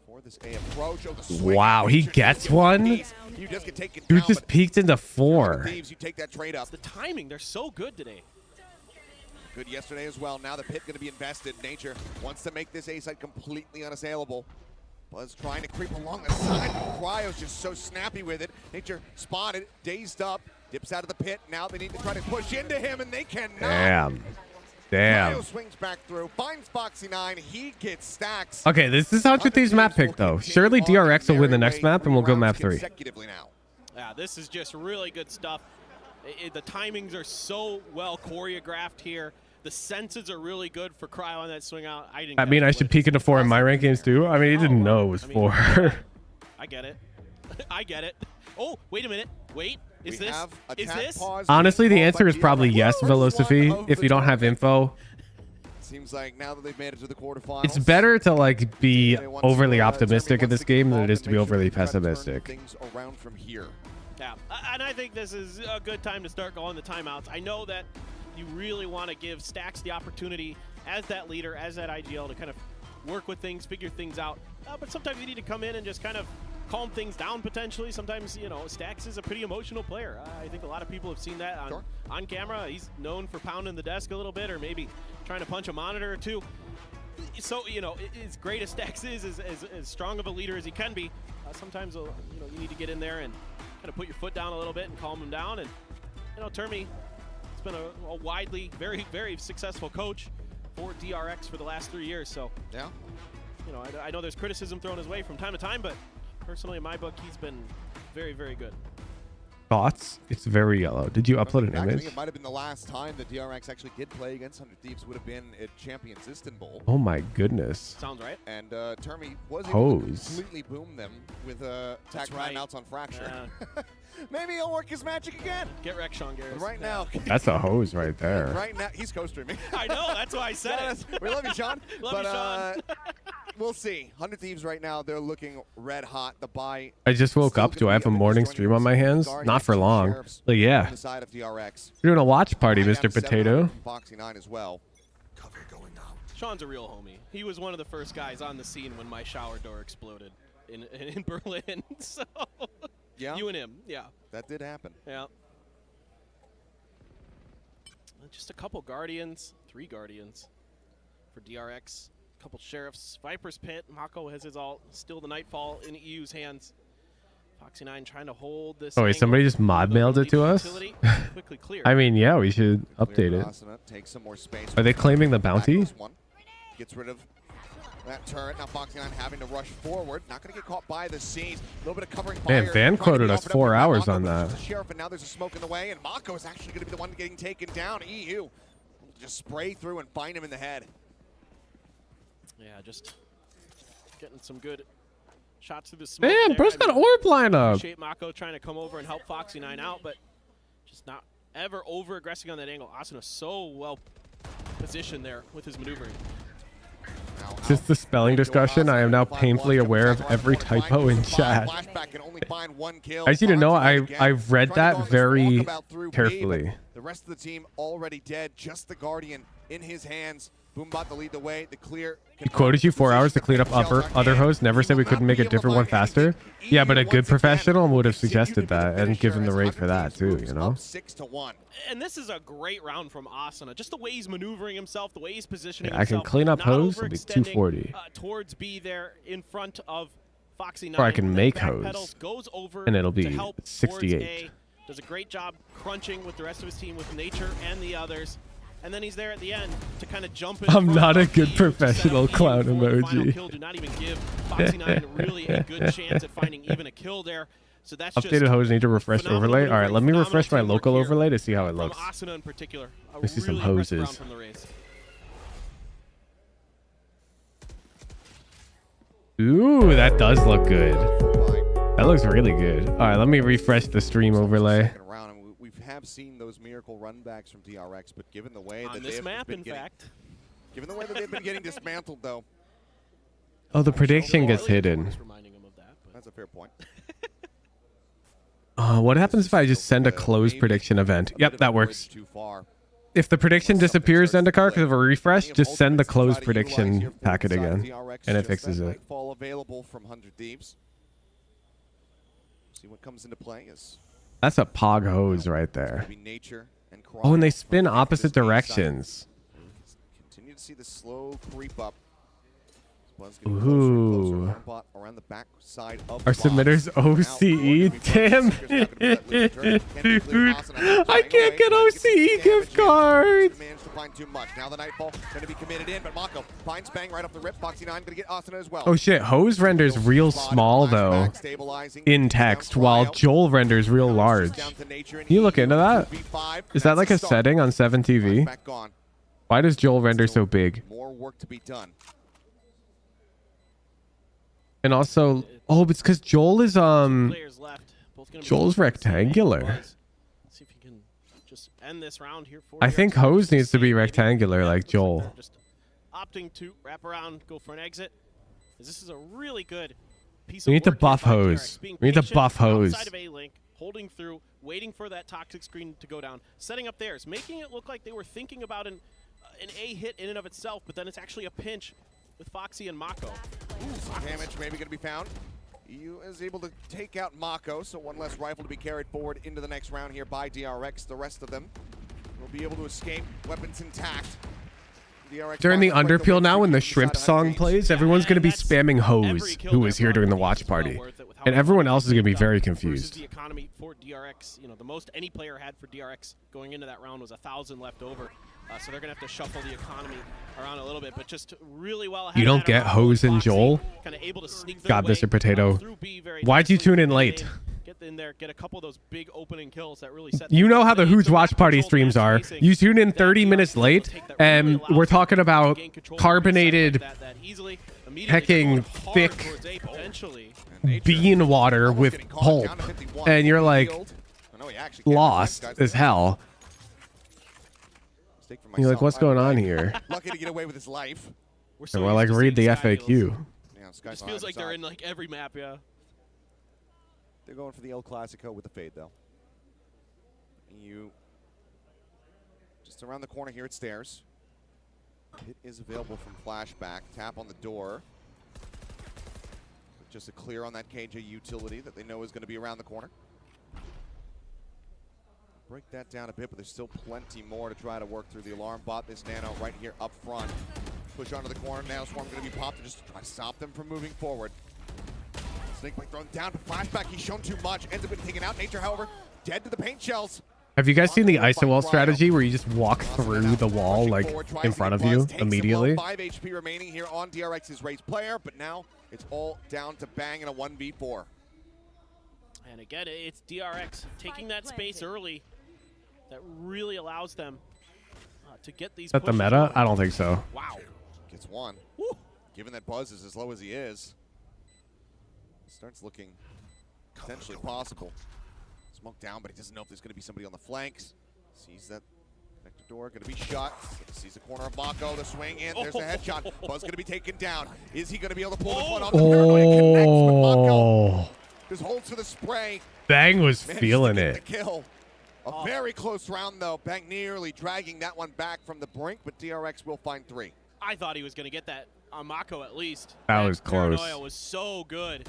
for this A approach.
Wow, he gets one? Dude just peeked into 4.
You take that trade up.
The timing, they're so good today.
Good yesterday as well. Now the pit going to be invested. Nature wants to make this A site completely unassailable. Buzz trying to creep along the side. Cryo's just so snappy with it. Nature spotted, dazed up, dips out of the pit. Now they need to try to push into him, and they cannot.
Damn.
Cryo swings back through, finds Foxy9, he gets Stacks.
Okay, this is 100 Thieves map pick though. Surely DRX will win the next map and we'll go map 3.
Yeah, this is just really good stuff. The timings are so well choreographed here. The senses are really good for Cryo on that swing out.
I mean, I should peek into 4 in my rank games too. I mean, he didn't know it was 4.
I get it. I get it. Oh, wait a minute. Wait. Is this?
Honestly, the answer is probably yes, Velocity, if you don't have info.
Seems like now that they've made it to the quarterfinals,
it's better to like be overly optimistic in this game than it is to be overly pessimistic.
Things around from here.
Yeah, and I think this is a good time to start going the timeouts. I know that you really want to give Stacks the opportunity as that leader, as that IGL, to kind of work with things, figure things out. But sometimes you need to come in and just kind of calm things down potentially. Sometimes, you know, Stacks is a pretty emotional player. I think a lot of people have seen that on camera. He's known for pounding the desk a little bit or maybe trying to punch a monitor or two. So, you know, as great as Stacks is, as strong of a leader as he can be, sometimes, you know, you need to get in there and kind of put your foot down a little bit and calm him down. And, you know, Termi has been a widely, very, very successful coach for DRX for the last 3 years. So,
yeah,
you know, I know there's criticism thrown his way from time to time, but personally, in my book, he's been very, very good.
Thoughts? It's very yellow. Did you upload an image?
It might have been the last time that DRX actually did play against 100 Thieves. Would have been at Champions Istanbul.
Oh my goodness.
Sounds right.
And Termi was able to
Hose.
completely boom them with tag timeouts on Fracture.
Yeah.
Maybe he'll work his magic again.
Get wrecked, Sean Garrett.
But right now.
That's a hose right there.
Right now, he's co-streaming.
I know. That's why I said it.
We love you, Sean.
Love you, Sean.
We'll see. 100 Thieves right now, they're looking red hot. The buy.
I just woke up. Do I have a morning stream on my hands? Not for long. But yeah.
On the side of DRX.
You're doing a watch party, Mr. Potato.
Foxy 9 as well.
Sean's a real homie. He was one of the first guys on the scene when my shower door exploded in Berlin. So
yeah,
you and him, yeah.
That did happen.
Yeah. Just a couple Guardians, 3 Guardians for DRX. A couple Sheriffs. Viper's Pit. Mako has his ult. Still the Nightfall in EU's hands. Foxy 9 trying to hold this.
Oh, wait, somebody just mod mailed it to us?
Quickly clear.
I mean, yeah, we should update it.
Take some more space.
Are they claiming the bounty?
Gets rid of that turret. Now Foxy 9 having to rush forward. Not going to get caught by the scenes. A little bit of covering fire.
Man, Van quoted us 4 hours on that.
The Sheriff, and now there's a smoke in the way, and Mako is actually going to be the one getting taken down. EU just spray through and find him in the head.
Yeah, just getting some good shots through the smoke.
Man, bro's got orb lineup.
Shape Mako trying to come over and help Foxy 9 out, but just not ever over aggressing on that angle. Asuna so well positioned there with his maneuvering.
Since the spelling discussion, I am now painfully aware of every typo in chat. I just need to know I've read that very carefully.
The rest of the team already dead. Just the Guardian in his hands. Boombot to lead the way. The clear.
He quoted you 4 hours to clean up other hosts. Never said we couldn't make a different one faster. Yeah, but a good professional would have suggested that and given the rate for that too, you know?
6-1.
And this is a great round from Asuna. Just the way he's maneuvering himself, the way he's positioning
Yeah, I can
himself.
clean up
Not
hose, it'll be
overextending,
240.
Towards B there in front of Foxy 9.
Or I can make
Backpedals,
hose,
goes over
and it'll
to
be
help
68.
A. Does a great job crunching with the rest of his team, with Nature and the others. And then he's there at the end to kind of jump in.
I'm not a good professional clown emoji.
Kill, do not even give Foxy 9 really a good chance at finding even a kill there. So that's
Updated hose need to refresh overlay. All right, let me refresh my local overlay to see how it looks.
From Asuna in particular.
Let me see some hoses.
From the race.
Ooh, that does look good. That looks really good. All right, let me refresh the stream overlay.
We have seen those miracle runbacks from DRX, but given the way that
this map, in fact,
given the way that they've been getting dismantled, though.
Oh, the prediction gets hidden.
That's a fair point.
What happens if I just send a closed prediction event? Yep, that works. If the prediction disappears, Zendikar, because of a refresh, just send the closed prediction packet again, and it fixes it.
Fall available from 100 Thieves. See what comes into play is.
That's a pog hose right there. Oh, and they spin opposite directions.
Continue to see the slow creep up.
Ooh.
Around the back side of
Our submitters OCE? Damn. I can't get OCE gift cards.
Managed to find too much. Now the Nightfall going to be committed in, but Mako finds Bang right off the rip. Foxy 9 going to get Asuna as well.
Oh shit, hose renders real small though in text, while Joel renders real large. Can you look into that? Is that like a setting on 7TV? Why does Joel render so big?
More work to be done.
And also, oh, it's because Joel is Joel's rectangular.
See if you can just end this round here for
I think hose needs to be rectangular like Joel.
Just opting to wrap around, go for an exit. This is a really good piece
We
of
need to
work
buff
here by
hose.
DRX, being
We need to
patient
buff hose.
outside of A-Link, holding through, waiting for that toxic screen to go down, setting up theirs, making it look like they were thinking about an A hit in and of itself, but then it's actually a pinch with Foxy and Mako.
Ooh, damage maybe going to be found. EU is able to take out Mako, so one less rifle to be carried forward into the next round here by DRX. The rest of them will be able to escape, weapons intact. DRX
During the underpeel now, when the shrimp song plays, everyone's going to be spamming hose, who was here during the watch party. And everyone else is going to be very confused.
The economy for DRX, you know, the most any player had for DRX going into that round was 1,000 left over. So they're going to have to shuffle the economy around a little bit, but just really well ahead.
You don't get hose and Joel?
Kind of able to sneak
God, Mr. Potato. Why'd you tune in late?
in there, get a couple of those big opening kills that really set.
You know how the Hoods watch party streams are. You tune in 30 minutes late, and we're talking about carbonated, hecking thick bean water with pulp, and you're like lost as hell. You're like, what's going on here?
Lucky to get away with his life.
And we're like, read the FAQ.
It feels like they're in like every map, yeah.
They're going for the El Clasico with the fade, though. You just around the corner here at stairs. It is available from flashback. Tap on the door. Just a clear on that KJ utility that they know is going to be around the corner. Break that down a bit, but there's still plenty more to try to work through. The alarm bot, this nano right here up front. Push onto the corner. Now Swarm going to be popped to just try to stop them from moving forward. Snake Blade thrown down, but flashback, he's shown too much. Ends up getting taken out. Nature, however, dead to the paint shells.
Have you guys seen the iso wall strategy where you just walk through the wall like in front of you immediately?
5 HP remaining here on DRX's race player, but now it's all down to Bang in a 1v4.
And again, it's DRX taking that space early that really allows them to get these.
Is that the meta? I don't think so.
Wow. Gets one. Woo. Given that Buzz is as low as he is, starts looking potentially possible. Smoke down, but he doesn't know if there's going to be somebody on the flanks. Sees that connector door, going to be shut. Sees the corner of Mako, the swing in. There's the headshot. Buzz going to be taken down. Is he going to be able to pull the one on the paranoia? Connects with Mako. Just holds for the spray.
Bang was feeling it.
The kill. A very close round, though. Bang nearly dragging that one back from the brink, but DRX will find 3.
I thought he was going to get that on Mako at least.
That was close.
Paranoia was so good.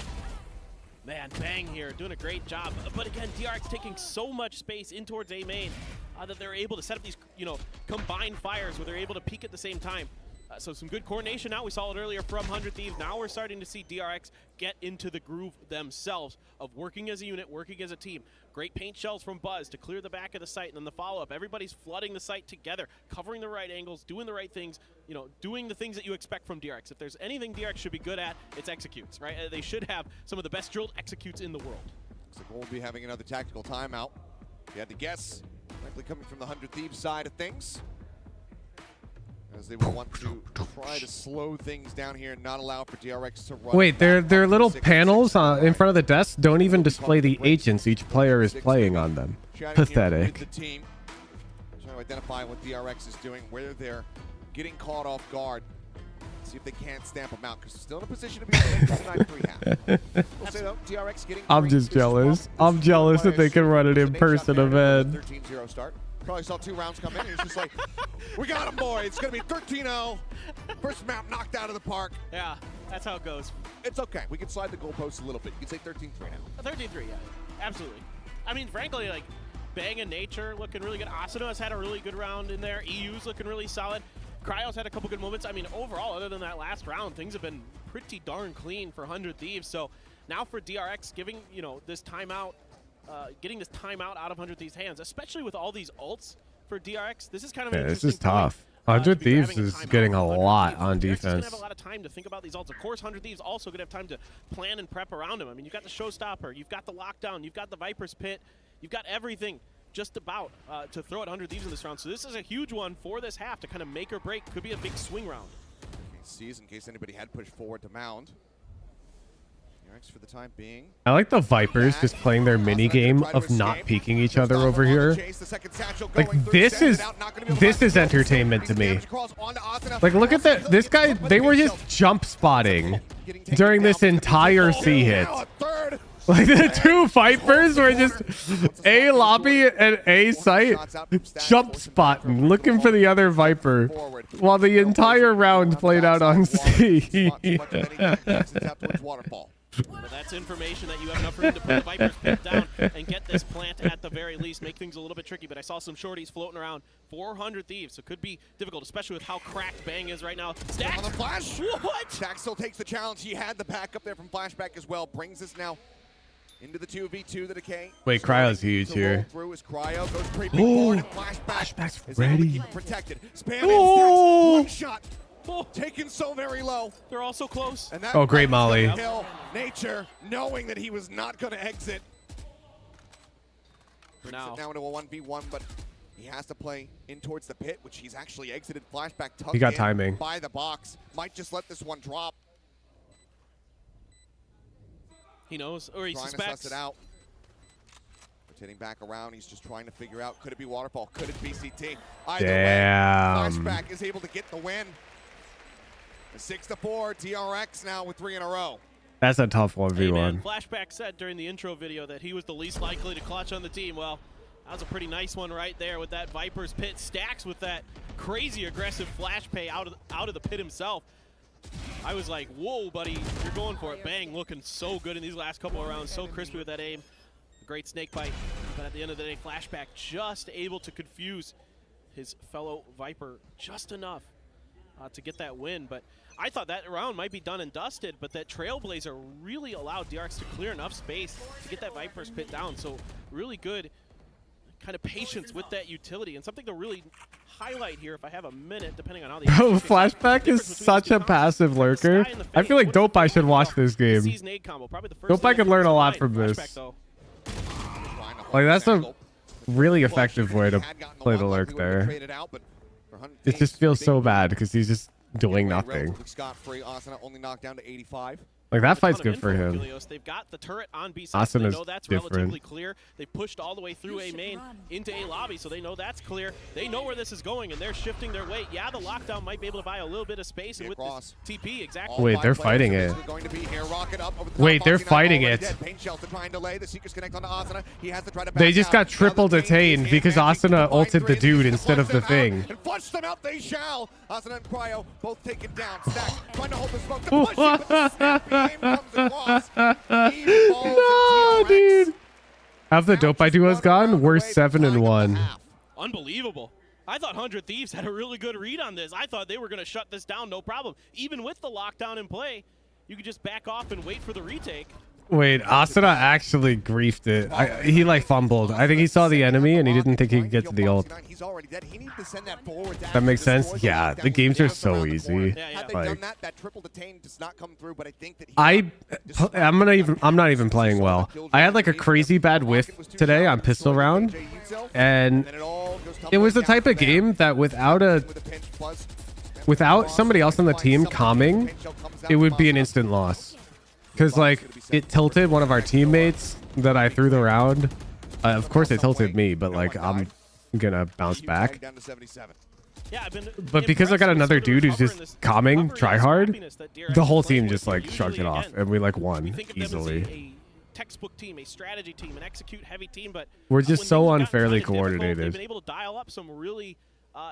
Man, Bang here doing a great job. But again, DRX taking so much space in towards A main that they're able to set up these, combined fires where they're able to peek at the same time. So some good coordination now. We saw it earlier from 100 Thieves. Now we're starting to see DRX get into the groove themselves of working as a unit, working as a team. Great paint shells from Buzz to clear the back of the site, and then the follow-up. Everybody's flooding the site together, covering the right angles, doing the right things, doing the things that you expect from DRX. If there's anything DRX should be good at, it's executes, right? They should have some of the best drilled executes in the world.
Looks like we'll be having another tactical timeout. If you had to guess, likely coming from the 100 Thieves side of things, as they will want to try to slow things down here and not allow for DRX to run.
Wait, their little panels in front of the desk don't even display the agents each player is playing on them. Pathetic.
The team, trying to identify what DRX is doing, where they're getting caught off guard. See if they can't stamp them out, because they're still in a position to be able to make this a 9-3 half. We'll say though, DRX getting
I'm just jealous. I'm jealous that they can run an in-person event.
13-0 start. Probably saw 2 rounds come in, and he's just like, we got him, boys. It's going to be 13-0. First map knocked out of the park.
Yeah, that's how it goes.
It's okay. We can slide the goalposts a little bit. You can say 13-3 now.
13-3, yeah. Absolutely. I mean, frankly, like, Bang and Nature looking really good. Asano has had a really good round in there. EU's looking really solid. Cryo's had a couple good moments. I mean, overall, other than that last round, things have been pretty darn clean for 100 Thieves. So now for DRX giving, this timeout, getting this timeout out of 100 Thieves' hands, especially with all these ults for DRX. This is kind of an
this is tough. 100 Thieves is getting a lot on defense.
DRX is going to have a lot of time to think about these ults. Of course, 100 Thieves also going to have time to plan and prep around him. I mean, you've got the Showstopper, you've got the Lockdown, you've got the Viper's Pit, you've got everything just about to throw at 100 Thieves in this round. So this is a huge one for this half to kind of make or break. Could be a big swing round.
Sees in case anybody had pushed forward to Mound. For the time being.
I like the Vipers just playing their mini game of not peeking each other over here. Like this is entertainment to me. Like look at that. This guy, they were just jump spotting during this entire C hit. Like the 2 Vipers were just A lobby and A site jump spotting, looking for the other Viper, while the entire round played out on C.
But that's information that you have enough room to put the Viper's Pit down and get this plant at the very least, make things a little bit tricky. But I saw some shorties floating around. 400 Thieves, so it could be difficult, especially with how cracked Bang is right now. Stack
on the flash. What? Stack still takes the challenge. He had the backup there from Flashback as well. Brings us now into the 2v2, the decay.
Wait, Cryo's huge here.
Through as Cryo goes creeping forward, and
Flashback's ready.
Protected. Spam in, one shot. Taken so very low.
They're all so close.
Oh, great Molly.
Kill Nature, knowing that he was not going to exit. Brings it now into a 1v1, but he has to play in towards the pit, which he's actually exited. Flashback tucked
He got
in
timing.
by the box. Might just let this one drop.
He knows, or he
trying
suspects.
to suss it out. Rotating back around, he's just trying to figure out, could it be Waterfall? Could it be CT? Either
Damn.
way, Flashback is able to get the win. 6-4, DRX now with 3 in a row.
That's a tough 1v1.
Hey man, Flashback said during the intro video that he was the least likely to clutch on the team. Well, that was a pretty nice one right there with that Viper's pit. Stacks with that crazy aggressive flash pay out of the pit himself. I was like, whoa, buddy, you're going for it. Bang, looking so good in these last couple of rounds. So crispy with that aim. Great snake bite. But at the end of the day, Flashback just able to confuse his fellow Viper just enough to get that win. But I thought that round might be done and dusted, but that Trailblazer really allowed DRX to clear enough space to get that Viper's pit down. So really good kind of patience with that utility, and something to really highlight here if I have a minute, depending on how the
Bro, Flashback is such a passive lurker. I feel like Dopai should watch this game. Dopai could learn a lot from this. Like, that's a really effective way to play the lurk there. It just feels so bad because he's just doing nothing.
Scot-free. Asana only knocked down to 85.
Like, that fight's good for him.
They've got the turret on B side, so they know that's relatively clear. They pushed all the way through A main into A lobby, so they know that's clear. They know where this is going, and they're shifting their weight. Yeah, the lockdown might be able to buy a little bit of space, and with this TP, exactly.
Wait, they're fighting it. Wait, they're fighting it. They just got triple detained because Asuna ulted the dude instead of the thing.
And flush them out, they shall. Asana and Cryo both taken down. Stack trying to hold the smoke to push it, but the snap game comes across.
No, dude. Have the Dopai duos gone? We're 7-1.
Unbelievable. I thought 100 Thieves had a really good read on this. I thought they were going to shut this down, no problem. Even with the lockdown in play, you could just back off and wait for the retake.
Wait, Asuna actually griefed it. He like fumbled. I think he saw the enemy and he didn't think he could get to the ult. That makes sense? Yeah, the games are so easy. Like, I'm not even playing well. I had like a crazy bad whiff today on pistol round, and it was the type of game that without somebody else on the team calming, it would be an instant loss. Because, like, it tilted one of our teammates that I threw the round. Of course, it tilted me, but, like, I'm going to bounce back. But because I got another dude who's just calming, try hard, the whole team just, like, shrugged it off. And we, like, won easily.
Textbook team, a strategy team, an execute heavy team, but
we're just so unfairly coordinated.
They've been able to dial up some really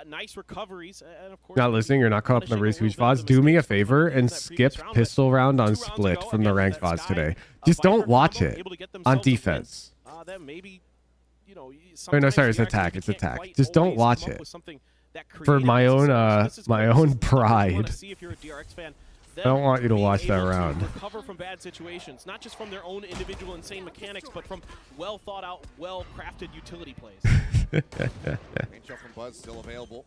nice recoveries, and of course,
not listening, you're not caught up in the race huge VODs. Do me a favor and skip pistol round on split from the ranked VODs today. Just don't watch it on defense. Oh, no, sorry, it's attack. It's attack. Just don't watch it for my own pride. I don't want you to watch that round.
Recover from bad situations, not just from their own individual insane mechanics, but from well thought out, well crafted utility plays.
Main shot from Buzz still available.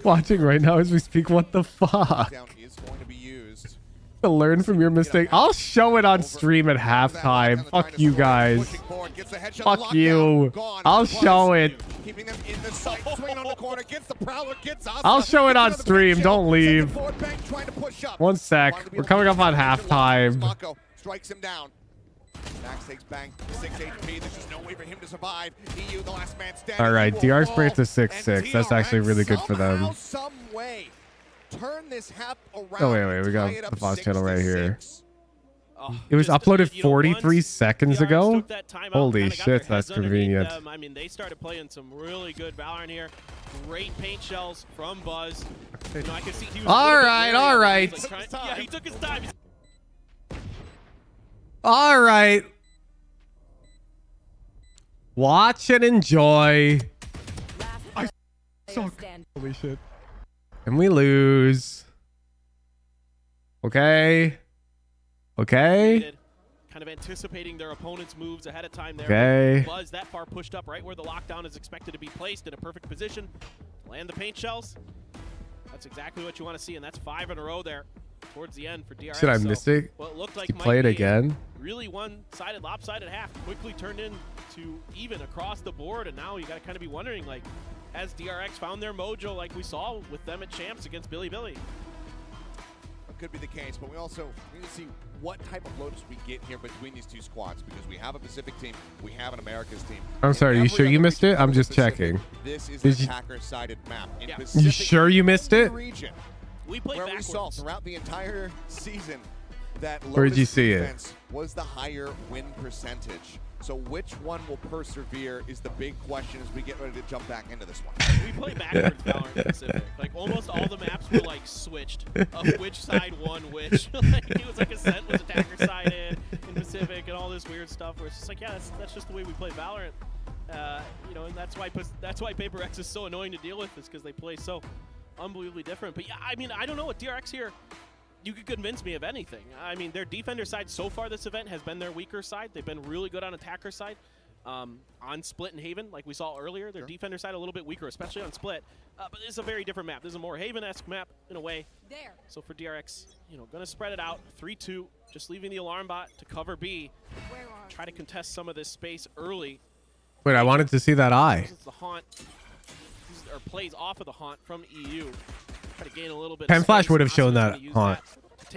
Watching right now as we speak. What the fuck?
Is going to be used.
To learn from your mistake. I'll show it on stream at halftime. Fuck you guys. Fuck you. I'll show it. I'll show it on stream. Don't leave. 1 sec. We're coming up on halftime.
Strikes him down. Max takes bang 6 HP. There's just no way for him to survive. EU, the last man standing.
All right, DRX breaks to 6-6. That's actually really good for them.
Some way, turn this half around.
Oh wait, we got the boss channel right here. It was uploaded 43 seconds ago. Holy shit, that's convenient.
I mean, they started playing some really good Valorant here. Great paint shells from Buzz. You know, I can see he was
all right.
Yeah, he took his time.
All right. Watch and enjoy. Holy shit. And we lose. Okay.
Kind of anticipating their opponent's moves ahead of time there.
Okay.
Buzz that far pushed up right where the lockdown is expected to be placed in a perfect position. Land the paint shells. That's exactly what you want to see, and that's 5 in a row there. towards the end for DRX.
Should I miss it?
Well, it looked like
to play it again?
Really one-sided, lopsided half quickly turned into even across the board, and now you got to kind of be wondering, like, has DRX found their mojo like we saw with them at Champs against Billy?
That could be the case, but we also need to see what type of Lotus we get here between these two squads, because we have a Pacific team, we have an Americas team.
I'm sorry, you sure you missed it? I'm just checking.
This is an attacker-sided map. In
You sure you missed it?
Region,
we played
where we saw throughout the entire season that Lotus
Where'd you see it?
defense was the higher win percentage. So which one will persevere is the big question as we get ready to jump back into this one.
We play backwards Valorant Pacific. Like, almost all the maps were, like, switched of which side won which. Like, it was like Ascent was attacker side in Pacific and all this weird stuff where it's just like, yeah, that's just the way we play Valorant. You know, and that's why Paper X is so annoying to deal with, is because they play so unbelievably different. But yeah, I mean, I don't know what DRX here, you could convince me of anything. I mean, their defender side so far this event has been their weaker side. They've been really good on attacker side. On Split and Haven, like we saw earlier, their defender side a little bit weaker, especially on Split. But this is a very different map. This is a more Haven-esque map in a way. So for DRX, you know, going to spread it out. 3-2, just leaving the alarm bot to cover B. Try to contest some of this space early.
Wait, I wanted to see that eye.
This is the haunt, or plays off of the haunt from EU. Try to gain a little bit.
Pen Flash would have shown that haunt,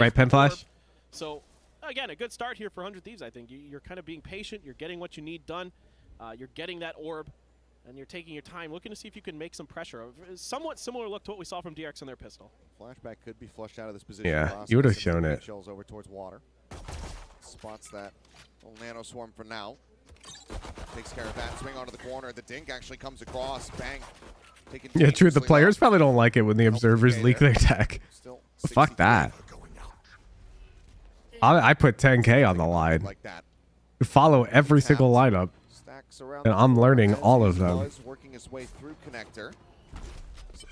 right? Pen Flash.
So again, a good start here for 100 Thieves. I think you're kind of being patient. You're getting what you need done. You're getting that orb, and you're taking your time, looking to see if you can make some pressure. Somewhat similar look to what we saw from DRX on their pistol.
Flashback could be flushed out of this position.
Yeah, you would have shown it.
Shells over towards water. Spots that little nano swarm for now. Takes care of that. Swing onto the corner. The dink actually comes across. Bang.
Yeah, true. The players probably don't like it when the observers leak their tech. Fuck that. I put 10K on the line.
Like that.
Follow every single lineup, and I'm learning all of them.
Working his way through connector.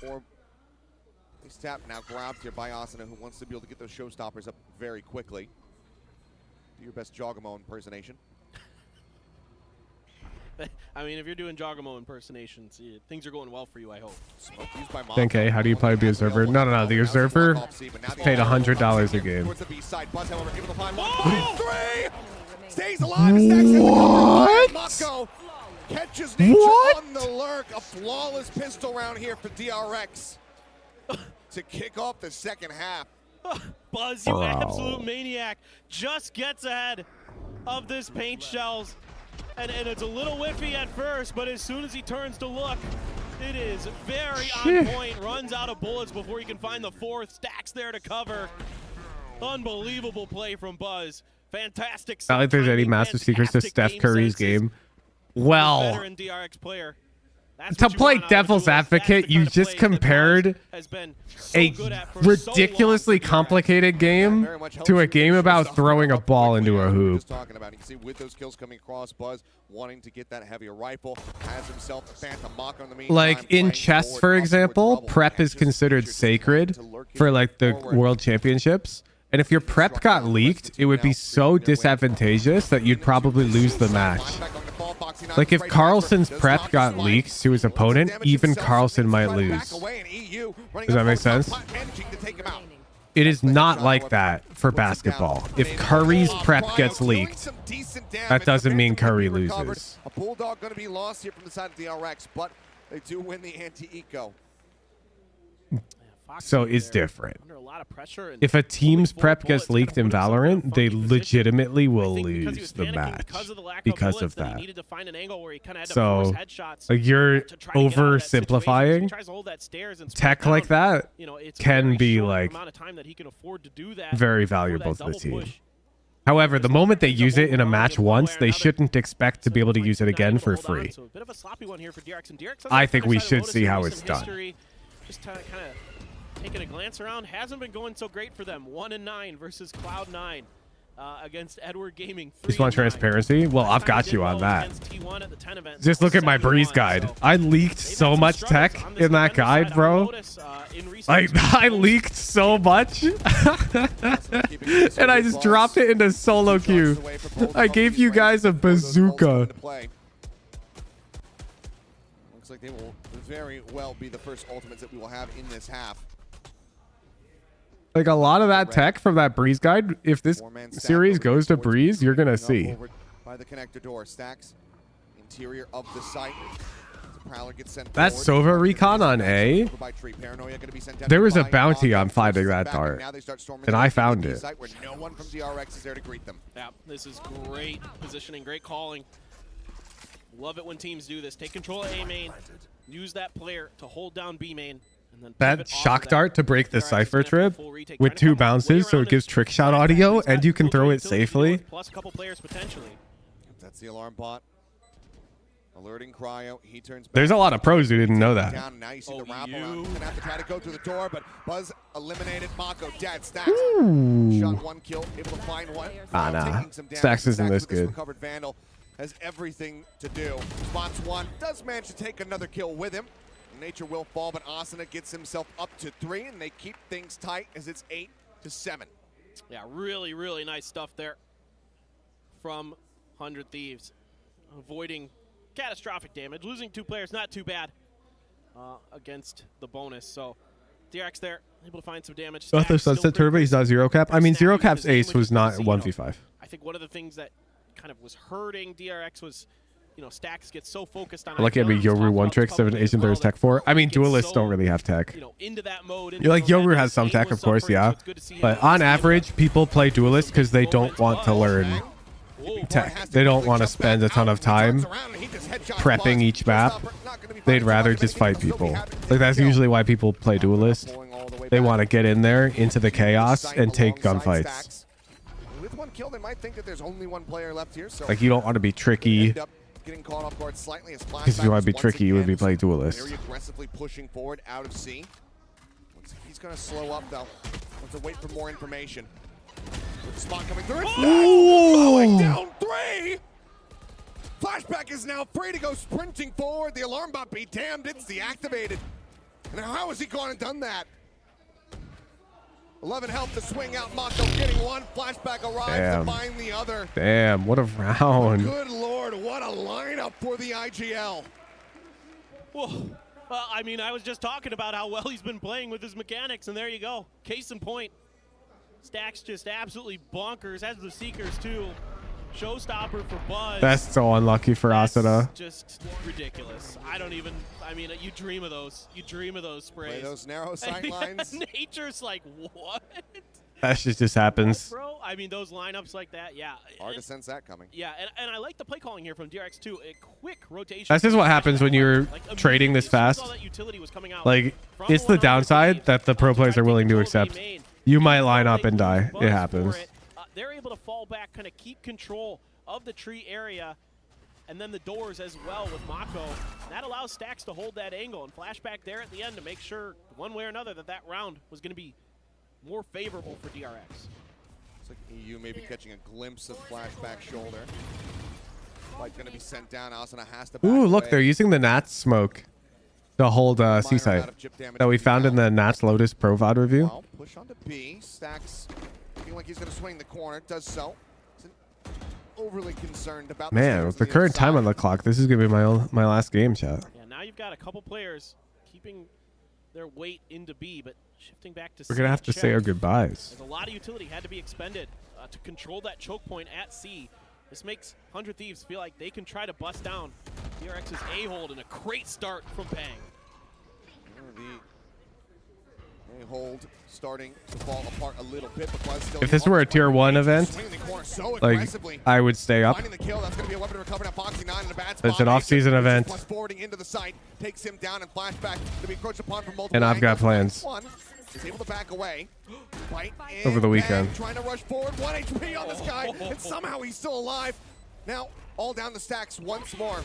Or he's tapped now, grabbed here by Asuna, who wants to be able to get those showstoppers up very quickly. Do your best Jogamo impersonation.
I mean, if you're doing Jogamo impersonations, things are going well for you, I hope.
10K, how do you play the observer? No. The observer paid $100 a game.
Stays alive.
What?
Catches nature on the lurk. A flawless pistol round here for DRX to kick off the second half.
Buzz, you absolute maniac, just gets ahead of this paint shells. And it's a little whiffy at first, but as soon as he turns to look, it is very on point. Runs out of bullets before he can find the fourth. Stacks there to cover. Unbelievable play from Buzz. Fantastic.
Not like there's any massive secrets to Steph Curry's game. Well,
veteran DRX player.
to play devil's advocate, you just compared a ridiculously complicated game to a game about throwing a ball into a hoop.
You can see with those kills coming across, Buzz wanting to get that heavier rifle, has himself a Phantom Mach on the meantime.
Like in chess, for example, prep is considered sacred for like the world championships. And if your prep got leaked, it would be so disadvantageous that you'd probably lose the match. Like if Carlson's prep got leaked to his opponent, even Carlson might lose. Does that make sense? It is not like that for basketball. If Curry's prep gets leaked, that doesn't mean Curry loses.
A Bulldog going to be lost here from the side of DRX, but they do win the anti-eco.
So it's different. If a team's prep gets leaked in Valorant, they legitimately will lose the match because of that. So like you're oversimplifying. Tech like that can be like very valuable to the team. However, the moment they use it in a match once, they shouldn't expect to be able to use it again for free. I think we should see how it's done.
Just kind of taking a glance around, hasn't been going so great for them. 1-9 versus Cloud9 against Edward Gaming.
Just want transparency? Well, I've got you on that. Just look at my Breeze guide. I leaked so much tech in that guide, bro. Like, I leaked so much. And I just dropped it into solo queue. I gave you guys a bazooka.
Looks like they will very well be the first ultimates that we will have in this half.
Like a lot of that tech from that Breeze guide, if this series goes to Breeze, you're gonna see.
By the connector door, Stacks interior of the site. Prowler gets sent
That Sova recon on A, there was a bounty on finding that dart, and I found it.
Where no one from DRX is there to greet them.
Yeah, this is great positioning, great calling. Love it when teams do this. Take control of A main, use that player to hold down B main. And then
that shock dart to break the Cypher trip with 2 bounces, so it gives trick shot audio, and you can throw it safely.
Plus a couple players potentially.
That's the alarm bot. Alerting Cryo. He turns back.
There's a lot of pros who didn't know that.
Down. Now you see the wrap around. Gonna have to try to go through the door, but Buzz eliminated Mako. Dead. Stacks. Shot 1 kill. Able to find 1.
Nah. Stacks isn't this good.
Recovered Vandal has everything to do. Spots 1. Does manage to take another kill with him. Nature will fall, but Asana gets himself up to 3, and they keep things tight as it's 8-7.
Yeah, really, really nice stuff there from 100 Thieves. Avoiding catastrophic damage. Losing 2 players, not too bad against the bonus. So DRX there, able to find some damage.
After Sunset Turbo, he's not 0 cap. I mean, 0 cap's ace was not 1v5.
I think one of the things that kind of was hurting DRX was, you know, Stacks gets so focused on.
Like, I mean, Yoru 1 trick, 7 ace, and there's tech 4. I mean, duelists don't really have tech.
You know, into that mode.
You're like, Yoru has some tech, of course, yeah. But on average, people play duelists because they don't want to learn tech. They don't want to spend a ton of time prepping each map. They'd rather just fight people. Like, that's usually why people play duelist. They want to get in there into the chaos and take gunfights.
With 1 kill, they might think that there's only 1 player left here. So
like, you don't want to be tricky.
Getting caught off guard slightly as
because if you want to be tricky, you would be playing duelist.
Very aggressively pushing forward out of C. He's going to slow up though. Wants to wait for more information. With the spot coming through. Going down 3. Flashback is now free to go sprinting forward. The alarm bot be damned, it's deactivated. Now how has he gone and done that? 11 health to swing out. Mako getting 1. Flashback arrives to find the other.
Damn, what a round.
Good lord, what a lineup for the IGL.
Whoa. Well, I mean, I was just talking about how well he's been playing with his mechanics, and there you go. Case in point. Stacks just absolutely bonkers, as the Seekers too. Showstopper for Buzz.
That's so unlucky for Asuna.
Just ridiculous. I don't even, I mean, you dream of those. You dream of those sprays.
Play those narrow sight lines.
Nature's like, what?
That shit just happens.
Bro, I mean, those lineups like that, yeah.
Hard to sense that coming.
Yeah, and I like the play calling here from DRX too. A quick rotation.
That's just what happens when you're trading this fast. Like, it's the downside that the pro players are willing to accept. You might line up and die. It happens.
They're able to fall back, kind of keep control of the tree area, and then the doors as well with Mako. That allows Stacks to hold that angle, and Flashback there at the end to make sure, one way or another, that round was going to be more favorable for DRX.
Looks like EU maybe catching a glimpse of Flashback shoulder. Like going to be sent down. Asuna has to back
Ooh, look,
away.
they're using the Nats smoke to hold C-site that we found in the Nats Lotus Pro VOD review.
Well, push onto B. Stacks looking like he's going to swing the corner. Does so. Isn't overly concerned about.
Man, with the current time on the clock, this is going to be my last game, chat.
Yeah, now you've got a couple players keeping their weight into B, but shifting back to C.
We're going to have to say our goodbyes.
There's a lot of utility had to be expended to control that choke point at C. This makes 100 Thieves feel like they can try to bust down DRX's A-hold, and a great start from Pang.
The A-hold starting to fall apart a little bit, but still.
If this were a tier 1 event, like, I would stay up.
Finding the kill, that's going to be a weapon to recover now. Foxy 9 in a bad
It's
spot.
an off-season event.
Forwarding into the site, takes him down, and Flashback to be encroached upon from multiple
And I've got
angles.
plans.
One is able to back away. Right
over the weekend.
Trying to rush forward. 1 HP on this guy, and somehow he's still alive. Now, all down the stacks once more.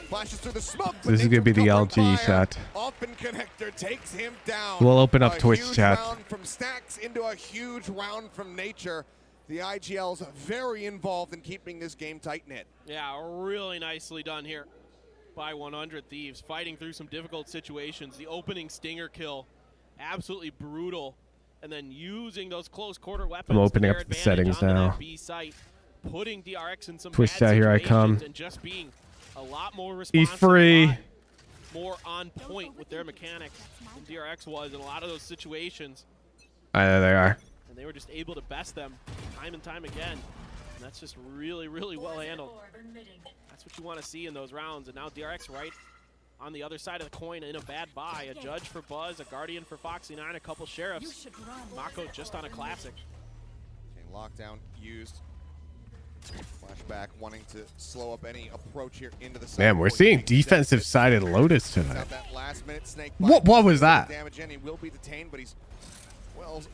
Flashes through the smoke.
This is going to be the LG chat.
Open connector takes him down.
We'll open up Twitch chat.
Round from Stacks into a huge round from Nature. The IGL's very involved in keeping this game tight-knit.
Yeah, really nicely done here by 100 Thieves, fighting through some difficult situations. The opening stinger kill, absolutely brutal, and then using those close quarter weapons.
I'm opening up the settings now.
B site, putting DRX in some
Twitch
bad
chat, here I come.
and just being a lot more responsive.
He's free.
More on point with their mechanics than DRX was in a lot of those situations.
There they are.
And they were just able to best them time and time again. And that's just really, really well handled. That's what you want to see in those rounds. And now DRX right on the other side of the coin in a bad buy. A Judge for Buzz, a Guardian for Foxy9, a couple Sheriffs. Mako just on a Classic.
Okay, lockdown used. Flashback wanting to slow up any approach here into the
Man, we're seeing defensive-sided Lotus tonight.
That last minute snake
What was that?
Damage in. He will be detained, but he's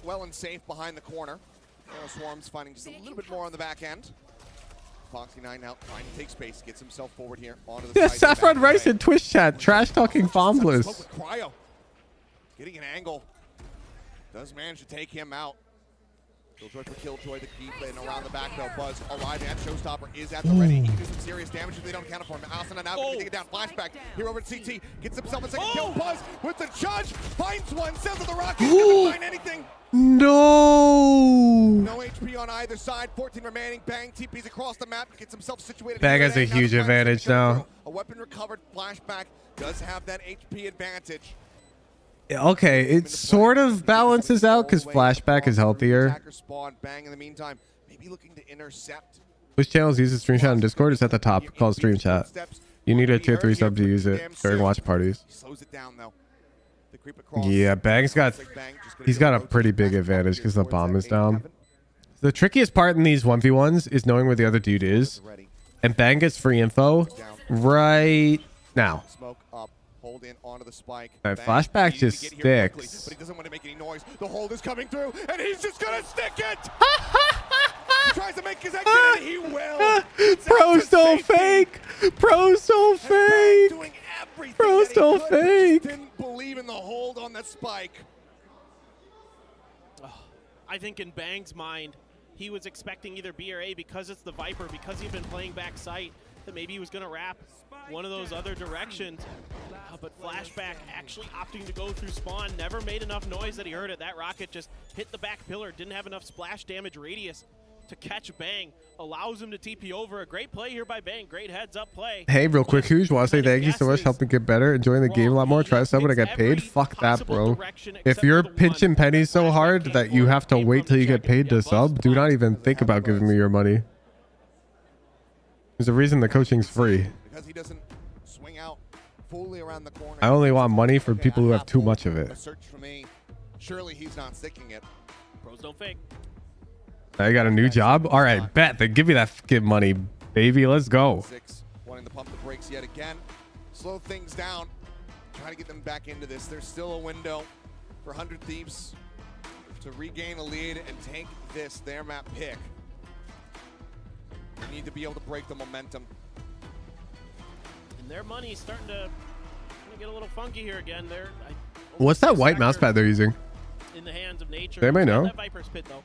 well and safe behind the corner. Arrow Swarm's finding just a little bit more on the back end. Foxy9 now trying to take space, gets himself forward here onto the
Yeah,
side.
Saffron Rice in Twitch chat, trash talking bombs.
Cryo getting an angle. Does manage to take him out. Killjoy for Killjoy, the keep in around the back though. Buzz alive and Showstopper is at the ready. He can do some serious damage if they don't count for him. Ascent now can take it down. Flashback here over at CT. Gets himself a second kill. Buzz with the Judge. Finds one. Says that the Rocket doesn't find anything.
No.
No HP on either side. 14 remaining. Bang. TP's across the map. Gets himself situated.
Bang has a huge advantage now.
A weapon recovered. Flashback does have that HP advantage.
Okay, it sort of balances out because Flashback is healthier.
Bang in the meantime, maybe looking to intercept.
Which channels use the stream chat in Discord? It's at the top called stream chat. You need a tier 3 sub to use it during watch parties.
Slows it down though.
Yeah, Bang's got a pretty big advantage because the bomb is down. The trickiest part in these 1v1s is knowing where the other dude is. And Bang gets free info right now.
Smoke up. Hold in onto the spike.
And Flashback just sticks.
But he doesn't want to make any noise. The hold is coming through, and he's just gonna stick it. He tries to make his exit, and he will.
Pro's so fake. Pro's so fake. Pro's so fake.
Didn't believe in the hold on the spike.
I think in Bang's mind, he was expecting either B or A because it's the Viper, because he'd been playing back sight, that maybe he was going to wrap one of those other directions. But Flashback actually opting to go through spawn, never made enough noise that he heard it. That rocket just hit the back pillar, didn't have enough splash damage radius to catch Bang. Allows him to TP over. A great play here by Bang. Great heads up play.
Hey, real quick, Hooge, want to say thank you so much. Help me get better. Enjoying the game a lot more. Try to sub when I get paid. Fuck that, bro. If you're pinching pennies so hard that you have to wait till you get paid to sub, do not even think about giving me your money. There's a reason the coaching's free.
Because he doesn't swing out fully around the corner.
I only want money for people who have too much of it.
A search for me. Surely he's not sticking it.
Pros don't fake.
I got a new job. All right, bet. Then give me that fucking money, baby. Let's go.
Wanting to pump the brakes yet again. Slow things down. Try to get them back into this. There's still a window for 100 Thieves to regain a lead and take this, their map pick. They need to be able to break the momentum.
And their money's starting to get a little funky here again.
What's that white mouse pad they're using?
In the hands of nature.
Does anybody know?
That Viper's pit, though.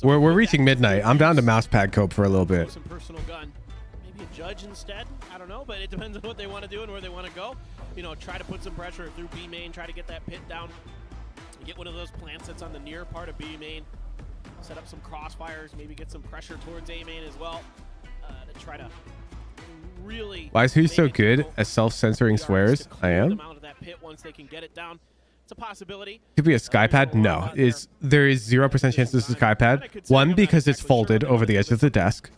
We're reaching midnight. I'm down to mouse pad cope for a little bit.
Some personal gun. Maybe a Judge instead. I don't know, but it depends on what they want to do and where they want to go. You know, try to put some pressure through B main. Try to get that pit down. Get one of those plants that's on the near part of B main. Set up some crossfires. Maybe get some pressure towards A main as well. To try to really.
Why is he so good at self-censoring swears? I am.
Out of that pit once they can get it down. It's a possibility.
Could be a skypad. No, there is 0% chance this is a skypad. One, because it's folded over the edge of the desk.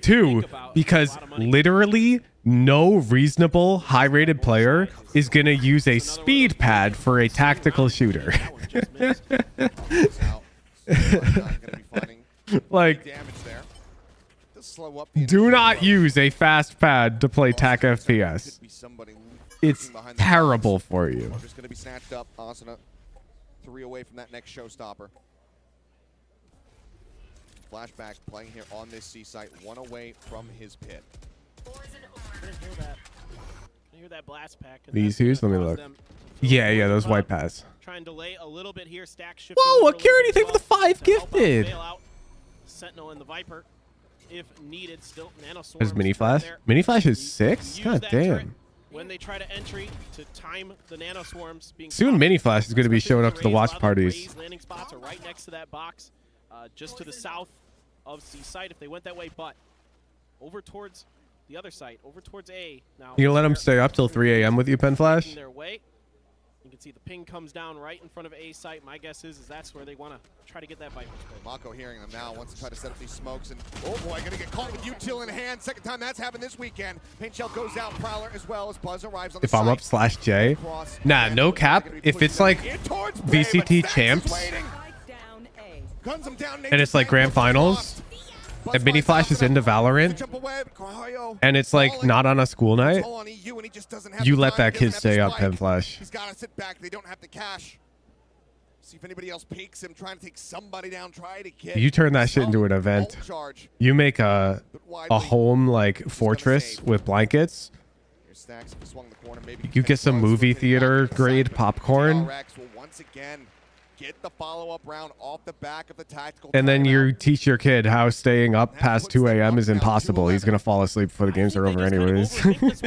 Two, because literally no reasonable high-rated player is gonna use a speed pad for a tactical shooter. Like, do not use a fast pad to play TAC FPS. It's terrible for you.
Just going to be snatched up. Asuna 3 away from that next showstopper. Flashback playing here on this C site, 1 away from his pit.
Hear that blast pack.
These here, let me look. Yeah, those white pads.
Try and delay a little bit here. Stack shifting.
Whoa, Akirity, thank you for the 5 gifted.
Sentinel and the Viper, if needed, still nano swarms.
There's mini flash. Mini flash is 6. God damn.
When they try to entry to time the nano swarms being
soon, mini flash is going to be showing up to the watch parties.
Landing spots are right next to that box, just to the south of C site if they went that way, but over towards the other site, over towards A. Now
you let them stay up till 3 a.m. with you, Pen Flash?
Their way. You can see the ping comes down right in front of A site. My guess is that's where they want to try to get that Viper spray.
Mako hearing them now, wants to try to set up these smokes, and oh boy, gonna get caught with util in hand. Second time that's happened this weekend. Paint shell goes out, Prowler as well as Buzz arrives on the
If I'm up /J, nah, no cap. If it's like VCT champs and it's like grand finals and Mini Flash is into Valorant and it's like not on a school night, you let that kid stay up, Pen Flash.
He's got to sit back. They don't have the cash. See if anybody else peeks him, trying to take somebody down, try to get.
You turn that shit into an event. You make a home like fortress with blankets. You get some movie theater grade popcorn.
DRX will once again get the follow-up round off the back of the tactical.
And then you teach your kid how staying up past 2 a.m. is impossible. He's going to fall asleep before the games are over anyways. Bro's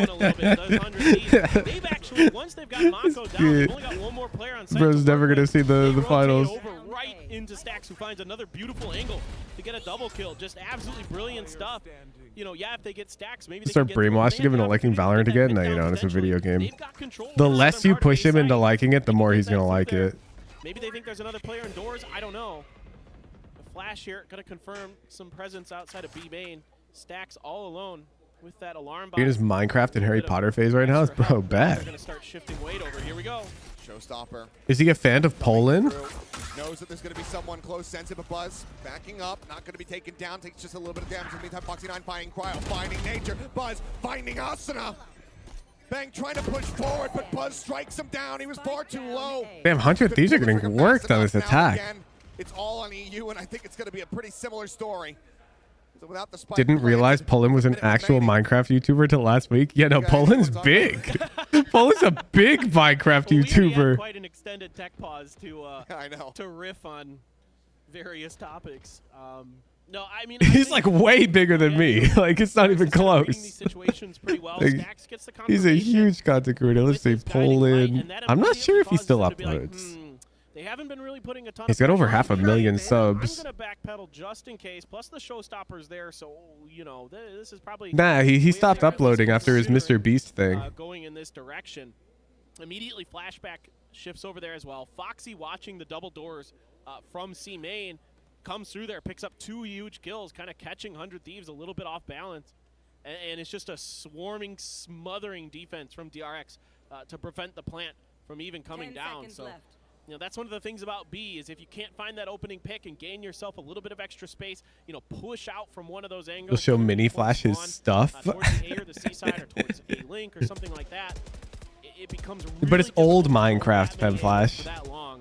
never going to see the finals.
Right into Stacks, who finds another beautiful angle to get a double kill. Just absolutely brilliant stuff. You know, yeah, if they get Stacks, maybe they
start brainwashing him into liking Valorant again. No, you don't. It's a video game. The less you push him into liking it, the more he's going to like it.
Maybe they think there's another player indoors. I don't know. The Flash here going to confirm some presence outside of B main. Stacks all alone with that alarm box.
He is Minecraft and Harry Potter phase right now. It's bro bad.
They're going to start shifting weight over. Here we go.
Showstopper.
Is he a fan of Poland?
Knows that there's going to be someone close, sensitive, a Buzz backing up, not going to be taken down, takes just a little bit of damage. In the meantime, Foxy9 finding Cryo, finding Nature, Buzz finding Asuna. Bang trying to push forward, but Buzz strikes him down. He was far too low.
Damn, 100 Thieves are getting worked on this attack.
Again, it's all on EU, and I think it's going to be a pretty similar story. So without the spike
Didn't realize Poland was an actual Minecraft YouTuber till last week. Yeah, no, Poland's big. Poland's a big Minecraft YouTuber.
Had quite an extended tech pause to
I know.
To riff on various topics. No, I mean
he's like way bigger than me. Like it's not even close. Like, he's a huge content creator. Let's say Poland. I'm not sure if he still uploads.
They haven't been really putting a ton.
He's got over 500,000 subs.
I'm gonna backpedal just in case. Plus the showstopper's there, so you know this is probably.
Nah, he stopped uploading after his Mr. Beast thing.
Going in this direction, immediately flashback shifts over there as well. Foxy watching the double doors from C main. Comes through there, picks up 2 huge kills, kind of catching 100 Thieves a little bit off balance. And it's just a swarming, smothering defense from DRX to prevent the plant from even coming down. So, you know, that's one of the things about B is if you can't find that opening pick and gain yourself a little bit of extra space, you know, push out from one of those angles.
He'll show Mini Flash his stuff.
Towards the A or the C side or towards A link or something like that. It becomes really
but it's old Minecraft, Pen Flash.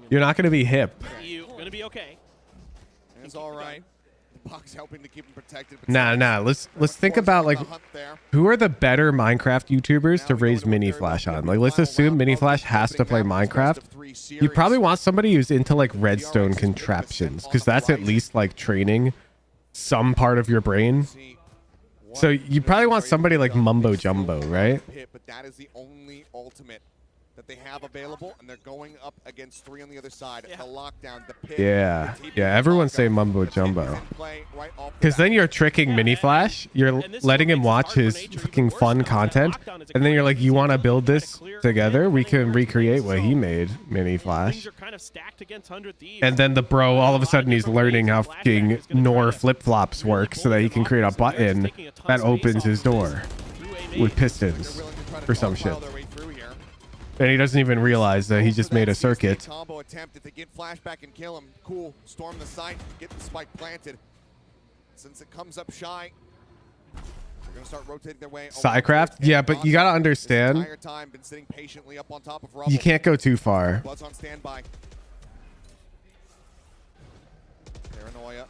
You're not going to be hip.
You're going to be okay.
It's all right. The box helping to keep him protected.
Nah. Let's think about like who are the better Minecraft YouTubers to raise Mini Flash on. Like let's assume Mini Flash has to play Minecraft. You probably want somebody who's into like redstone contraptions because that's at least like training some part of your brain. So you probably want somebody like Mumbo Jumbo, right?
But that is the only ultimate that they have available, and they're going up against 3 on the other side. The lockdown, the pit.
Yeah, everyone say Mumbo Jumbo. Because then you're tricking Mini Flash. You're letting him watch his fucking fun content, and then you're like, you want to build this together? We can recreate what he made, Mini Flash. And then the bro, all of a sudden, he's learning how fucking NOR flip-flops work so that he can create a button that opens his door with pistons or some shit. And he doesn't even realize that he just made a circuit.
Combo attempt if they get flashback and kill him. Cool. Storm the site, get the spike planted. Since it comes up shy, they're gonna start rotating their way.
Psycraft? Yeah, but you gotta understand.
Been sitting patiently up on top of rubble.
You can't go too far.
Buzz on standby. Paranoia.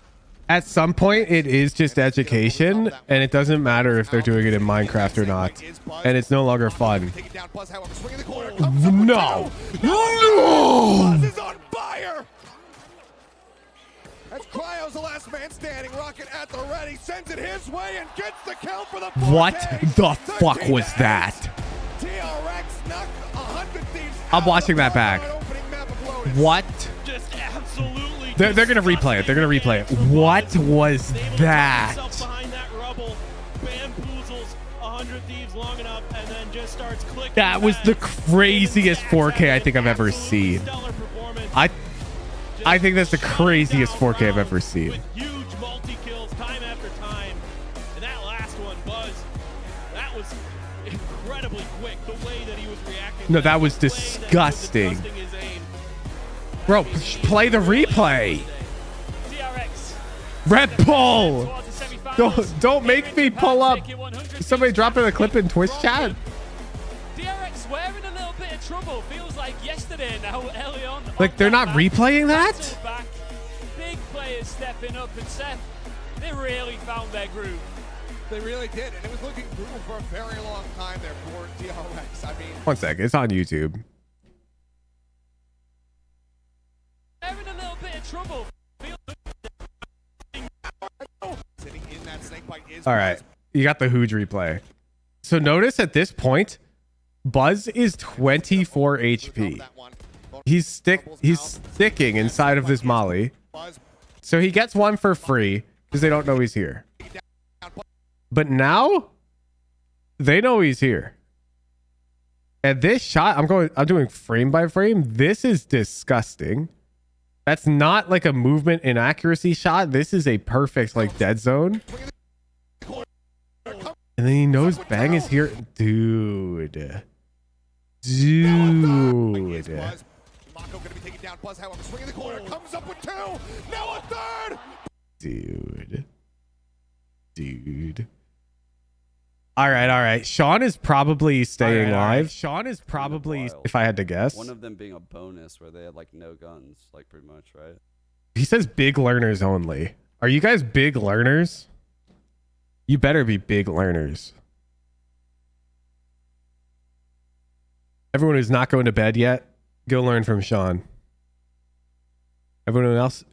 At some point, it is just education, and it doesn't matter if they're doing it in Minecraft or not. And it's no longer fun. No! No!
Buzz is on fire! As Cryo's the last man standing, rocket at the ready, sends it his way and gets the kill for the 4K.
What the fuck was that?
DRX knock 100 Thieves.
I'm watching that back. What?
Just absolutely.
They're going to replay it. They're going to replay it. What was that?
Behind that rubble, bamboozles 100 Thieves long enough, and then just starts
starts clicking.
That was the craziest 4K I think I've ever seen. I think that's the craziest 4K I've ever seen.
With huge multi-kills time after time. And that last one, Buzz, that was incredibly quick. The way that he was reacting.
No, that was disgusting. Bro, play the replay.
DRX.
Red Bull. Don't make me pull up. Somebody drop in a clip in Twitch chat.
DRX wearing a little bit of trouble. Feels like yesterday now, early on.
Like they're not replaying that?
Big players stepping up, and Seth, they really found their groove.
They really did, and it was looking brutal for a very long time there for DRX. I mean,
1 second, it's on YouTube.
Having a little bit of trouble.
All right, you got the Hooge replay. So notice at this point, Buzz is 24 HP. He's sticking inside of this molly. So he gets one for free because they don't know he's here. But now they know he's here. And this shot, I'm doing frame by frame. This is disgusting. That's not like a movement inaccuracy shot. This is a perfect like dead zone. And then he knows Bang is here. Dude. Dude. All right. Sean is probably staying live. Sean is probably, if I had to guess.
One of them being a bonus where they had like no guns, like pretty much, right?
He says big learners only. Are you guys big learners? You better be big learners. Everyone who's not going to bed yet, go learn from Sean. Everyone else